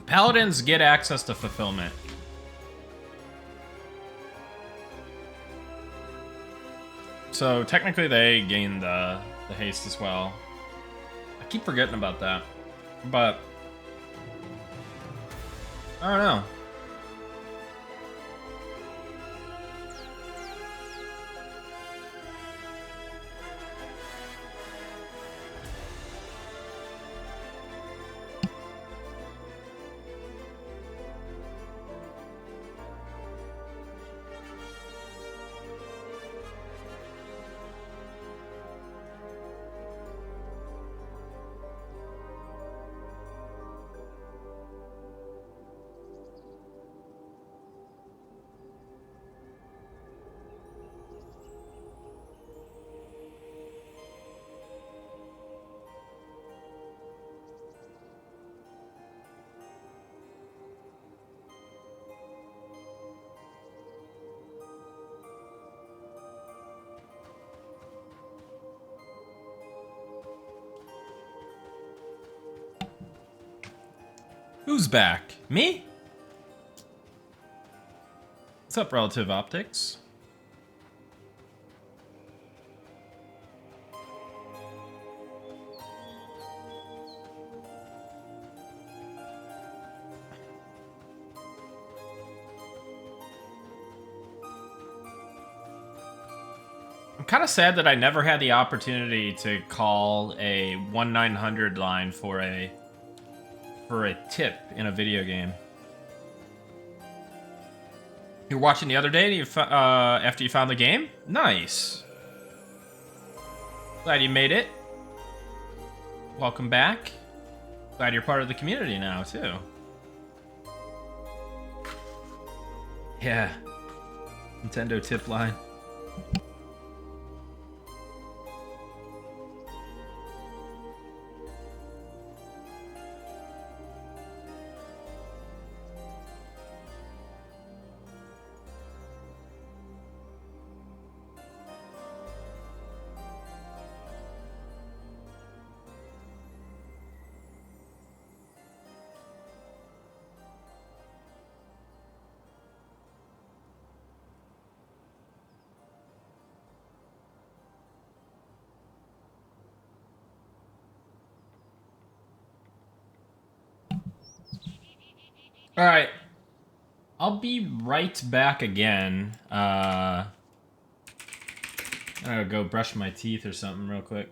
Paladins get access to fulfillment. So technically they gain the haste as well. I keep forgetting about that. But I don't know. Who's back? Me? What's up, Relative Optics? I'm kind of sad that I never had the opportunity to call a 1-900 line for a tip in a video game. You were watching the other day after you found the game? Nice. Glad you made it. Welcome back. Glad you're part of the community now, too. Yeah. Nintendo tip line. All right. I'll be right back again. I'm gonna go brush my teeth or something real quick.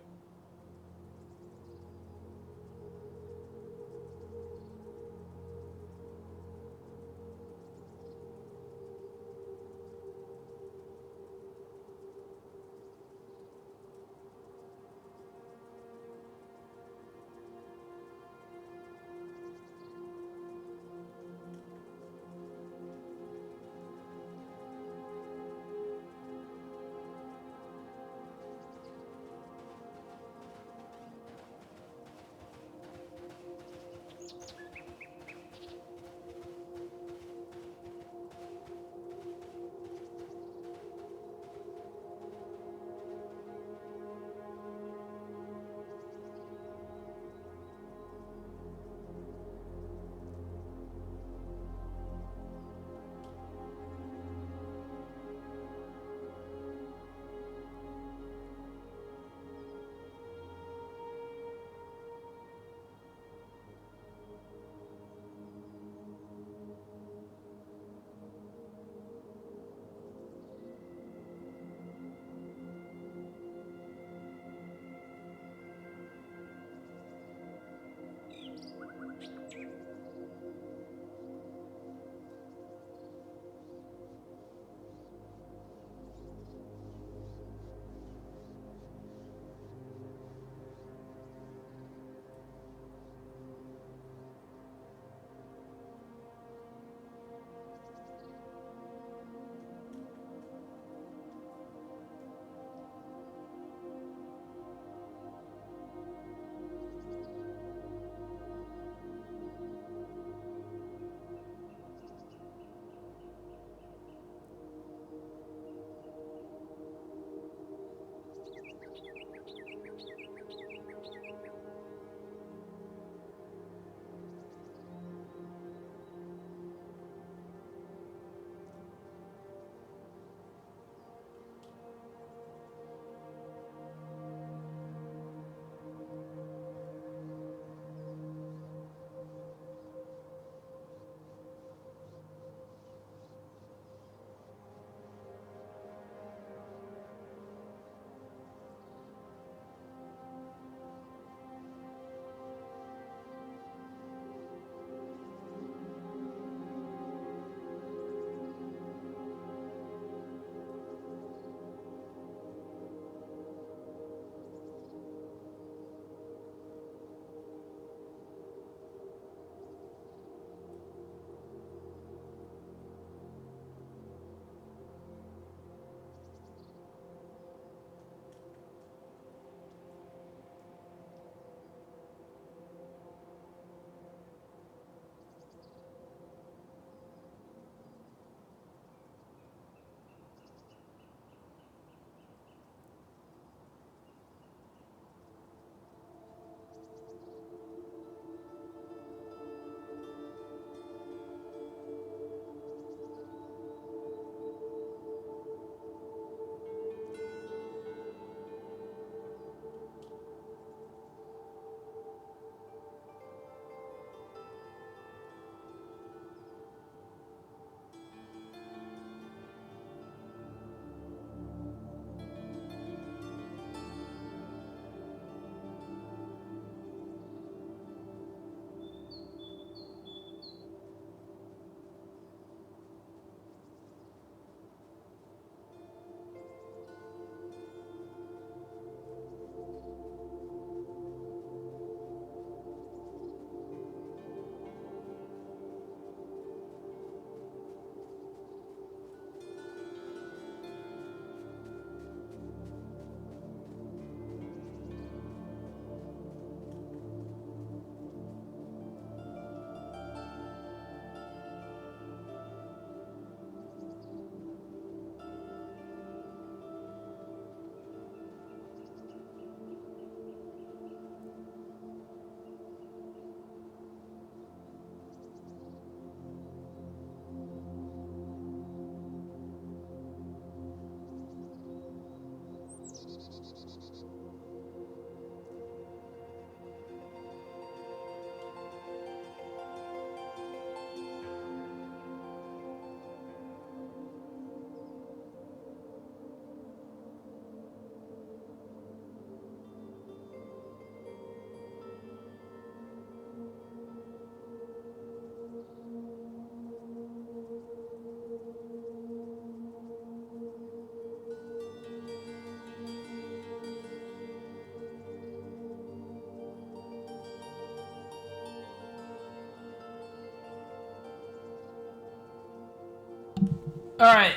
Alright.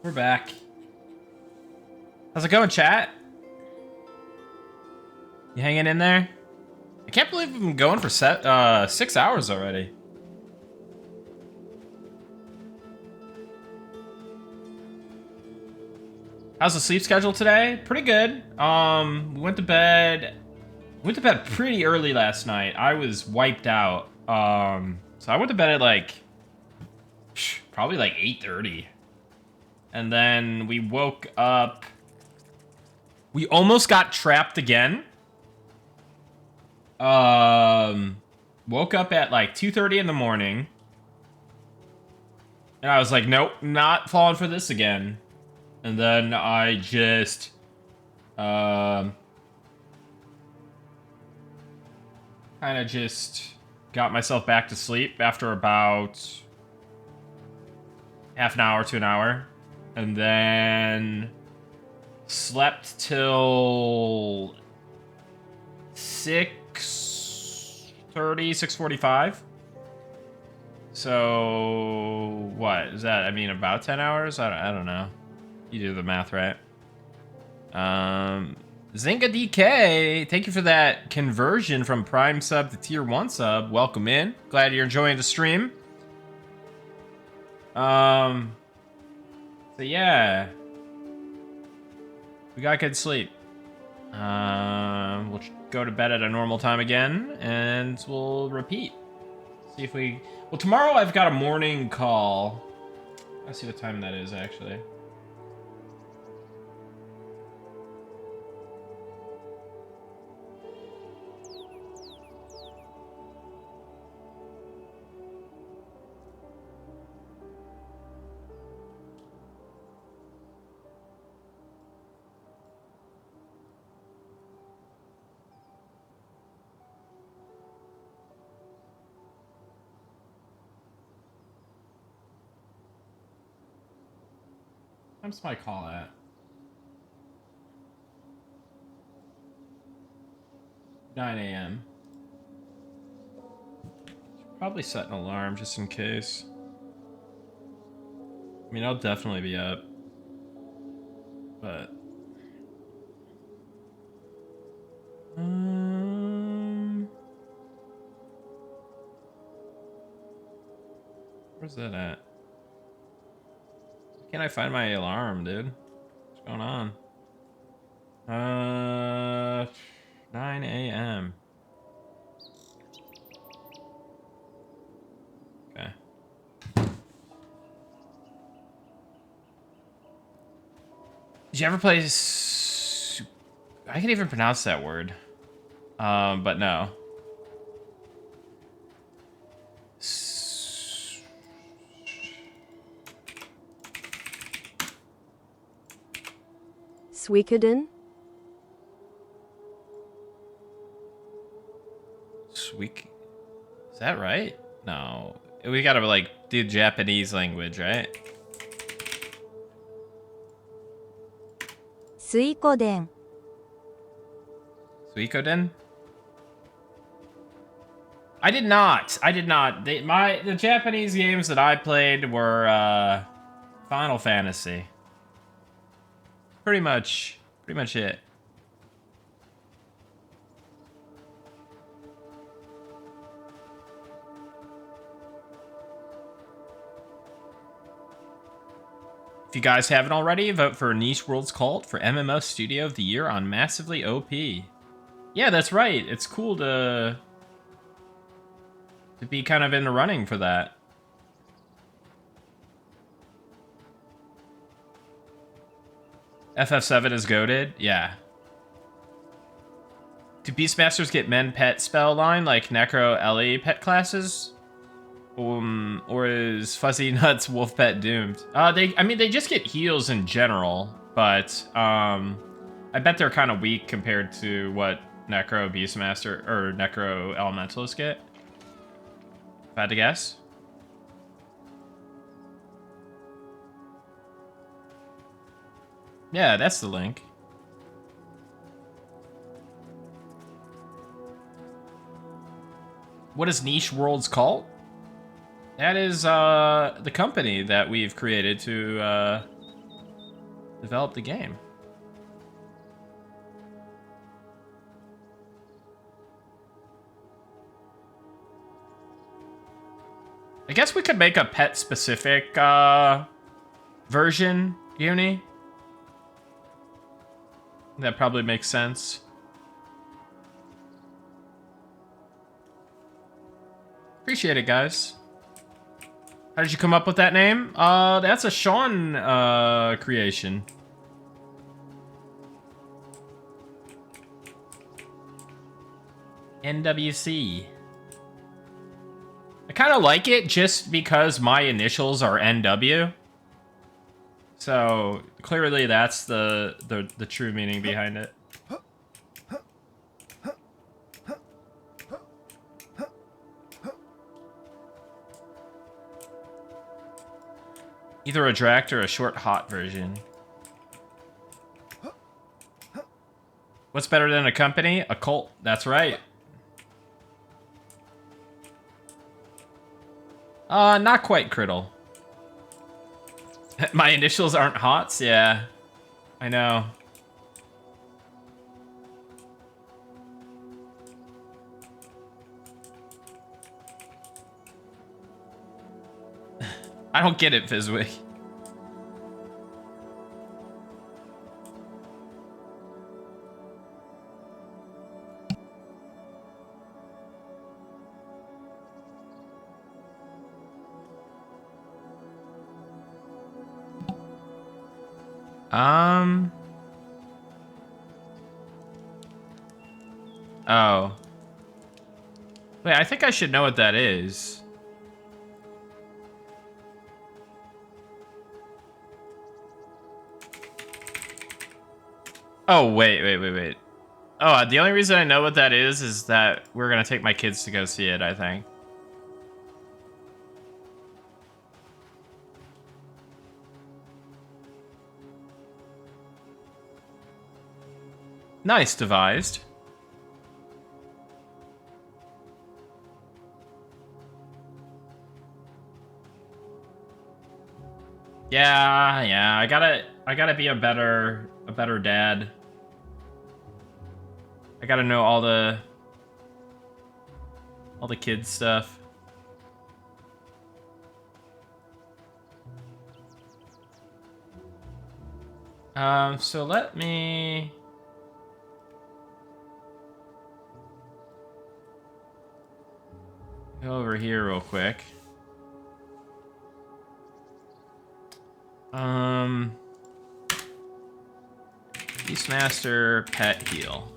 We're back. How's it going, chat? You hanging in there? I can't believe we've been going for 6 hours already. How's the sleep schedule today? Pretty good. We went to bed pretty early last night. I was wiped out. So I went to bed at like probably like 8:30. And then we woke up. We almost got trapped again. Woke up at like 2:30 in the morning. And I was like, nope, not falling for this again. And then I just kind of just got myself back to sleep after about half an hour to an hour. And then slept till 6:30, 6:45. So what is that? I mean, about 10 hours? I don't know. You do the math, right? Zinga DK, thank you for that conversion from Prime sub to Tier 1 sub. Welcome in. Glad you're enjoying the stream. So yeah. We got good sleep. We'll go to bed at a normal time again, and we'll repeat. See if we... Well, tomorrow I've got a morning call. Let's see what time that is, actually. What's my call at? 9 a.m. Probably set an alarm just in case. I mean, I'll definitely be up. But... where's that at? Can't I find my alarm, dude? What's going on? 9 a.m. Okay. Did you ever play... I can't even pronounce that word. But no. Suikoden? Is that right? No. We gotta, like, do Japanese language, right? Suikoden. Suikoden? I did not. The Japanese games that I played were, Final Fantasy. Pretty much it. If you guys haven't already, vote for Niche Worlds Cult for MMO Studio of the Year on Massively OP. Yeah, that's right. It's cool to be kind of in the running for that. FF7 is goated? Yeah. Do Beastmasters get men pet spell line like Necro Ellie pet classes? Or is Fuzzy Nuts wolf pet doomed? They just get heals in general, but I bet they're kind of weak compared to what Necro Beastmaster or Necro Elementalists get. If I had to guess. Yeah, that's the link. What is Niche Worlds called? That is the company that we've created to develop the game. I guess we could make a pet-specific version, Uni. That probably makes sense. Appreciate it, guys. How did you come up with that name? That's a Sean creation. NWC. I kind of like it just because my initials are NW. So clearly that's the true meaning behind it. Either a direct or a short hot version. What's better than a company? A cult. That's right. Not quite Criddle. My initials aren't hots? Yeah. I know. I don't get it, Fizwick. Oh. Wait, I think I should know what that is. Oh, wait. Oh, the only reason I know what that is that we're gonna take my kids to go see it, I think. Nice devised. Yeah, I gotta be a better dad. I gotta know all the kids stuff. So let me go over here real quick. Beastmaster pet heal.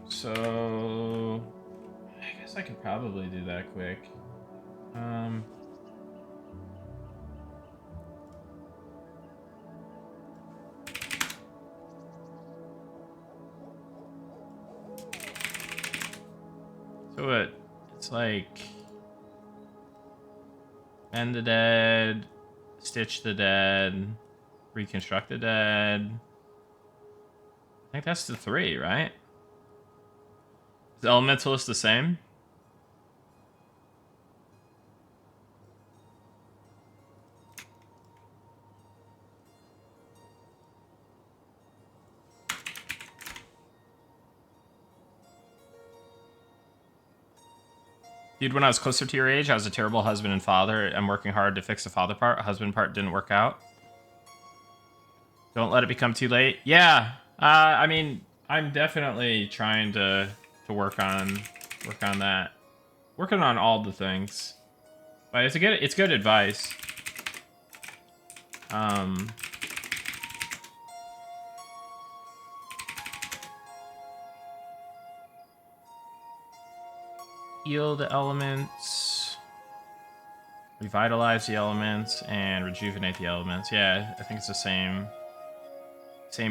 So I guess I could probably do that quick. So it's like Mend the Dead, Stitch the Dead, Reconstruct the Dead. I think that's the 3, right? Is the Elementalist the same? Dude, when I was closer to your age, I was a terrible husband and father. I'm working hard to fix the father part. Husband part didn't work out. Don't let it become too late. Yeah. I mean, I'm definitely trying to work on that. Working on all the things. But it's good advice. Heal the elements, revitalize the elements, and rejuvenate the elements. Yeah, I think it's the same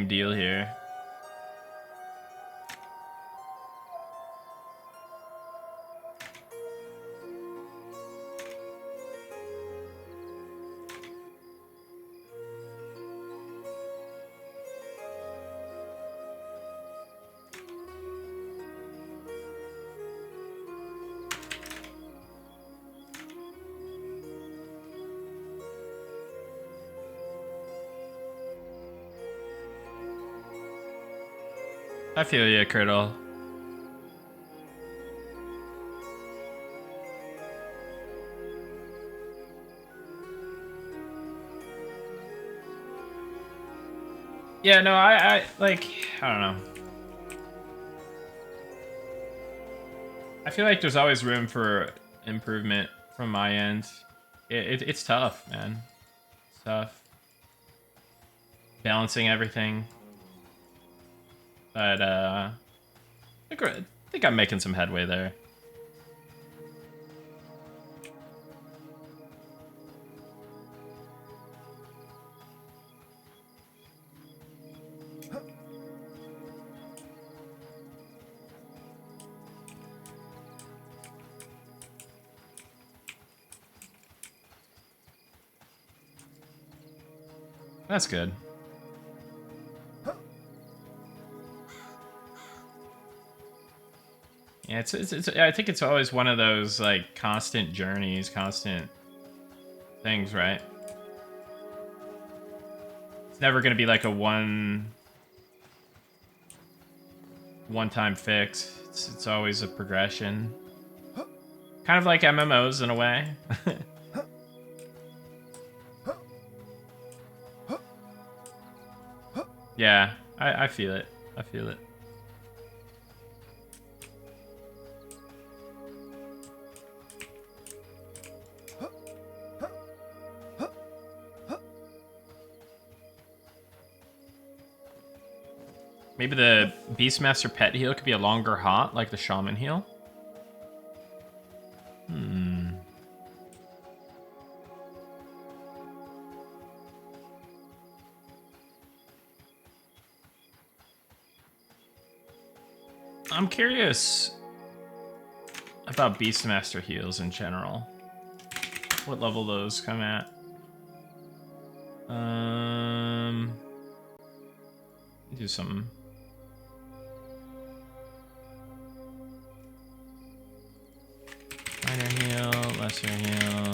deal here. I feel you, Curdle. Yeah, no, I like, I don't know. I feel like there's always room for improvement from my end. It's tough, man. It's tough. Balancing everything. But, I think I'm making some headway there. That's good. Yeah, I think it's always one of those like constant journeys, constant things, right? It's never gonna be like a one-time fix. It's always a progression. Kind of like MMOs in a way. Yeah, I feel it. I feel it. Maybe the Beastmaster pet heal could be a longer haunt, like the Shaman heal. I'm curious about Beastmaster heals in general. What level those come at? Do some. Minor heal, lesser heal,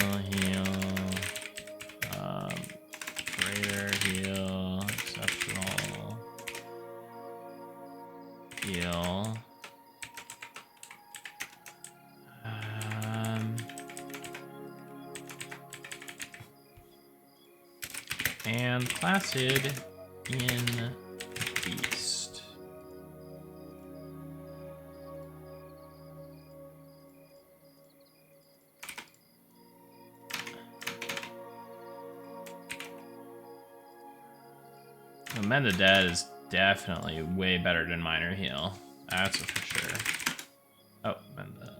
greater heal, exceptional heal. And Placid in Beast. Amend the Dead is definitely way better than Minor Heal. That's for sure. Oh, and the...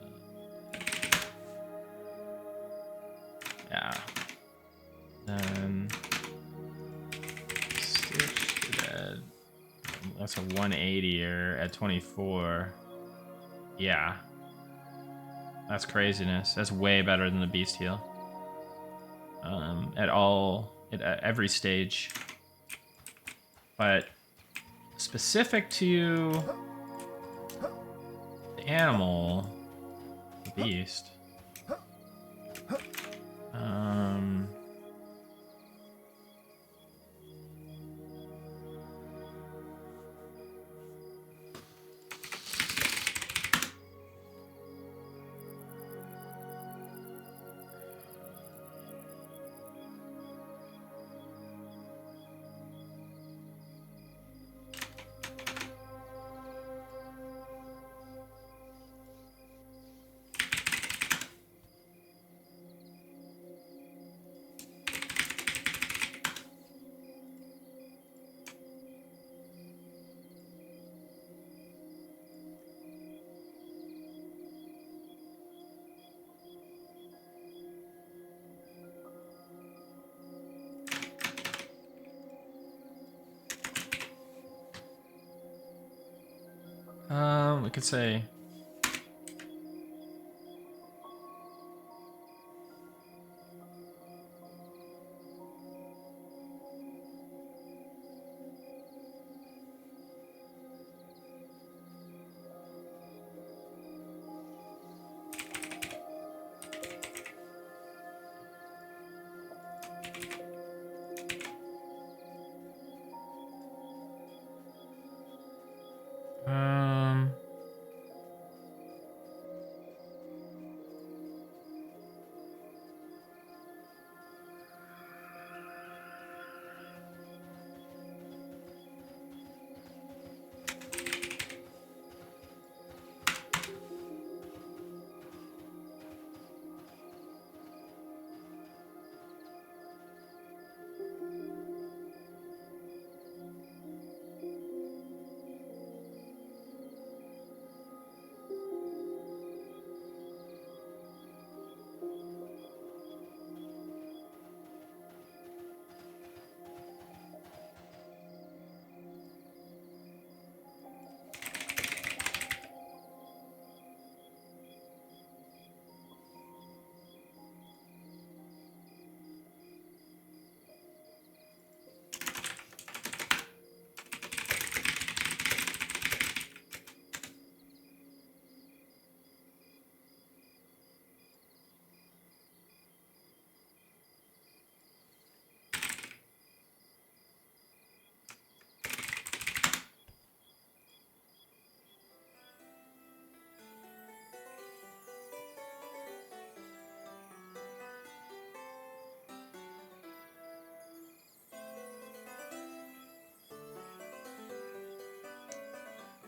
Yeah. Then... Stitch the Dead. That's a 180er at 24. Yeah. That's craziness. That's way better than the Beast Heal. At every stage. But specific to the animal, the beast. We could say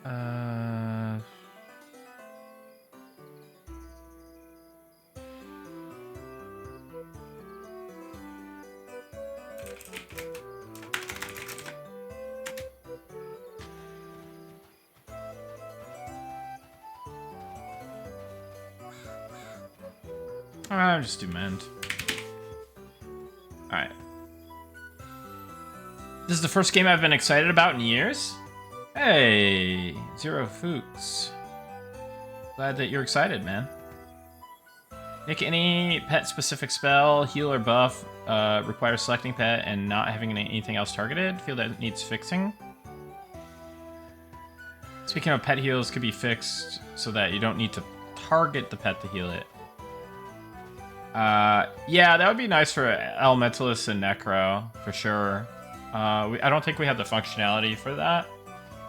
Uh... I'll just do mend. Alright. This is the first game I've been excited about in years. Hey, Zero Fuchs. Glad that you're excited, man. Nick, any pet-specific spell, heal or buff, requires selecting pet and not having anything else targeted? Feel that it needs fixing? Speaking of pet heals, could be fixed so that you don't need to target the pet to heal it. Yeah, that would be nice for Elementalist and Necro, for sure. I don't think we have the functionality for that.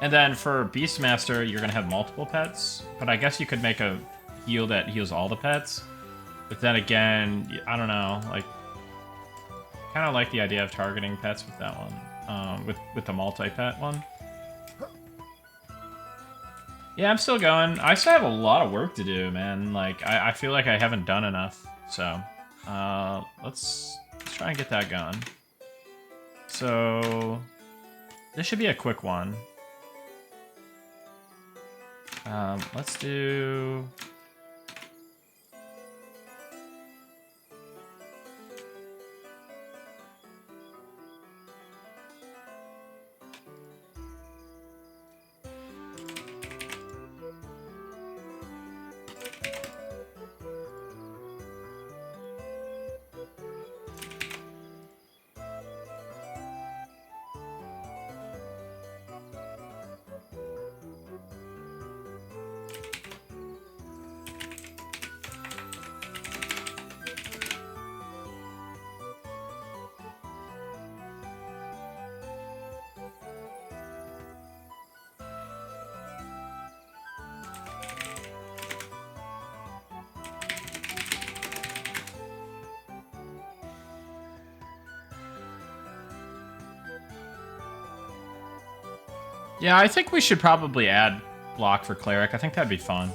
And then for Beastmaster, you're going to have multiple pets. But I guess you could make a heal that heals all the pets. But then again, I don't know. Like, kind of like the idea of targeting pets with that one. With the multi-pet one. Yeah, I'm still going. I still have a lot of work to do, man. Like, I feel like I haven't done enough. So, let's try and get that going. So, this should be a quick one. Let's do... Yeah, I think we should probably add block for Cleric. I think that'd be fun.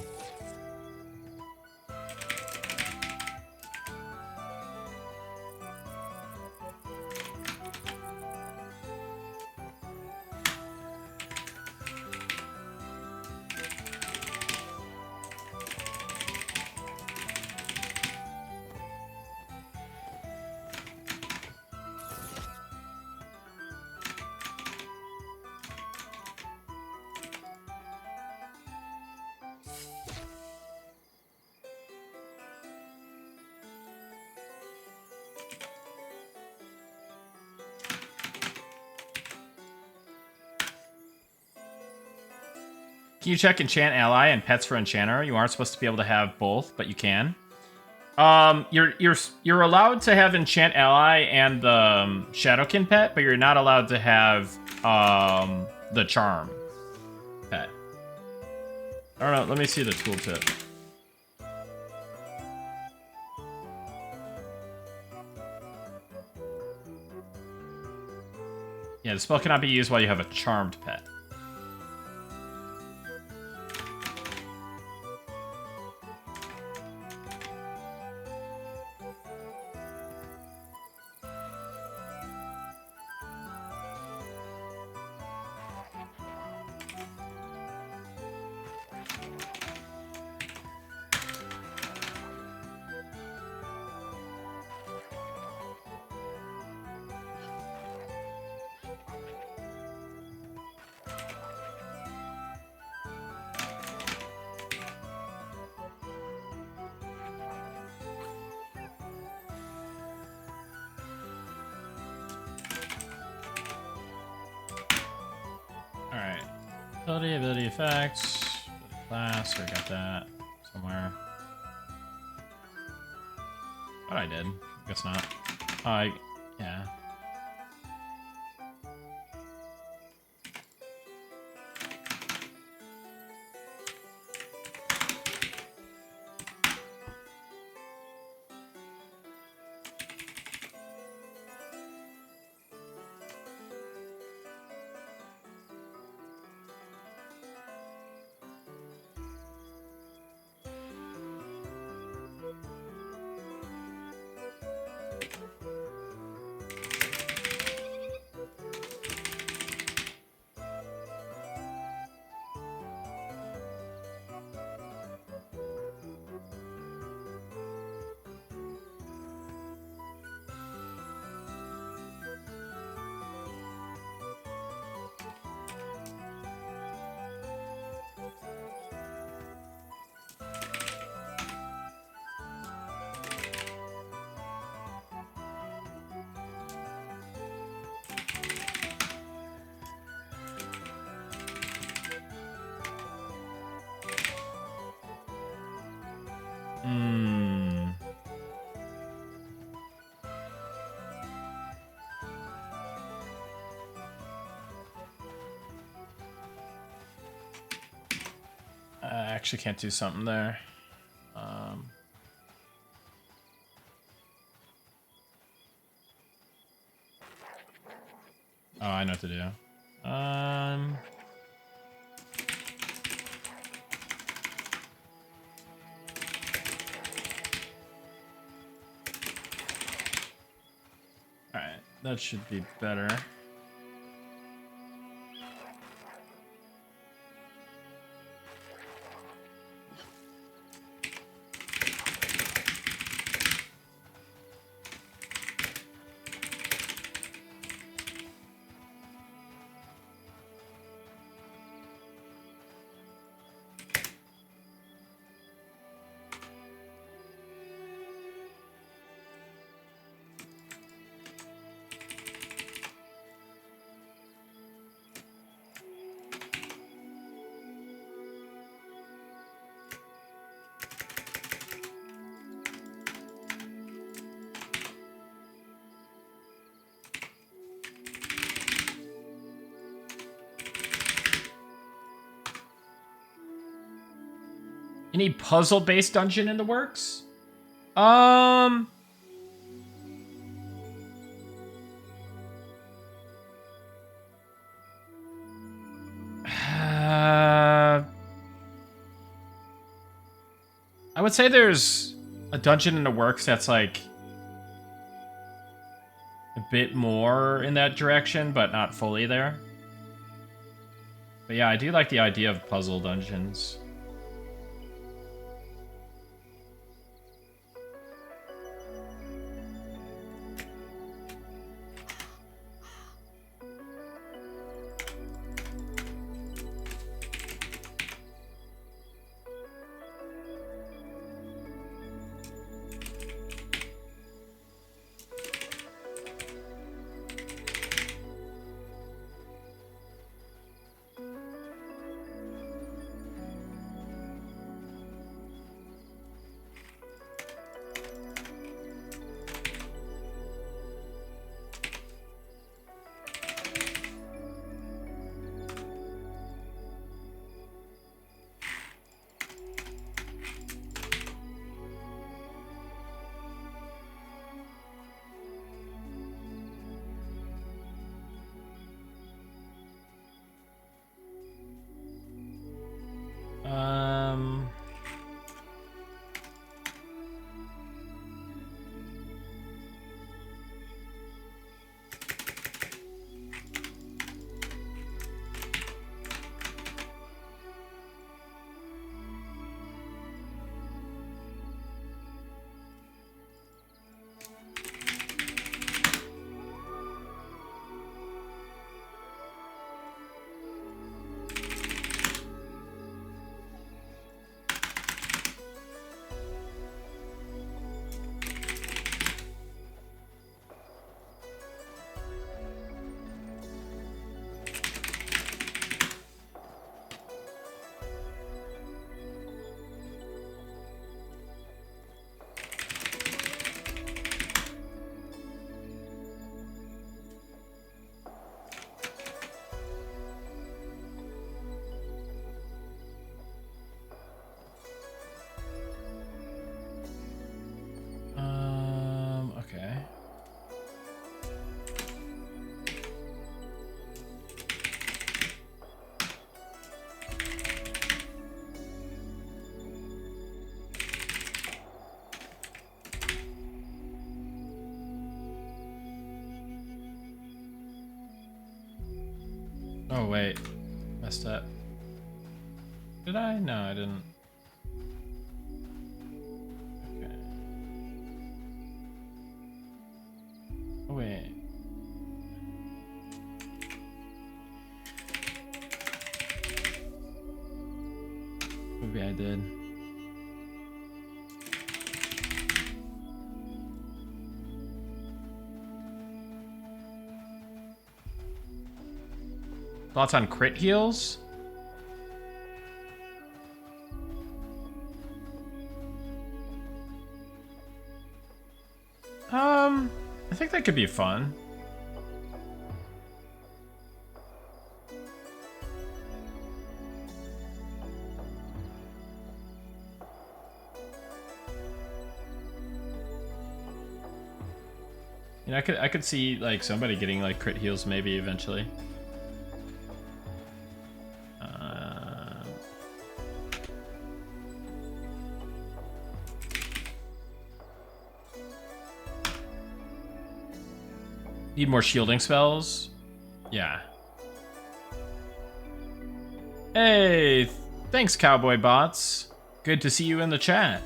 Can you check Enchant Ally and Pets for Enchanter? You aren't supposed to be able to have both, but you can. You're allowed to have Enchant Ally and the Shadowkin pet, but you're not allowed to have the Charm pet. I don't know. Let me see the tooltip. Yeah, the spell cannot be used while you have a charmed pet. Alright. Ability effects. Ability class. I got that somewhere. Thought I did. Guess not. Yeah. I actually can't do something there. Oh, I know what to do. Alright, that should be better. Any puzzle-based dungeon in the works? I would say there's a dungeon in the works that's like a bit more in that direction, but not fully there. But yeah, I do like the idea of puzzle dungeons. Okay. Oh, wait. Messed up. Did I? No, I didn't. Okay. Oh, wait. Maybe I did. Thoughts on crit heals? I think that could be fun. mean, I could see like somebody getting like crit heals maybe eventually. Need more shielding spells? Yeah. Hey, thanks, Cowboy Bots. Good to see you in the chat.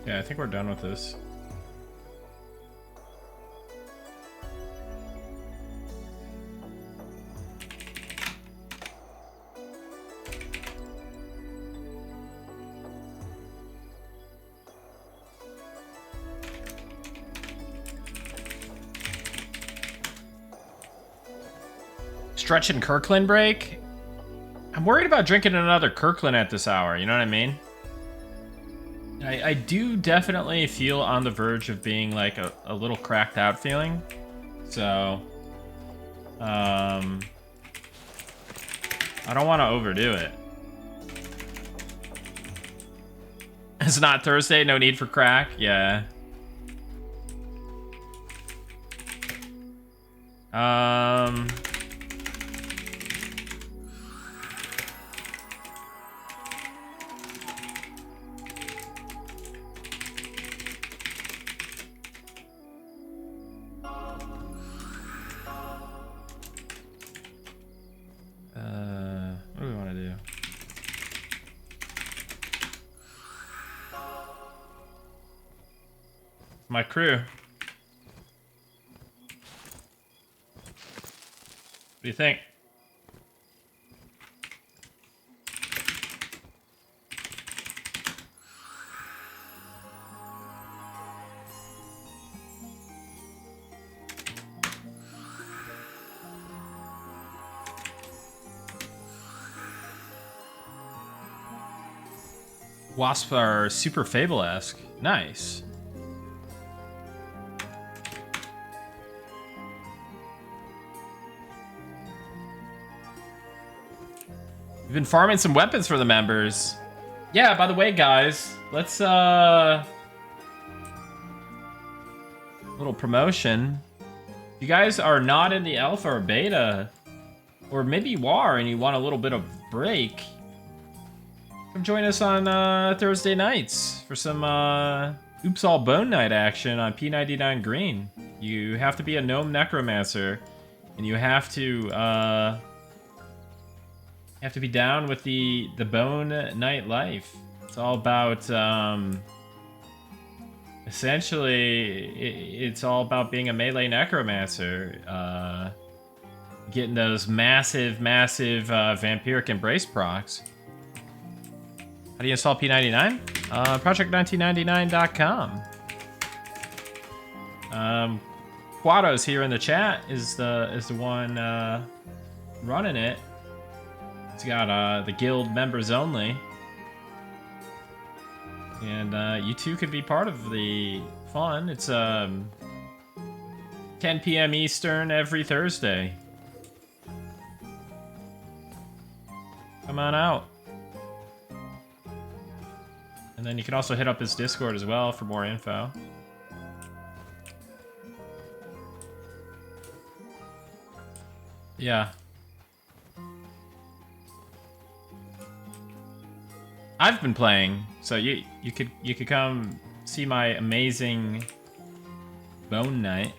Yeah, I think we're done with this. Stretch and Kirkland break? I'm worried about drinking another Kirkland at this hour, you know what I mean? I do definitely feel on the verge of being like a little cracked out feeling. So, I don't want to overdo it. It's not Thursday, no need for crack? Yeah. What do we want to do? My crew. What do you think? Wasps are super Fable-esque. Nice. We've been farming some weapons for the members. Yeah, by the way, guys, let's, little promotion. If you guys are not in the alpha or beta, or maybe you are and you want a little bit of break, come join us on Thursday nights for some Oops All Bone Night action on P99 Green. You have to be a gnome necromancer, and you have to be down with the Bone Night life. It's all about essentially it's all about being a melee necromancer, getting those massive vampiric embrace procs. How do you install P99? Project1999.com. Quado's here in the chat is the one running it. It's got the guild members only, and you too could be part of the fun. It's 10 p.m. Eastern every Thursday. Come on out. And then you can also hit up his Discord as well for more info. Yeah. I've been playing, so you could come see my amazing Bone Night.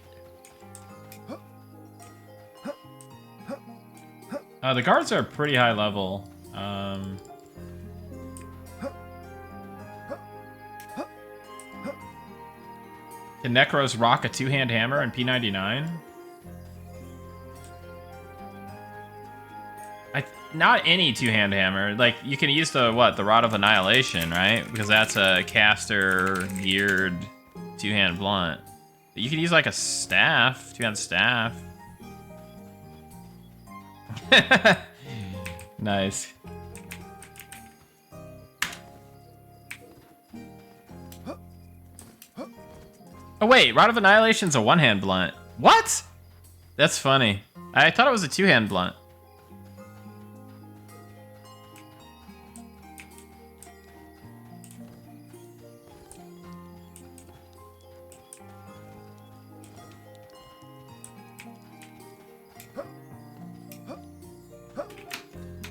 The guards are pretty high level. Can Necros rock a two-hand hammer in P99? Not any two-hand hammer. Like, you can use the Rod of Annihilation, right? Because that's a caster geared two-hand blunt. But you can use like a staff, two-hand staff. Nice. Oh wait, Rod of Annihilation's a one-hand blunt. What? That's funny. I thought it was a two-hand blunt.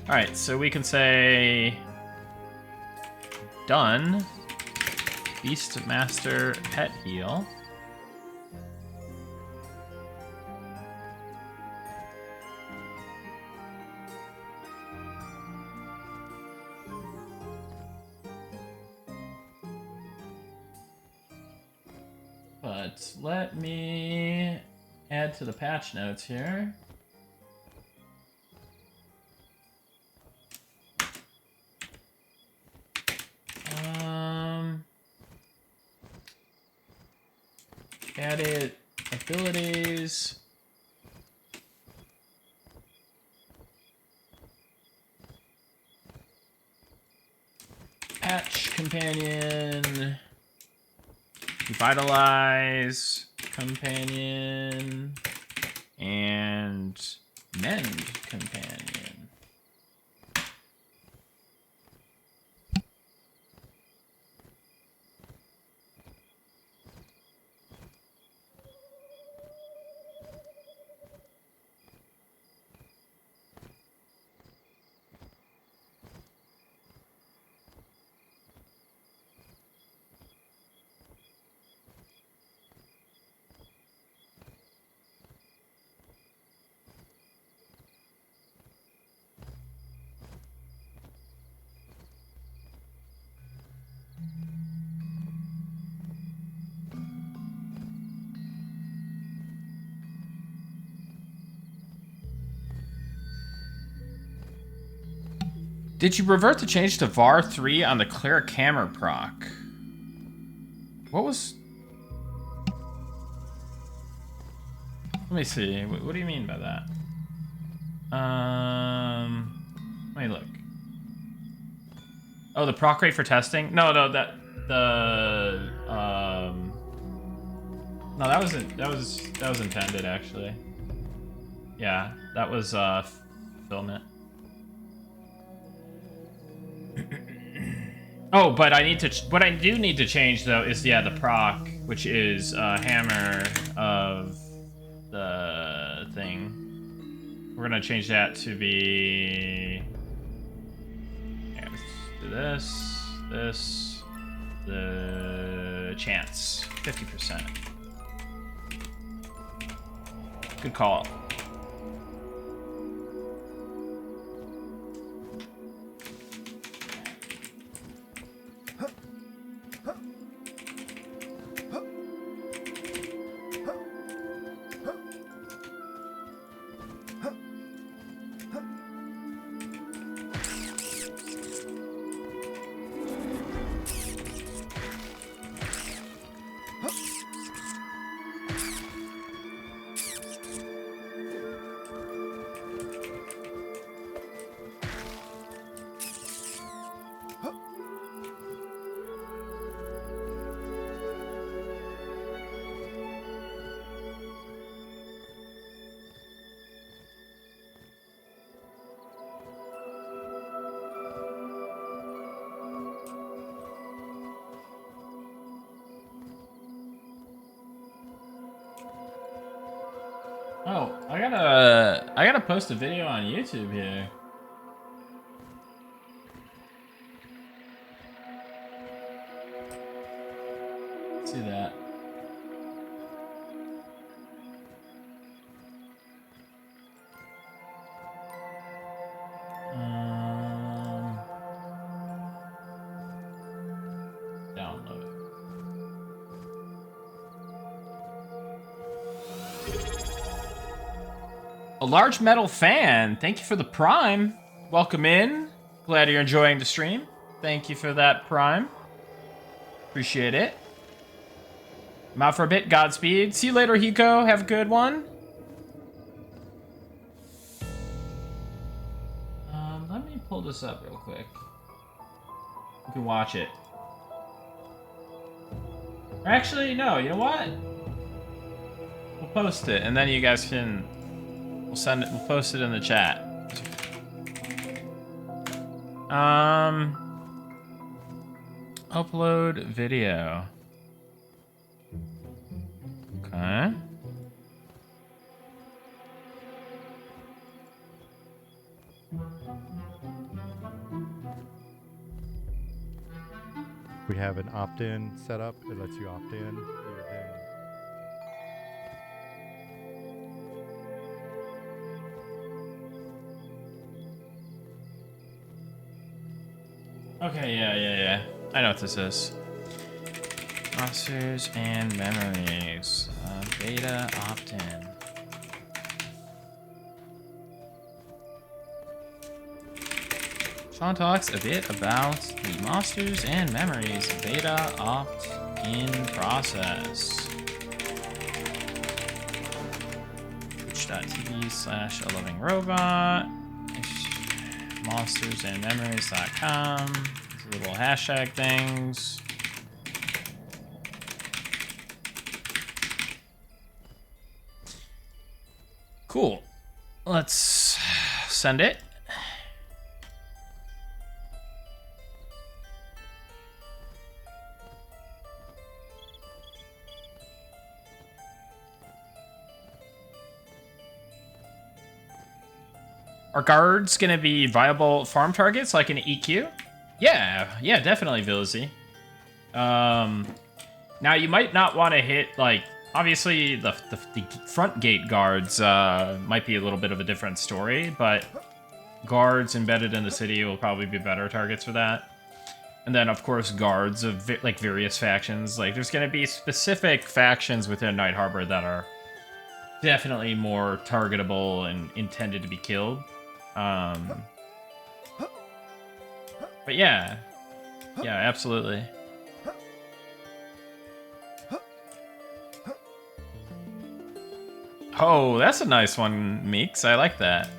Alright, so we can say done. Beastmaster pet heal. But let me add to the patch notes here. Added abilities. Patch companion. Revitalize companion. And mend companion. Did you revert the change to VAR 3 on the Cleric Hammer proc? What was... Let me see. What do you mean by that? Let me look. Oh, the proc rate for testing? No, that... The... No, that was intended, actually. Yeah, that was, filament. Oh, but I need to. What I do need to change though is the proc, which is hammer of the thing. We're gonna change that to be. Yeah, let's do this, the chance, 50%. Good call. Oh, I gotta post a video on YouTube here. Let's see that. A large metal fan. Thank you for the prime. Welcome in. Glad you're enjoying the stream. Thank you for that prime. Appreciate it. I'm out for a bit. Godspeed. See you later, Hiko. Have a good one. Let me pull this up real quick. You can watch it. Or actually, no. You know what? We'll post it, and then you guys can. We'll send it. We'll post it in the chat. Upload video. Okay. We have an opt-in set up. It lets you opt in. You then Okay, yeah. I know what this is. Monsters and memories. Beta opt-in. Sean talks a bit about the Monsters and Memories beta opt-in process. Twitch.tv/alovingrobot. Monstersandmemories.com. These little hashtag things. Cool. Let's send it. Are guards gonna be viable farm targets like an EQ? Yeah, definitely, Vilzy. Now you might not want to hit, like, obviously the front gate guards might be a little bit of a different story, but guards embedded in the city will probably be better targets for that. And then, of course, guards of like various factions. Like, there's gonna be specific factions within Night Harbor that are definitely more targetable and intended to be killed. But yeah, absolutely. Oh, that's a nice one, Meeks. I like that.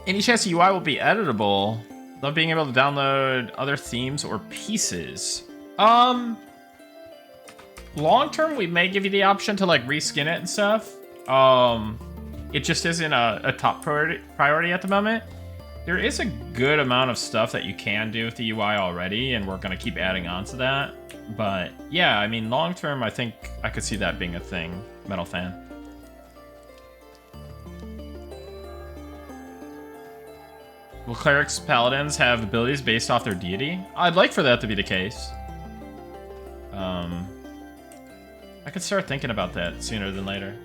Any chance the UI will be editable? Love being able to download other themes or pieces. Long term, we may give you the option to like reskin it and stuff. It just isn't a top priority at the moment. There is a good amount of stuff that you can do with the UI already, and we're gonna keep adding on to that. But yeah, I mean, long term, I think I could see that being a thing. Metal fan. Will clerics, paladins have abilities based off their deity? I'd like for that to be the case. I could start thinking about that sooner than later.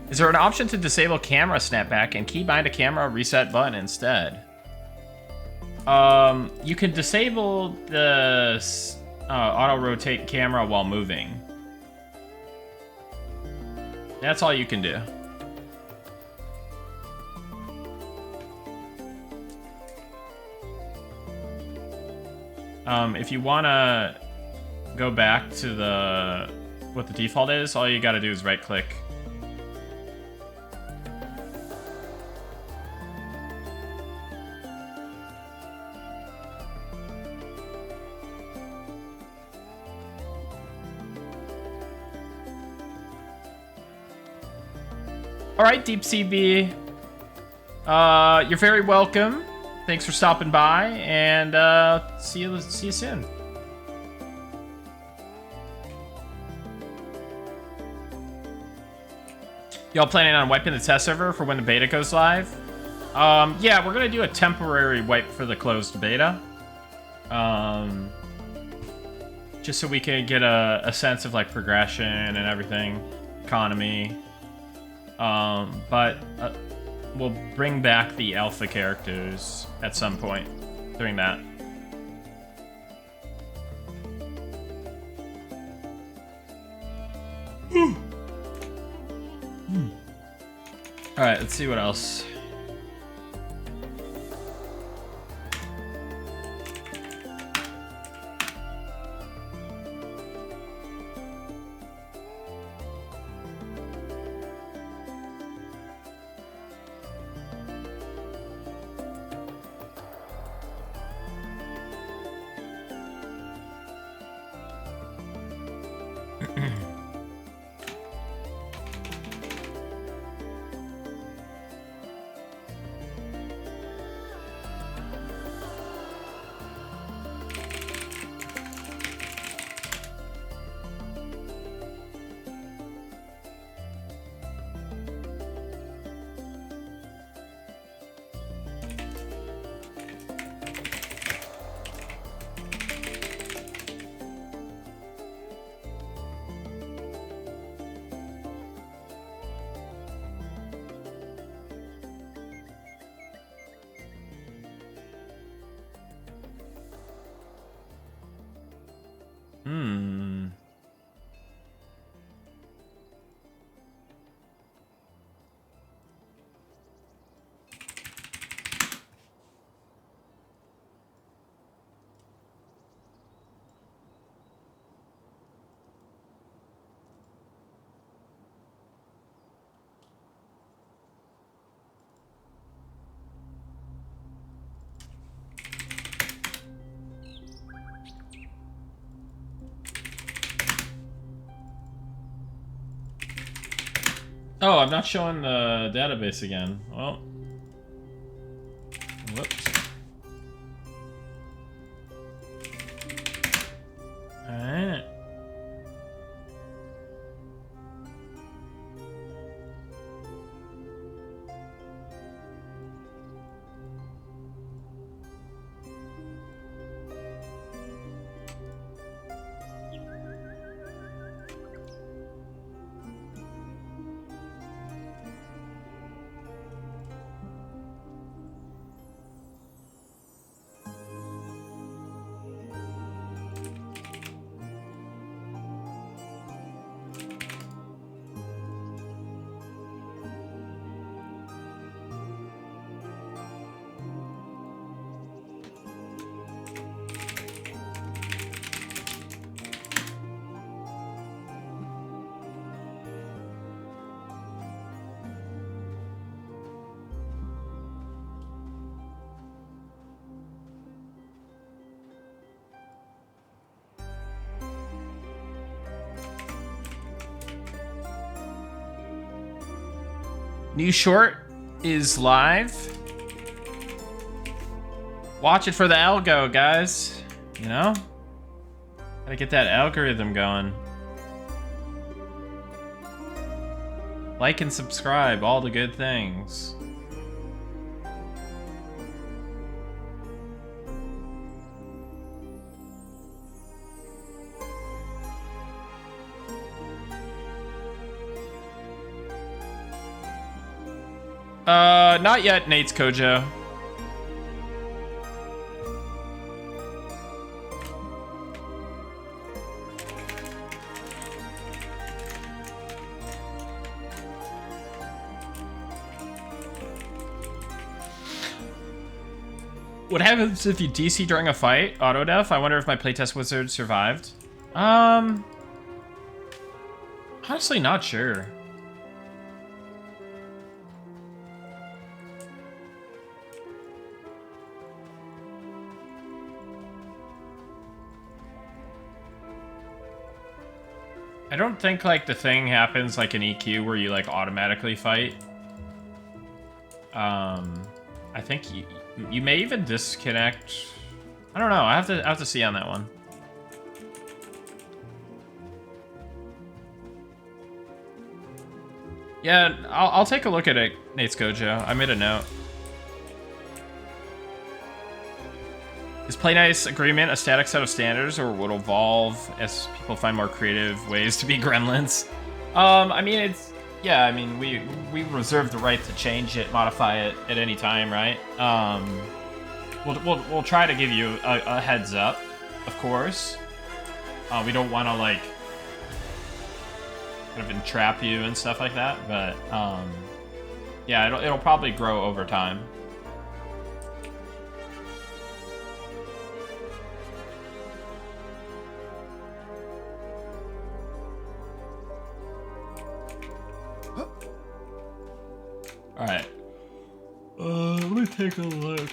Is there an option to disable camera snapback and keybind a camera reset button instead? You can disable the auto rotate camera while moving. That's all you can do. If you want to go back to what the default is, all you got to do is right click. All right, Deep CB. You're very welcome. Thanks for stopping by, and see you soon. Y'all planning on wiping the test server for when the beta goes live? Yeah, we're gonna do a temporary wipe for the closed beta. Just so we can get a sense of like progression and everything, economy. But we'll bring back the alpha characters at some point during that. All right, let's see what else. Oh, I'm not showing the database again. Well, whoops. All right. New short is live. Watch it for the algo, guys. You know? Gotta get that algorithm going. Like and subscribe, all the good things. Not yet, Nate's Kojo. What happens if you DC during a fight? Auto def? I wonder if my playtest wizard survived. Honestly, not sure. I don't think like the thing happens like an EQ where you like automatically fight. I think you may even disconnect. I don't know. I have to see on that one. Yeah, I'll take a look at it, Nate's Gojo. I made a note. Is Play Nice Agreement a static set of standards, or will it evolve as people find more creative ways to be gremlins? I mean, it's... Yeah, I mean, we reserve the right to change it, modify it at any time, right? We'll try to give you a heads up, of course. We don't want to, like, kind of entrap you and stuff like that, but, yeah, it'll probably grow over time. Alright. Let me take a look.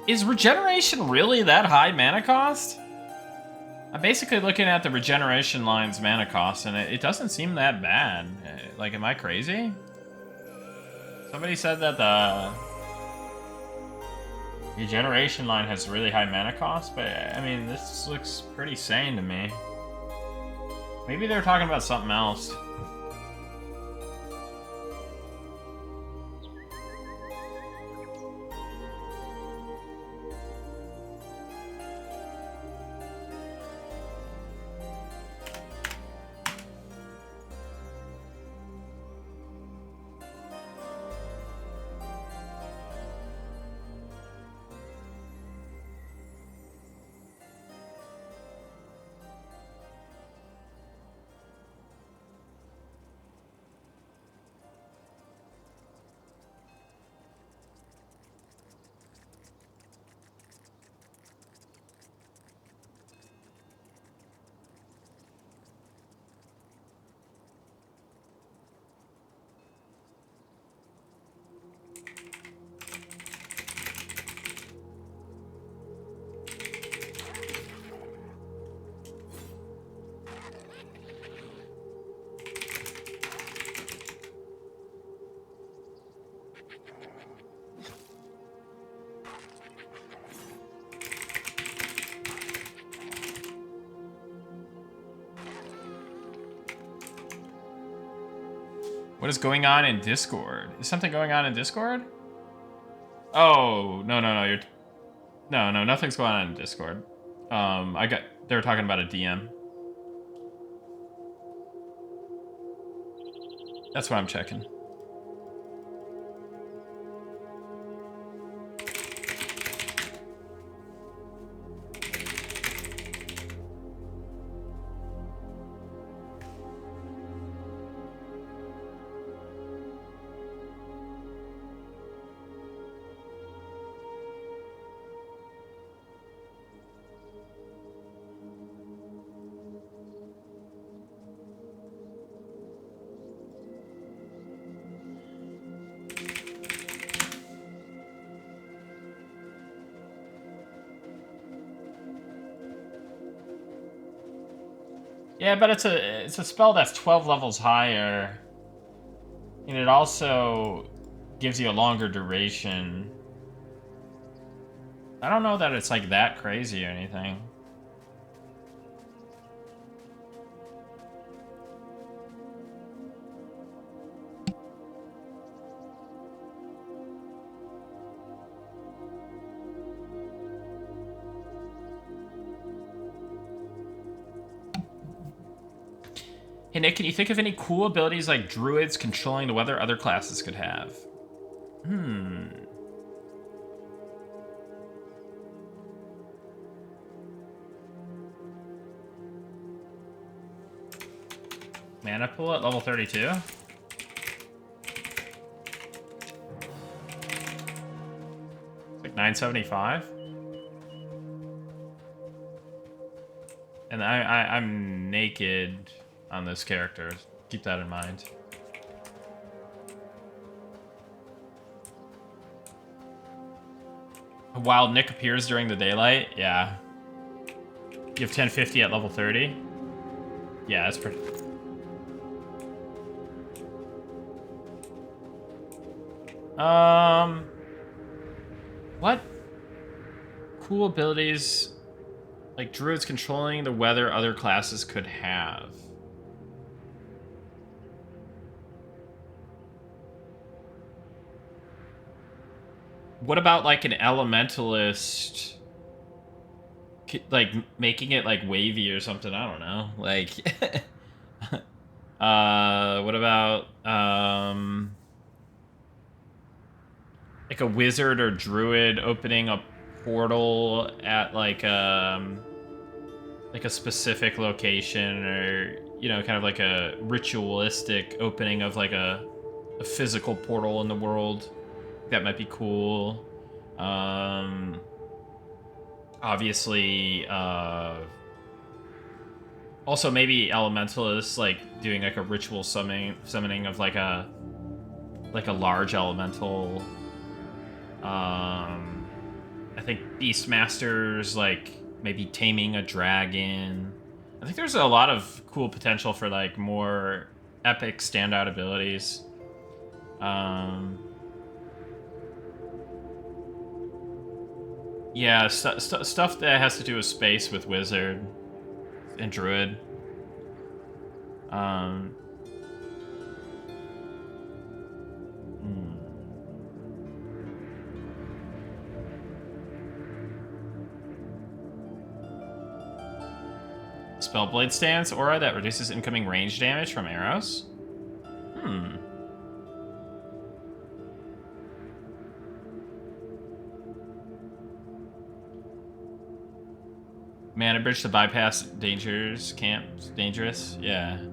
Is regeneration really that high mana cost? I'm basically looking at the regeneration line's mana cost, and it doesn't seem that bad. Like, am I crazy? Somebody said that the regeneration line has really high mana cost, but I mean, this looks pretty sane to me. Maybe they're talking about something else. What is going on in Discord? Is something going on in Discord? Oh, no, nothing's going on in Discord. They were talking about a DM. That's what I'm checking. Yeah, but it's a spell that's 12 levels higher. And it also gives you a longer duration. I don't know that it's like that crazy or anything. Hey Nick, can you think of any cool abilities like druids controlling the weather other classes could have? Mana pool at level 32? It's like 975? And I'm naked on this character. Keep that in mind. While Nick appears during the daylight? Yeah. You have 1050 at level 30? Yeah, that's pretty... What cool abilities like druids controlling the weather other classes could have? What about like an elementalist, like making it like wavy or something? I don't know. Like, what about like a wizard or druid opening a portal at like a specific location, or kind of like a ritualistic opening of like a physical portal in the world? That might be cool. Obviously, also maybe elementalists like doing like a ritual summoning of like a large elemental. I think Beastmasters, like maybe taming a dragon. I think there's a lot of cool potential for like more epic standout abilities. Yeah, stuff that has to do with space with wizard and druid. Spellblade stance aura that reduces incoming range damage from arrows. Mana bridge to bypass dangers camps. Dangerous, yeah. How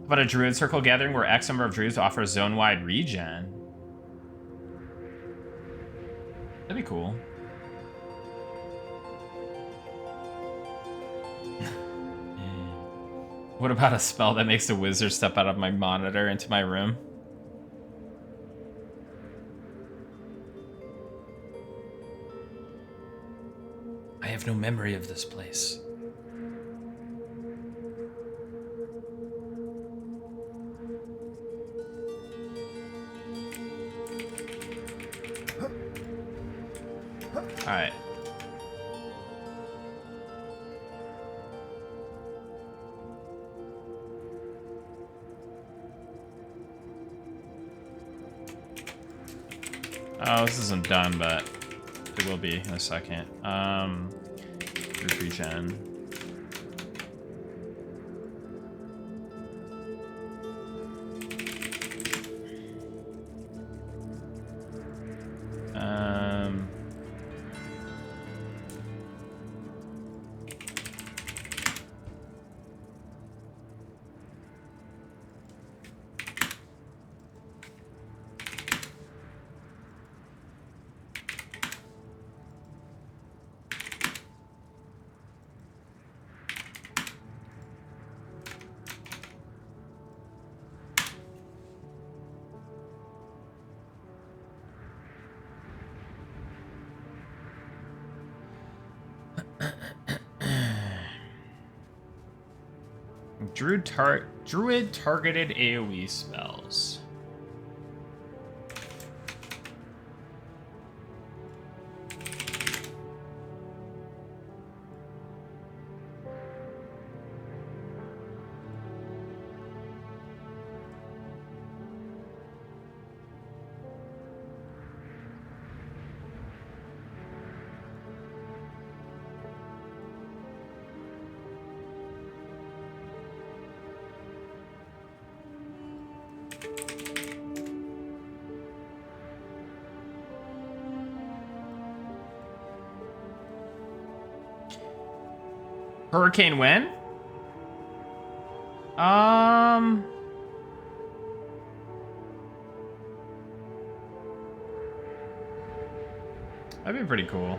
about a druid circle gathering where X number of druids offers zone-wide regen? That'd be cool. What about a spell that makes a wizard step out of my monitor into my room? I have no memory of this place. Alright. Oh, this isn't done, but it will be in a second. Group regen. Druid targeted AoE spells. Hurricane when? Um... That'd be pretty cool.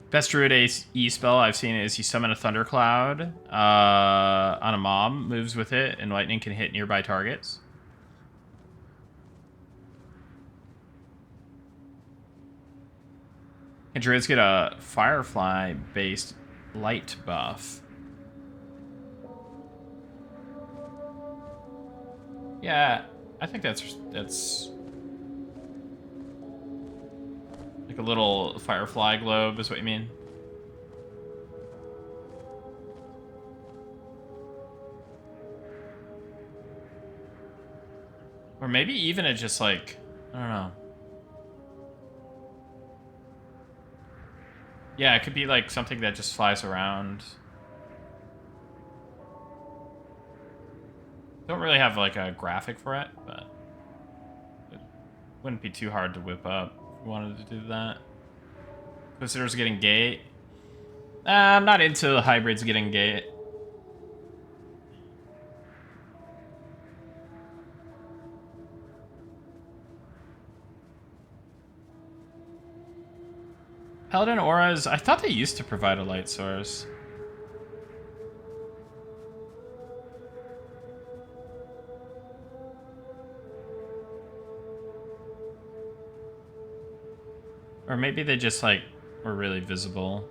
Best Druid E spell I've seen is you summon a Thundercloud on a mob, moves with it, and lightning can hit nearby targets. And Druids get a Firefly-based light buff. Yeah, I think that's like a little Firefly globe is what you mean. Or maybe even it just like, I don't know. Yeah, it could be like something that just flies around. Don't really have like a graphic for it, but it wouldn't be too hard to whip up if you wanted to do that. Visitors getting gate. I'm not into the hybrids getting gate. Paladin auras, I thought they used to provide a light source. Or maybe they just like were really visible.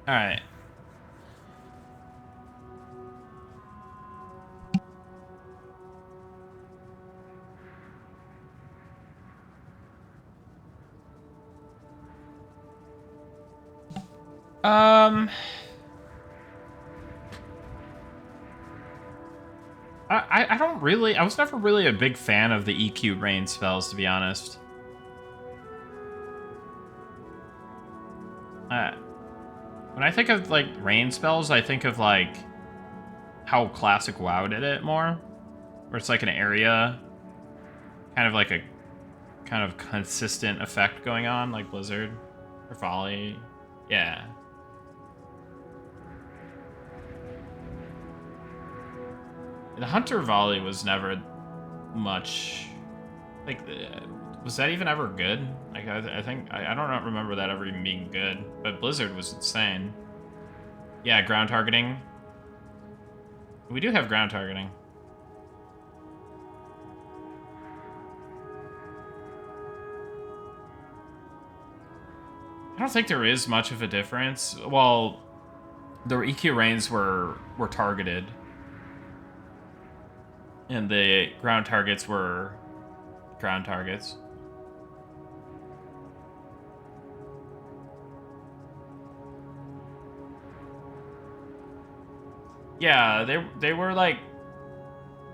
All right. I don't really, I was never really a big fan of the EQ rain spells, to be honest. When I think of like rain spells, I think of like how Classic WoW did it more, where it's like an area, kind of like a kind of consistent effect going on, like Blizzard or Volley. Yeah. The Hunter Volley was never much like. Was that even ever good? Like, I think I don't remember that ever even being good. But Blizzard was insane. Yeah, ground targeting. We do have ground targeting. I don't think there is much of a difference. Well, the EQ rains were targeted, and the ground targets were ground targets. Yeah, they were like,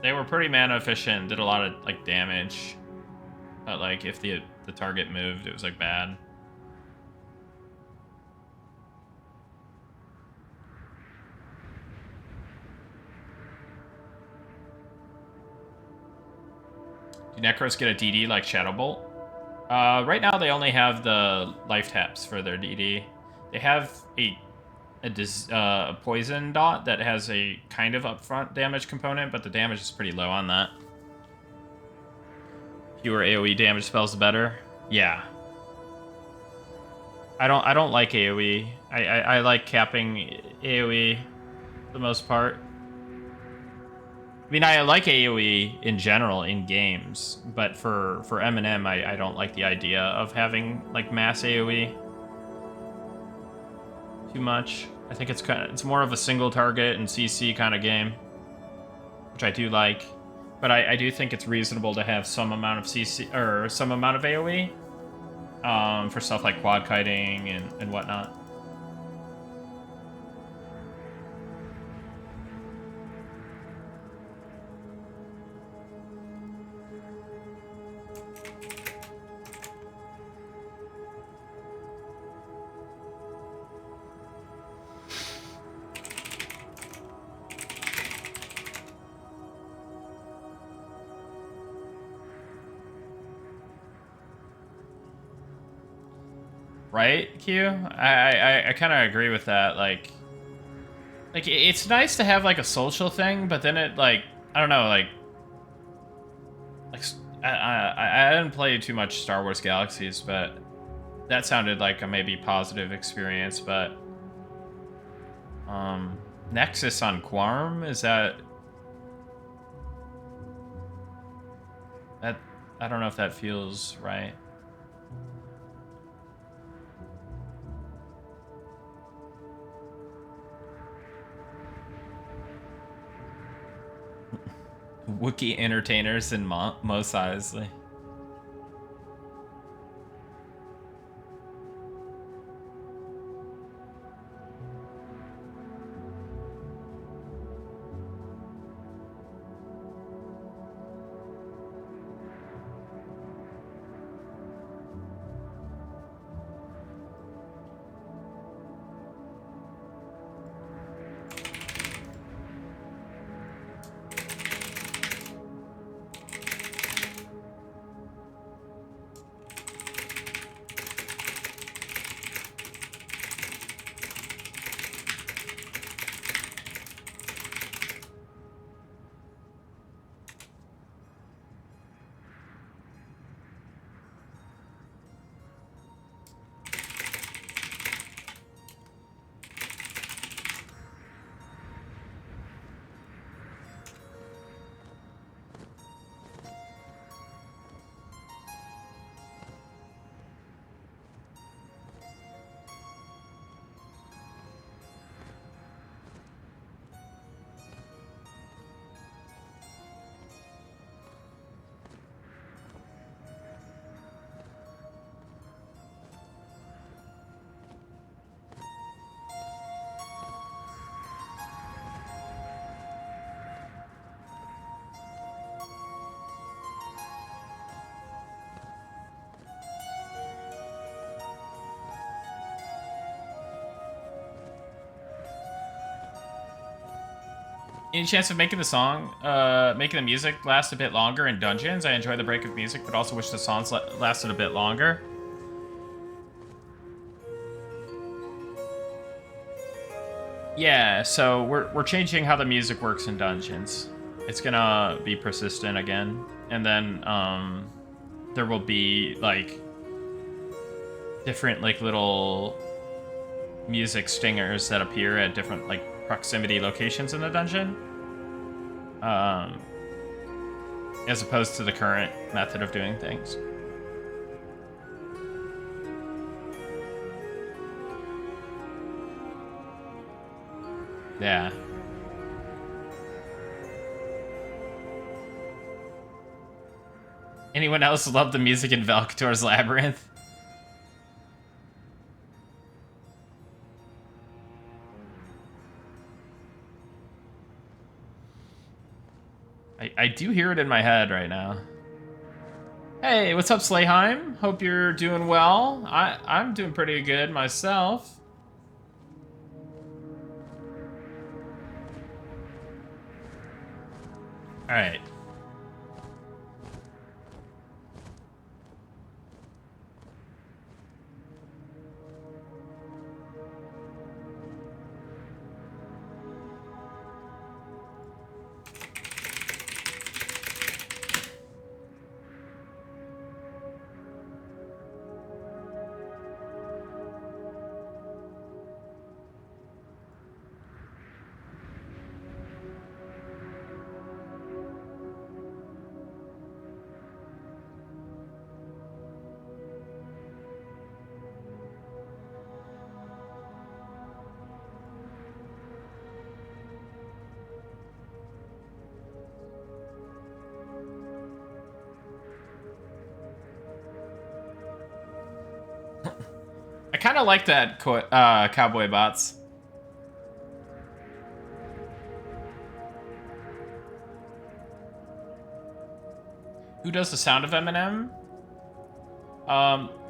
they were pretty mana efficient, did a lot of like damage, but like if the target moved, it was like bad. Do Necros get a DD like Shadow Bolt? Right now they only have the life taps for their DD. They have a poison dot that has a kind of upfront damage component, but the damage is pretty low on that. Fewer AoE damage spells, the better. Yeah. I don't like AoE. I like capping AoE for the most part. I mean, I like AoE in general in games, but for M&M, I don't like the idea of having like mass AoE too much. I think it's more of a single target and CC kind of game, which I do like. But I do think it's reasonable to have some amount of CC or some amount of AoE for stuff like quad kiting and whatnot. Right, Q? I kind of agree with that. Like it's nice to have like a social thing, but then it like I don't know, like I didn't play too much Star Wars Galaxies, but that sounded like a maybe positive experience. But Nexus on Quarm, is that I don't know if that feels right. Wookiee entertainers and Mos Eisley. Any chance of making the song, making the music last a bit longer in dungeons? I enjoy the break of music, but also wish the songs lasted a bit longer. Yeah, so we're changing how the music works in dungeons. It's gonna be persistent again, and then there will be like different like little music stingers that appear at different like proximity locations in the dungeon, as opposed to the current method of doing things. Yeah. Anyone else love the music in Velcator's Labyrinth? I do hear it in my head right now. Hey, what's up, Slayheim? Hope you're doing well. I'm doing pretty good myself. All right. kind of like that, Cowboy Bots. Who does the sound of Eminem?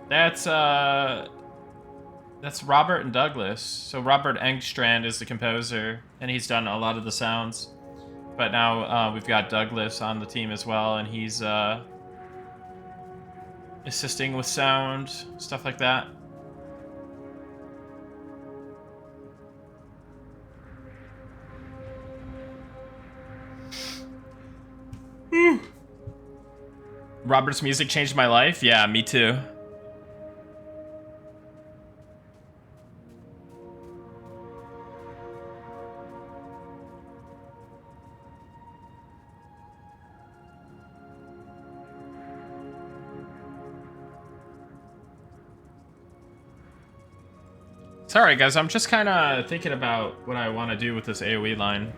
That's Robert and Douglas. So Robert Engstrand is the composer, and he's done a lot of the sounds. But now we've got Douglas on the team as well, and he's assisting with sound, stuff like that. Robert's music changed my life? Yeah, me too. Sorry guys, I'm just kind of thinking about what I want to do with this AoE line.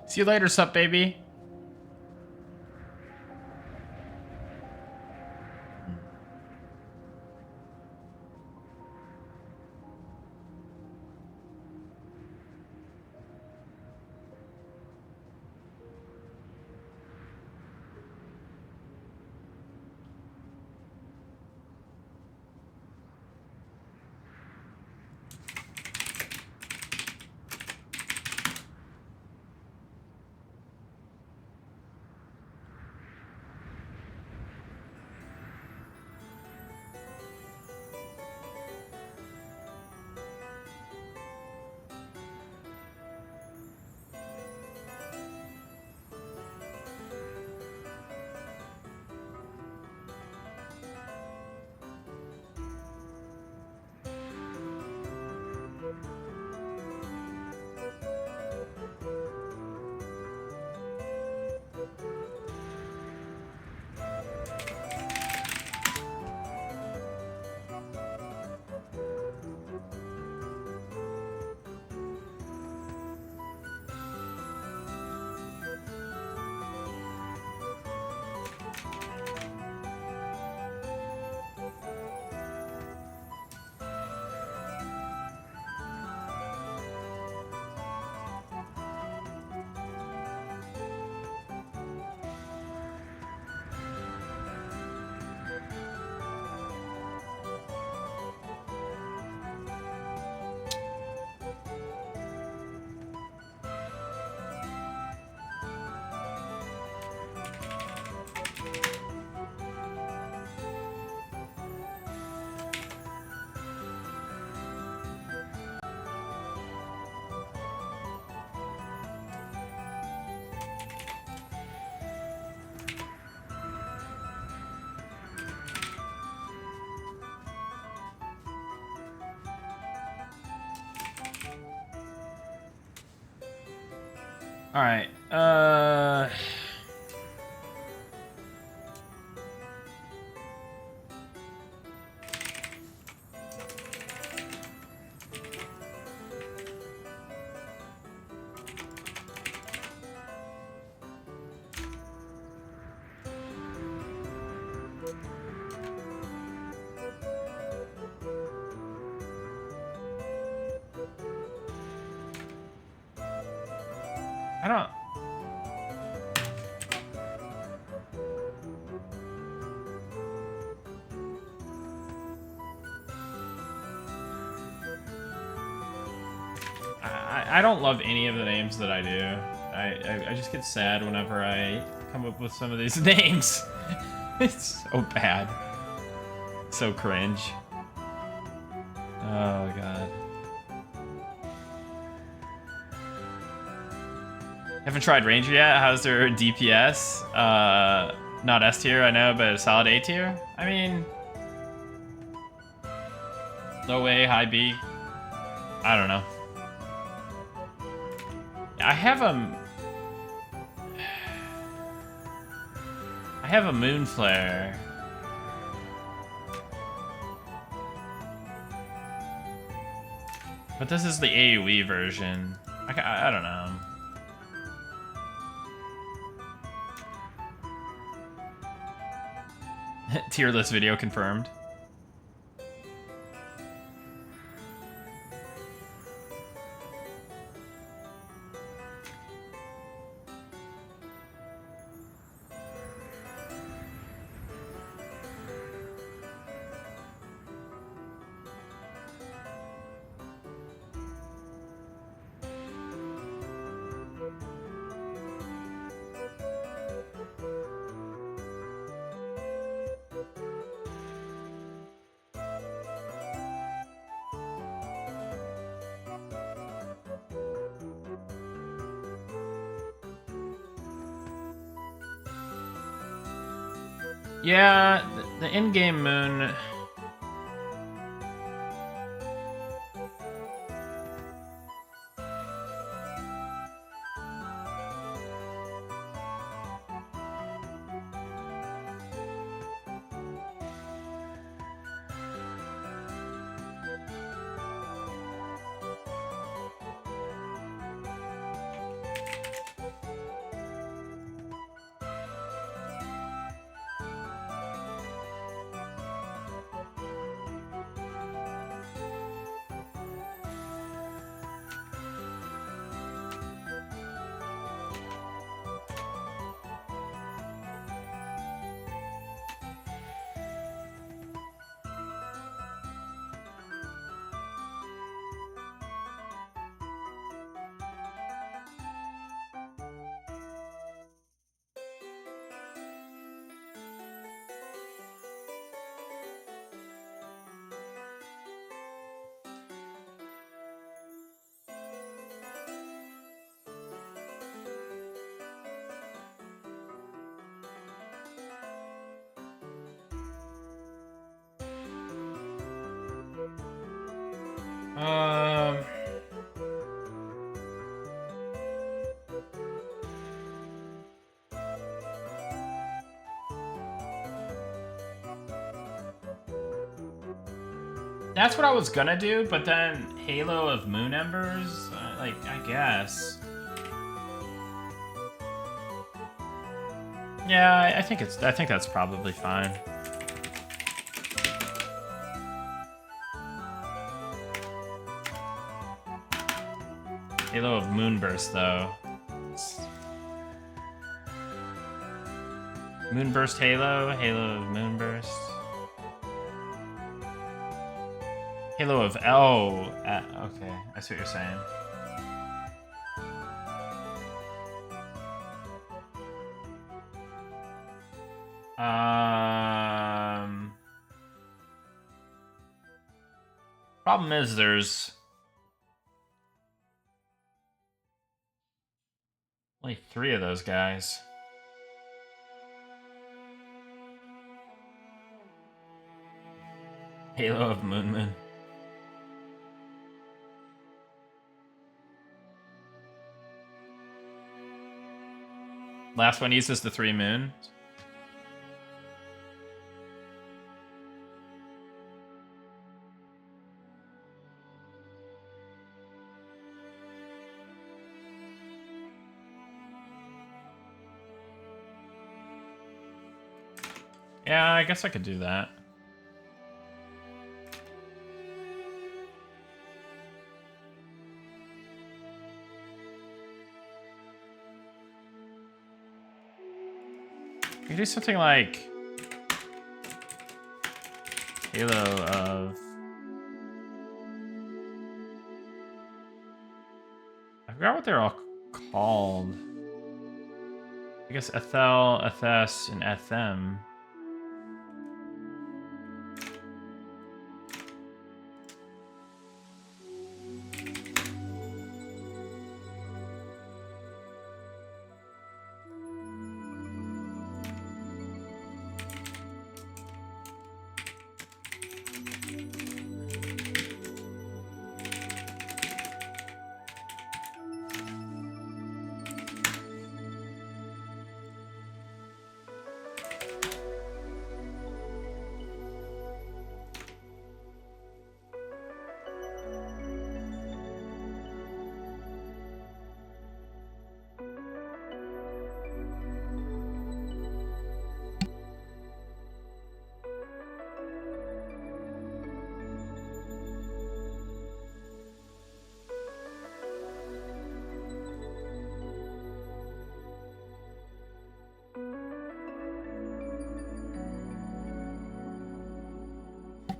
See you later, sup, baby. All right. I don't. I don't love any of the names that I do. I just get sad whenever I come up with some of these names. It's so bad. So cringe. Oh god. Haven't tried Ranger yet. How's their DPS? Not S tier, I know, but a solid A tier. I mean, low A, high B. I don't know. I have a moon flare. But this is the AoE version. I don't know. Tier list video confirmed. Yeah, the in-game moon. Um, that's what I was gonna do, but then Halo of Moon Embers, like, I guess. Yeah, I think that's probably fine. Halo of Moonburst, though. Moonburst Halo, Halo of Moonburst. Halo of okay, I see what you're saying. Problem is there's only 3 of those guys. Halo of Moon. Last one uses the 3 moon. Yeah, I guess I could do that. We could do something like Halo of... I forgot what they're all called. I guess Ethel, Ethes, and Ethem.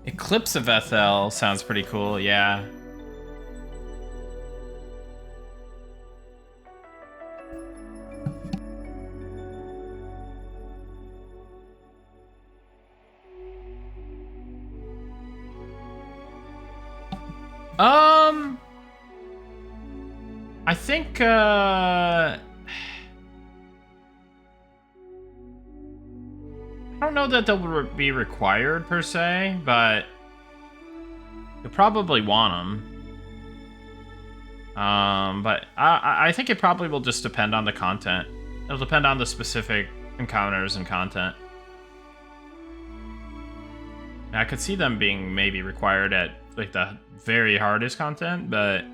Eclipse of Ethel sounds pretty cool, yeah. I think, I don't know that they'll be required per se, but you'll probably want them. But I think it probably will just depend on the content. It'll depend on the specific encounters and content. I could see them being maybe required at like the very hardest content, but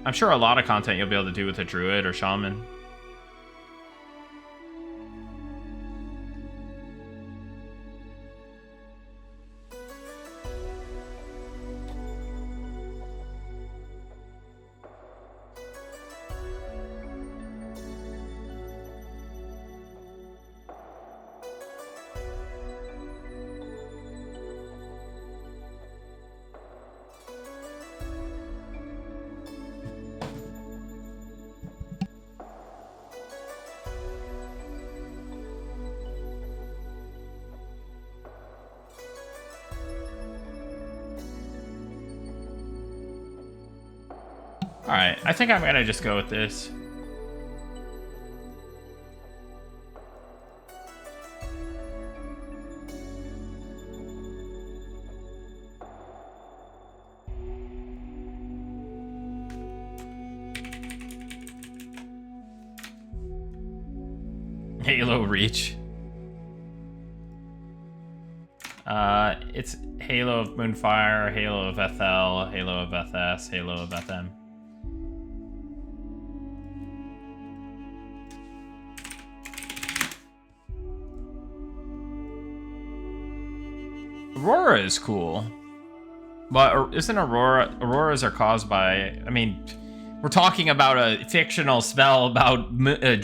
I'm sure a lot of content you'll be able to do with a druid or shaman. Alright, I think I'm gonna just go with this. Halo Reach. It's Halo of Moonfire, Halo of Ethel, Halo of Ethes, Halo of Ethem. Aurora is cool, but isn't Auroras are caused by, I mean, we're talking about a fictional spell about a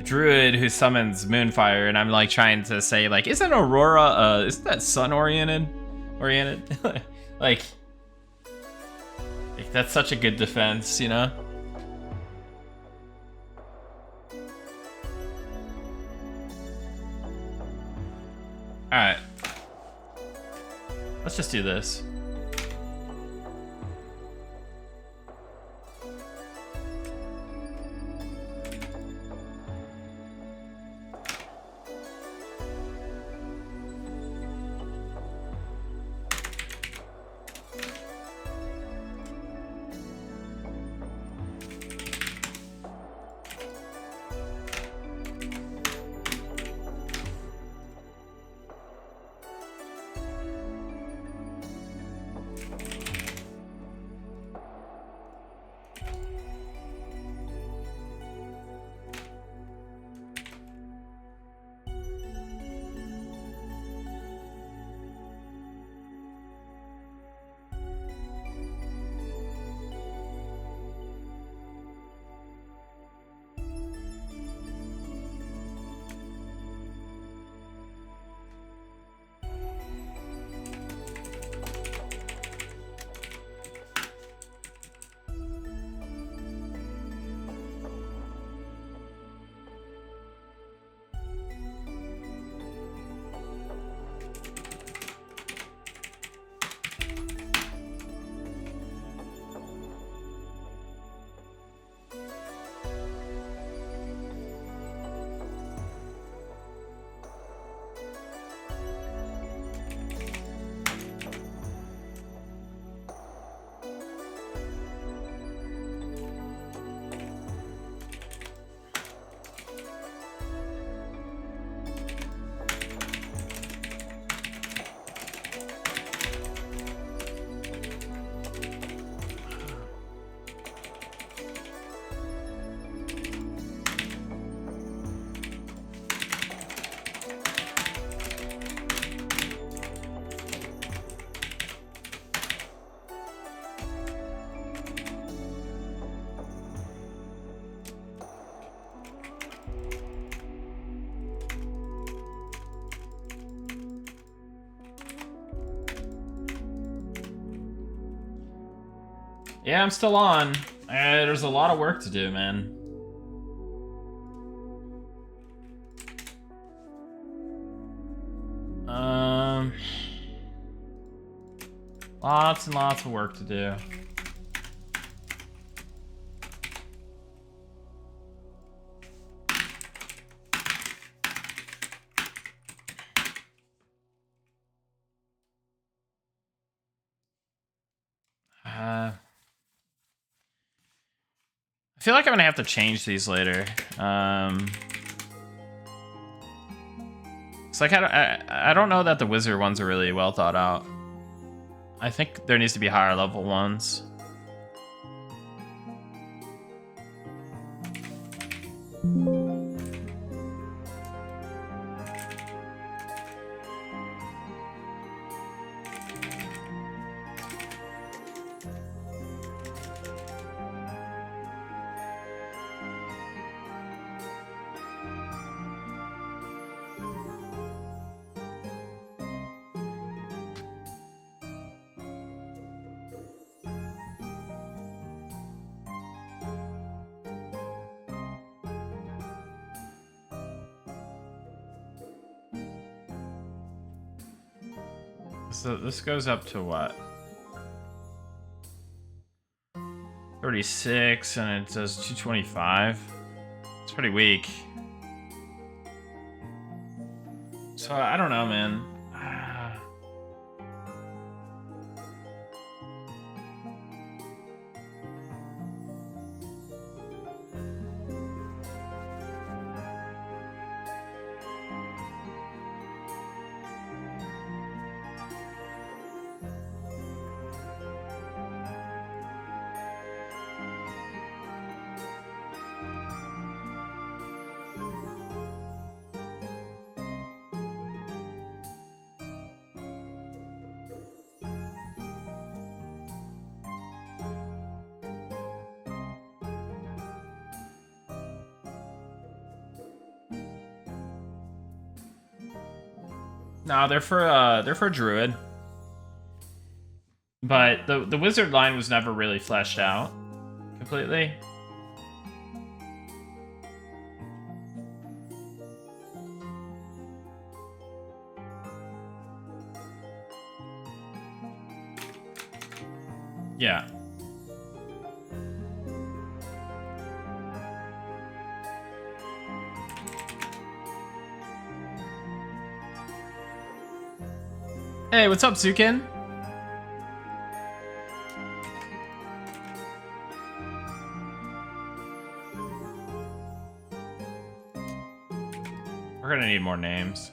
druid who summons Moonfire, and I'm like trying to say, like, isn't Aurora, isn't that sun oriented? like, that's such a good defense, you know? Alright. Let's just do this. Yeah, I'm still on. There's a lot of work to do, man. Lots and lots of work to do. I feel like I'm gonna have to change these later. It's like I don't know that the wizard ones are really well thought out. I think there needs to be higher level ones. So this goes up to what? 36, and it does 225. It's pretty weak. So I don't know, man. No, they're for druid. But the wizard line was never really fleshed out completely. Yeah. Hey, what's up, Zukin? We're gonna need more names.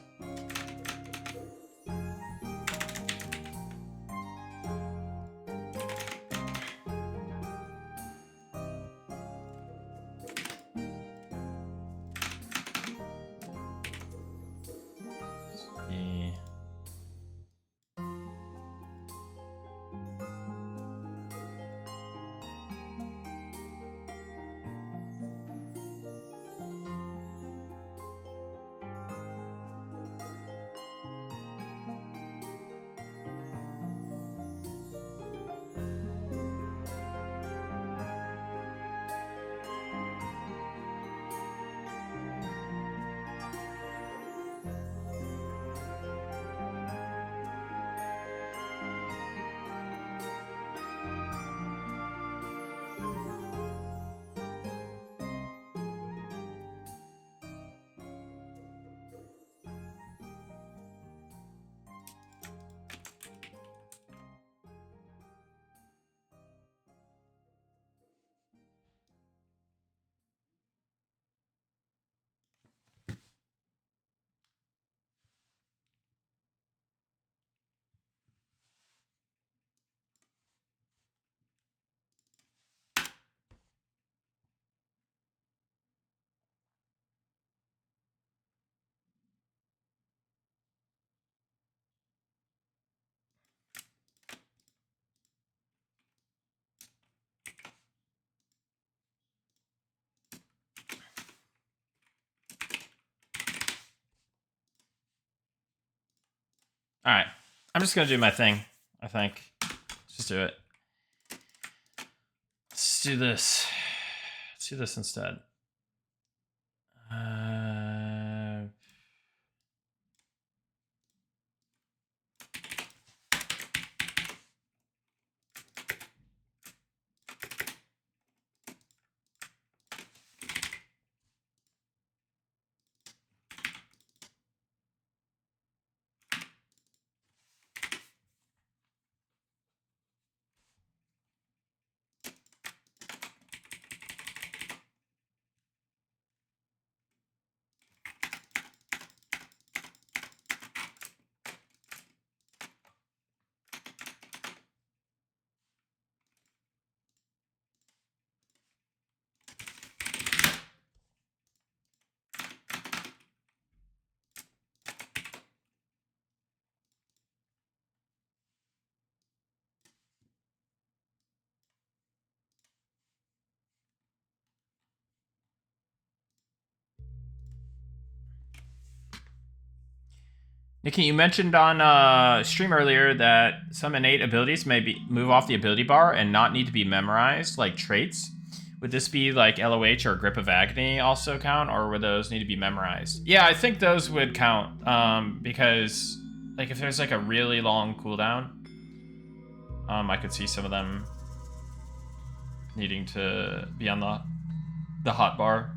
All right, I'm just gonna do my thing. I think. Let's just do it. Let's do this. Let's do this instead. Nikki, you mentioned on stream earlier that some innate abilities may move off the ability bar and not need to be memorized, like traits. Would this be like LOH or Grip of Agony also count, or would those need to be memorized? Yeah, I think those would count, because like if there's like a really long cooldown, I could see some of them needing to be on the hot bar.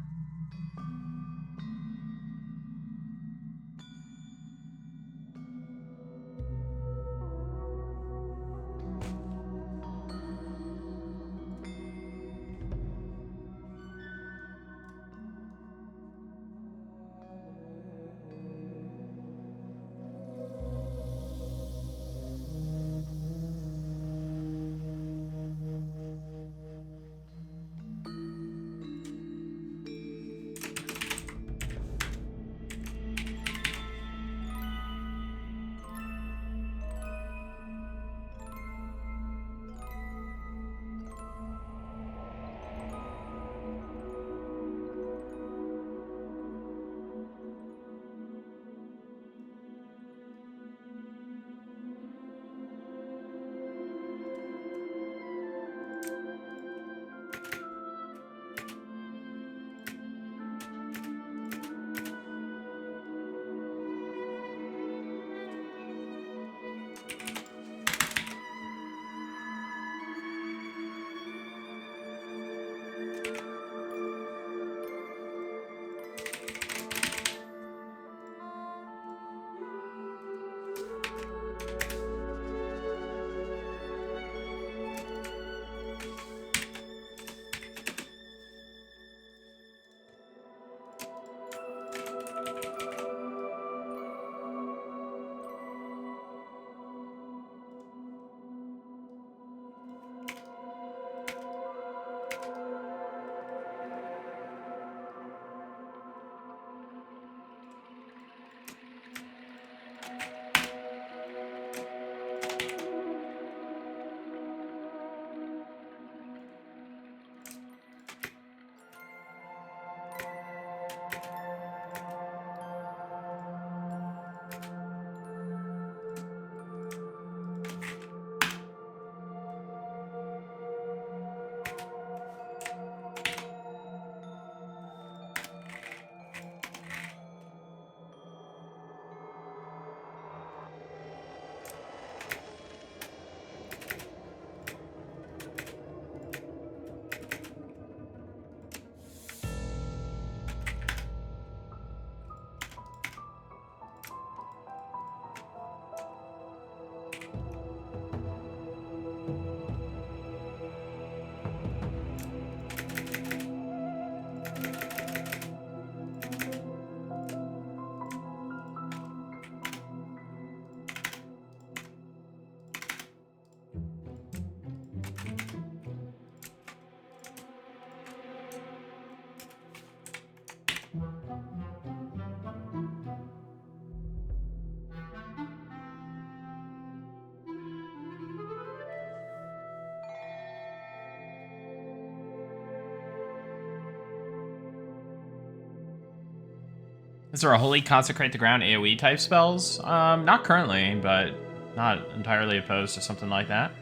Is there a Holy Consecrate the Ground AoE type spells? Not currently, but not entirely opposed to something like that.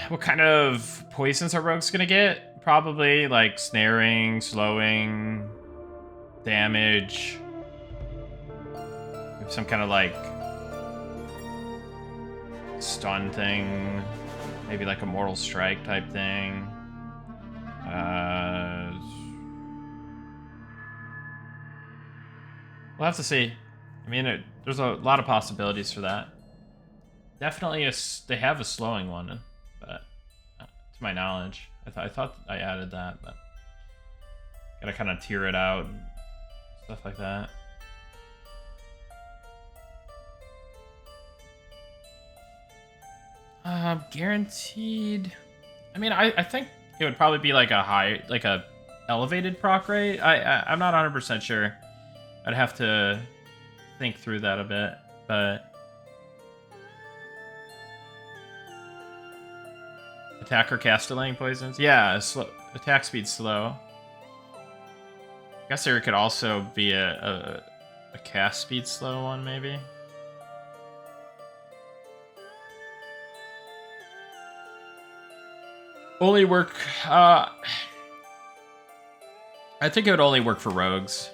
what kind of poisons are rogues gonna get? Probably like snaring, slowing, damage. Some kind of like stun thing. Maybe like a mortal strike type thing. We'll have to see. I mean, there's a lot of possibilities for that. Definitely, they have a slowing one, but to my knowledge, I thought I added that, but gotta kind of tier it out and stuff like that. Guaranteed. I mean, I think it would probably be like a elevated proc rate. I'm not 100% sure. I'd have to think through that a bit, but attack or cast delaying poisons. Yeah, attack speed slow. I guess there could also be a cast speed slow one, maybe. Only work. I think it would only work for rogues.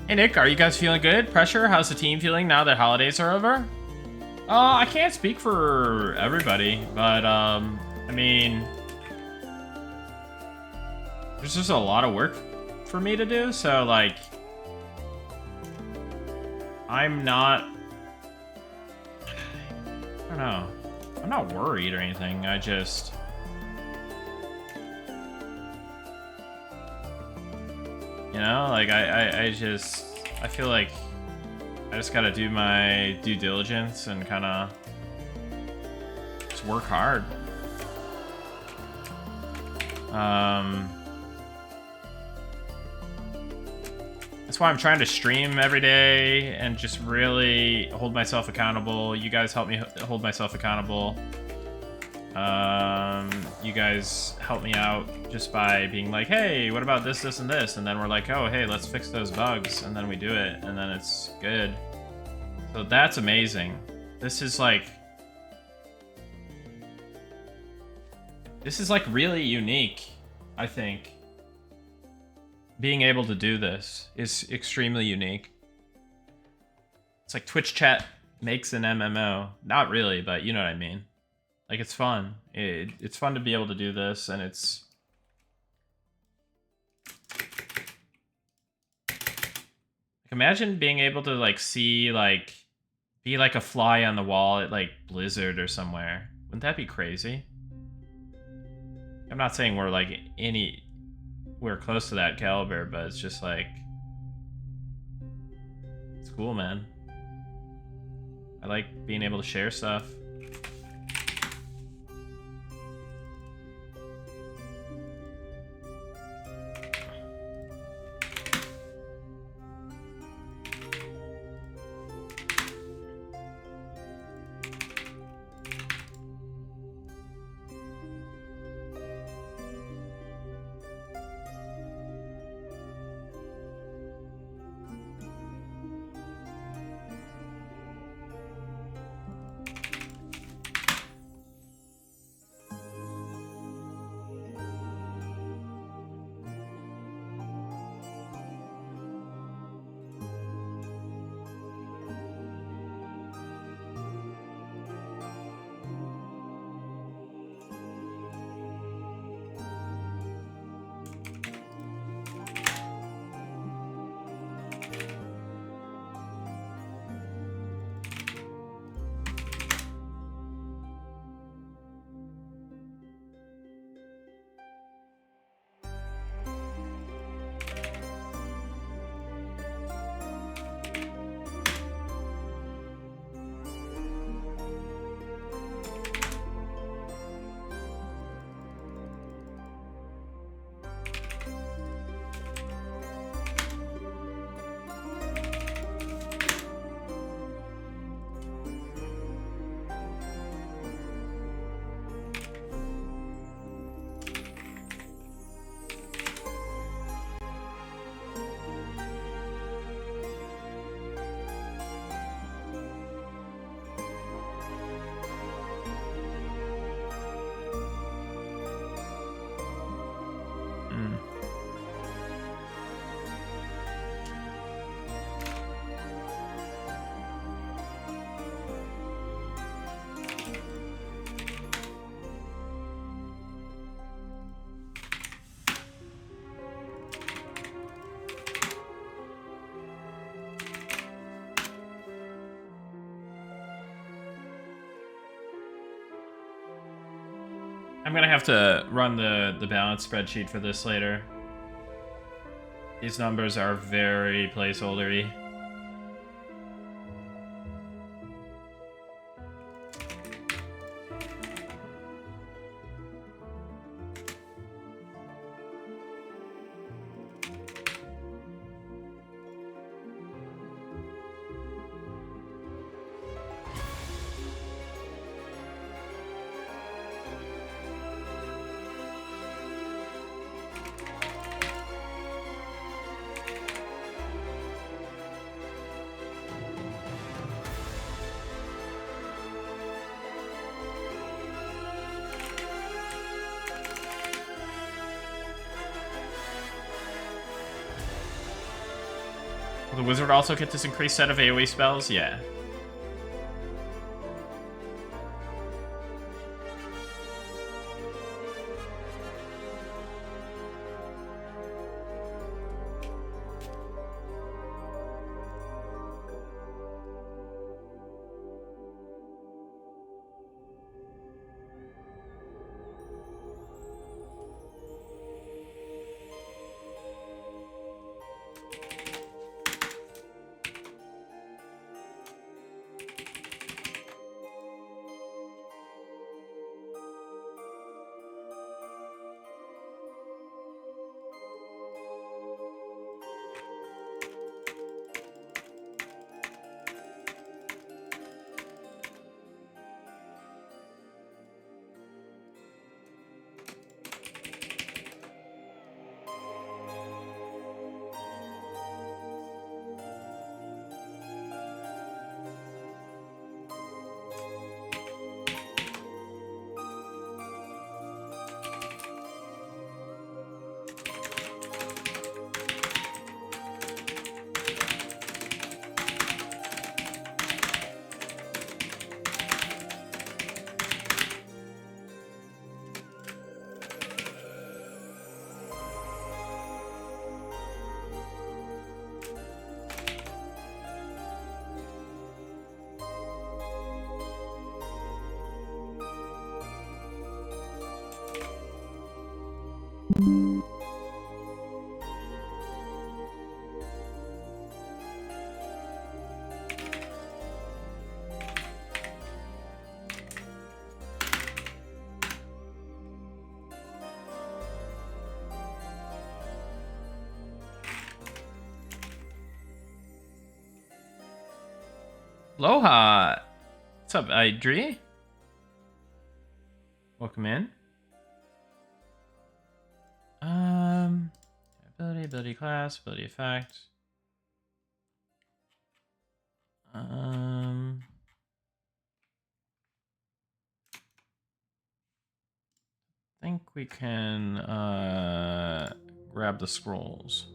Hey Nick, are you guys feeling good? Pressure? How's the team feeling now that holidays are over? I can't speak for everybody, but I mean, there's just a lot of work for me to do, so like, I'm not, I don't know, I'm not worried or anything. I just, you know, like I feel like I just gotta do my due diligence and kind of just work hard. That's why I'm trying to stream every day and just really hold myself accountable. You guys help me hold myself accountable. You guys help me out just by being like, hey, what about this, this, and this? And then we're like, oh, hey, let's fix those bugs. And then we do it, and then it's good. So that's amazing. This is like really unique, I think. Being able to do this is extremely unique. It's like Twitch chat makes an MMO. Not really, but you know what I mean. Like, it's fun. It's fun to be able to do this, and it's... Imagine being able to, like, see, like... Be like a fly on the wall at, like, Blizzard or somewhere. Wouldn't that be crazy? I'm not saying we're, like, we're close to that caliber, but it's just, like... It's cool, man. I like being able to share stuff. I'm gonna have to run the balance spreadsheet for this later. These numbers are very placeholder-y. Will the wizard also get this increased set of AoE spells? Yeah. Aloha! What's up, Idri? Welcome in. Ability class, ability effect. Think we can grab the scrolls.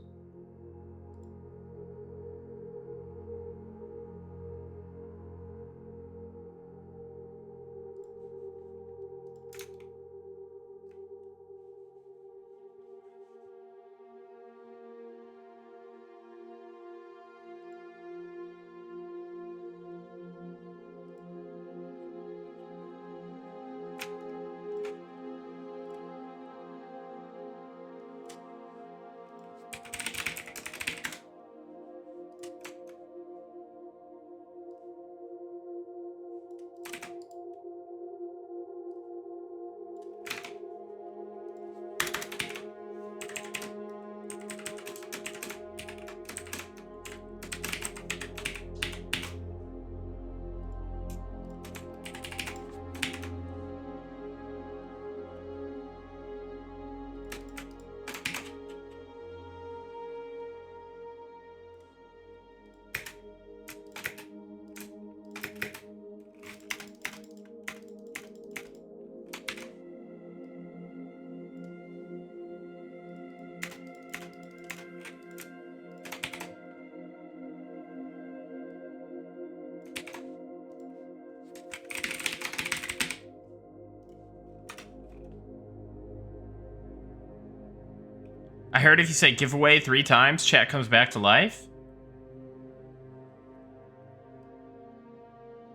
I heard if you say giveaway 3 times, chat comes back to life.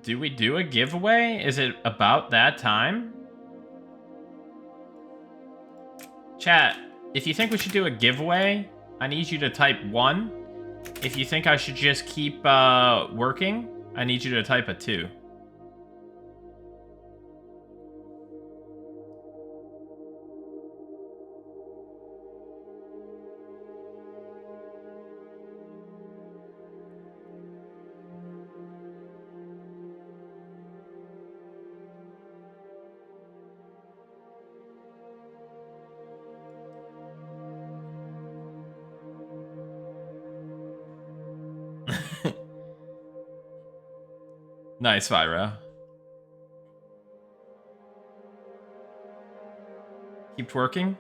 Do we do a giveaway? Is it about that time? Chat, if you think we should do a giveaway, I need you to type 1. If you think I should just keep working, I need you to type a 2. Nice, Vira. Keep working.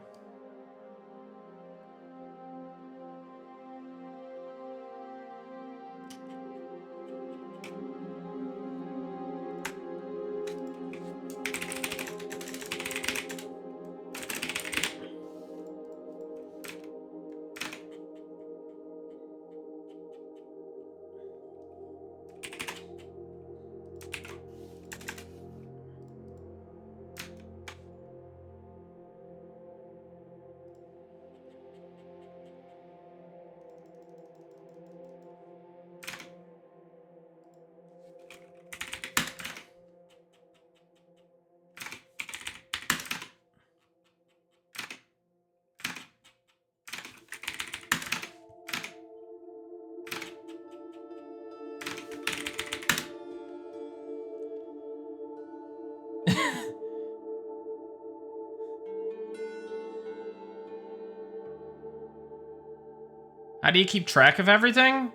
How do you keep track of everything?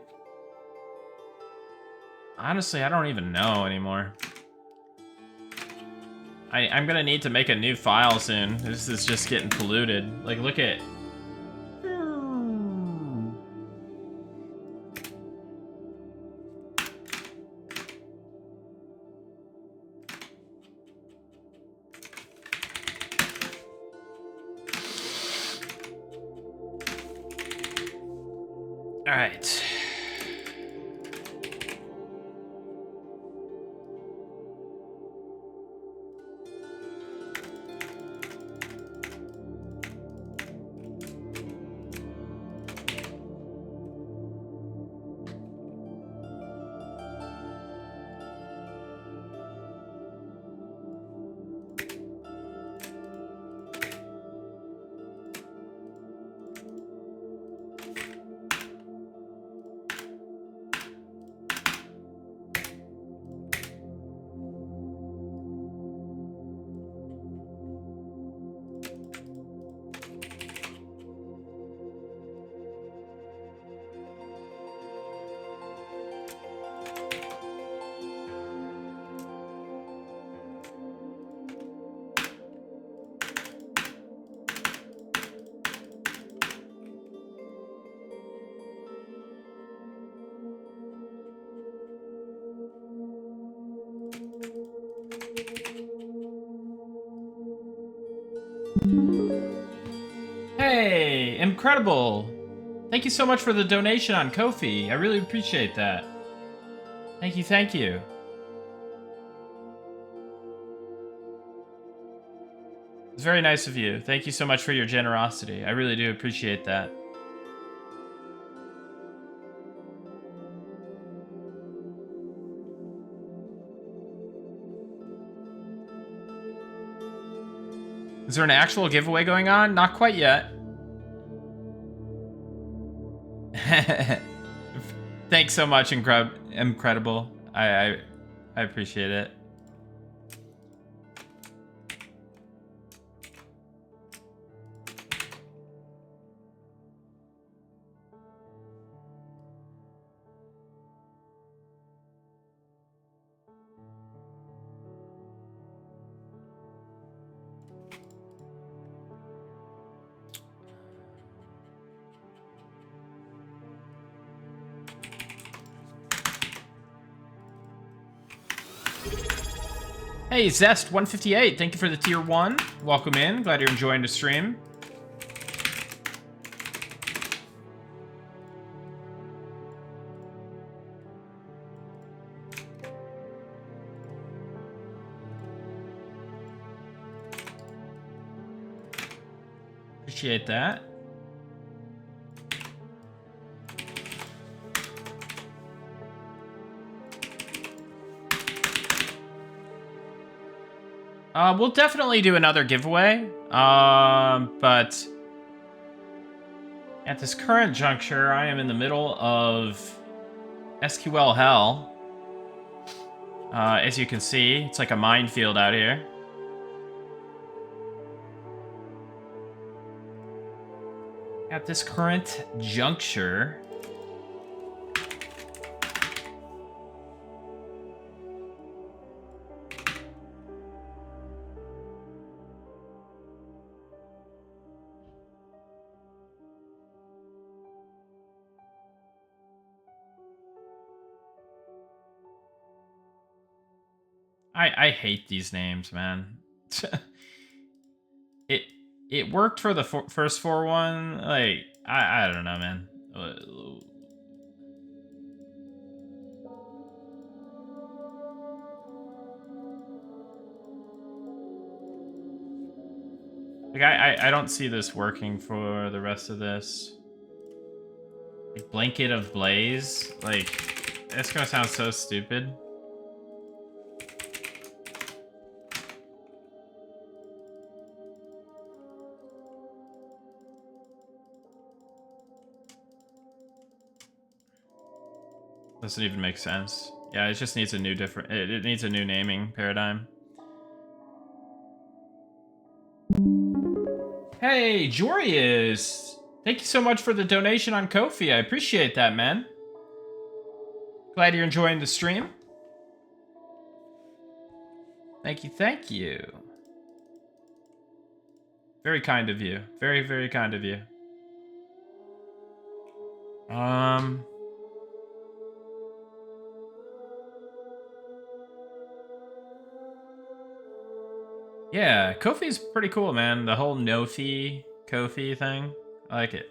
Honestly, I don't even know anymore. I'm gonna need to make a new file soon. This is just getting polluted. Like, look at... All right. Hey, incredible! Thank you so much for the donation on Ko-fi. I really appreciate that. Thank you, thank you. It's very nice of you. Thank you so much for your generosity. I really do appreciate that. Is there an actual giveaway going on? Not quite yet. Thanks so much, incredible. I appreciate it. Hey, Zest158, thank you for the tier 1. Welcome in. Glad you're enjoying the stream. Appreciate that. We'll definitely do another giveaway, but at this current juncture, I am in the middle of SQL hell. As you can see, it's like a minefield out here. At this current juncture, I hate these names, man. it worked for the first 4-1. Like, I don't know, man. Like, I don't see this working for the rest of this. Like, Blanket of Blaze? Like, that's gonna sound so stupid. Doesn't even make sense. Yeah, it just needs a new it needs a new naming paradigm. Hey, Jorius! Thank you so much for the donation on Ko-fi. I appreciate that, man. Glad you're enjoying the stream. Thank you, thank you. Very kind of you. Very, very kind of you. Yeah, Ko-fi's pretty cool, man. The whole no-fee Ko-fi thing. I like it.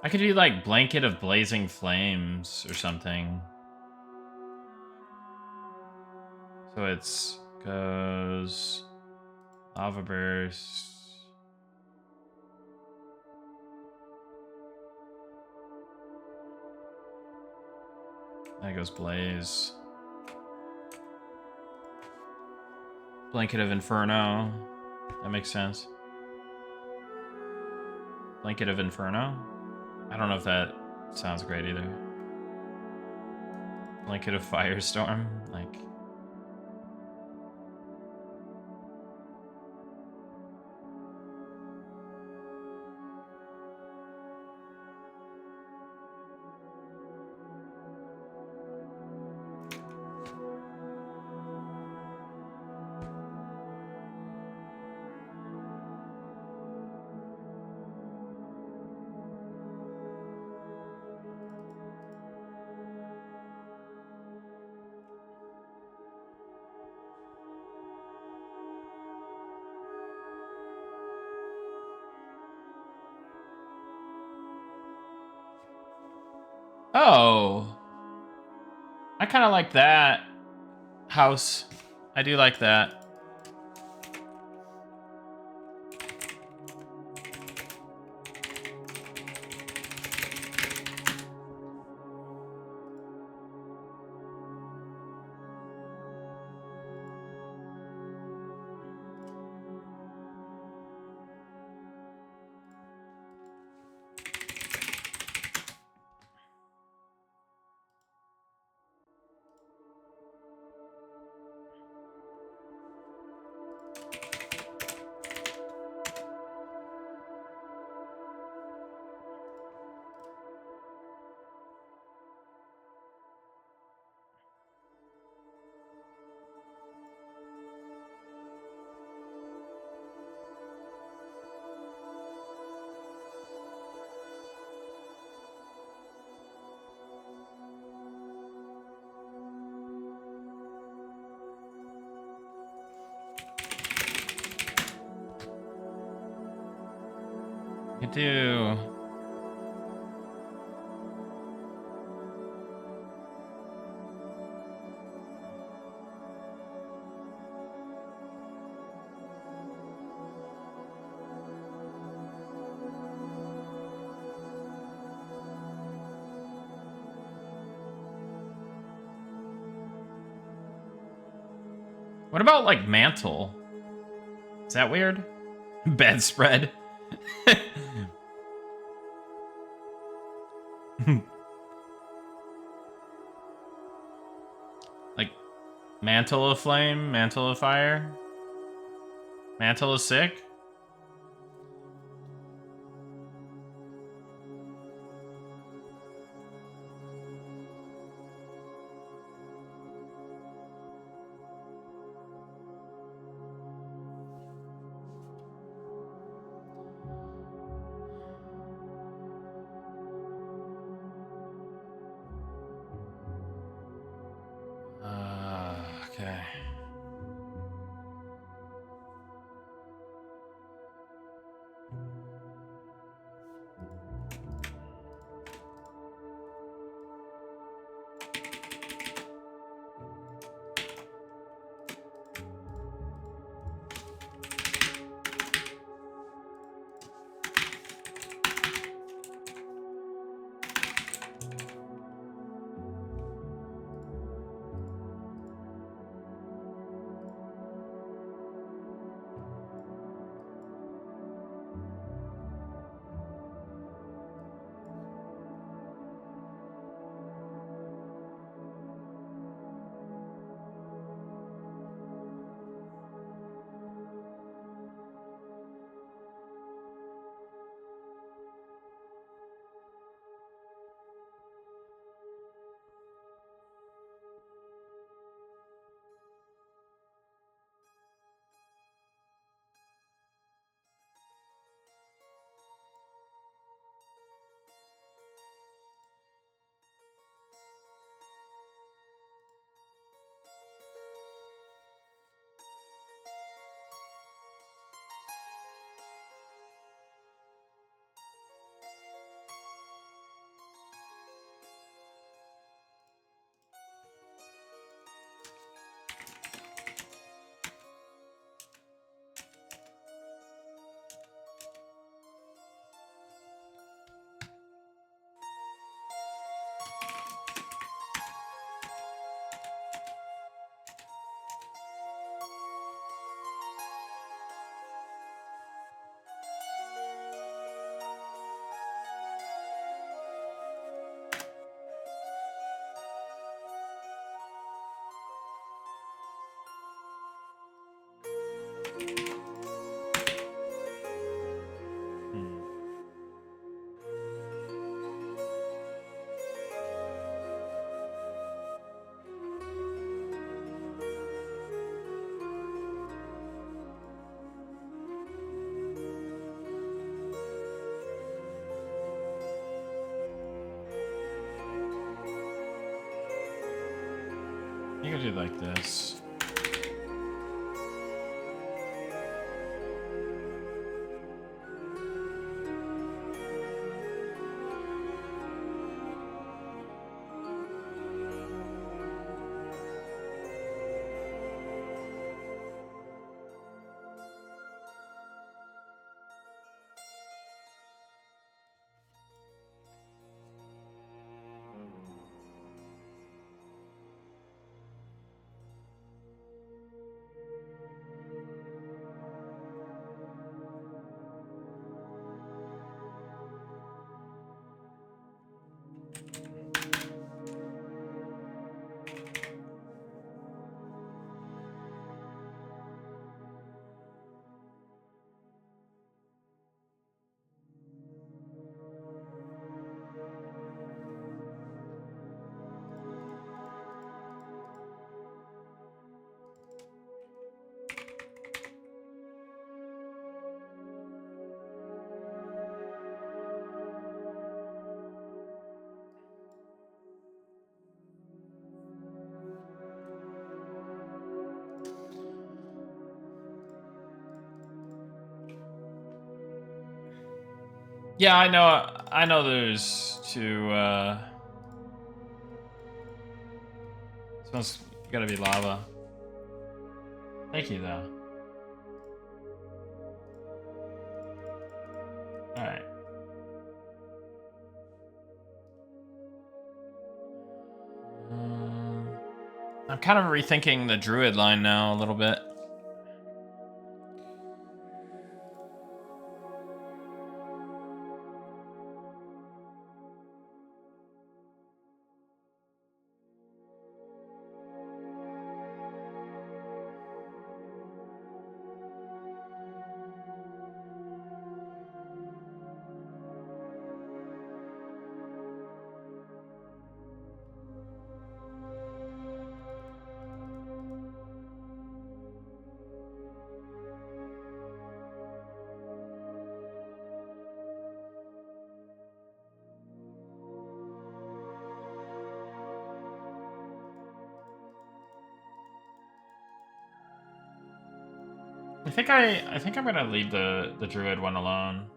I could do like Blanket of Blazing Flames or something. So it's goes Lava Burst. Then it goes Blaze. Blanket of Inferno. That makes sense. Blanket of Inferno? I don't know if that sounds great either. Blanket of Firestorm? Like... Oh. I kind of like that house. I do like that. I do. What about like mantle? Is that weird? Bedspread. Like mantle of flame, mantle of fire, mantle of sick. Okay. You could do like this. Yeah, I know. I know. There's two. Smells. Gotta be lava. Thank you, though. All right. I'm kind of rethinking the druid line now a little bit. I think I'm gonna leave the druid one alone.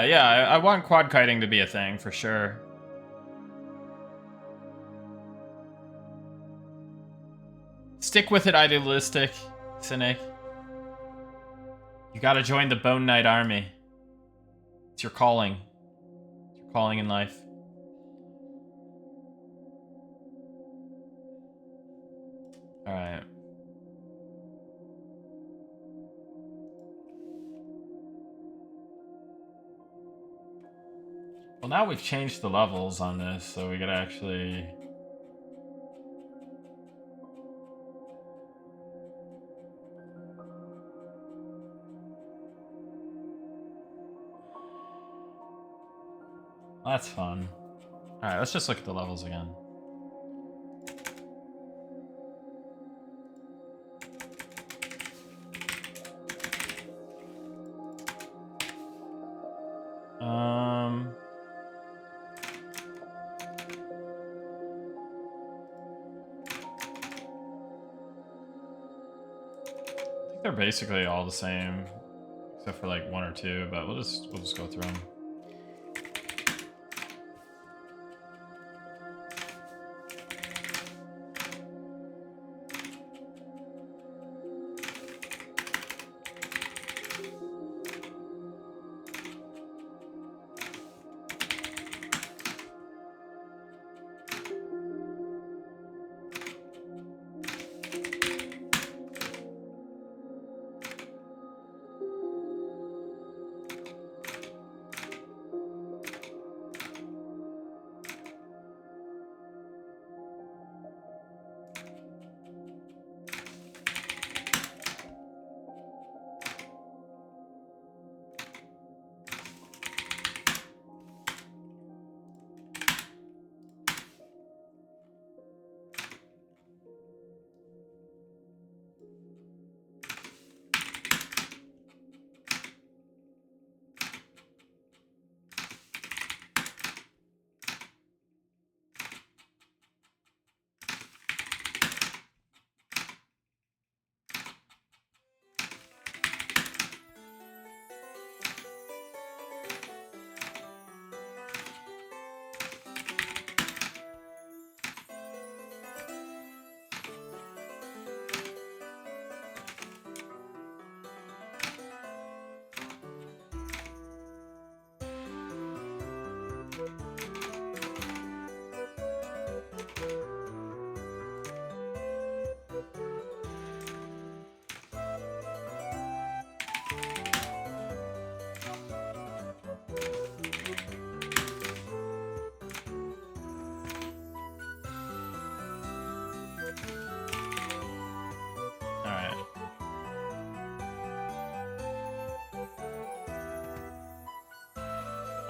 Yeah, I want quad kiting to be a thing for sure. Stick with it, idealistic, cynic. You gotta join the Bone Knight army. It's your calling. It's your calling in life. Alright. Well, now we've changed the levels on this, so we gotta actually... That's fun. Alright, let's just look at the levels again. They're basically all the same, except for like one or two, but we'll just go through them.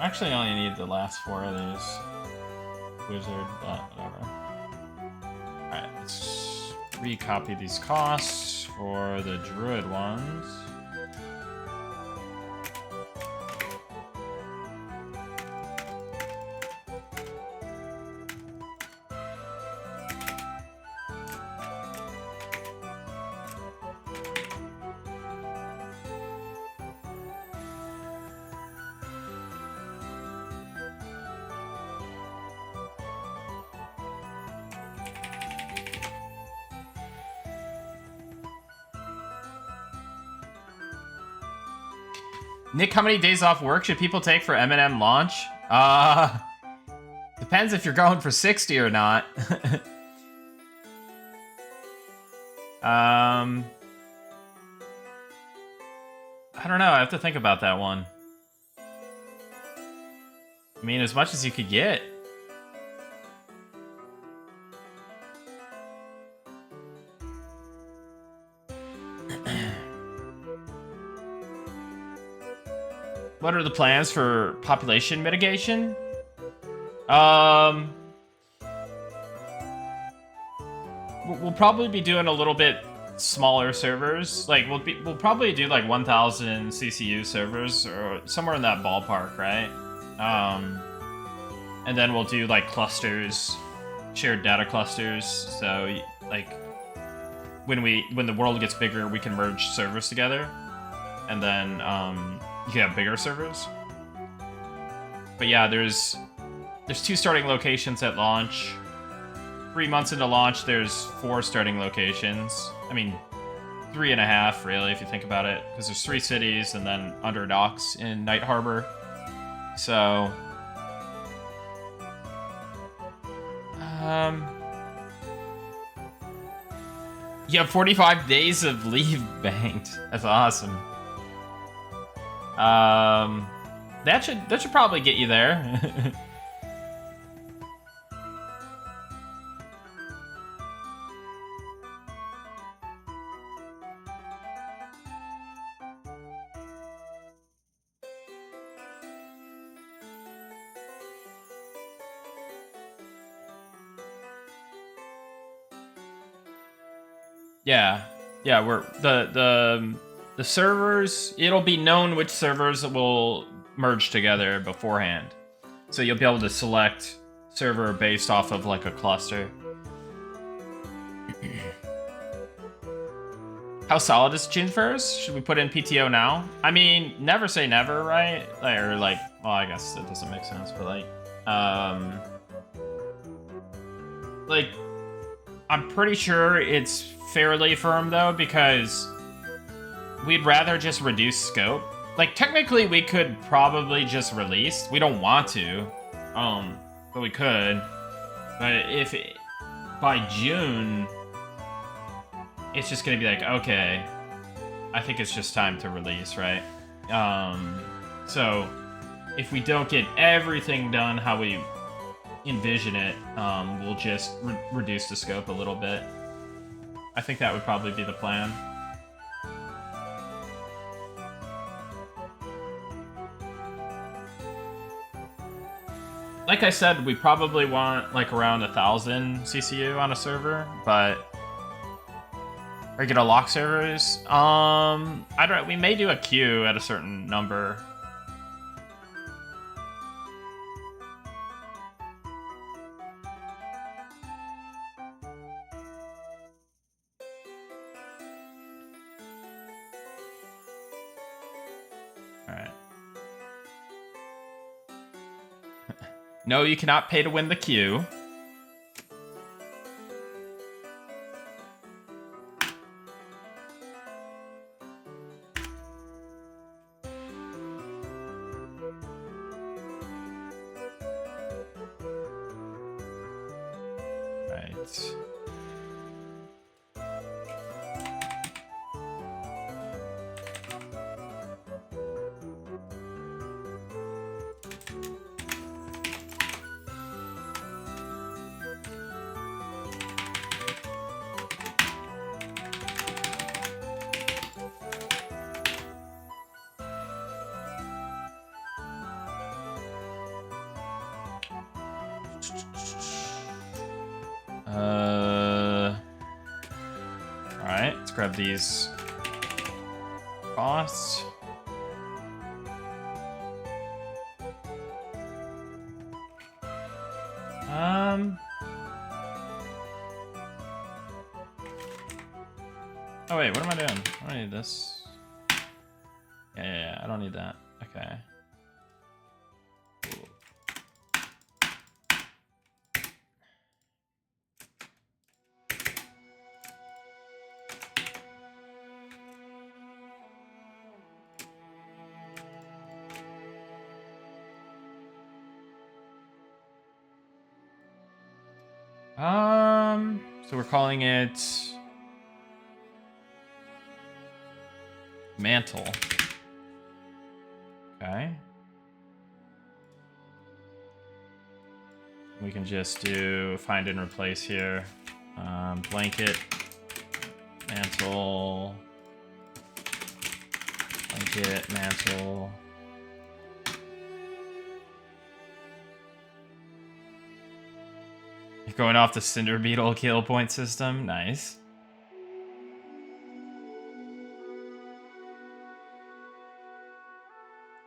Actually, I only need the last 4 of these. Wizard, whatever. Alright, let's recopy these costs for the druid ones. Nick, how many days off work should people take for M&M launch? Depends if you're going for 60 or not. I don't know. I have to think about that one. I mean, as much as you could get. What are the plans for population mitigation? We'll probably be doing a little bit smaller servers. Like we'll probably do like 1,000 CCU servers or somewhere in that ballpark, right? And then we'll do like clusters, shared data clusters. So like when the world gets bigger, we can merge servers together, and then you can have bigger servers. But yeah, there's 2 starting locations at launch. 3 months into launch, there's 4 starting locations. I mean, 3.5 really, if you think about it, because there's 3 cities and then under docks in Night Harbor. So, you have 45 days of leave banked. That's awesome. That should probably get you there. Yeah, we're the servers, it'll be known which servers will merge together beforehand. So you'll be able to select server based off of like a cluster. How solid is Chinfers? Should we put in PTO now? I mean, never say never, right? Or like, well, I guess it doesn't make sense, but like, I'm pretty sure it's fairly firm though, because we'd rather just reduce scope. Like, technically we could probably just release. We don't want to, but we could. But if by June, it's just gonna be like, okay, I think it's just time to release, right? So if we don't get everything done how we envision it, we'll just reduce the scope a little bit. I think that would probably be the plan. Like I said, we probably want like around 1,000 CCU on a server, but regular lock servers, we may do a queue at a certain number. No, you cannot pay to win the queue. Right. Alright, let's grab these costs. Oh wait, what am I doing? I don't need this. Yeah, I don't need that. Okay. So we're calling it Mantle. Okay. We can just do find and replace here. Blanket, mantle, blanket, mantle. You're going off the Cinder Beetle kill point system. Nice.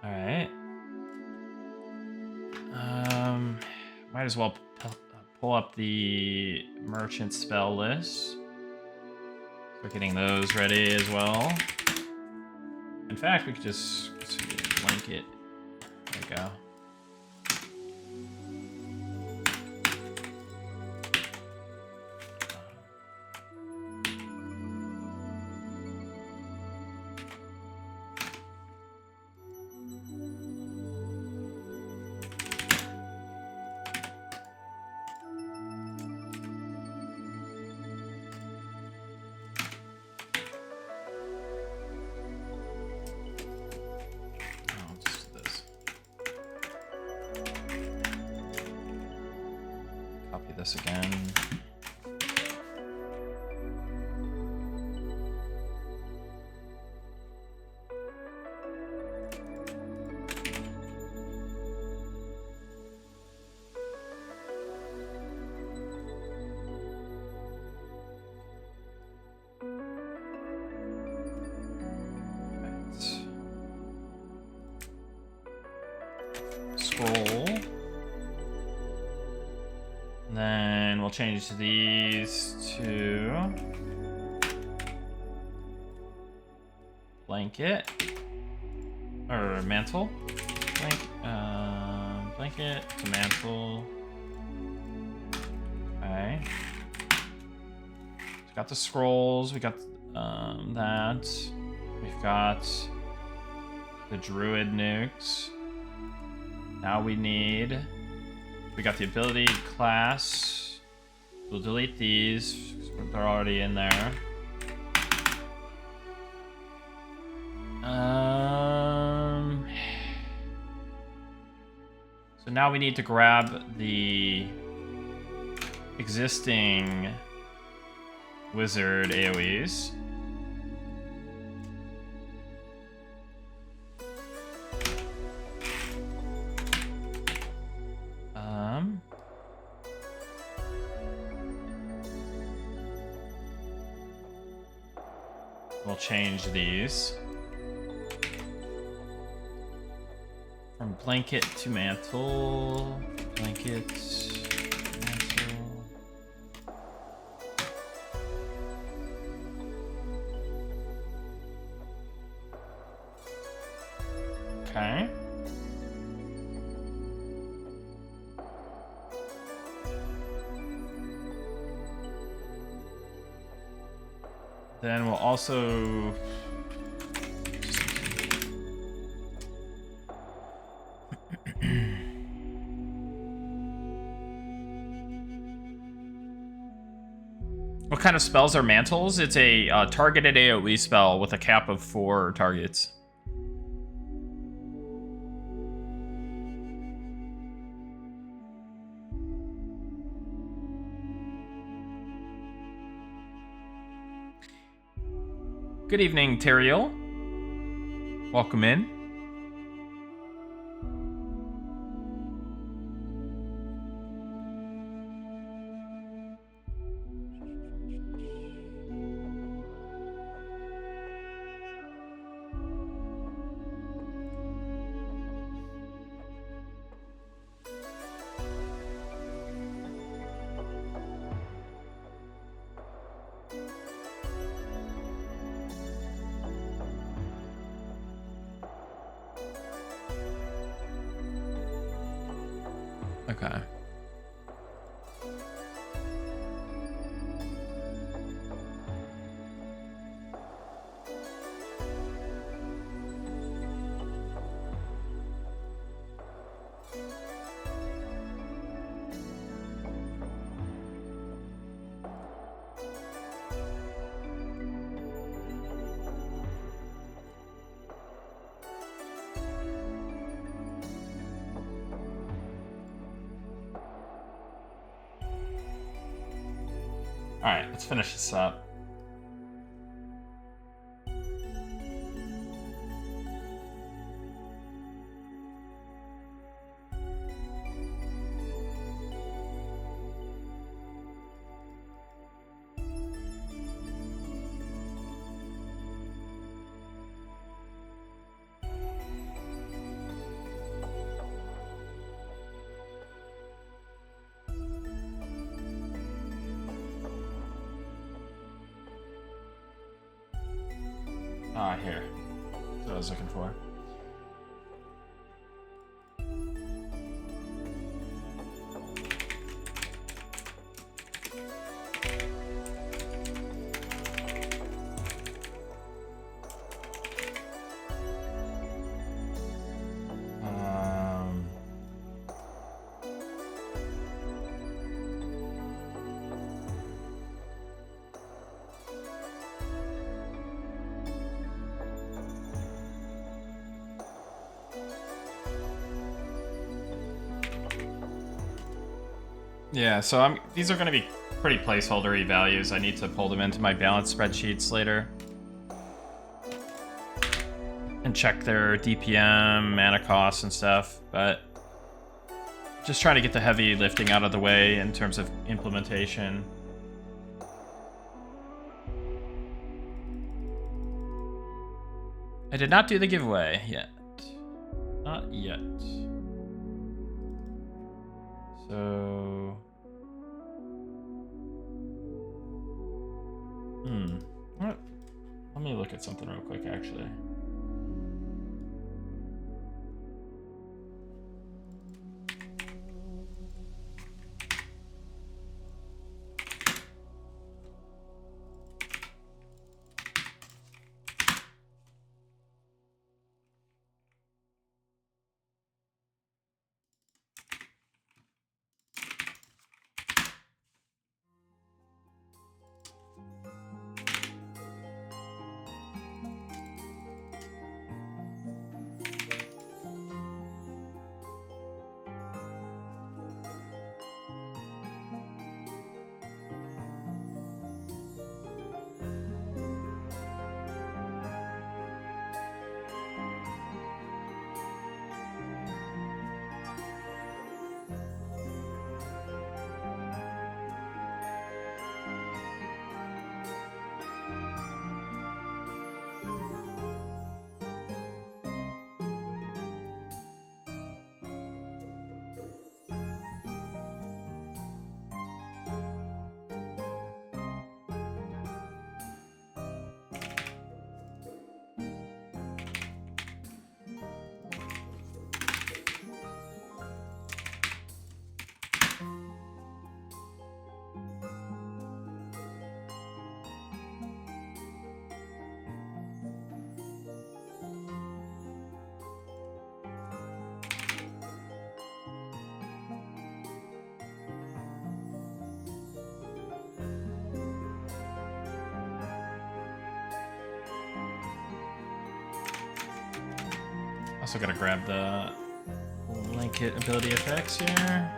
All right. Might as well pull up the merchant spell list. We're getting those ready as well. In fact, we could just blanket. There we go. This again. Scroll. Then we'll change these to blanket or mantle. Blanket to mantle. Okay. We got the scrolls. We got that. We've got the druid nukes. Now we got the ability class. We'll delete these. They're already in there. So now we need to grab the existing wizard AoEs. We'll change these from blanket to mantle, blanket, mantle. Okay. Then we'll also What kind of spells are mantles? It's a targeted AoE spell with a cap of 4 targets. Good evening, Teriel. Welcome in. Okay. Alright, let's finish this up. Ah, here. That's what I was looking for. Yeah, so these are going to be pretty placeholdery values. I need to pull them into my balance spreadsheets later. And check their DPM, mana costs, and stuff, but just trying to get the heavy lifting out of the way in terms of implementation. I did not do the giveaway yet. Not yet. So... Let me look at something real quick, actually. Also gotta grab the blanket ability effects here.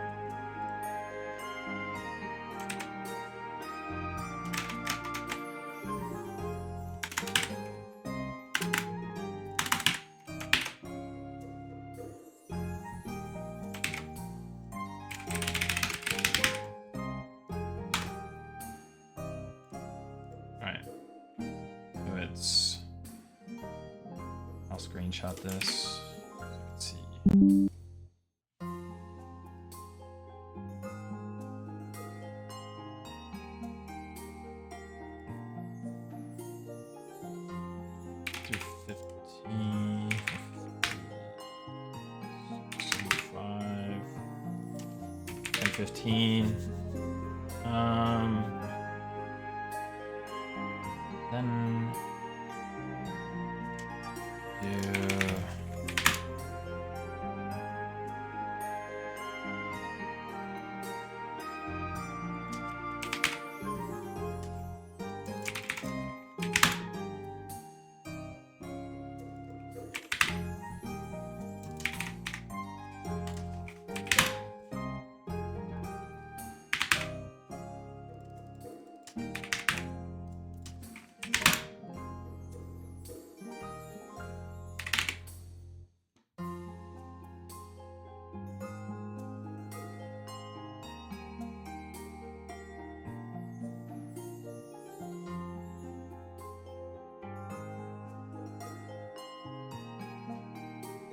Alright. So it's... I'll screenshot this. Let's see. Do 15, 65. 15. Then do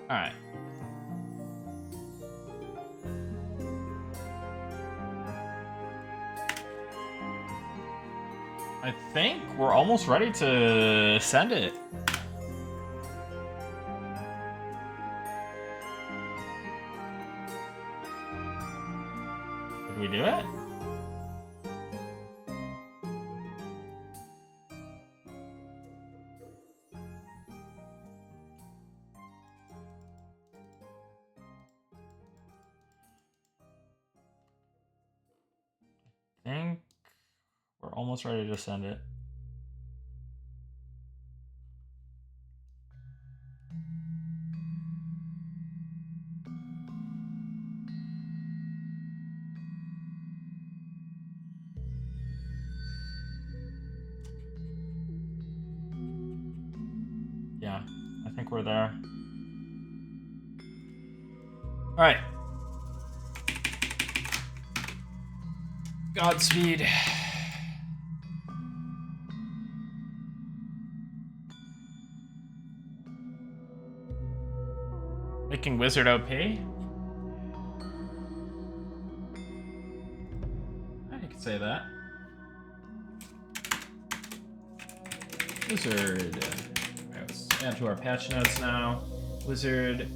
all right. I think we're almost ready to send it. Did we do it? I think we're almost ready to send it. Yeah, I think we're there. All right. Godspeed. Making Wizard OP? I could say that. Wizard. Let's add to our patch notes now. Wizard.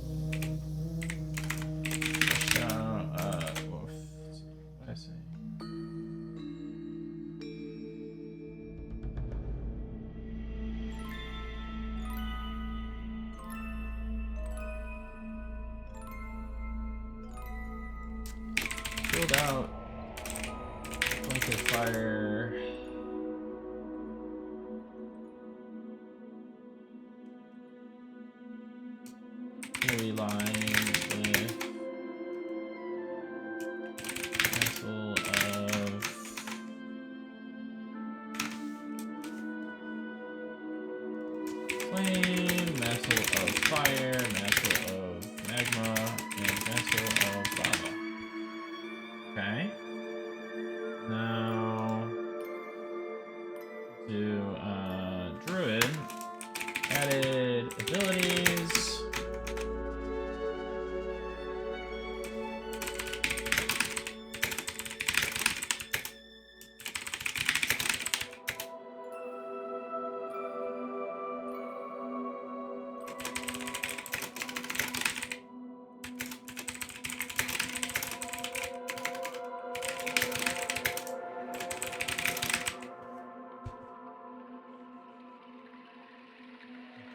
What did I say? Build out. Blink of fire. Really line with Mantle of Flame, Mantle of Fire, Mantle of Magma, and Mantle of Lava. Okay. Now do Druid. Added abilities.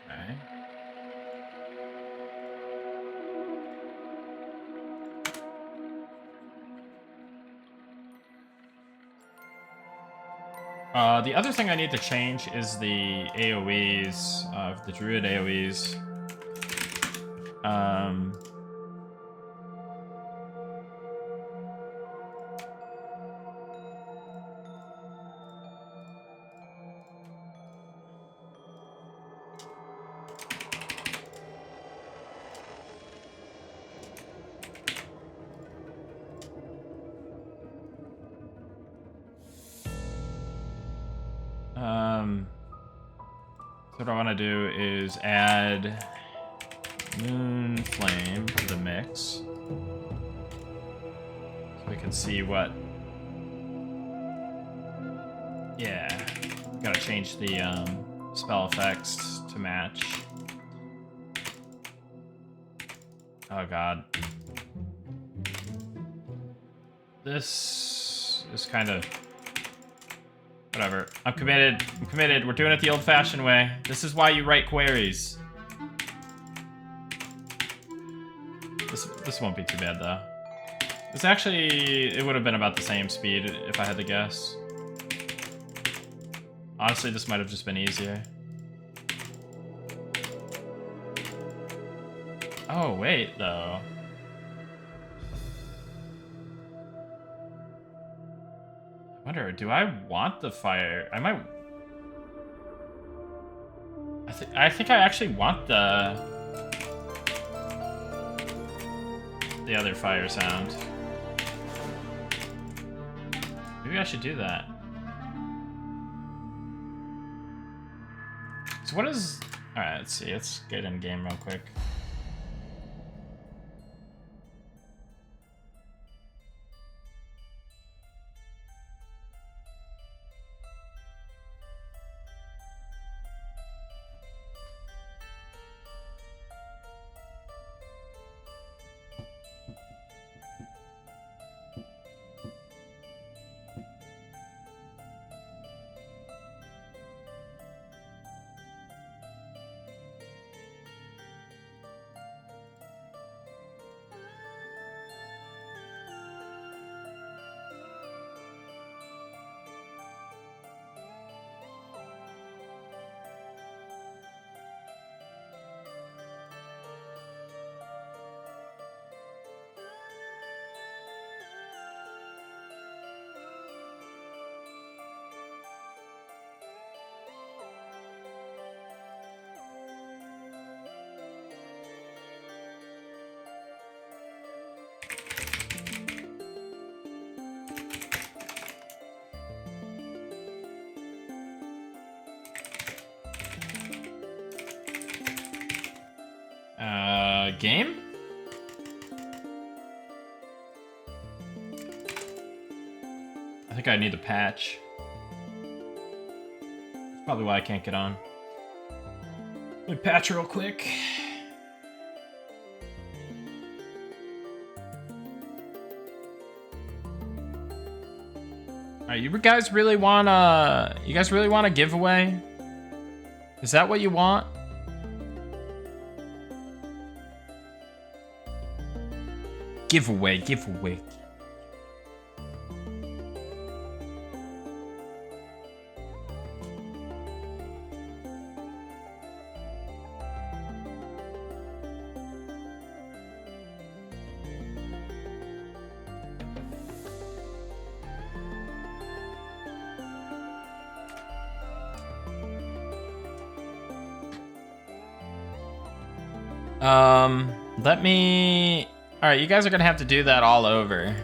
Okay. The other thing I need to change is the AoEs of the Druid AoEs. So what I want to do is add Moon Flame to the mix, so we can see what. Yeah, gotta change the spell effects to match. Oh god. This is kind of... Whatever. I'm committed. I'm committed. We're doing it the old-fashioned way. This is why you write queries. This won't be too bad, though. This actually... It would have been about the same speed if I had to guess. Honestly, this might have just been easier. Oh, wait, though. I wonder, do I want the fire? I might... I think I actually want the other fire sound. Maybe I should do that. So what is... Alright, let's see. Let's get in game real quick. Game? I think I need a patch. That's probably why I can't get on. Let me patch real quick. Alright, you guys really want a giveaway? Is that what you want? Giveaway. Let me... Alright, you guys are gonna have to do that all over.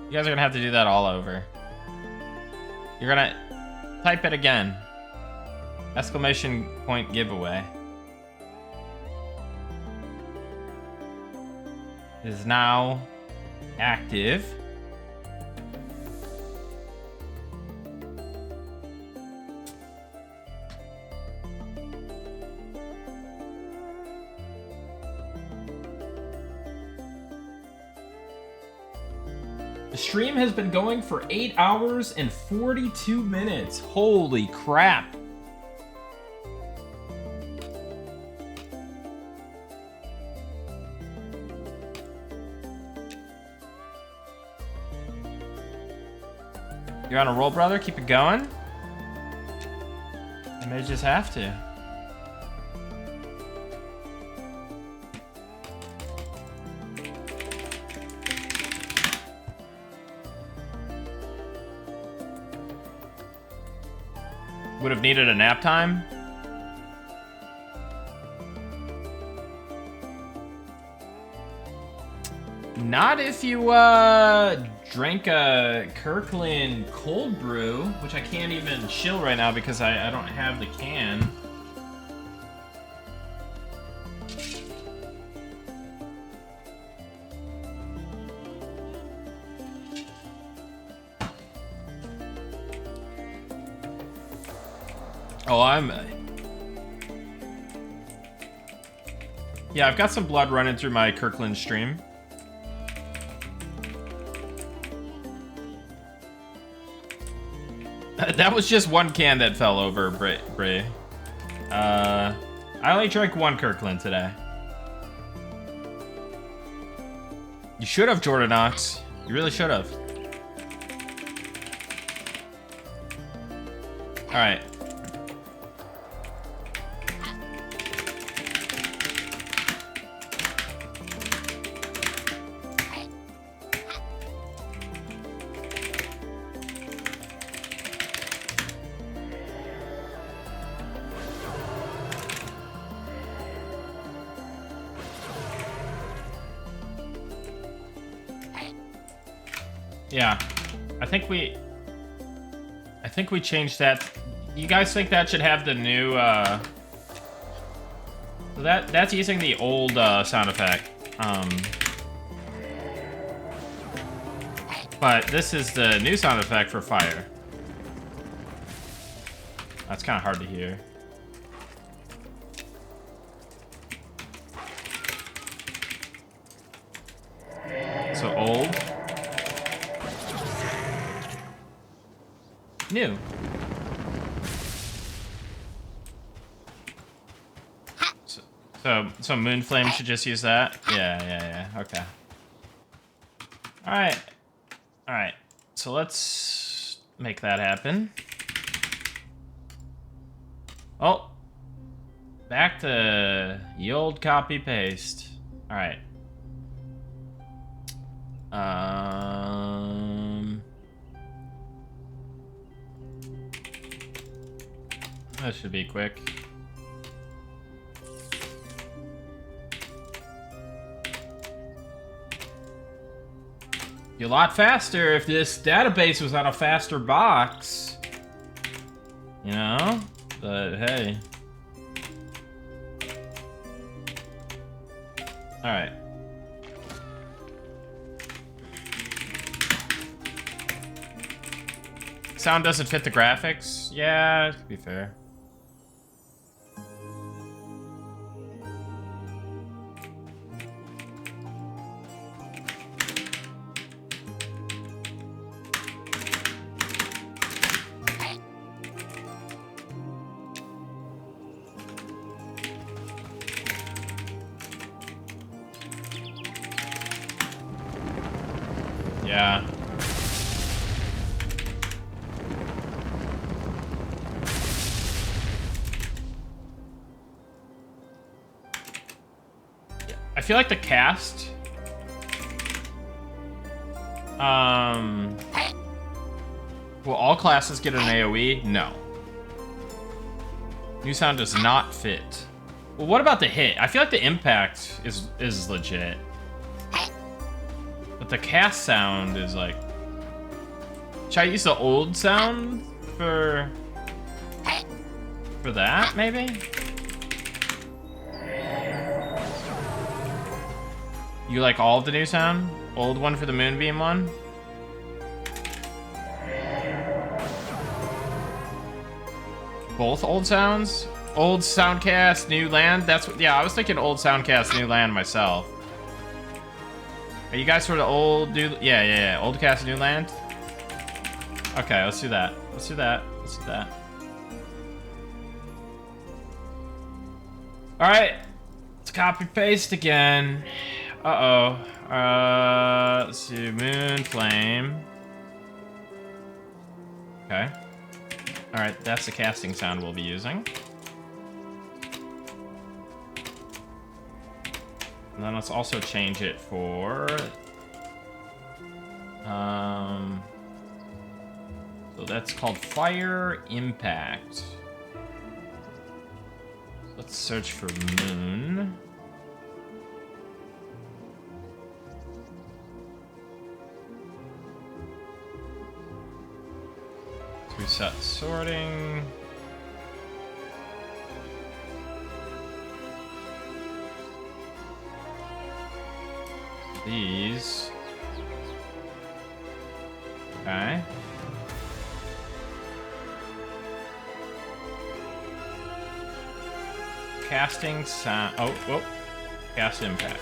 You guys are gonna have to do that all over. You're gonna type it again. Exclamation point giveaway. It is now active. The stream has been going for 8 hours and 42 minutes. Holy crap. You're on a roll, brother. Keep it going. I may just have to. Would have needed a nap time. Not if you drank a Kirkland cold brew, which I can't even chill right now because I don't have the can. Oh, yeah, I've got some blood running through my Kirkland stream. That was just one can that fell over, Bray. I only drank one Kirkland today. You should have, Jordan Knox. You really should have. All right. Yeah, I think we changed that. You guys think that should have the new, that's using the old, sound effect. But this is the new sound effect for fire. That's kind of hard to hear. So old. New. So Moonflame should just use that? Yeah, okay. Alright. So let's make that happen. Oh. Back to the old copy paste. Alright. That should be quick. Be a lot faster if this database was on a faster box. You know? But hey. Alright. Sound doesn't fit the graphics? Yeah, to be fair. Yeah. I feel like the cast. Will all classes get an AoE? No. New sound does not fit. Well, what about the hit? I feel like the impact is legit. But the cast sound is like... Should I use the old sound for that, maybe? You like all of the new sound? Old one for the Moonbeam one? Both old sounds? Old soundcast, new land? That's what, yeah, I was thinking old soundcast, new land myself. Are you guys sort of old, new? Yeah. Old cast, new land? Okay, let's do that. Let's do that. Alright. Let's copy paste again. Uh-oh. Let's do Moonflame. Okay. Alright, that's the casting sound we'll be using. And then let's also change it for... So that's called Fire Impact. Let's search for Moon. Reset sorting. These. Okay. Casting sound. Oh. Cast impact.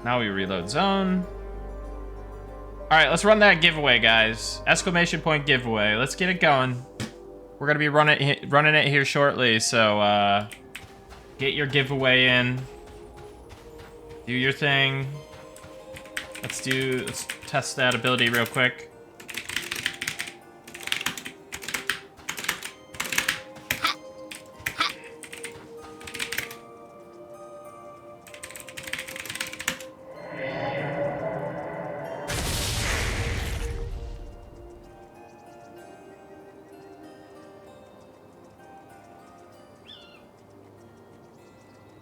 Now we reload zone. All right, let's run that giveaway, guys. Exclamation point giveaway. Let's get it going. We're gonna be running it here shortly, so get your giveaway in. Do your thing. Let's test that ability real quick.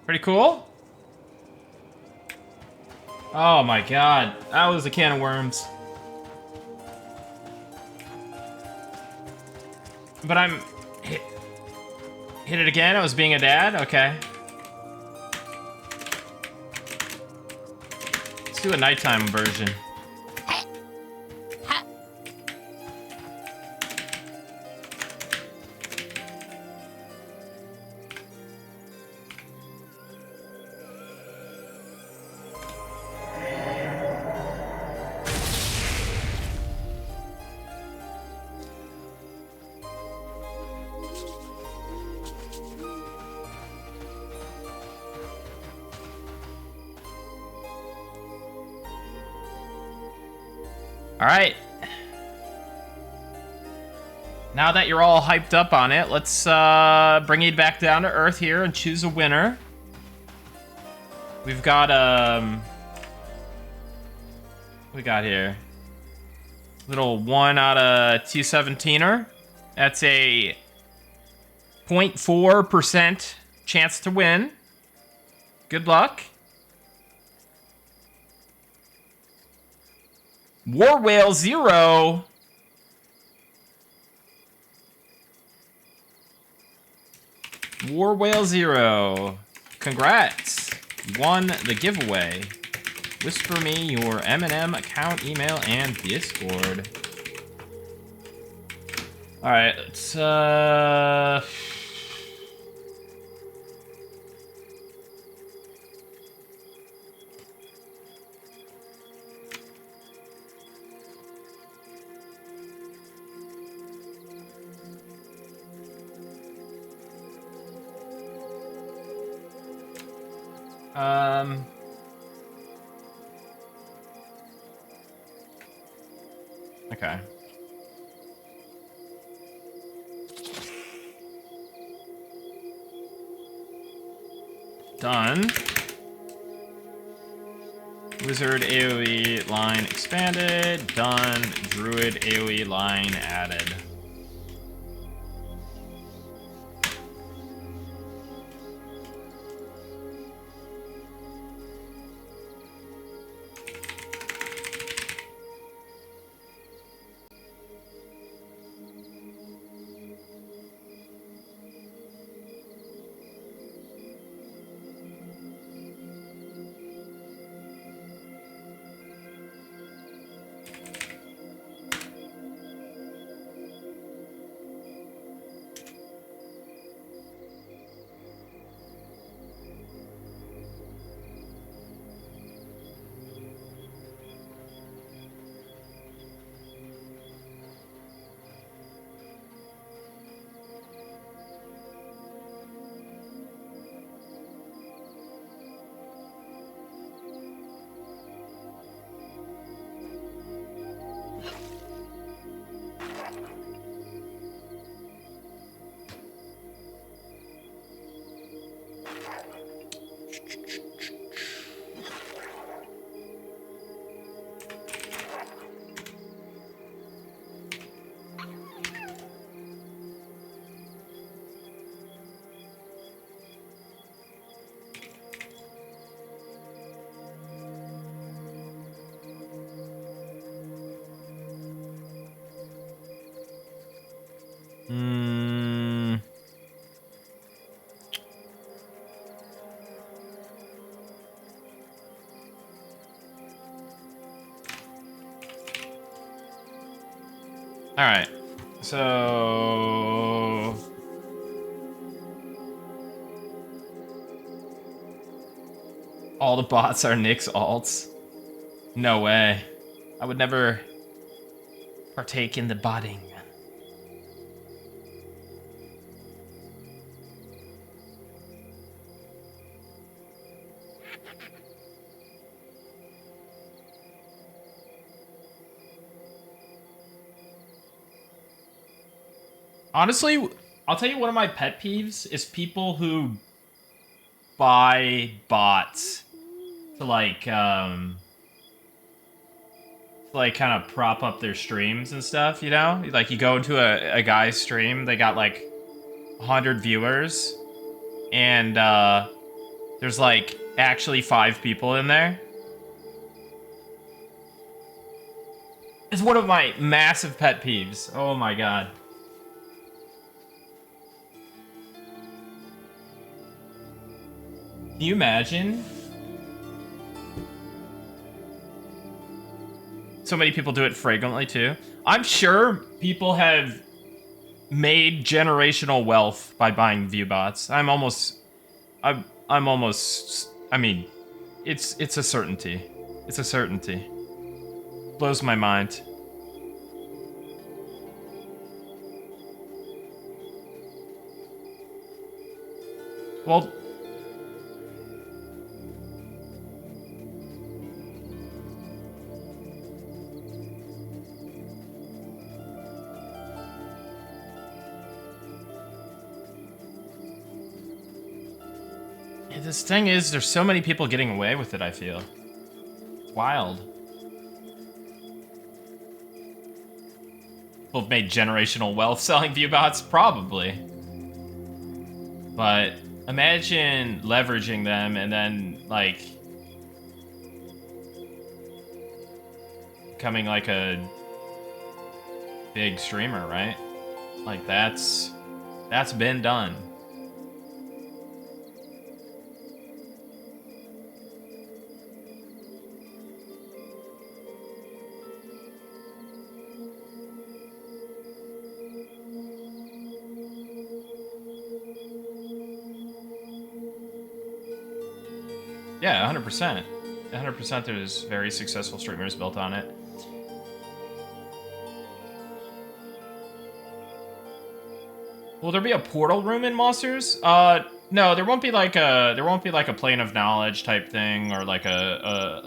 Pretty cool. Oh my god, that was a can of worms. But I'm hit it again. I was being a dad. Okay. Let's do a nighttime version. All right. Now that you're all hyped up on it, let's bring it back down to earth here and choose a winner. We've got what we got here? Little 1 out of 217er. That's a 0.4% chance to win. Good luck. War Whale 0. War Whale 0. Congrats. You won the giveaway. Whisper me your M&M account, email, and Discord. Alright, let's okay. Done. Wizard AoE line expanded. Done. Druid AoE line added. All right, so... All the bots are Nick's alts. No way. I would never partake in the botting. Honestly, I'll tell you one of my pet peeves is people who buy bots to like kind of prop up their streams and stuff, you know? Like you go into a guy's stream, they got like 100 viewers, and there's like actually 5 people in there. It's one of my massive pet peeves. Oh my god. Can you imagine? So many people do it fragrantly too. I'm sure people have made generational wealth by buying view bots. I mean, it's a certainty. It's a certainty. Blows my mind. Well, this thing is, there's so many people getting away with it, I feel. It's wild. People have made generational wealth selling view bots? Probably. But imagine leveraging them and then, like, becoming like a big streamer, right? Like, that's been done. Yeah, 100%. 100% there's very successful streamers built on it. Will there be a portal room in Monsters? No, there won't be like a plane of knowledge type thing, or like I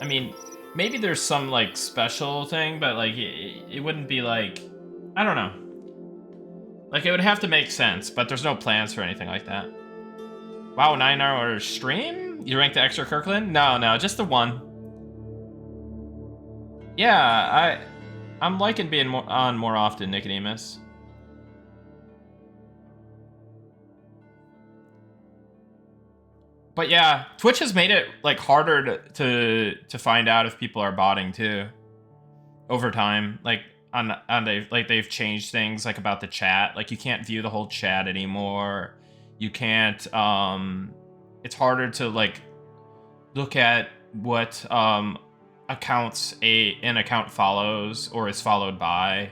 mean, maybe there's some like special thing, but like it wouldn't be like, I don't know. Like it would have to make sense, but there's no plans for anything like that. Wow, 9-hour stream? You ranked the extra Kirkland? No, just the one. Yeah, I'm liking being on more often, Nicodemus. But yeah, Twitch has made it like harder to find out if people are botting too. Over time, like they've changed things like about the chat. Like you can't view the whole chat anymore. You can't, it's harder to like look at what accounts an account follows or is followed by.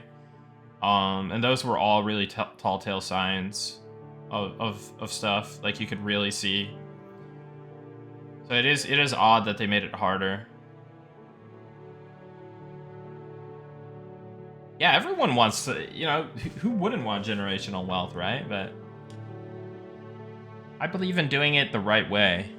And those were all really tall tale signs of stuff. Like you could really see. So it is odd that they made it harder. Yeah, everyone wants to, you know, who wouldn't want generational wealth, right? But I believe in doing it the right way.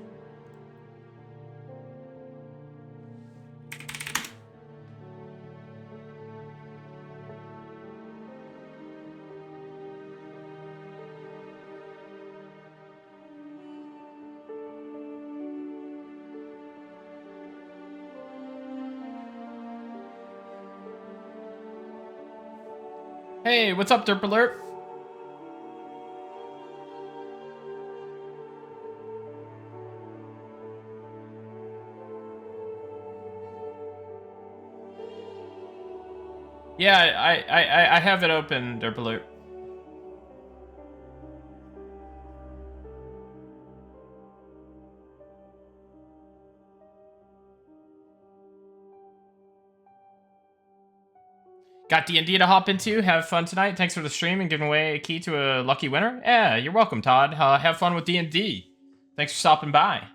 Hey, what's up, Derp Alert? Yeah, I have it open, Derp Alert. Got D&D to hop into. Have fun tonight. Thanks for the stream and giving away a key to a lucky winner. Yeah, you're welcome, Todd. Have fun with D&D. Thanks for stopping by.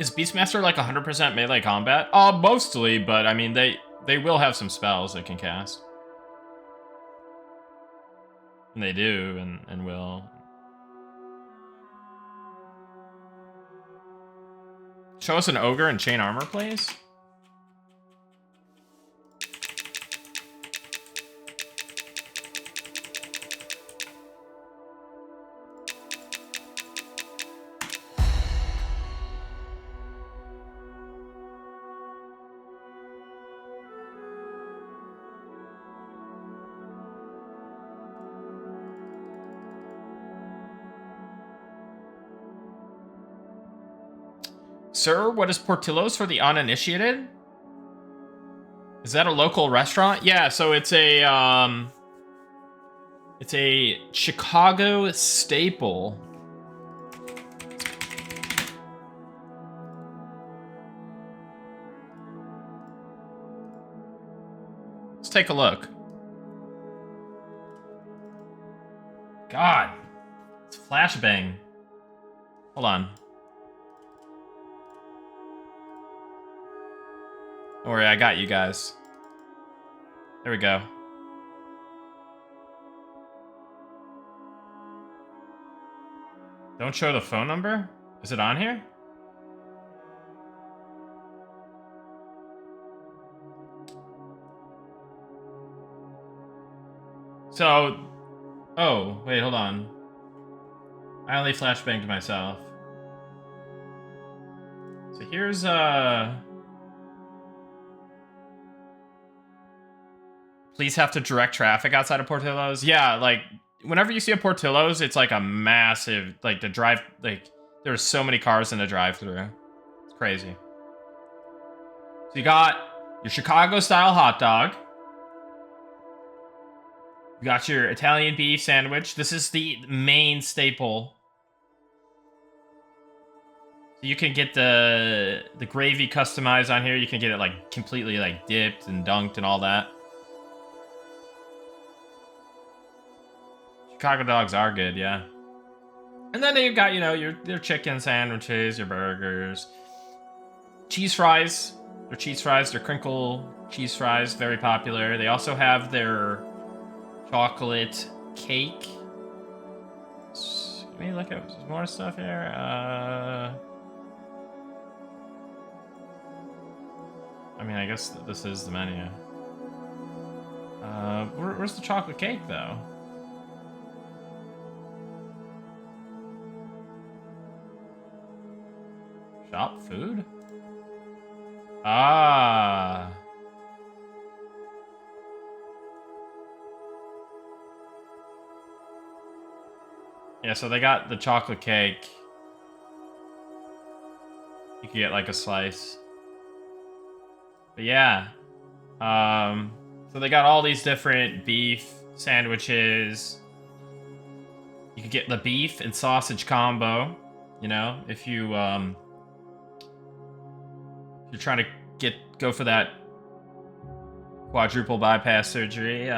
Is Beastmaster like 100% melee combat? Mostly, but I mean, they will have some spells they can cast. And they do, and will. Show us an ogre in chain armor, please. Sir, what is Portillo's for the uninitiated? Is that a local restaurant? Yeah, so it's a Chicago staple. Let's take a look. God, it's flashbang. Hold on. Don't worry, I got you guys. There we go. Don't show the phone number? Is it on here? So... Oh, wait, hold on. I only flashbanged myself. So here's, Please have to direct traffic outside of Portillo's. Yeah, like, whenever you see a Portillo's, it's like a massive, like, there's so many cars in the drive-thru. It's crazy. So you got your Chicago-style hot dog. You got your Italian beef sandwich. This is the main staple. So you can get the gravy customized on here. You can get it, like, completely, like, dipped and dunked and all that. Chicago dogs are good, yeah. And then you've got, you know, your chicken sandwiches, your burgers. Cheese fries. Their cheese fries, their crinkle cheese fries, very popular. They also have their chocolate cake. Let me look at some more stuff here. I mean, I guess this is the menu. Where's the chocolate cake, though? Shop food? Ah. Yeah, so they got the chocolate cake. You can get like a slice. But yeah. So they got all these different beef sandwiches. You could get the beef and sausage combo, you know, if you you're trying to go for that quadruple bypass surgery.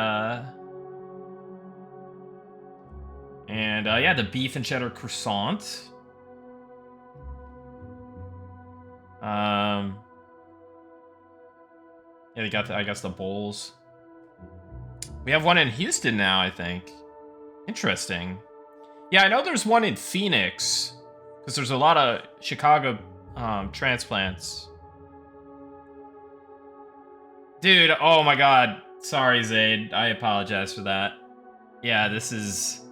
And yeah, the beef and cheddar croissant. Yeah, they got I guess the bowls. We have one in Houston now, I think. Interesting. Yeah, I know there's one in Phoenix because there's a lot of Chicago transplants. Dude, oh my god. Sorry, Zaid. I apologize for that. Yeah, this is...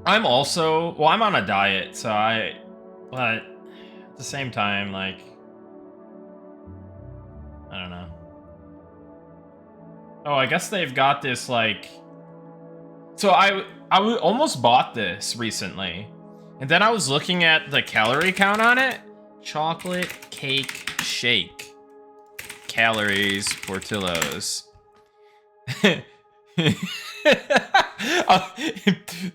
I'm also... Well, I'm on a diet, so but at the same time, like... I don't know. Oh, I guess they've got this, like... So I almost bought this recently. And then I was looking at the calorie count on it. Chocolate cake shake. Calories, Portillo's.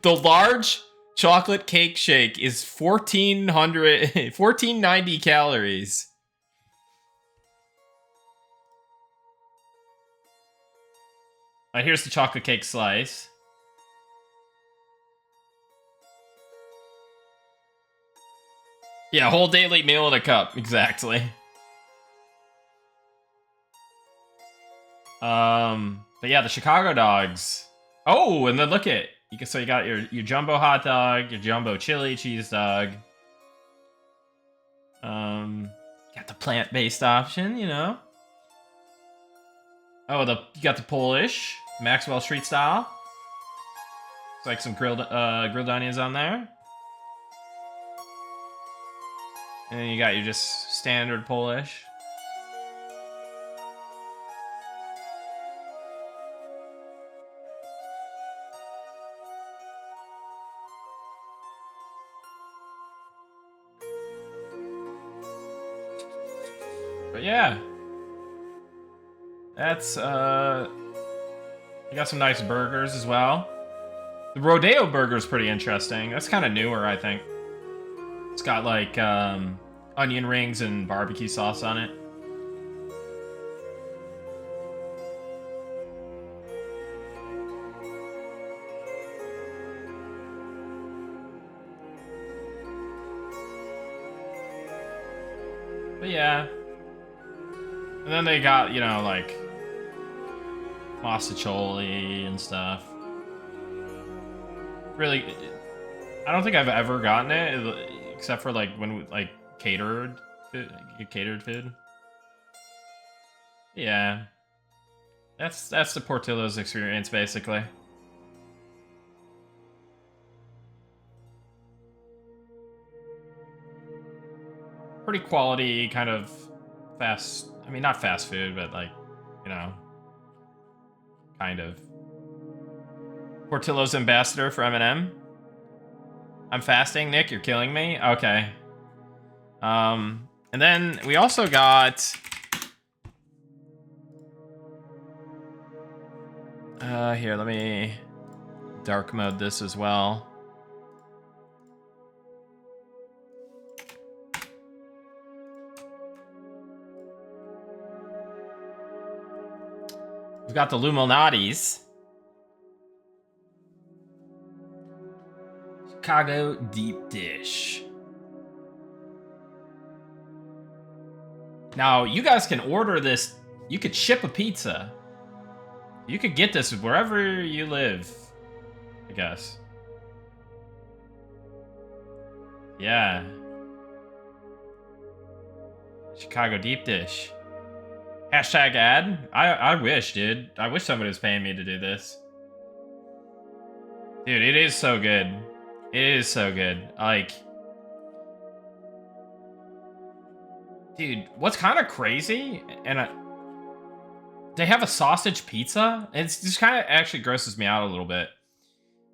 The large chocolate cake shake is 1490 calories. Here's the chocolate cake slice. Yeah, whole daily meal in a cup, exactly. But yeah, the Chicago dogs. Oh, and then look at so you got your jumbo hot dog, your jumbo chili cheese dog. Got the plant-based option, you know. Oh, you got the Polish Maxwell Street style. It's like some grilled onions on there. And then you got your just standard Polish. But yeah. That's you got some nice burgers as well. The Rodeo burger is pretty interesting. That's kind of newer, I think. It's got like onion rings and barbecue sauce on it. But yeah. And then they got, you know, like masticholi and stuff. Really, I don't think I've ever gotten it, except for like when like catered food. Yeah, that's the Portillo's experience basically. Pretty quality kind of fast. I mean, not fast food, but like, you know, kind of. Portillo's ambassador for M&M. I'm fasting, Nick. You're killing me. Okay. And then we also got. Here, let me dark mode this as well. We've got the Lumalnatis. Chicago deep dish. Now, you guys can order this. You could ship a pizza. You could get this wherever you live, I guess. Yeah. Chicago deep dish. Hashtag ad? I wish, dude. I wish somebody was paying me to do this. Dude, it is so good. It is so good. Like... Dude, what's kind of crazy, and they have a sausage pizza. It's just kind of actually grosses me out a little bit.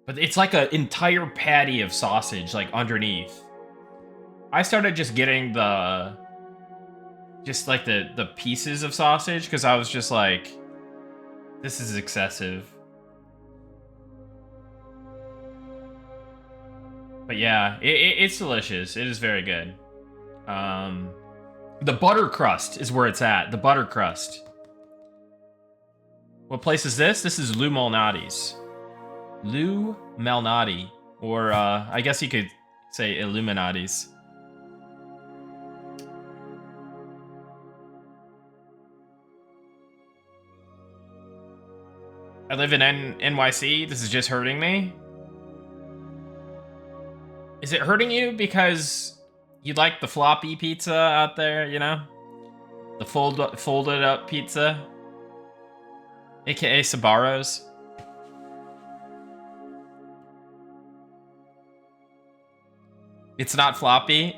But it's like an entire patty of sausage, like, underneath. I started just getting the... Just, like, the pieces of sausage, because I was just like... This is excessive. But yeah, it's delicious. It is very good. The butter crust is where it's at. The butter crust. What place is this? This is Lou Malnati's. Lou Malnati. Or, I guess you could say Illuminati's. I live in NYC. This is just hurting me. Is it hurting you because you like the floppy pizza out there, you know? The folded up pizza? AKA Sbarro's? It's not floppy?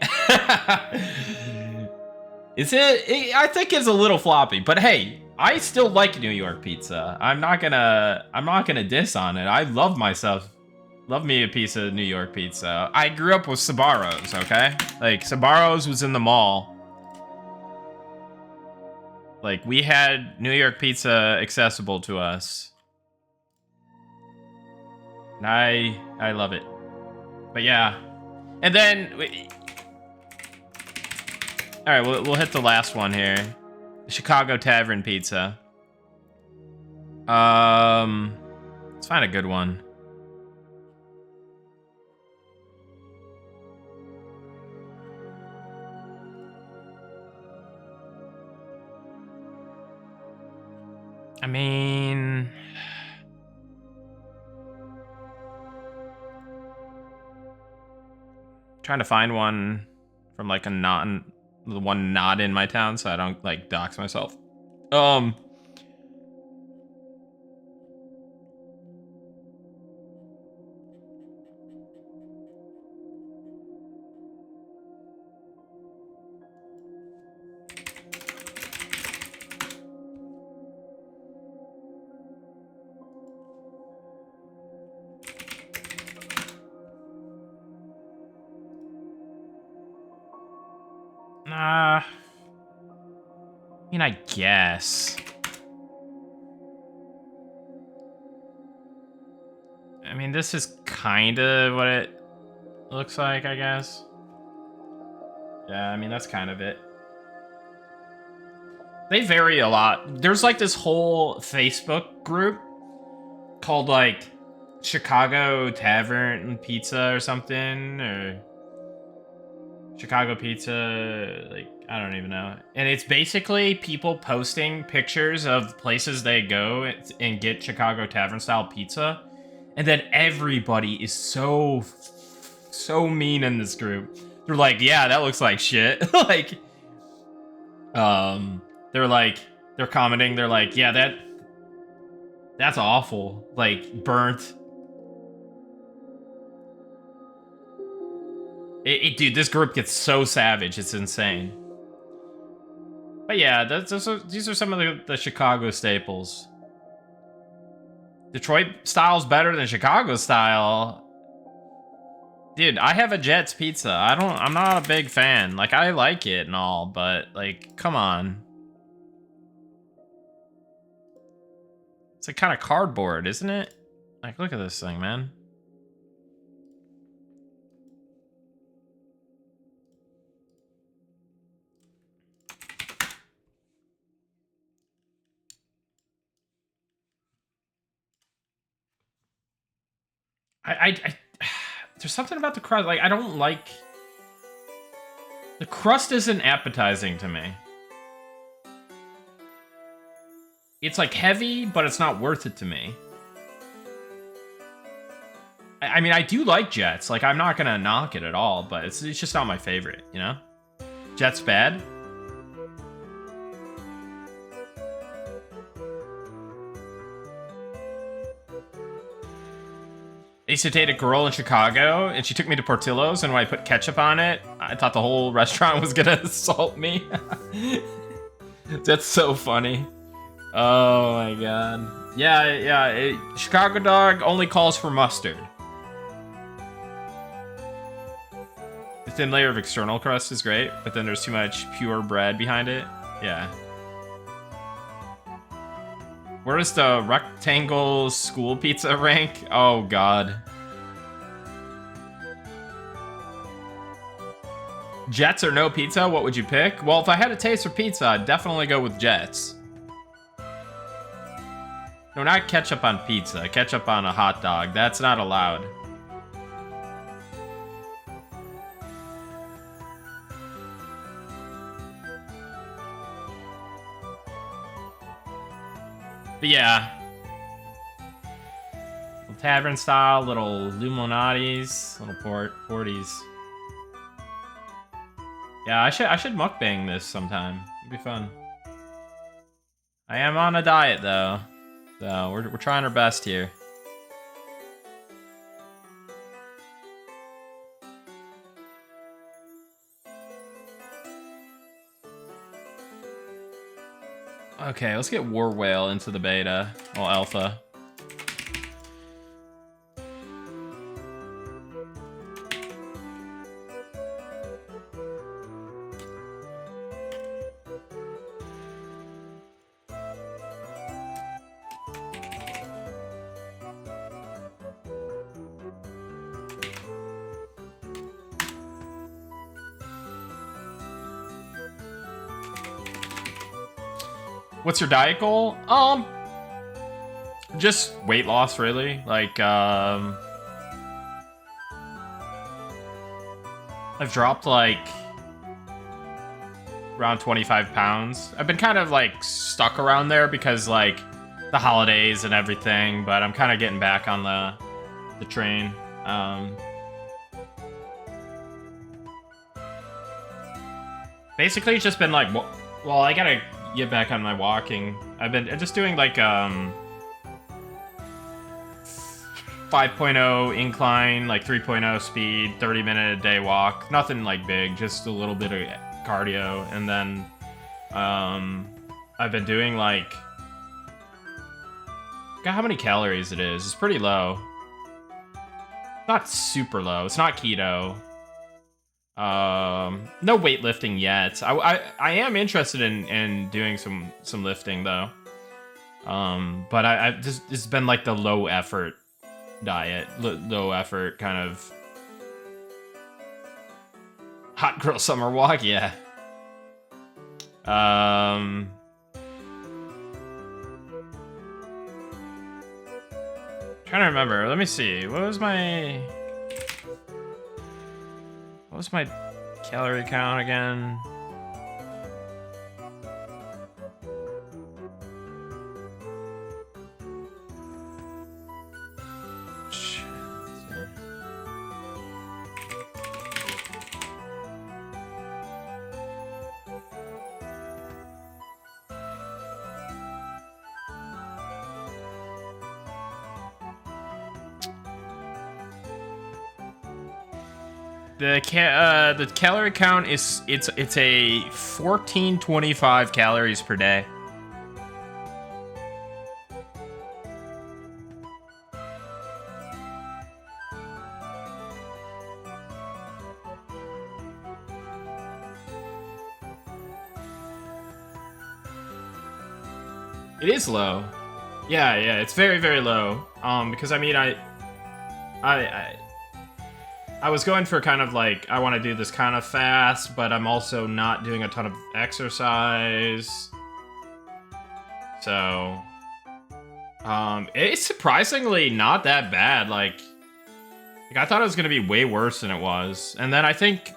Is it? I think it's a little floppy, but hey, I still like New York pizza. I'm not gonna diss on it. I love myself. Love me a piece of New York pizza. I grew up with Sbarro's, okay? Like, Sbarro's was in the mall. Like, we had New York pizza accessible to us. And I love it. But yeah. And then... Alright, we'll hit the last one here. Chicago Tavern Pizza. Let's find a good one. I mean, trying to find one from like the one not in my town, so I don't like dox myself. I mean, I guess. I mean, this is kind of what it looks like, I guess. Yeah, I mean, that's kind of it. They vary a lot. There's like this whole Facebook group called like Chicago Tavern Pizza or something, or Chicago Pizza, like, I don't even know. And it's basically people posting pictures of places they go and get Chicago Tavern style pizza. And then everybody is so mean in this group. They're like, yeah, that looks like shit. Like, they're commenting, they're like, yeah, that's awful. Like, burnt. Dude, this group gets so savage, it's insane. But yeah, these are some of the Chicago staples. Detroit style's better than Chicago style. Dude, I have a Jets pizza. I'm not a big fan. Like, I like it and all, but like, come on. It's like kind of cardboard, isn't it? Like, look at this thing, man. There's something about the crust. Like, I don't like... The crust isn't appetizing to me. It's, like, heavy, but it's not worth it to me. I mean, I do like Jets. Like, I'm not gonna knock it at all, but it's just not my favorite, you know? Jets bad? I used to date a girl in Chicago, and she took me to Portillo's, and when I put ketchup on it, I thought the whole restaurant was gonna assault me. That's so funny. Oh my god. Yeah, Chicago dog only calls for mustard. The thin layer of external crust is great, but then there's too much pure bread behind it. Yeah. Where does the rectangle school pizza rank? Oh god. Jets or no pizza? What would you pick? Well, if I had a taste for pizza, I'd definitely go with Jets. No, not ketchup on pizza. Ketchup on a hot dog. That's not allowed. But yeah. Little tavern style, little Illuminatis, little porties. Yeah, I should mukbang this sometime. It'd be fun. I am on a diet though. So we're trying our best here. Okay, let's get War Whale into the beta. Well, alpha. What's your diet goal? Just weight loss, really. Like, I've dropped, like, around 25 pounds. I've been kind of, like, stuck around there because, like, the holidays and everything, but I'm kind of getting back on the train. Basically, it's just been like, well, I gotta get back on my walking. I've been just doing like 5.0 incline, like 3.0 speed, 30-minute a day walk. Nothing like big, just a little bit of cardio, and then I've been doing like, God, how many calories it is? It's pretty low. Not super low. It's not keto. No weightlifting yet. I am interested in doing some lifting though. But I just, it's been like the low effort diet, low effort kind of hot girl summer walk. Yeah. Trying to remember. Let me see. What was my calorie count again? The calorie count is it's a 1425 calories per day. It is low. Yeah, it's very, very low. Because I mean, I was going for kind of like, I want to do this kind of fast, but I'm also not doing a ton of exercise. So, it's surprisingly not that bad. Like I thought it was gonna be way worse than it was. And then I think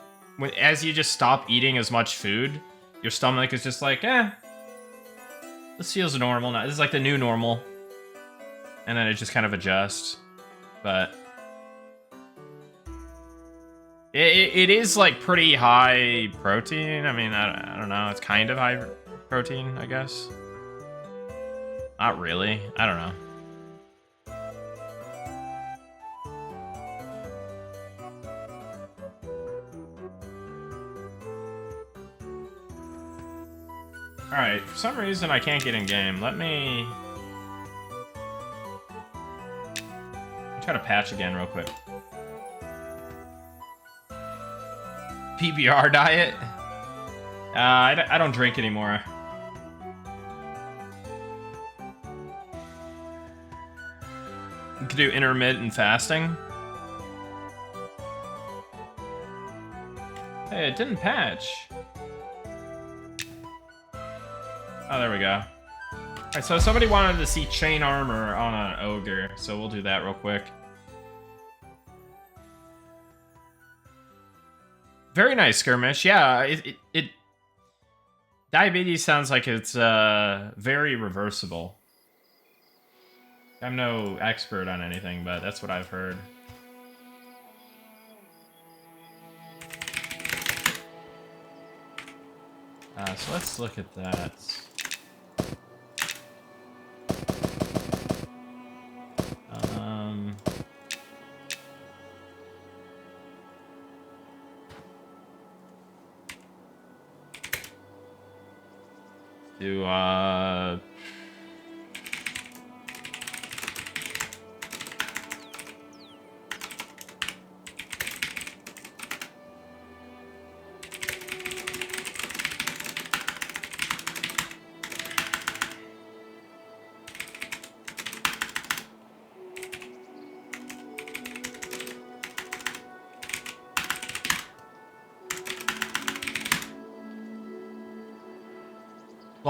as you just stop eating as much food, your stomach is just like, this feels normal now. This is like the new normal. And then it just kind of adjusts. But it is like pretty high protein. I mean, I don't know. It's kind of high protein, I guess. Not really. I don't know. Alright, for some reason I can't get in game. Let me try to patch again real quick. PBR diet? I don't drink anymore. You could do intermittent fasting. Hey, it didn't patch. Oh, there we go. Alright, so somebody wanted to see chain armor on an ogre, so we'll do that real quick. Very nice skirmish. Yeah, it diabetes sounds like it's very reversible. I'm no expert on anything, but that's what I've heard. So let's look at that. Do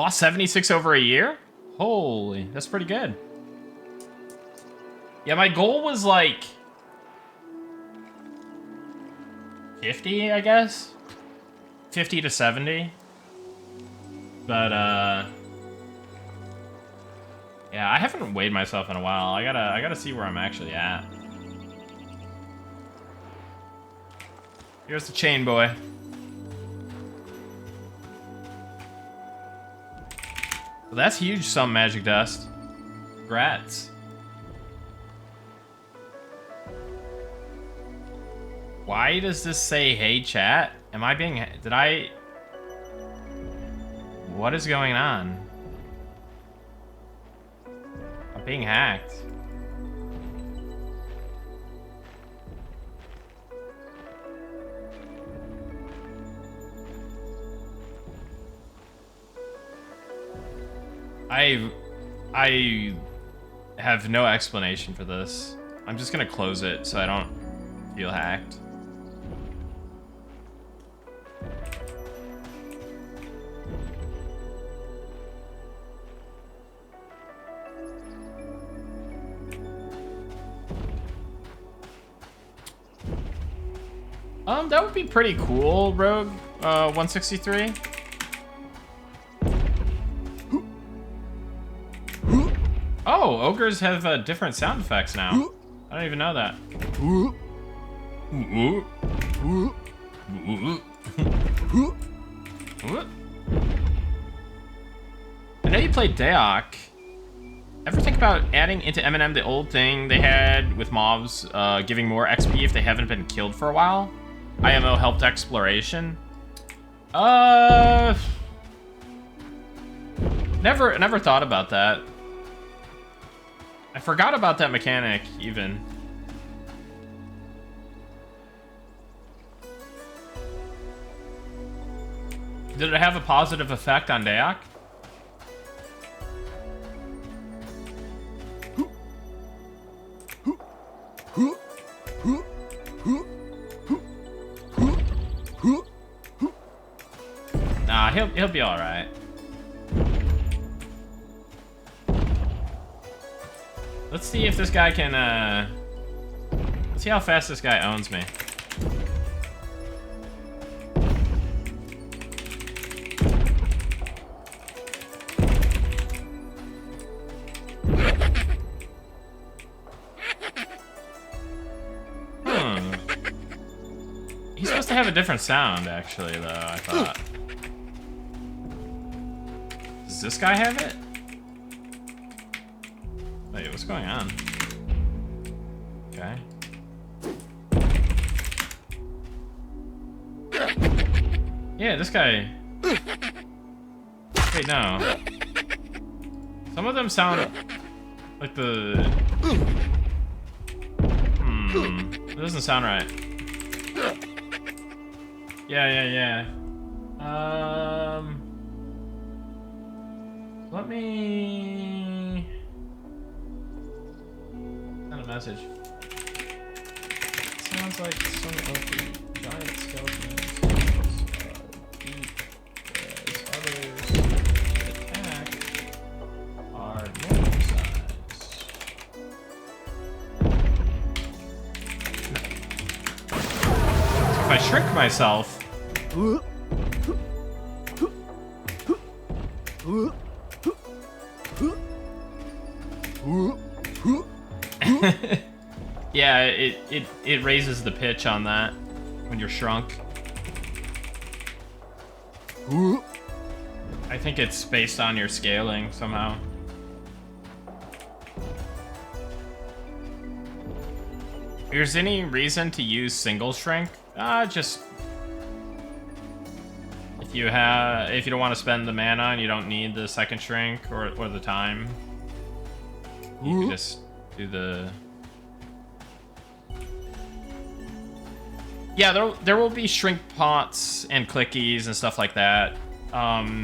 lost 76 over a year? Holy, that's pretty good. Yeah, my goal was like 50, I guess. 50 to 70. But, yeah, Yeah, I haven't weighed myself in a while. I gotta see where I'm actually at. Here's the chain boy. Well, that's huge, some magic dust. Congrats. Why does this say, hey, chat? Am I being... Did I... What is going on? I'm being hacked. I have no explanation for this. I'm just gonna close it so I don't feel hacked. That would be pretty cool, Rogue 163. Oh, ogres have different sound effects now. I don't even know that. I know you played Daok. Ever think about adding into M&M the old thing they had with mobs giving more XP if they haven't been killed for a while? IMO helped exploration. Never thought about that. I forgot about that mechanic, even. Did it have a positive effect on Daok? Nah, he'll be all right. Let's see if this guy can, let's see how fast this guy owns me. He's supposed to have a different sound, actually, though, I thought. Does this guy have it? Wait, what's going on? Okay. Yeah, this guy... Wait, no. Some of them sound like the... It doesn't sound right. Yeah. Let me... Send a message. Sounds like some of the giant skeletons deep, whereas others that attack are normal size. If I shrink myself... Yeah, it raises the pitch on that when you're shrunk. I think it's based on your scaling somehow. If there's any reason to use single shrink, just if you don't want to spend the mana and you don't need the second shrink or the time, you can just do the... Yeah, there will be shrink pots and clickies and stuff like that. A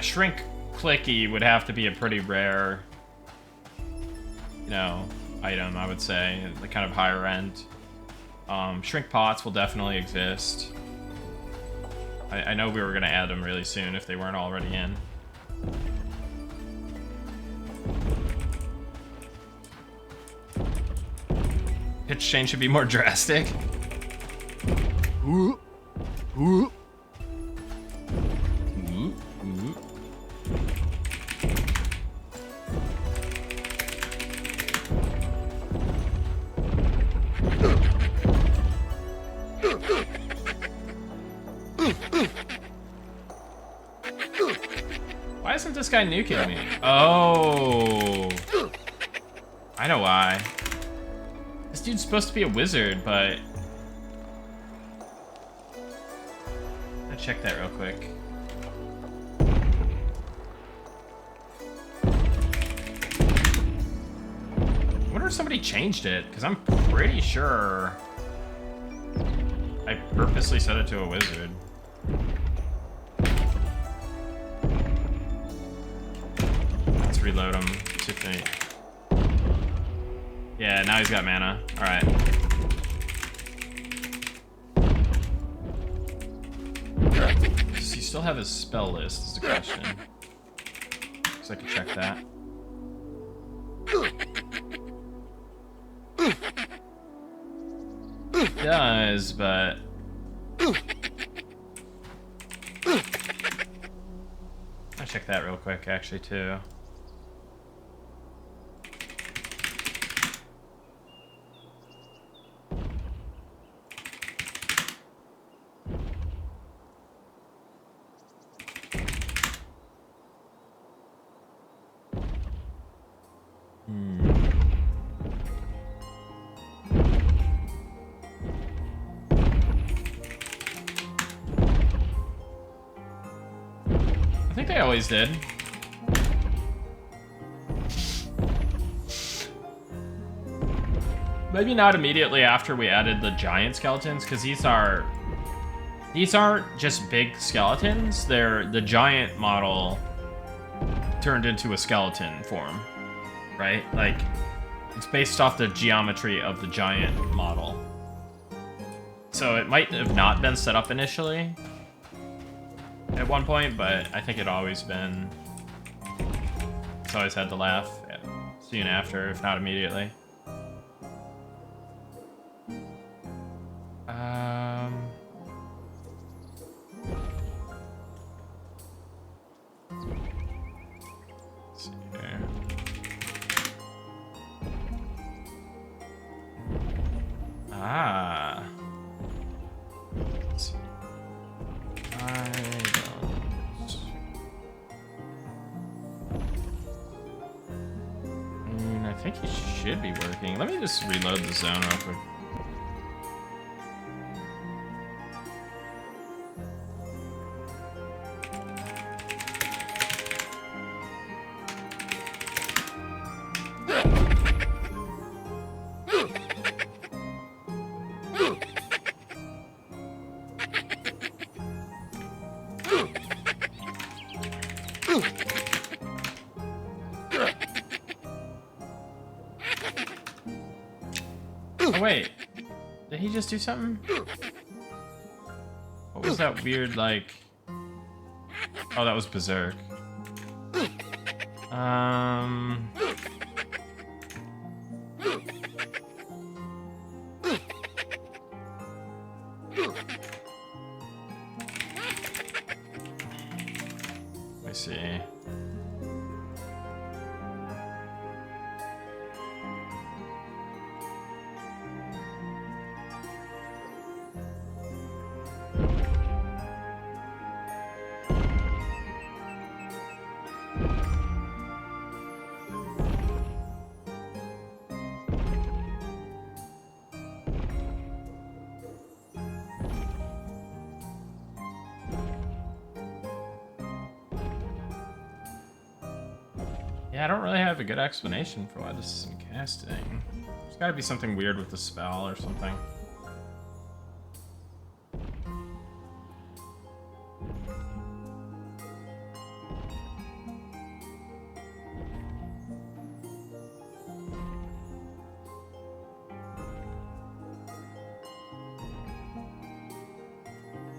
shrink clicky would have to be a pretty rare, item, I would say, the kind of higher end. Shrink pots will definitely exist. I know we were gonna add them really soon if they weren't already in. Pitch change should be more drastic. Why isn't this guy nuking me? Oh. I know why. This dude's supposed to be a wizard, but... I'll check that real quick. I wonder if somebody changed it, because I'm pretty sure I purposely set it to a wizard. Let's reload him. See if they... Yeah, now he's got mana. Alright. Does he still have his spell list, is the question. So I can check that. He does, but... I'll check that real quick, actually, too. I think they always did. Maybe not immediately after we added the giant skeletons, because these aren't just big skeletons. They're the giant model turned into a skeleton form, right? Like, it's based off the geometry of the giant model. So it might have not been set up initially at one point, but I think it always been. It's always had the laugh soon after, if not immediately. Let's see here. Ah. Let's see. I think he should be working. Let me just reload the zone real quick. Oh, wait. Did he just do something? What was that weird, like... Oh, that was Berserk. Let me see. Yeah, I don't really have a good explanation for why this isn't casting. There's gotta be something weird with the spell or something.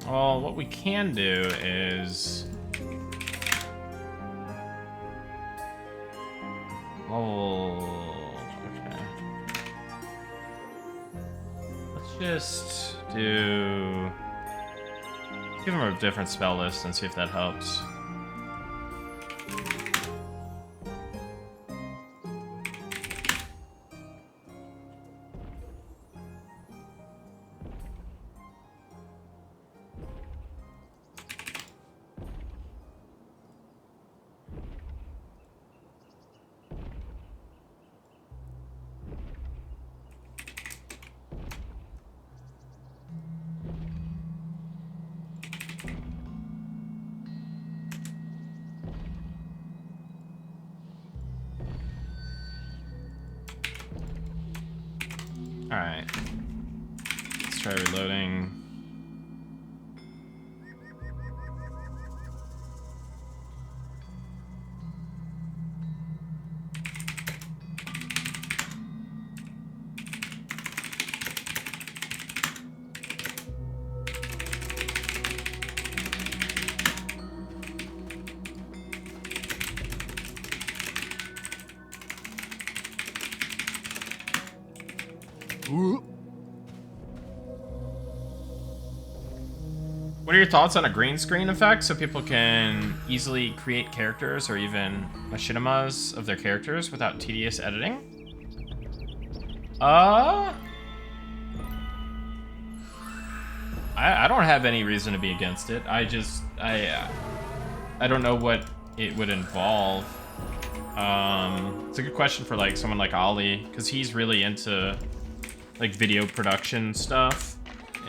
Well, what we can do is... Oh, okay. Let's just do... Give him a different spell list and see if that helps. Alright. Let's try reloading. What are your thoughts on a green screen effect so people can easily create characters or even machinimas of their characters without tedious editing? I don't have any reason to be against it. I don't know what it would involve. It's a good question for like someone like Ollie, because he's really into like video production stuff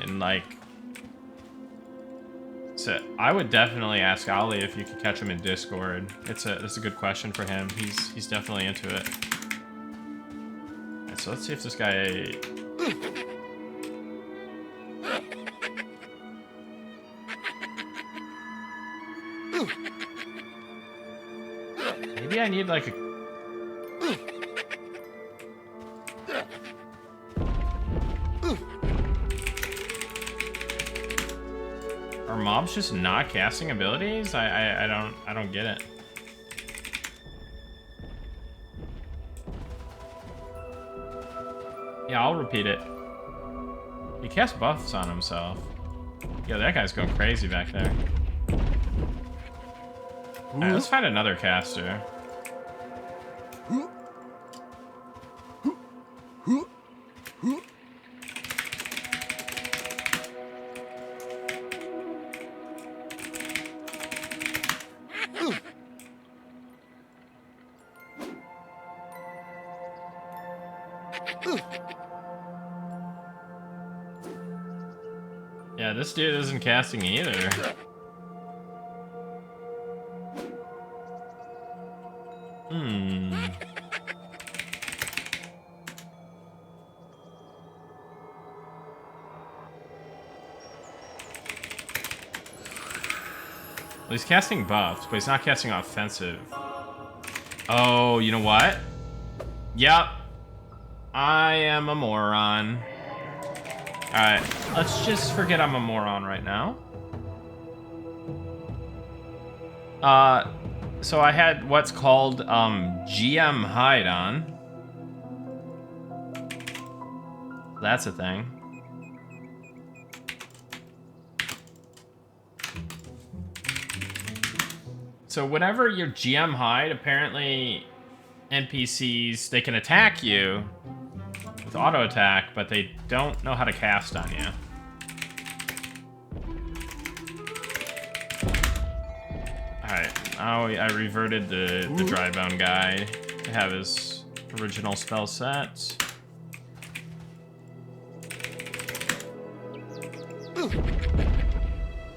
and like. So I would definitely ask Ollie if you could catch him in Discord. It's a good question for him. He's definitely into it. Alright, so let's see if this guy. Maybe I need like a. Are mobs just not casting abilities? I don't get it. Yeah, I'll repeat it. He casts buffs on himself. Yeah, that guy's going crazy back there. Alright, let's find another caster. Yeah, this dude isn't casting either. Well, he's casting buffs, but he's not casting offensive. Oh, you know what? Yep. I am a moron. Alright, let's just forget I'm a moron right now. So I had what's called GM hide on. That's a thing. So whenever you're GM hide, apparently NPCs, they can attack you with auto attack, but they don't know how to cast on you. Alright, now I reverted the Drybone guy to have his original spell set.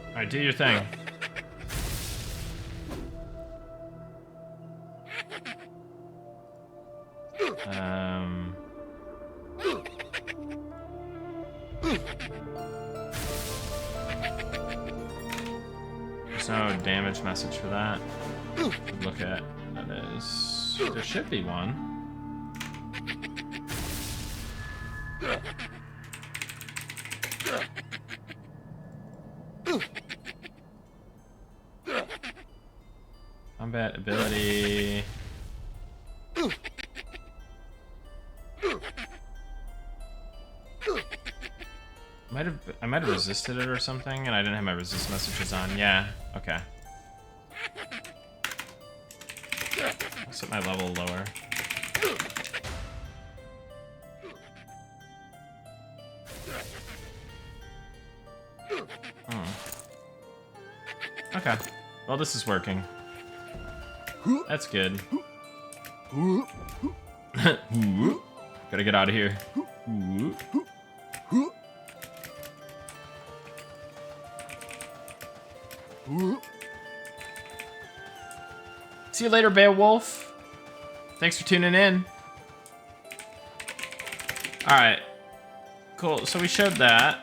Alright, do your thing. There's no damage message for that. Look at that is. There should be one. Combat ability. I might have resisted it or something, and I didn't have my resist messages on. Yeah, okay. I'll set my level lower. Okay. Well, this is working. That's good. Gotta get out of here. See you later, Beowulf. Thanks for tuning in. Alright. Cool. So we showed that.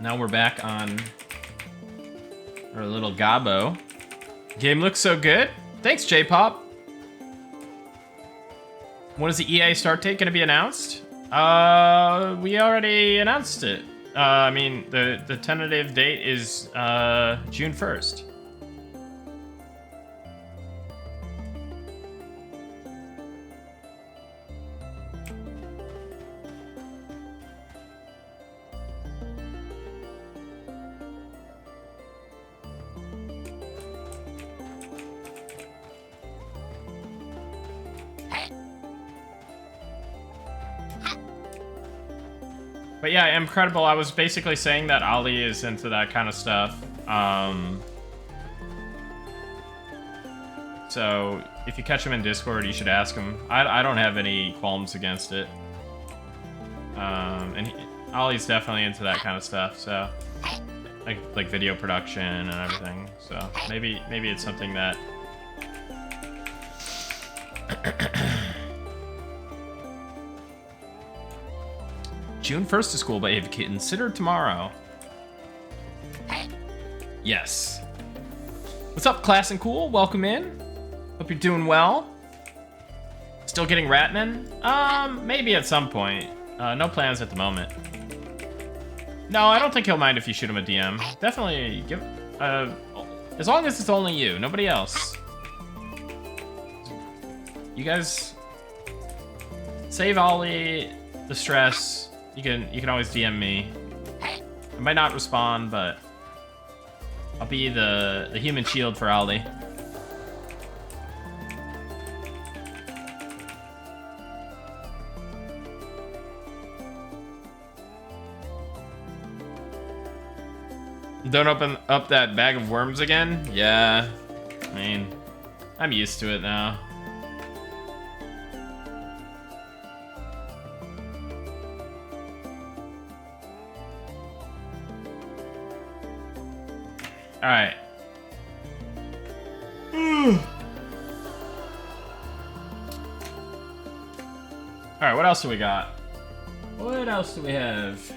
Now we're back on our little Gabo. Game looks so good. Thanks, J-Pop. When is the EA start date going to be announced? We already announced it. I mean, the tentative date is June 1st. But yeah, Incredible, I was basically saying that Ali is into that kind of stuff. So if you catch him in Discord, you should ask him. I don't have any qualms against it. And Ali's definitely into that kind of stuff, so like video production and everything. So maybe it's something that June 1st is cool, but if you consider tomorrow. Yes. What's up, Class and Cool? Welcome in. Hope you're doing well. Still getting Ratman? Maybe at some point. No plans at the moment. No, I don't think he'll mind if you shoot him a DM. Definitely give, as long as it's only you, nobody else. You guys save Ollie the stress. You can always DM me. I might not respond, but I'll be the human shield for Ollie. Don't open up that bag of worms again? Yeah, I mean, I'm used to it now. All right. All right, what else do we got? What else do we have?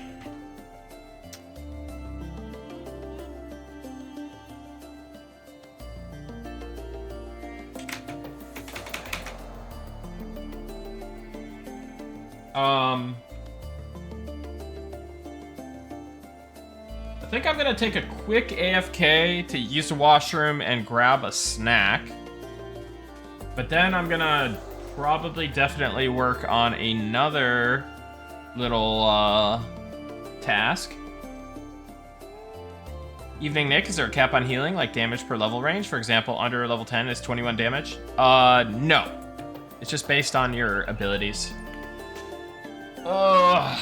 I think I'm gonna take a quick AFK to use the washroom and grab a snack. But then I'm gonna probably definitely work on another little task. Evening Nick, is there a cap on healing, like damage per level range? For example, under level 10 is 21 damage? No. It's just based on your abilities. Ugh.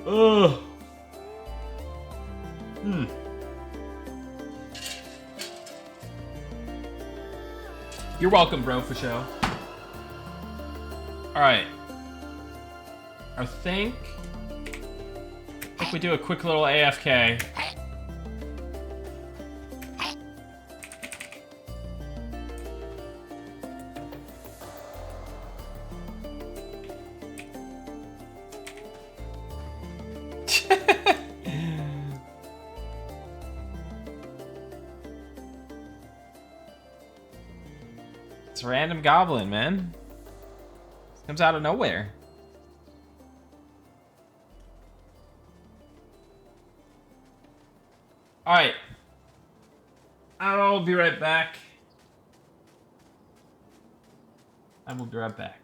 Ugh. You're welcome, bro, for show. Alright. I think we do a quick little AFK. It's a random goblin, man. Comes out of nowhere. All right. I'll be right back. I will be right back.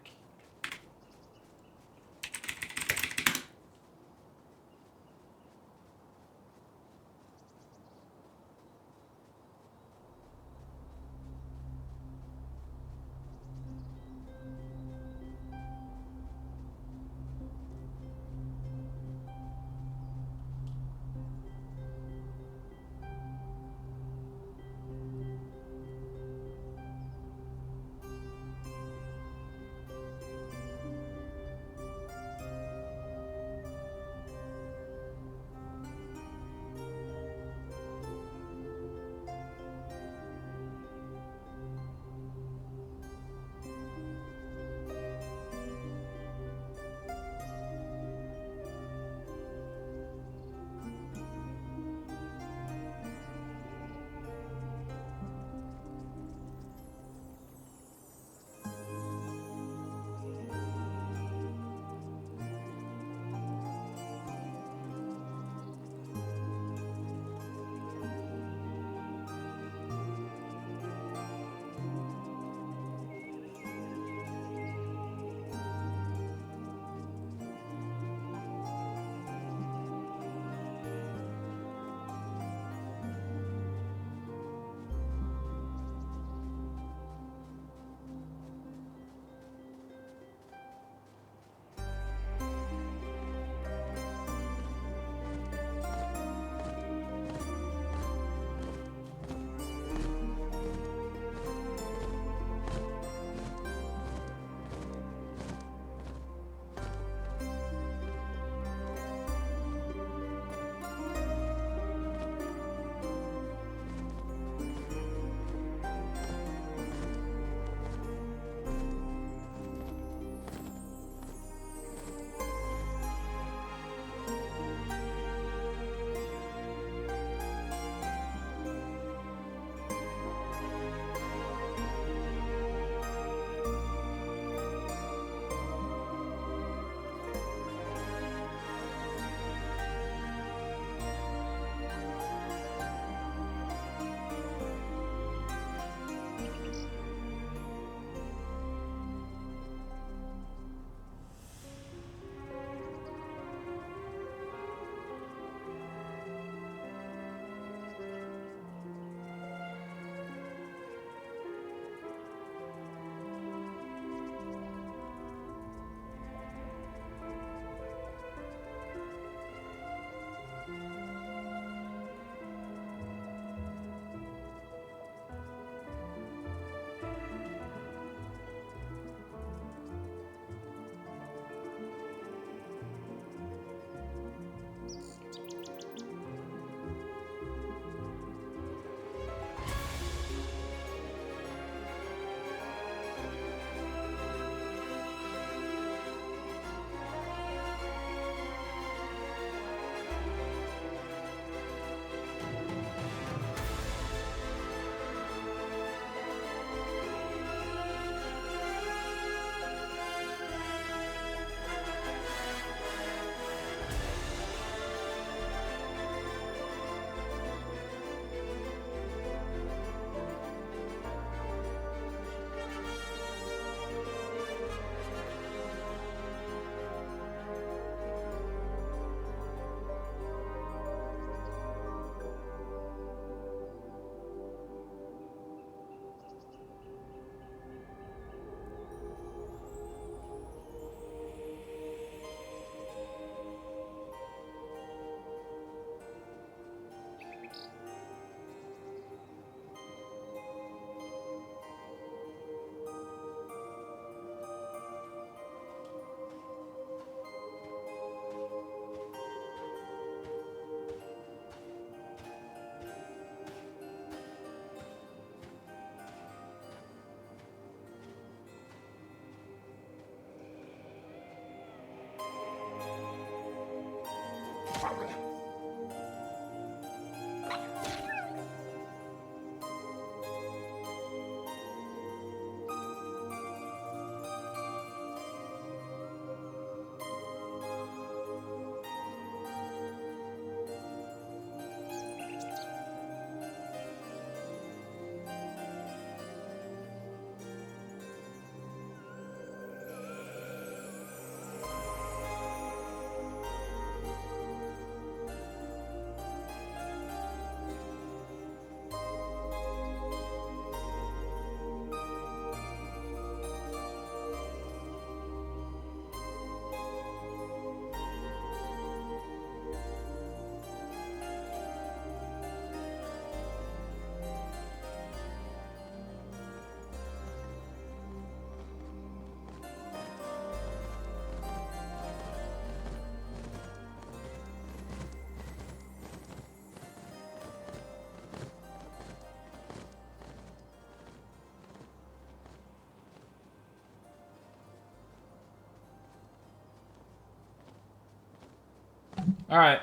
All right,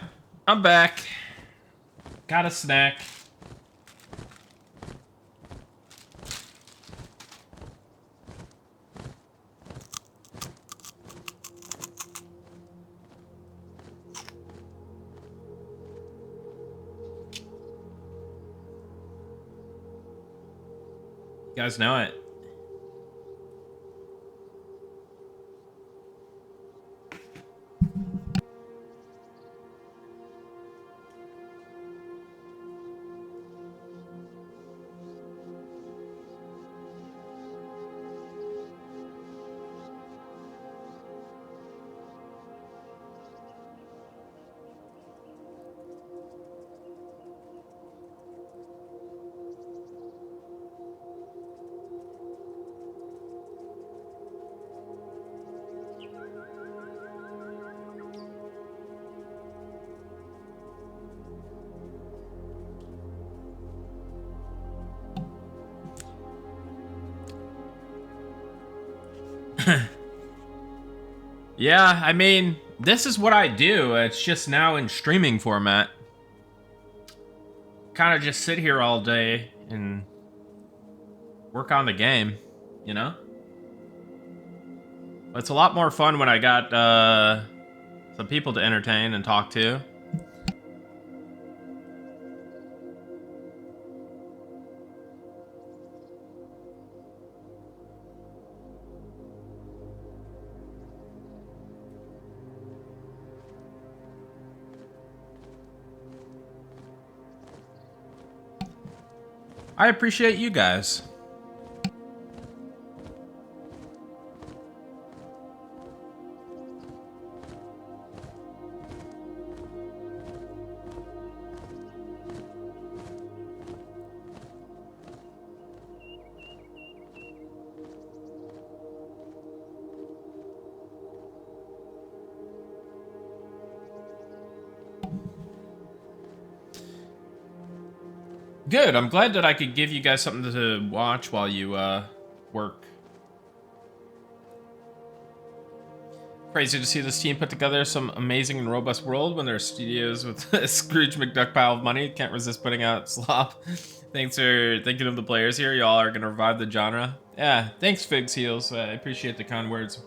I'm back. Got a snack. You guys know it. Yeah, I mean, this is what I do. It's just now in streaming format. Kind of just sit here all day and work on the game, you know? But it's a lot more fun when I got some people to entertain and talk to. I appreciate you guys. Good. I'm glad that I could give you guys something to watch while you work. Crazy to see this team put together some amazing and robust world when there are studios with a Scrooge McDuck pile of money. Can't resist putting out slop. Thanks for thinking of the players here. Y'all are gonna revive the genre. Yeah, thanks Figs Heels. I appreciate the kind words.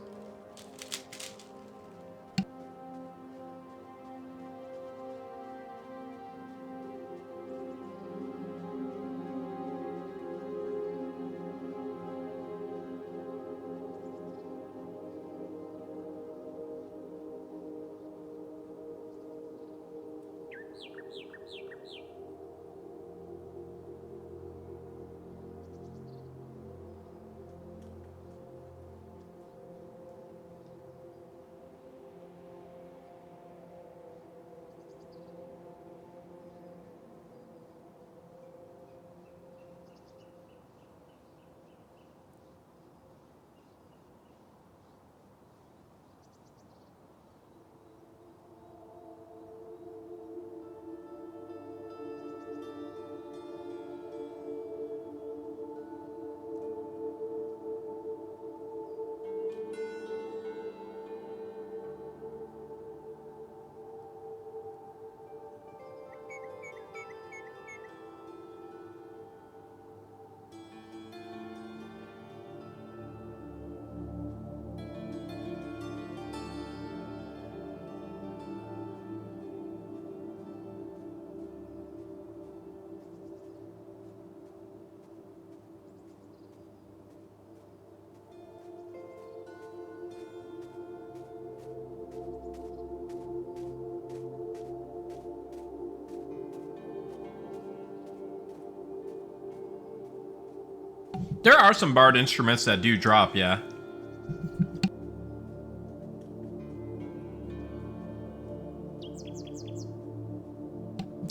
There are some Bard instruments that do drop, yeah.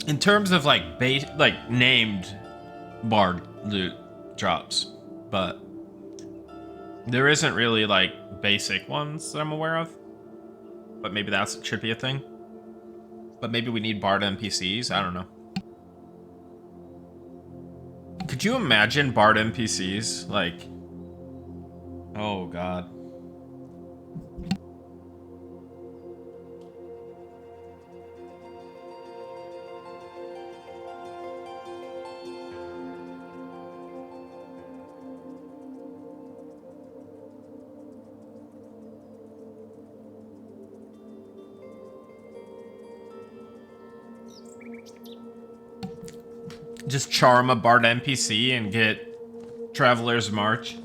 In terms of like named Bard loot drops, but there isn't really like basic ones that I'm aware of. But maybe that should be a thing. But maybe we need Bard NPCs. I don't know. Could you imagine Bard NPCs? Like, oh god. Just charm a Bard NPC and get Traveler's March.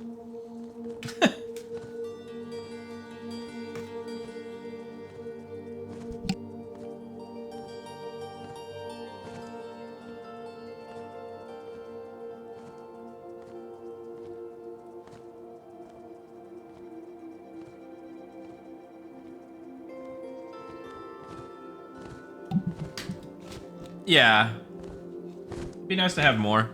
Yeah. Be nice to have more.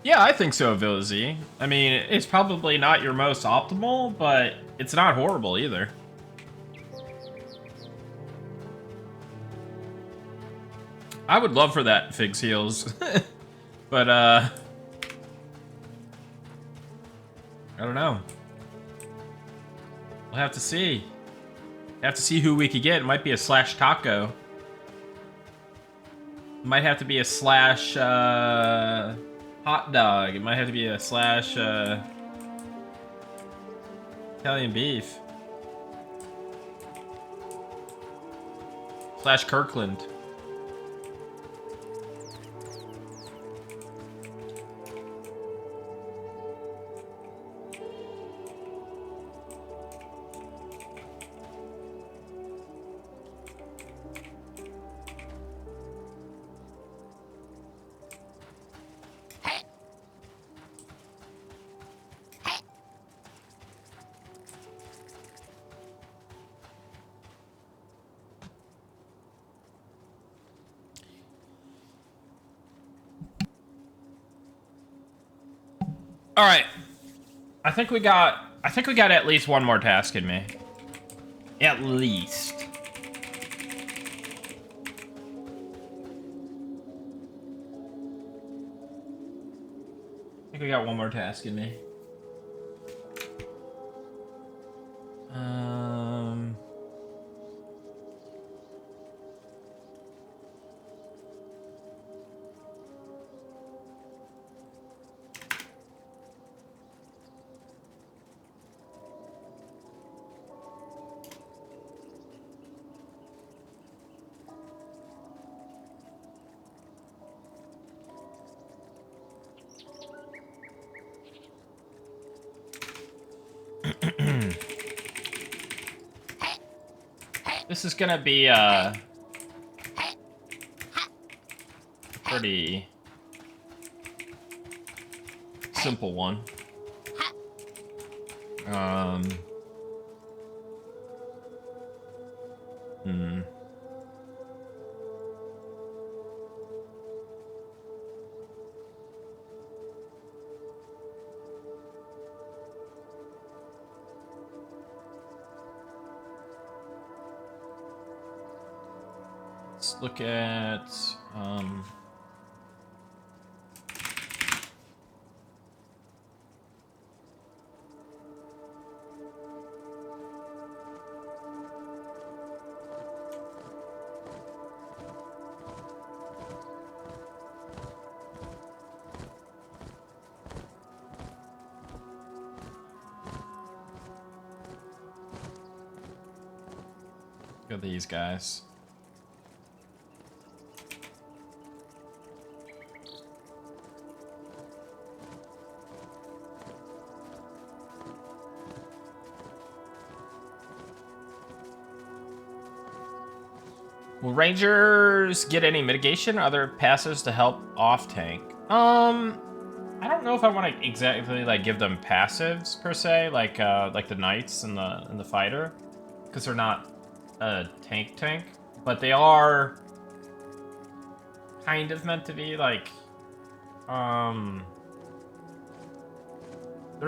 Yeah, I think so, Vilzy. I mean, it's probably not your most optimal, but it's not horrible either. I would love for that Fig's Heels. But, I don't know. We'll have to see. Have to see who we could get. It might be a slash taco. It might have to be a slash, hot dog. It might have to be a slash Italian beef. Slash Kirkland. All right. I think we got at least one more task in me. At least. I think we got one more task in me. This is gonna be a pretty simple one. Let's look at look at these guys. Will Rangers get any mitigation or other passives to help off tank? I don't know if I want to exactly like give them passives per se, like the Knights and the Fighter, because they're not a tank, but they are kind of meant to be like they're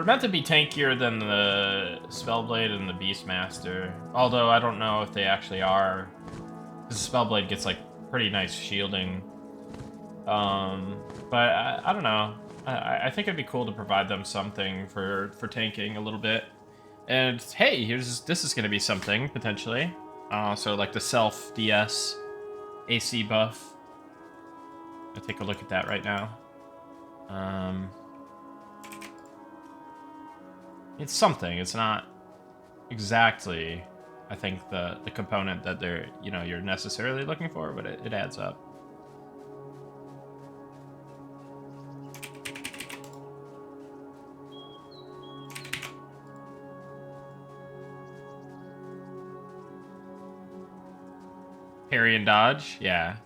meant to be tankier than the Spellblade and the Beastmaster. Although I don't know if they actually are. Because the Spellblade gets like pretty nice shielding. But I don't know. I think it'd be cool to provide them something for tanking a little bit. And hey, this is gonna be something potentially. So like the self DS AC buff. I'll take a look at that right now. It's something. It's not exactly, I think, the component that you're necessarily looking for, but it adds up. Parry and dodge, yeah.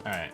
All right.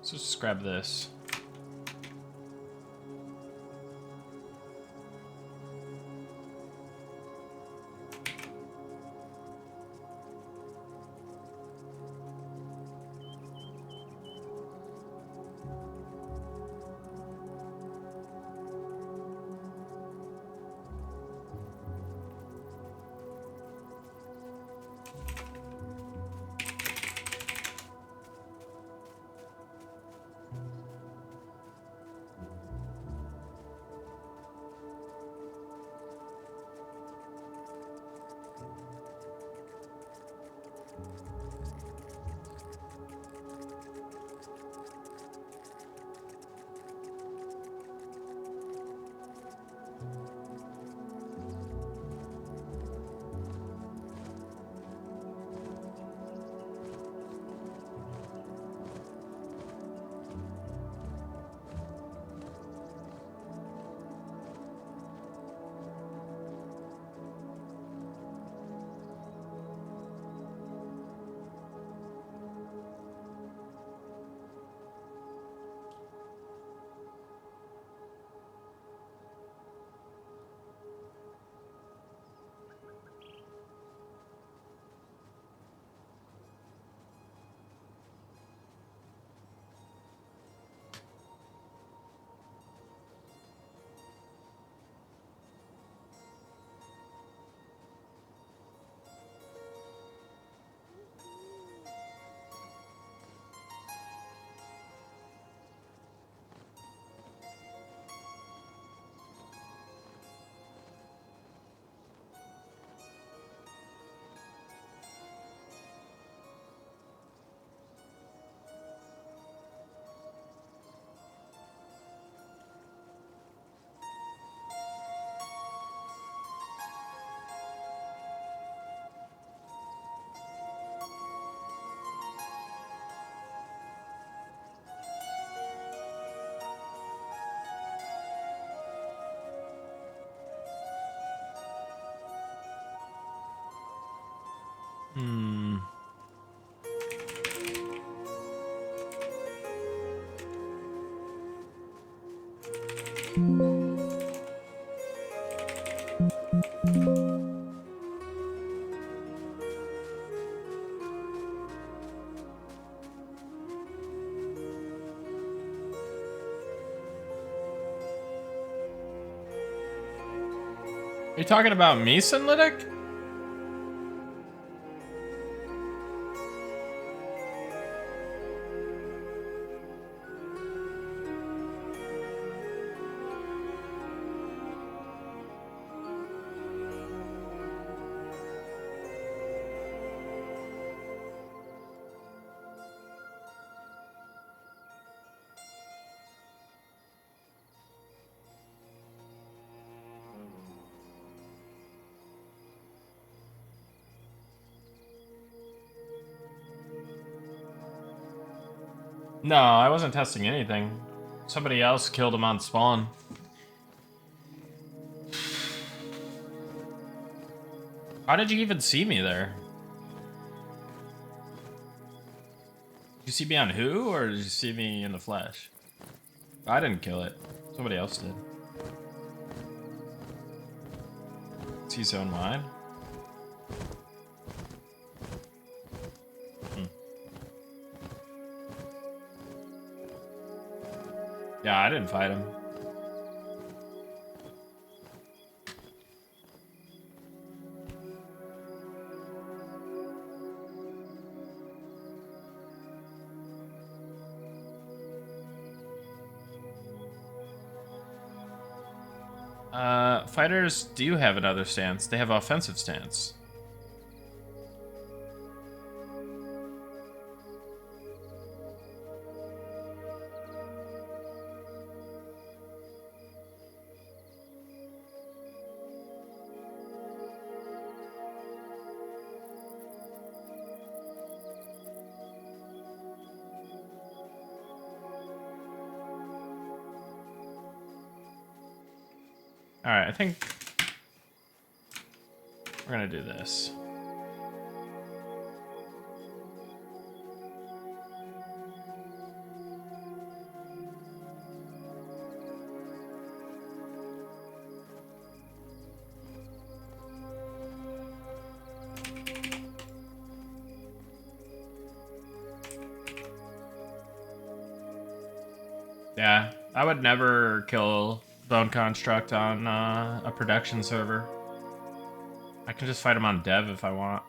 So just grab this. Are you talking about me, Synlytic? No, I wasn't testing anything. Somebody else killed him on spawn. How did you even see me there? Did you see me on who, or did you see me in the flesh? I didn't kill it. Somebody else did. T-zone wide. Yeah, I didn't fight him. Fighters do have another stance. They have offensive stance. Alright, I think we're gonna do this. Yeah, I would never kill Bone Construct on a production server. I can just fight him on dev if I want.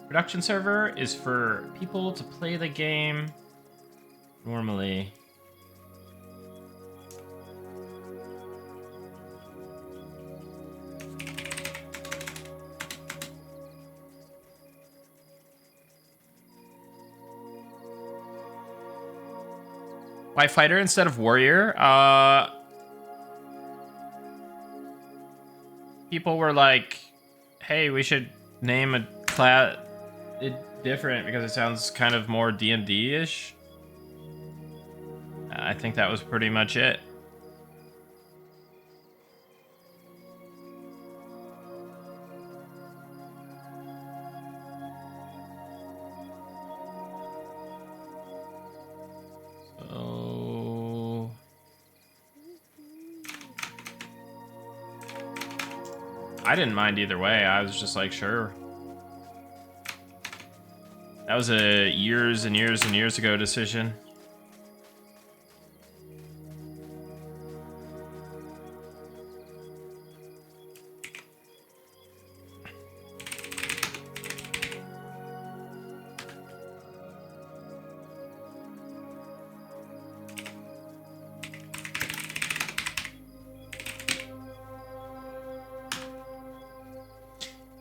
Production server is for people to play the game normally. Why fighter instead of warrior? People were like, hey, we should name a class different because it sounds kind of more D&D-ish. I think that was pretty much it. I didn't mind either way. I was just like, sure. That was a years and years and years ago decision.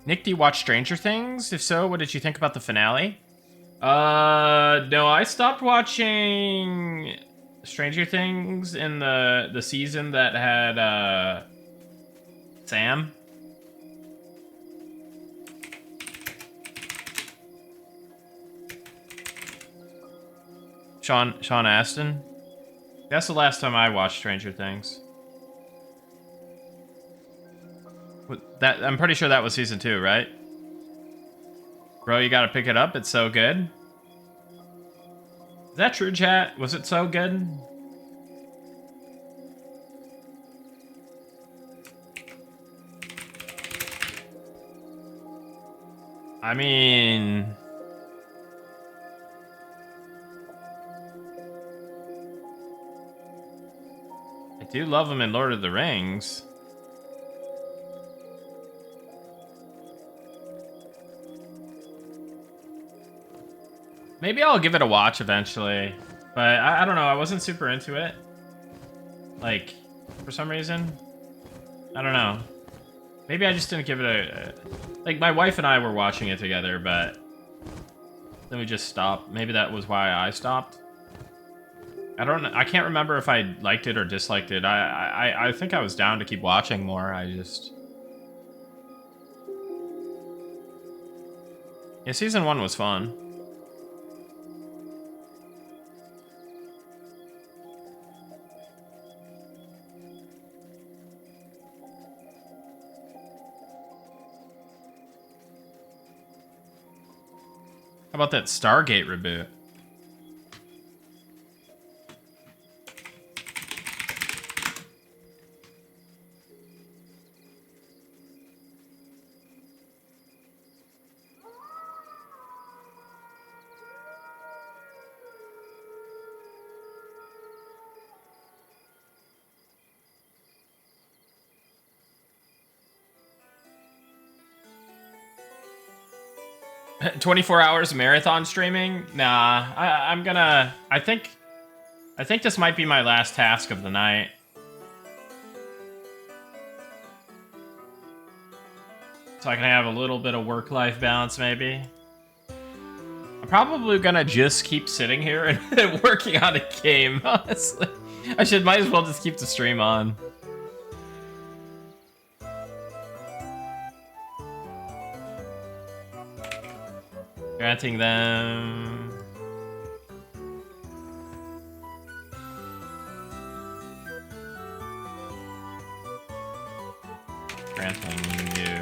Nick, do you watch Stranger Things? If so, what did you think about the finale? No, I stopped watching Stranger Things in the season that had Sam. Sean Astin. That's the last time I watched Stranger Things. That I'm pretty sure that was season 2, right? Bro, you gotta pick it up. It's so good. Is that true, chat? Was it so good? I mean, I do love him in Lord of the Rings. Maybe I'll give it a watch eventually, but I don't know. I wasn't super into it. Like, for some reason, I don't know. Maybe I just didn't give it a like. My wife and I were watching it together, but then we just stopped. Maybe that was why I stopped. I can't remember if I liked it or disliked it. I think I was down to keep watching more. Yeah, season 1 was fun. How about that Stargate reboot? 24 hours marathon streaming? Nah, I'm gonna. I think this might be my last task of the night. So I can have a little bit of work-life balance, maybe. I'm probably gonna just keep sitting here and working on a game, honestly. Might as well just keep the stream on. Granting them... Granting you...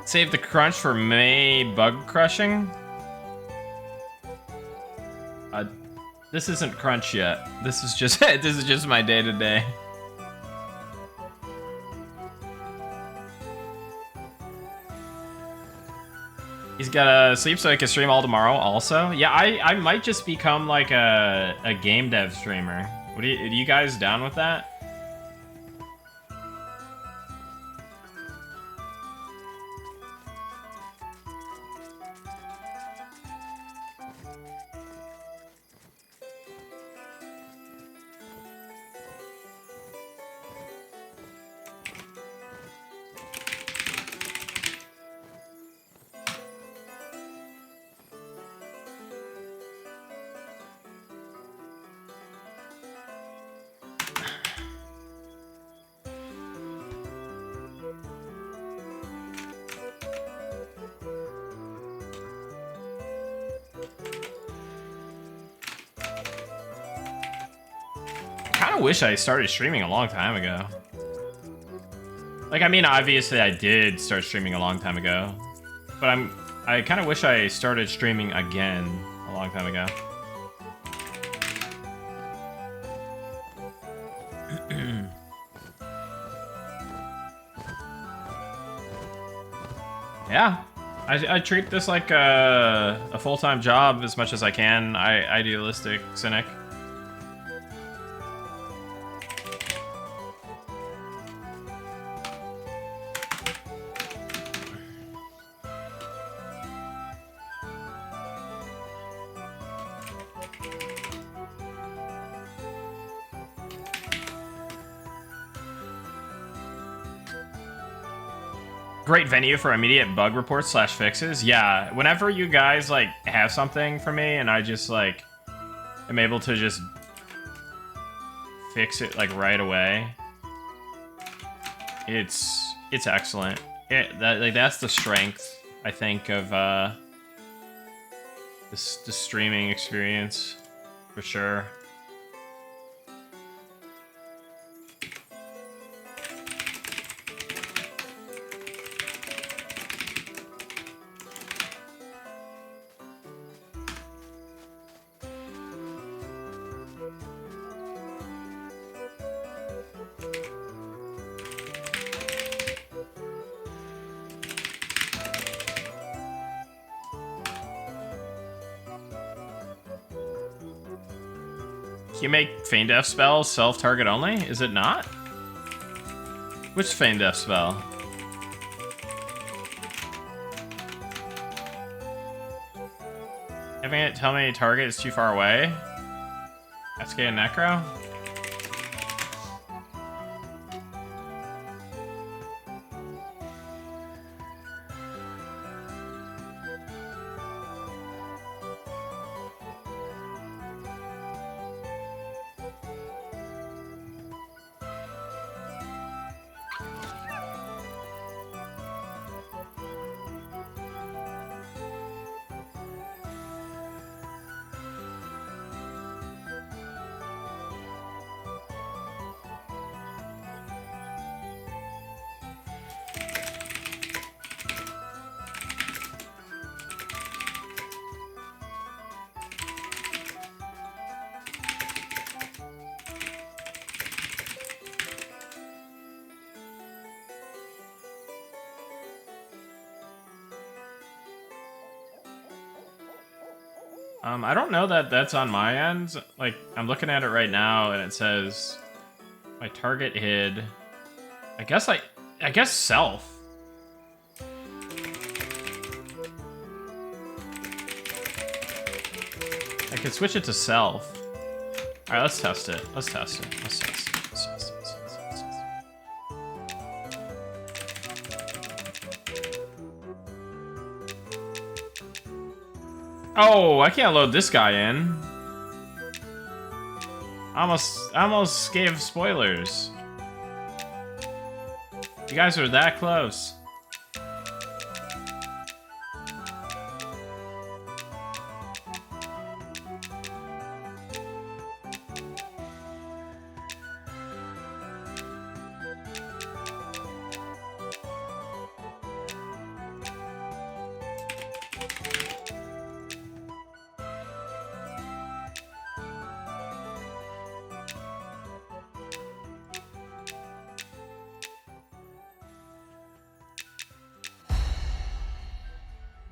Save the crunch for May bug crushing? This isn't crunch yet. This is just my day-to-day. He's gotta sleep so he can stream all tomorrow also. Yeah, I might just become like a game dev streamer. Are you guys down with that? I wish I started streaming a long time ago. Like, I mean, obviously I did start streaming a long time ago, but I kind of wish I started streaming again a long time ago. Yeah, I treat this like a full-time job as much as I can. Idealistic cynic. Great venue for immediate bug reports / fixes. Yeah, whenever you guys like have something for me and I just like am able to just fix it like right away, it's excellent. That's the strength, I think, of the streaming experience for sure. Do you make Feign Death spells self-target only? Is it not? Which Feign Death spell? Having it tell me target is too far away? Cascade and Necro? I don't know that that's on my end. Like, I'm looking at it right now, and it says my target hid. I guess self. I could switch it to self. All right, let's test it. Let's test it. Let's test it. Let's test it. Let's test it. Let's test it. Oh, I can't load this guy in. I almost gave spoilers. You guys are that close.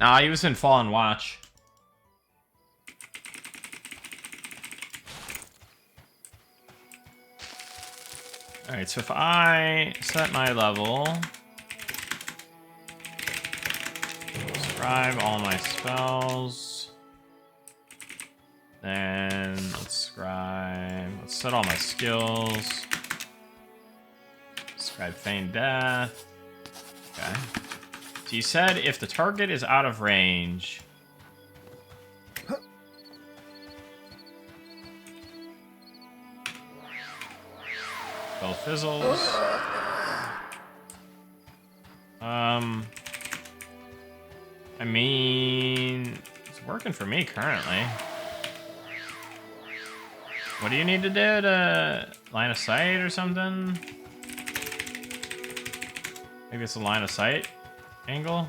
Nah, he was in Fallen Watch. Alright, so if I set my level, describe all my spells, then let's set all my skills, describe Feign Death. Okay. So you said if the target is out of range, spell fizzles. I mean, it's working for me currently. What do you need to do to line of sight or something? Maybe it's a line of sight angle.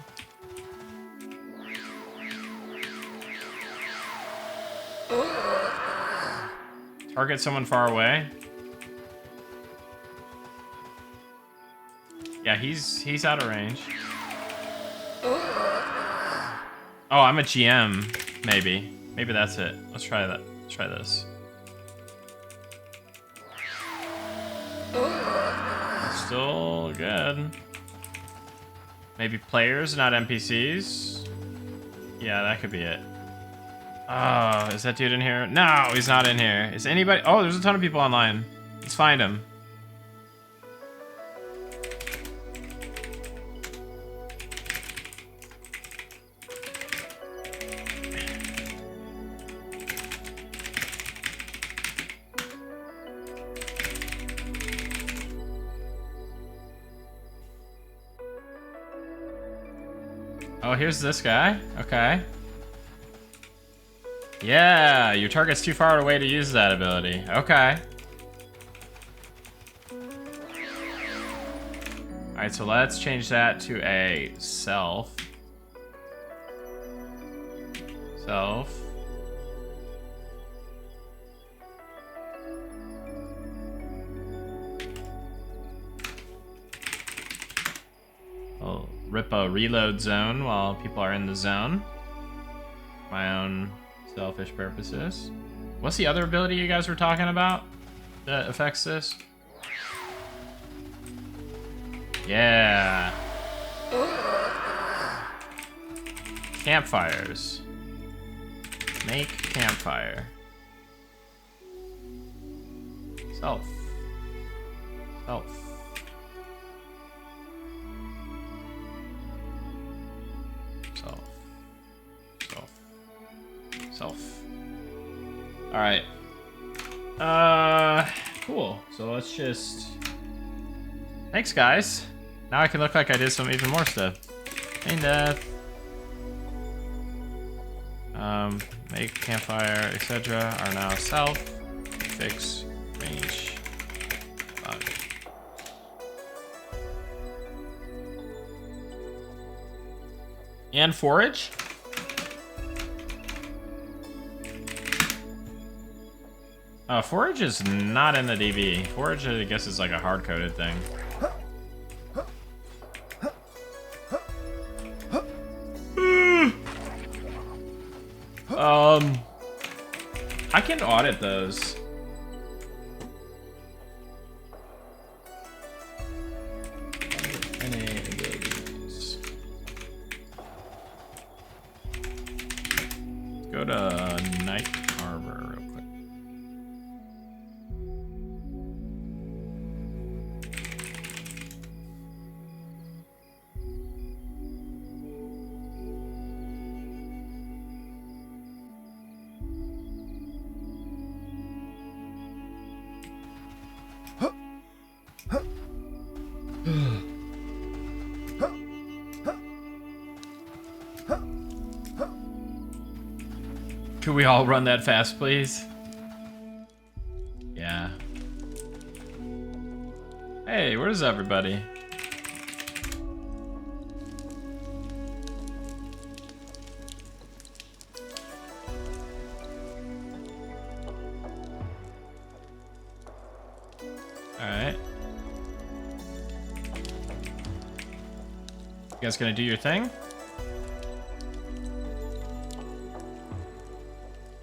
Target someone far away. Yeah, he's out of range. Oh, I'm a GM. Maybe that's it. Let's try that. Let's try this. Still good. Maybe players, not NPCs. Yeah, that could be it. Oh, is that dude in here? No, he's not in here. Is anybody? Oh, there's a ton of people online. Let's find him. Oh, here's this guy. Okay. Yeah, your target's too far away to use that ability. Okay. Alright, so let's change that to a self. Self. I'll rip a reload zone while people are in the zone. My own selfish purposes. What's the other ability you guys were talking about that affects this? Yeah. Campfires. Make campfire. Self. Self. Self. Self. Self. Alright. Cool. So let's just... Thanks, guys. Now I can look like I did some even more stuff. Main death. Make campfire, etc. are now self. Fix range. Bug. And forage. Forage is not in the DB. Forage, I guess, is like a hard-coded thing. I can audit those. Any abilities? Go to Night Harbor real quick. Could we all run that fast, please? Yeah. Hey, where's everybody? Alright. You guys gonna do your thing?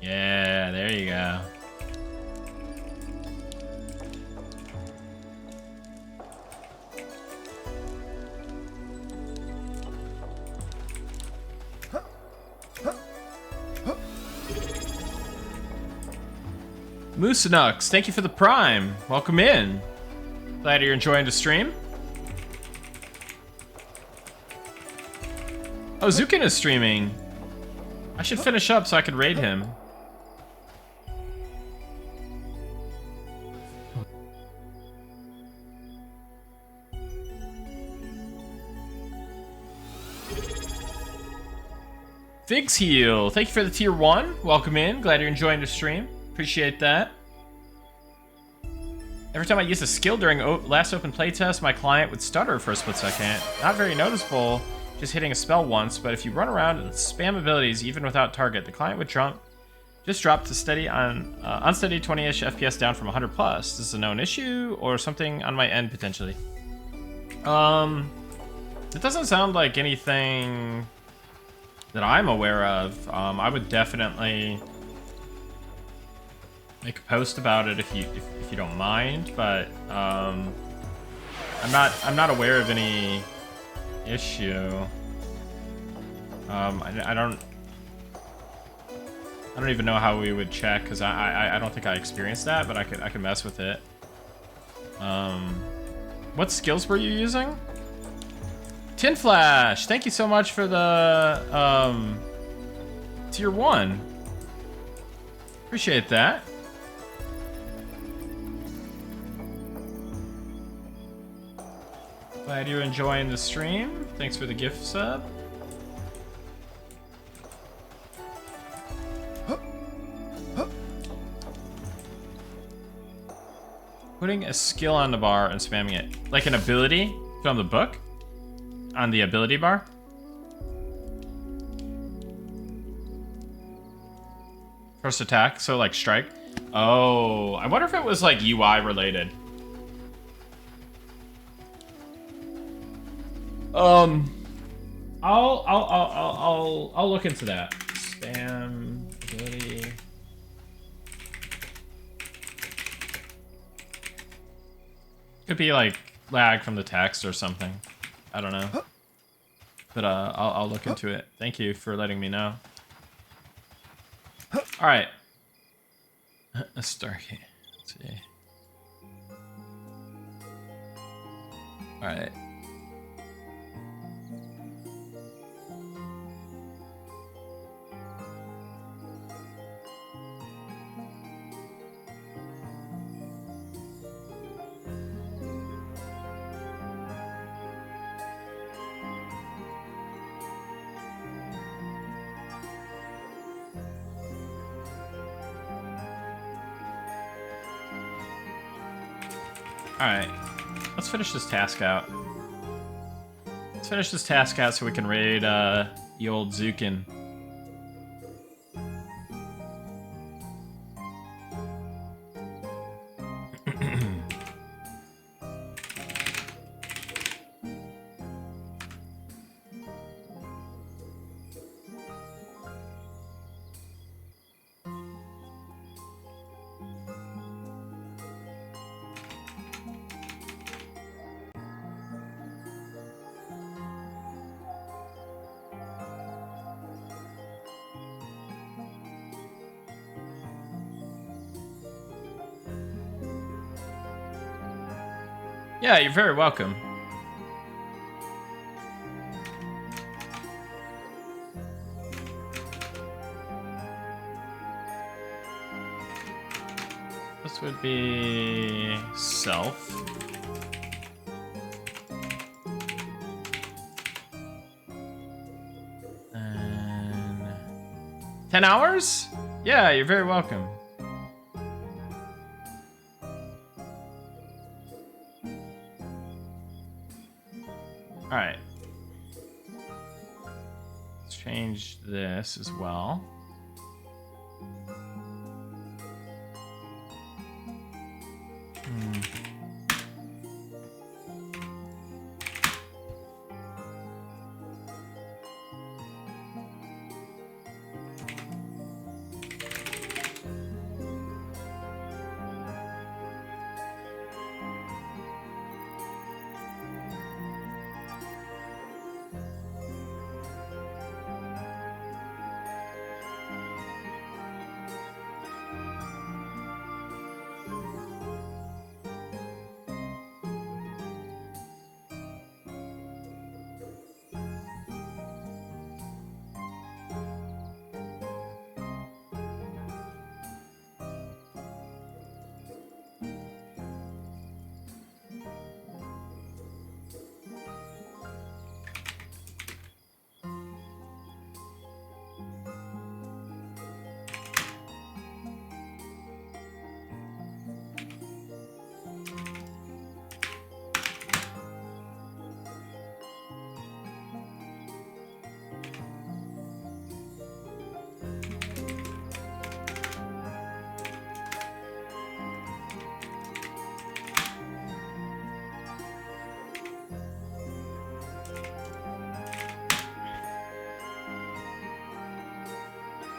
Yeah, there you go. Moosenux, thank you for the prime. Welcome in. Glad you're enjoying the stream. Oh, Zukin is streaming. I should finish up so I could raid him. Figs Heal, thank you for the tier 1. Welcome in. Glad you're enjoying the stream. Appreciate that. Every time I use a skill during last open playtest, my client would stutter for a split second. Not very noticeable, just hitting a spell once, but if you run around and spam abilities even without target, the client would just drop to steady on unsteady 20-ish FPS down from 100 plus. This is a known issue or something on my end potentially. It doesn't sound like anything that I'm aware of. I would definitely make a post about it if you don't mind, but I'm not aware of any issue. I don't even know how we would check because I don't think I experienced that, but I could mess with it. What skills were you using? Tin Flash, thank you so much for the tier 1. Appreciate that. Glad you're enjoying the stream. Thanks for the gift sub. Putting a skill on the bar and spamming it. Like an ability from the book? On the ability bar? First attack, so like strike. Oh, I wonder if it was like UI related. I'll look into that. Spam ability. Could be like lag from the text or something. I don't know. But I'll look into it. Thank you for letting me know. All right. Let's start here. Let's see. All right. Alright, let's finish this task out. Let's finish this task out so we can raid the old Zukin. Yeah, you're very welcome. This would be self. And 10 hours? Yeah, you're very welcome. Alright. Let's change this as well.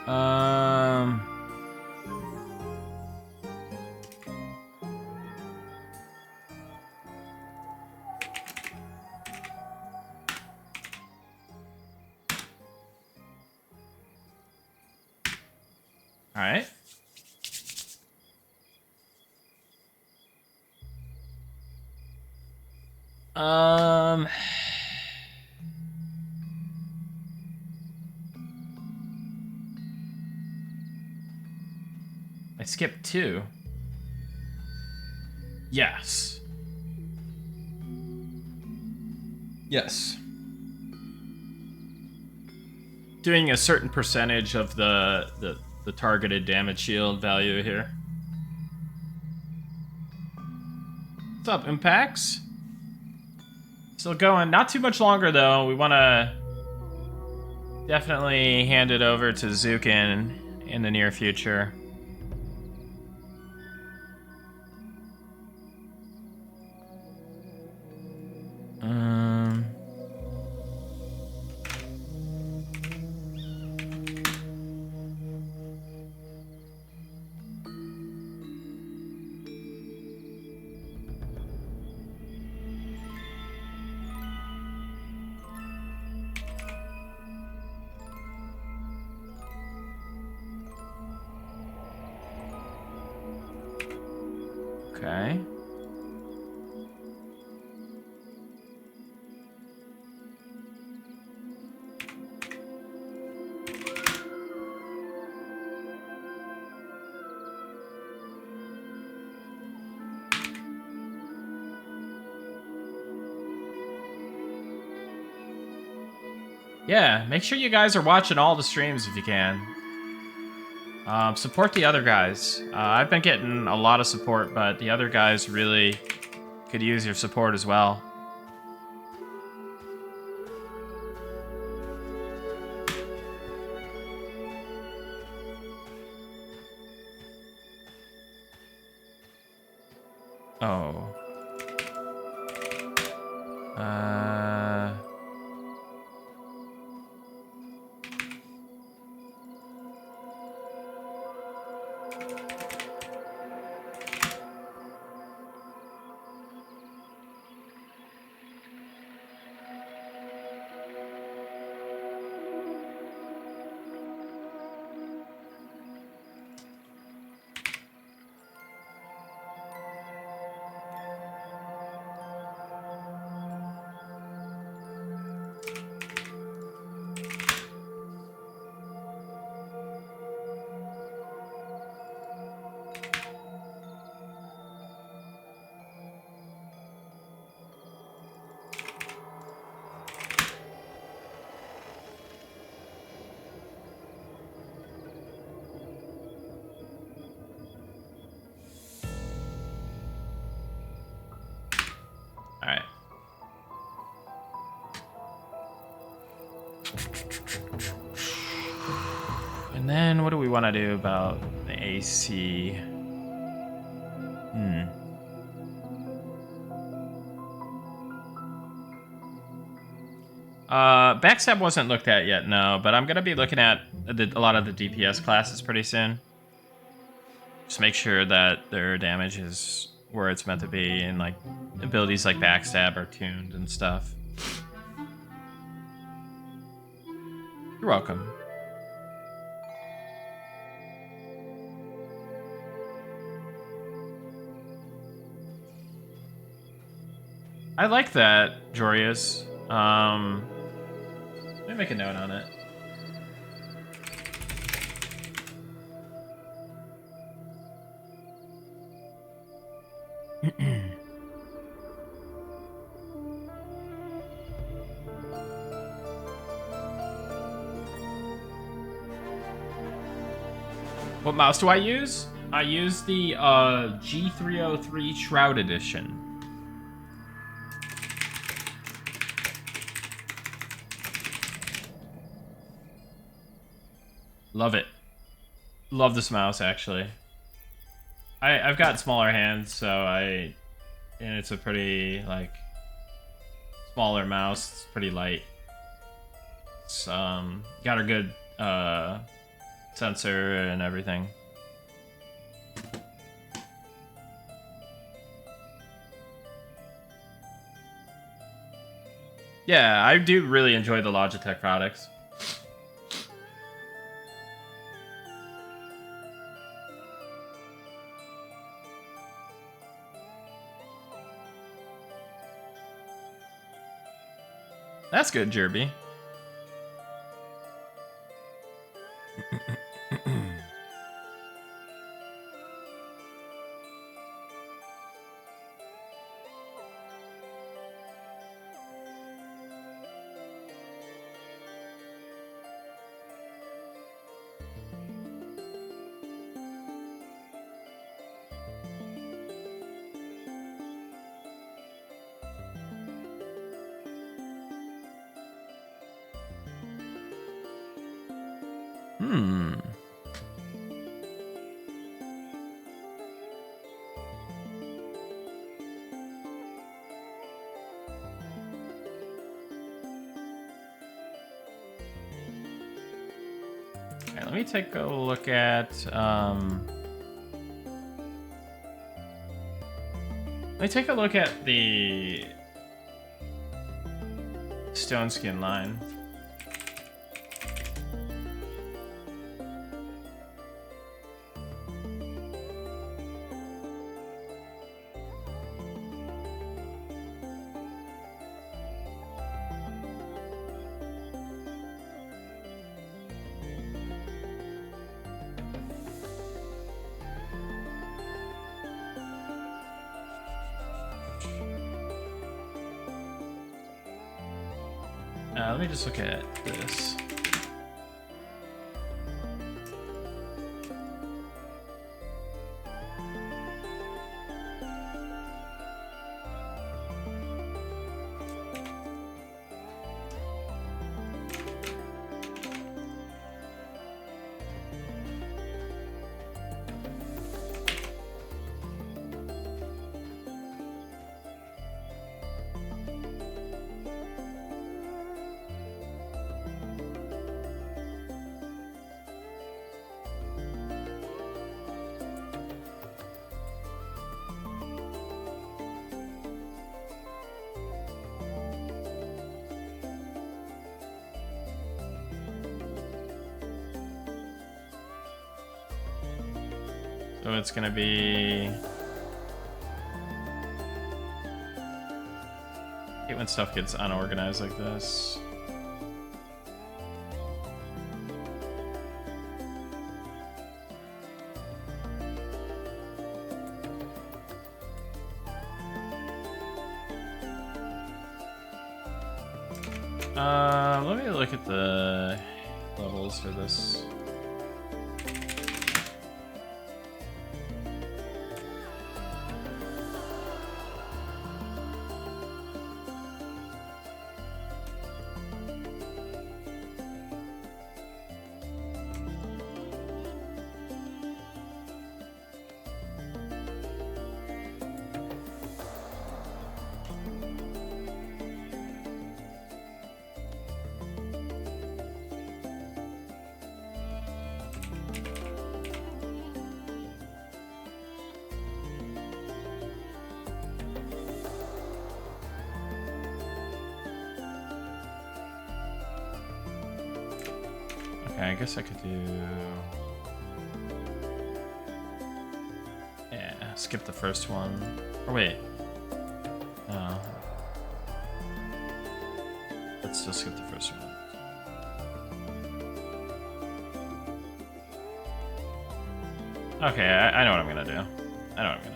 Um. All right. I skipped 2. Yes. Yes. Doing a certain percentage of the targeted damage shield value here. What's up, Impacts? Still going. Not too much longer, though. We want to definitely hand it over to Zukin in the near future. Okay. Yeah, make sure you guys are watching all the streams if you can. Support the other guys. I've been getting a lot of support, but the other guys really could use your support as well. Oh. Alright. And then what do we want to do about the AC? Backstab wasn't looked at yet, no, but I'm going to be looking at a lot of the DPS classes pretty soon. Just make sure that their damage is where it's meant to be, and like abilities like backstab are tuned and stuff. You're welcome. I like that, Jorius. Let me make a note on it. What mouse do I use? I use the G303 Shroud Edition. Love it. Love this mouse, actually. I've got smaller hands, so and it's a pretty, like, smaller mouse. It's pretty light. It's, got a good, sensor and everything. Yeah, I do really enjoy the Logitech products. That's good, Jerby. Okay, let me take a look at the Stone Skin line. Let me just look at this. So it's gonna be... I hate when stuff gets unorganized like this. Let me look at the levels for this. Okay, I guess I could do... Yeah, skip the first one. Or wait. No. Let's still skip the first one. Okay, I know what I'm gonna do. I know what I'm gonna do.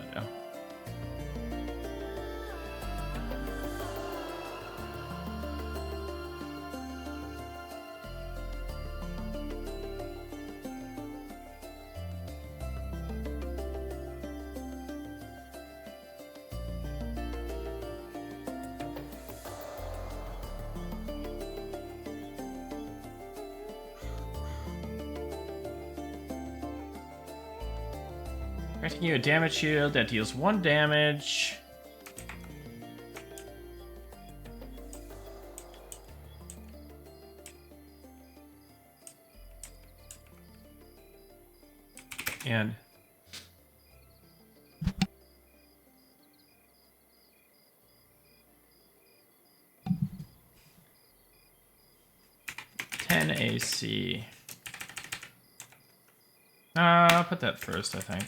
Granting you a damage shield that deals 1 damage. And AC. I'll put that first, I think.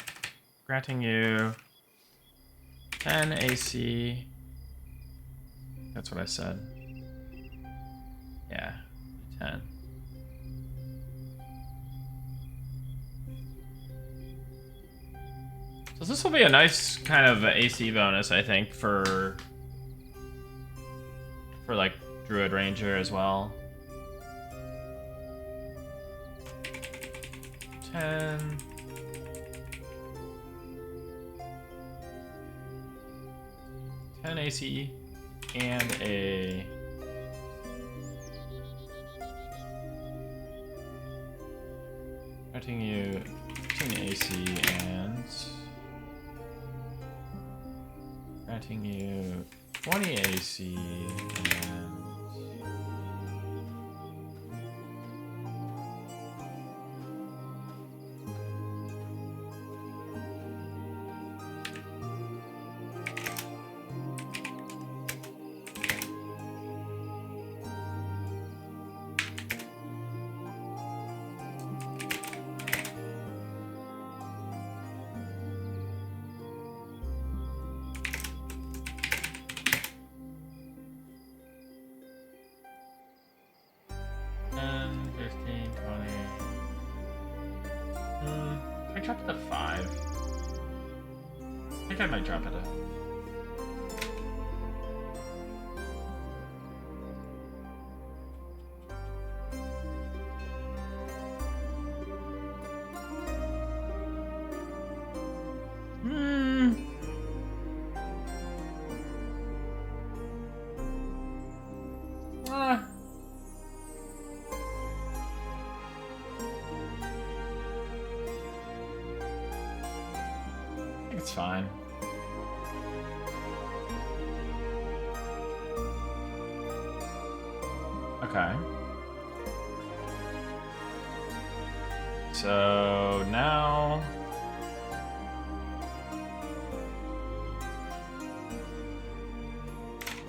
Granting you 10 AC. That's what I said. Yeah, 10. So this will be a nice kind of AC bonus, I think, for like Druid Ranger as well. 10. AC and a granting you 10 AC and granting you 20 AC and I dropped it to 5. I think I might drop it to... It's fine. Okay. So now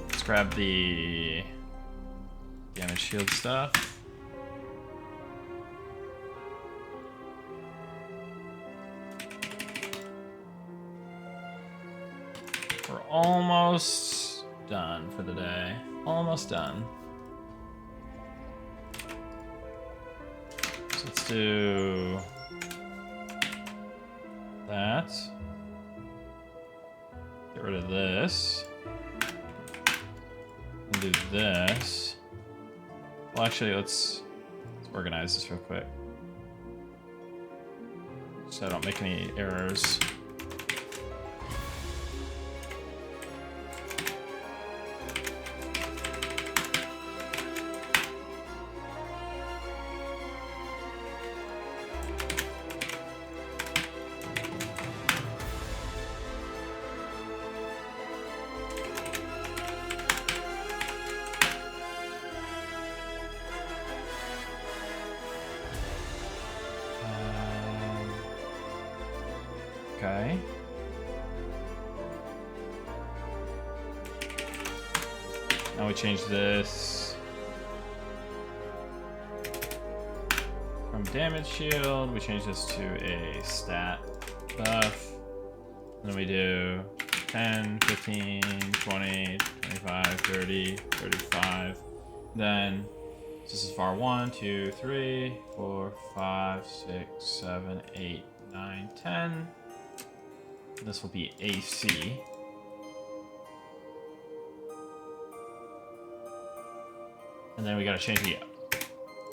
let's grab the damage shield stuff. We're almost done for the day. Almost done. So let's do that. Get rid of this. And do this. Well, actually, let's organize this real quick, so I don't make any errors. Okay. Now we change this from damage shield. We change this to a stat buff. And then we do 10, 15, 20, 25, 30, 35. Then this is far 1, 2, 3, 4, 5, 6, 7, 8, 9, 10. This will be AC. And then we gotta change the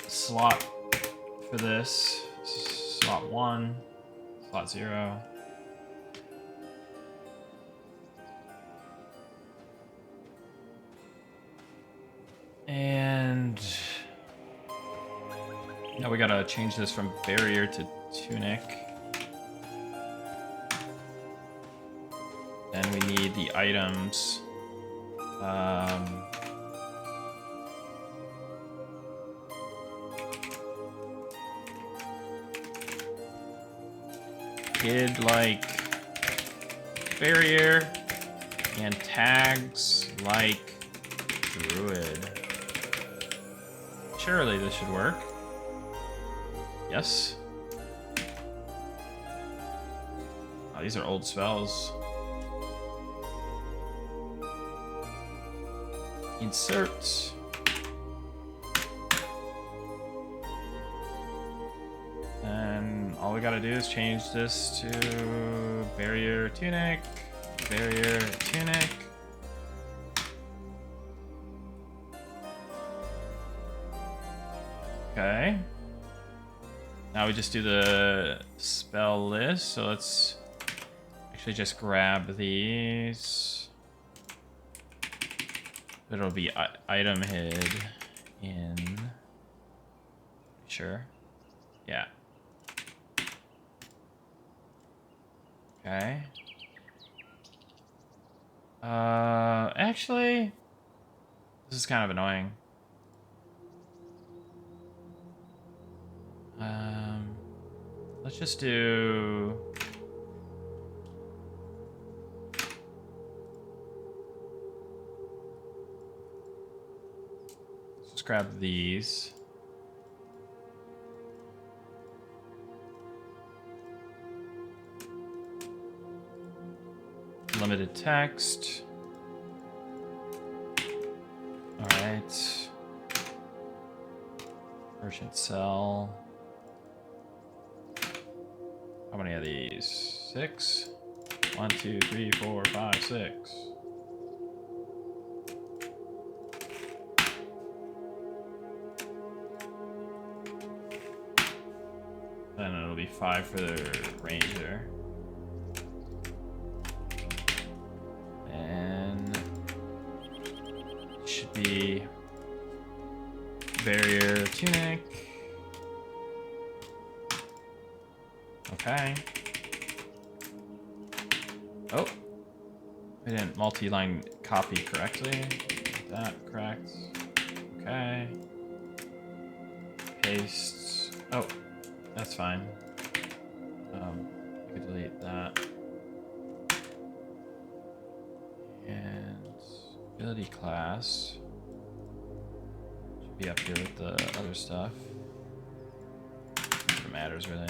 slot for this. Slot 1, slot 0. And now we gotta change this from barrier to tunic. Then we need the items. Kid like barrier and tags like druid. Surely this should work. Yes. Oh, these are old spells. Insert. And all we gotta do is change this to barrier tunic, barrier tunic. Okay. Now we just do the spell list. So let's actually just grab these. It'll be item hid in. Sure. Yeah. Okay. Actually, this is kind of annoying. Let's just do. Let's grab these. Limited text. All right. Merchant sell. How many of these? 6? 1, 2, 3, 4, 5, 6. Then it'll be 5 for the ranger. And it should be barrier tunic. Okay. Oh. I didn't multi-line copy correctly. Get that correct. Okay. Paste. Oh, that's fine. I could delete that. And ability class should be up here with the other stuff. It matters really.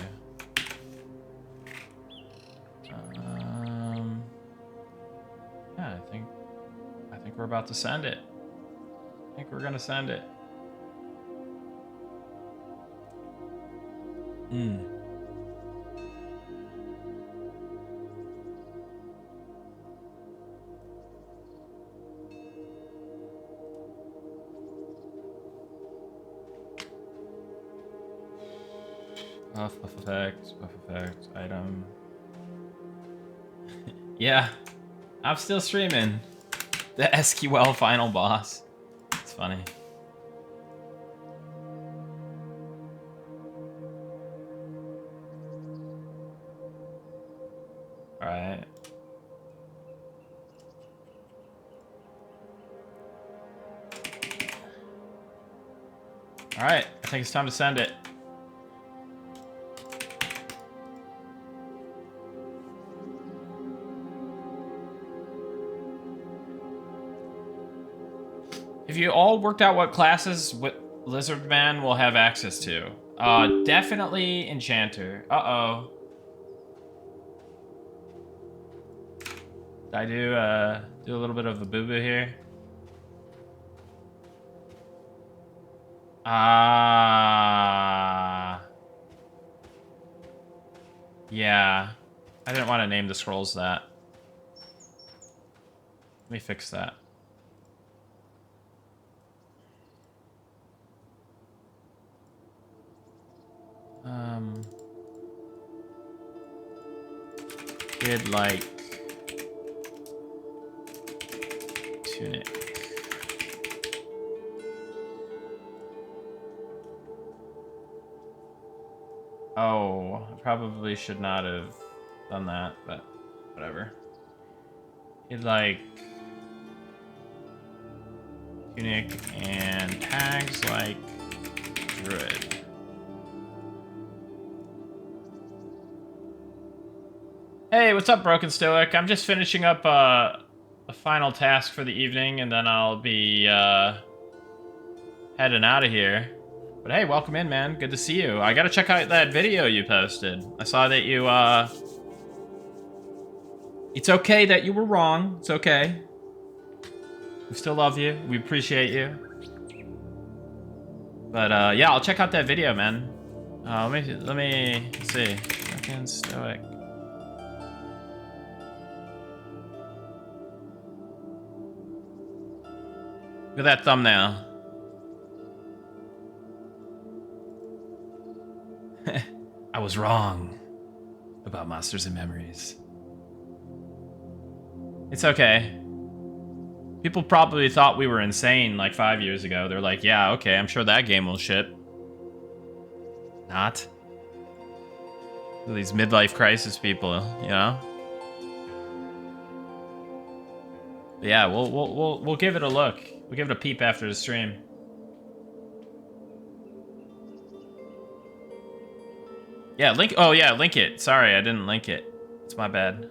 Yeah, I think we're about to send it. I think we're gonna send it. Buff effect, item. Yeah, I'm still streaming the SQL final boss. It's funny. Alright. Alright, I think it's time to send it. Have you all worked out what classes Lizardman will have access to? Definitely Enchanter. Uh-oh. Did I do a little bit of a boo-boo here? Yeah. I didn't want to name the scrolls that. Let me fix that. Did like tunic. Oh, I probably should not have done that, but whatever. Did like tunic and tags like druid. Hey, what's up, Broken Stoic? I'm just finishing up a final task for the evening, and then I'll be heading out of here. But hey, welcome in, man. Good to see you. I gotta check out that video you posted. I saw that you, It's okay that you were wrong. It's okay. We still love you. We appreciate you. But, yeah, I'll check out that video, man. Let me see. Broken Stoic. Look at that thumbnail. I was wrong about Monsters and Memories. It's okay. People probably thought we were insane like 5 years ago. They're like, yeah, okay, I'm sure that game will ship. Not. These midlife crisis people, you know? But yeah, we'll give it a look. We'll give it a peep after the stream. Yeah, link. Oh yeah, link it. Sorry, I didn't link it. It's my bad.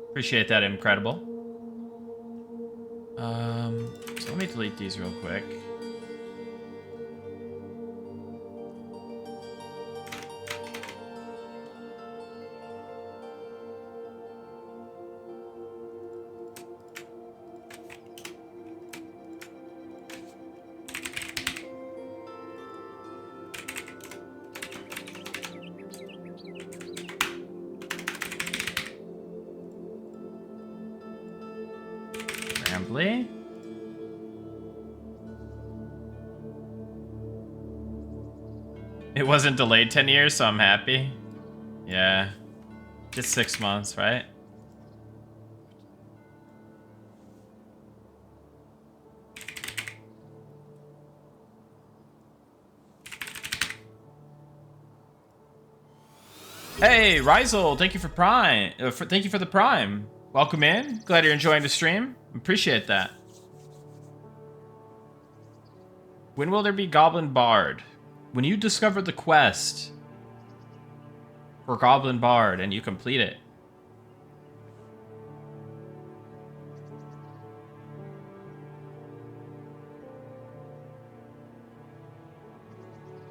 Appreciate that, Incredible. So let me delete these real quick. Rambly. It wasn't delayed 10 years, so I'm happy. Yeah. Just 6 months, right? Hey, Rizel, thank you for Prime. Thank you for the Prime. Welcome in. Glad you're enjoying the stream. Appreciate that. When will there be Goblin Bard? When you discover the quest for Goblin Bard and you complete it.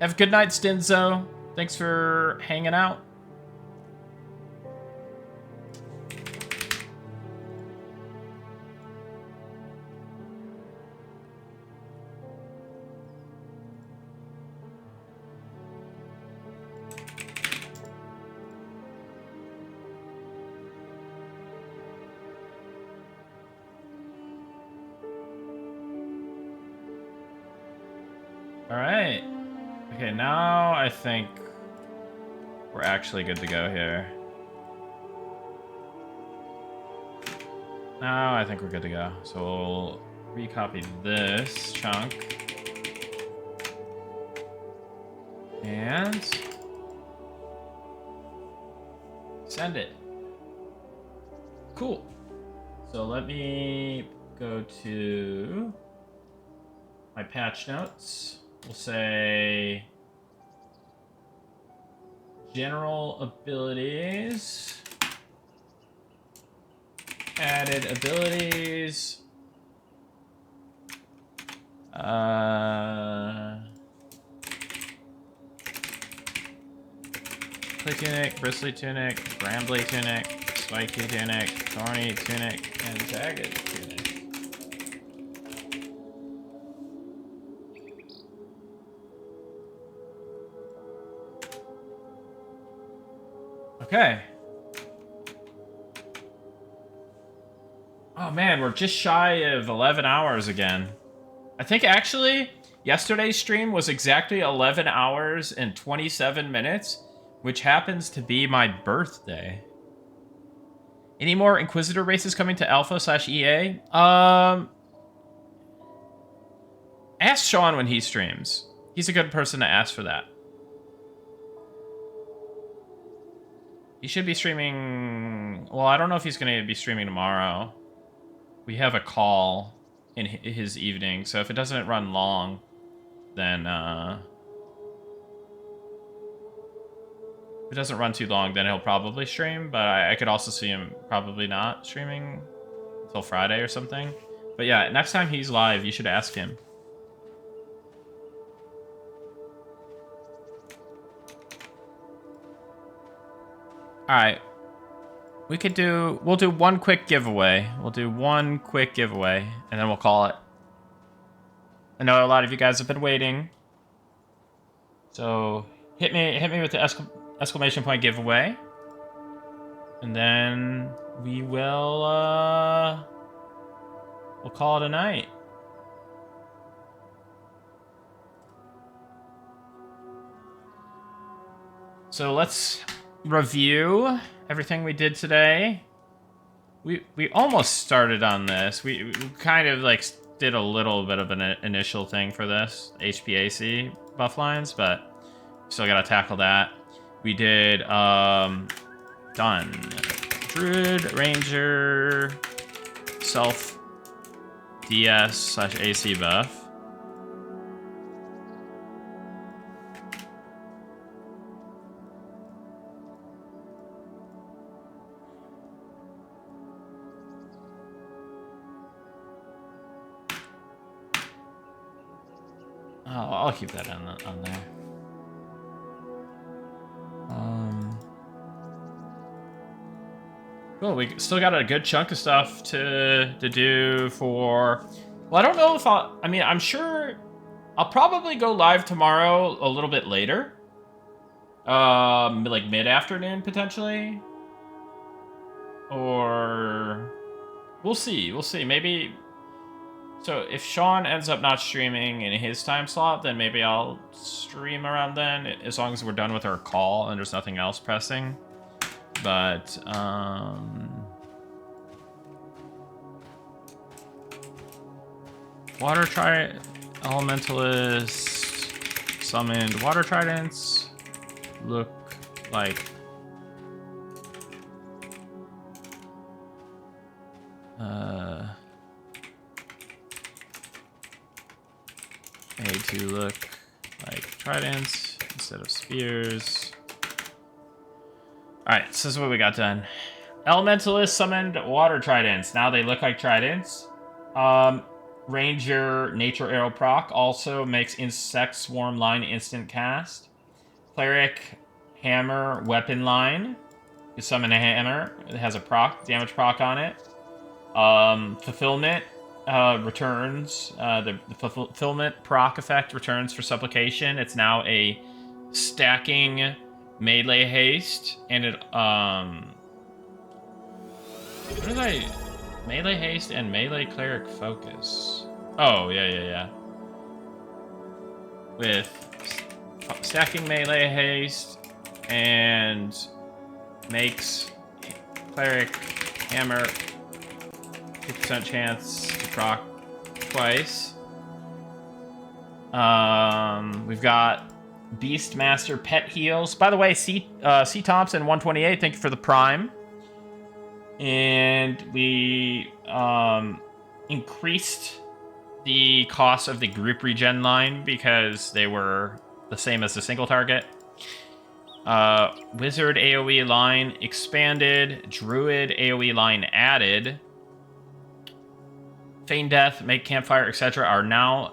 Have a good night, Stinzo. Thanks for hanging out. All right. Okay, now I think we're actually good to go here. Now I think we're good to go. So we'll recopy this chunk. And send it. Cool. So let me go to my patch notes. We'll say general abilities, added abilities, clay tunic, bristly tunic, brambly tunic, spiky tunic, thorny tunic, and jagged tunic. Okay. Oh man, we're just shy of 11 hours again. I think actually yesterday's stream was exactly 11 hours and 27 minutes, which happens to be my birthday. Any more Inquisitor races coming to Alpha/EA? Ask Sean when he streams. He's a good person to ask for that. He should be streaming... Well, I don't know if he's going to be streaming tomorrow. We have a call in his evening, so if it doesn't run long, then... If it doesn't run too long, then he'll probably stream, but I could also see him probably not streaming until Friday or something. But yeah, next time he's live, you should ask him. Alright. We'll do one quick giveaway. We'll do one quick giveaway, and then we'll call it. I know a lot of you guys have been waiting. So, hit me with the exclamation point giveaway. And then we will, we'll call it a night. So let's review everything we did today. We almost started on this. We kind of like did a little bit of an initial thing for this HPAC buff lines, but still gotta tackle that. We did done Druid, Ranger, self DS/AC buff. Oh, I'll keep that on there. Cool. We still got a good chunk of stuff to do for. Well, I don't know if I mean, I'm sure I'll probably go live tomorrow a little bit later. Like mid-afternoon potentially, or we'll see. We'll see. Maybe. So if Sean ends up not streaming in his time slot, then maybe I'll stream around then, as long as we're done with our call and there's nothing else pressing. But, Water Elementalist summoned Water Tridents look like Made to look like tridents instead of spears. Alright, so this is what we got done. Elementalist summoned water tridents. Now they look like tridents. Ranger Nature Arrow proc also makes Insect Swarm line instant cast. Cleric Hammer Weapon line. You summon a hammer. It has a damage proc on it. Fulfillment returns. The fulfillment proc effect returns for supplication. It's now a stacking melee haste, and it what did I? Melee haste and melee cleric focus. Oh yeah. With stacking melee haste and makes cleric hammer 50% chance to proc twice. We've got Beastmaster pet heals. By the way, C Thompson 128, thank you for the prime. And we increased the cost of the group regen line because they were the same as the single target. Wizard AoE line expanded. Druid AoE line added. Feign Death, Make Campfire, etc. are now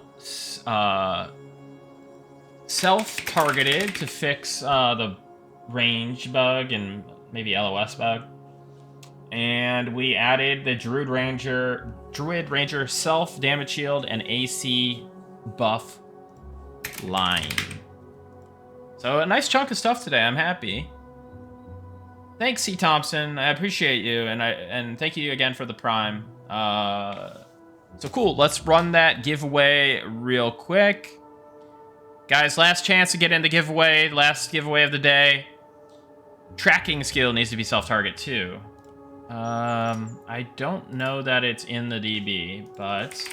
self-targeted to fix the range bug and maybe LOS bug. And we added the Druid Ranger self damage shield and AC buff line. So a nice chunk of stuff today. I'm happy. Thanks, C Thompson. I appreciate you, and thank you again for the prime. So cool. Let's run that giveaway real quick, guys. Last chance to get in the giveaway. Last giveaway of the day. Tracking skill needs to be self-target too. I don't know that it's in the DB, but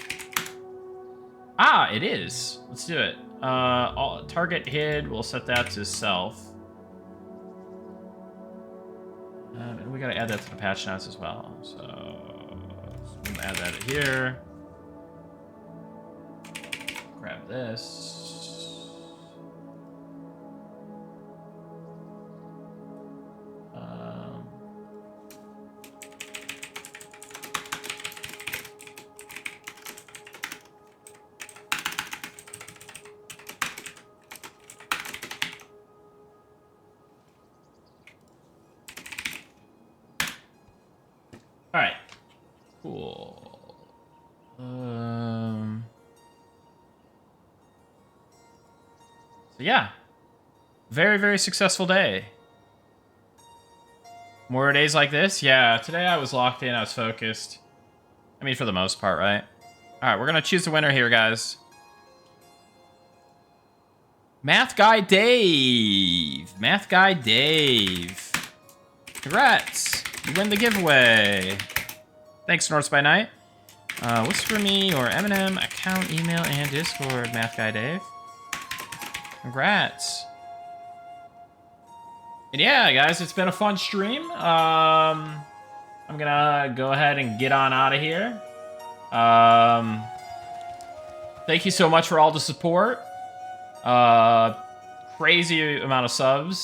it is. Let's do it. Target hid. We'll set that to self. And we gotta add that to the patch notes as well. So we'll add that here. Grab this. All right, cool. So yeah, very, very successful day. More days like this? Yeah, today I was locked in, I was focused. I mean, for the most part, right? All right, we're gonna choose the winner here, guys. Math Guy Dave. Math Guy Dave. Congrats. You win the giveaway. Thanks, North by Night. Whisper Me or Eminem account, email, and Discord, Math Guy Dave. Congrats. And yeah, guys, it's been a fun stream. I'm gonna go ahead and get on out of here. Thank you so much for all the support. Crazy amount of subs.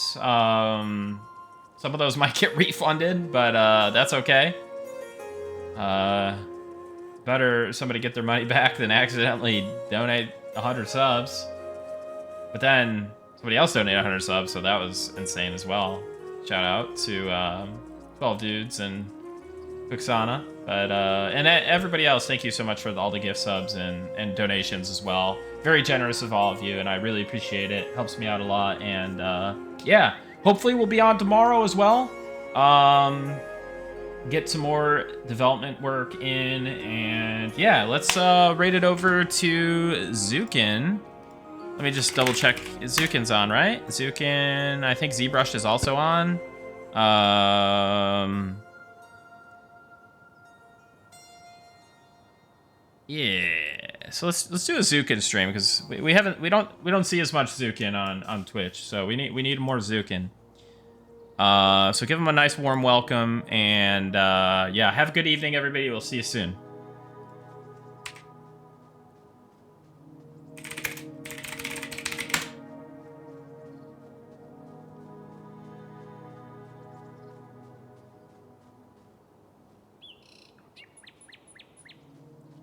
Some of those might get refunded, but that's okay. Better somebody get their money back than accidentally donate 100 subs. But then somebody else donated 100 subs, so that was insane as well. Shout out to 12 Dudes and Kuxana. But and everybody else, thank you so much for all the gift subs and donations as well. Very generous of all of you, and I really appreciate it. Helps me out a lot, and yeah. Hopefully we'll be on tomorrow as well. Get some more development work in, and yeah, let's raid it over to Zukin. Let me just double check. Zukin's on, right? Zukin, I think ZBrush is also on. Yeah. So let's do a Zukin stream because we don't see as much Zukin on Twitch, so we need more Zukin. So give them a nice warm welcome, and yeah, have a good evening, everybody. We'll see you soon.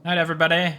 Night, everybody.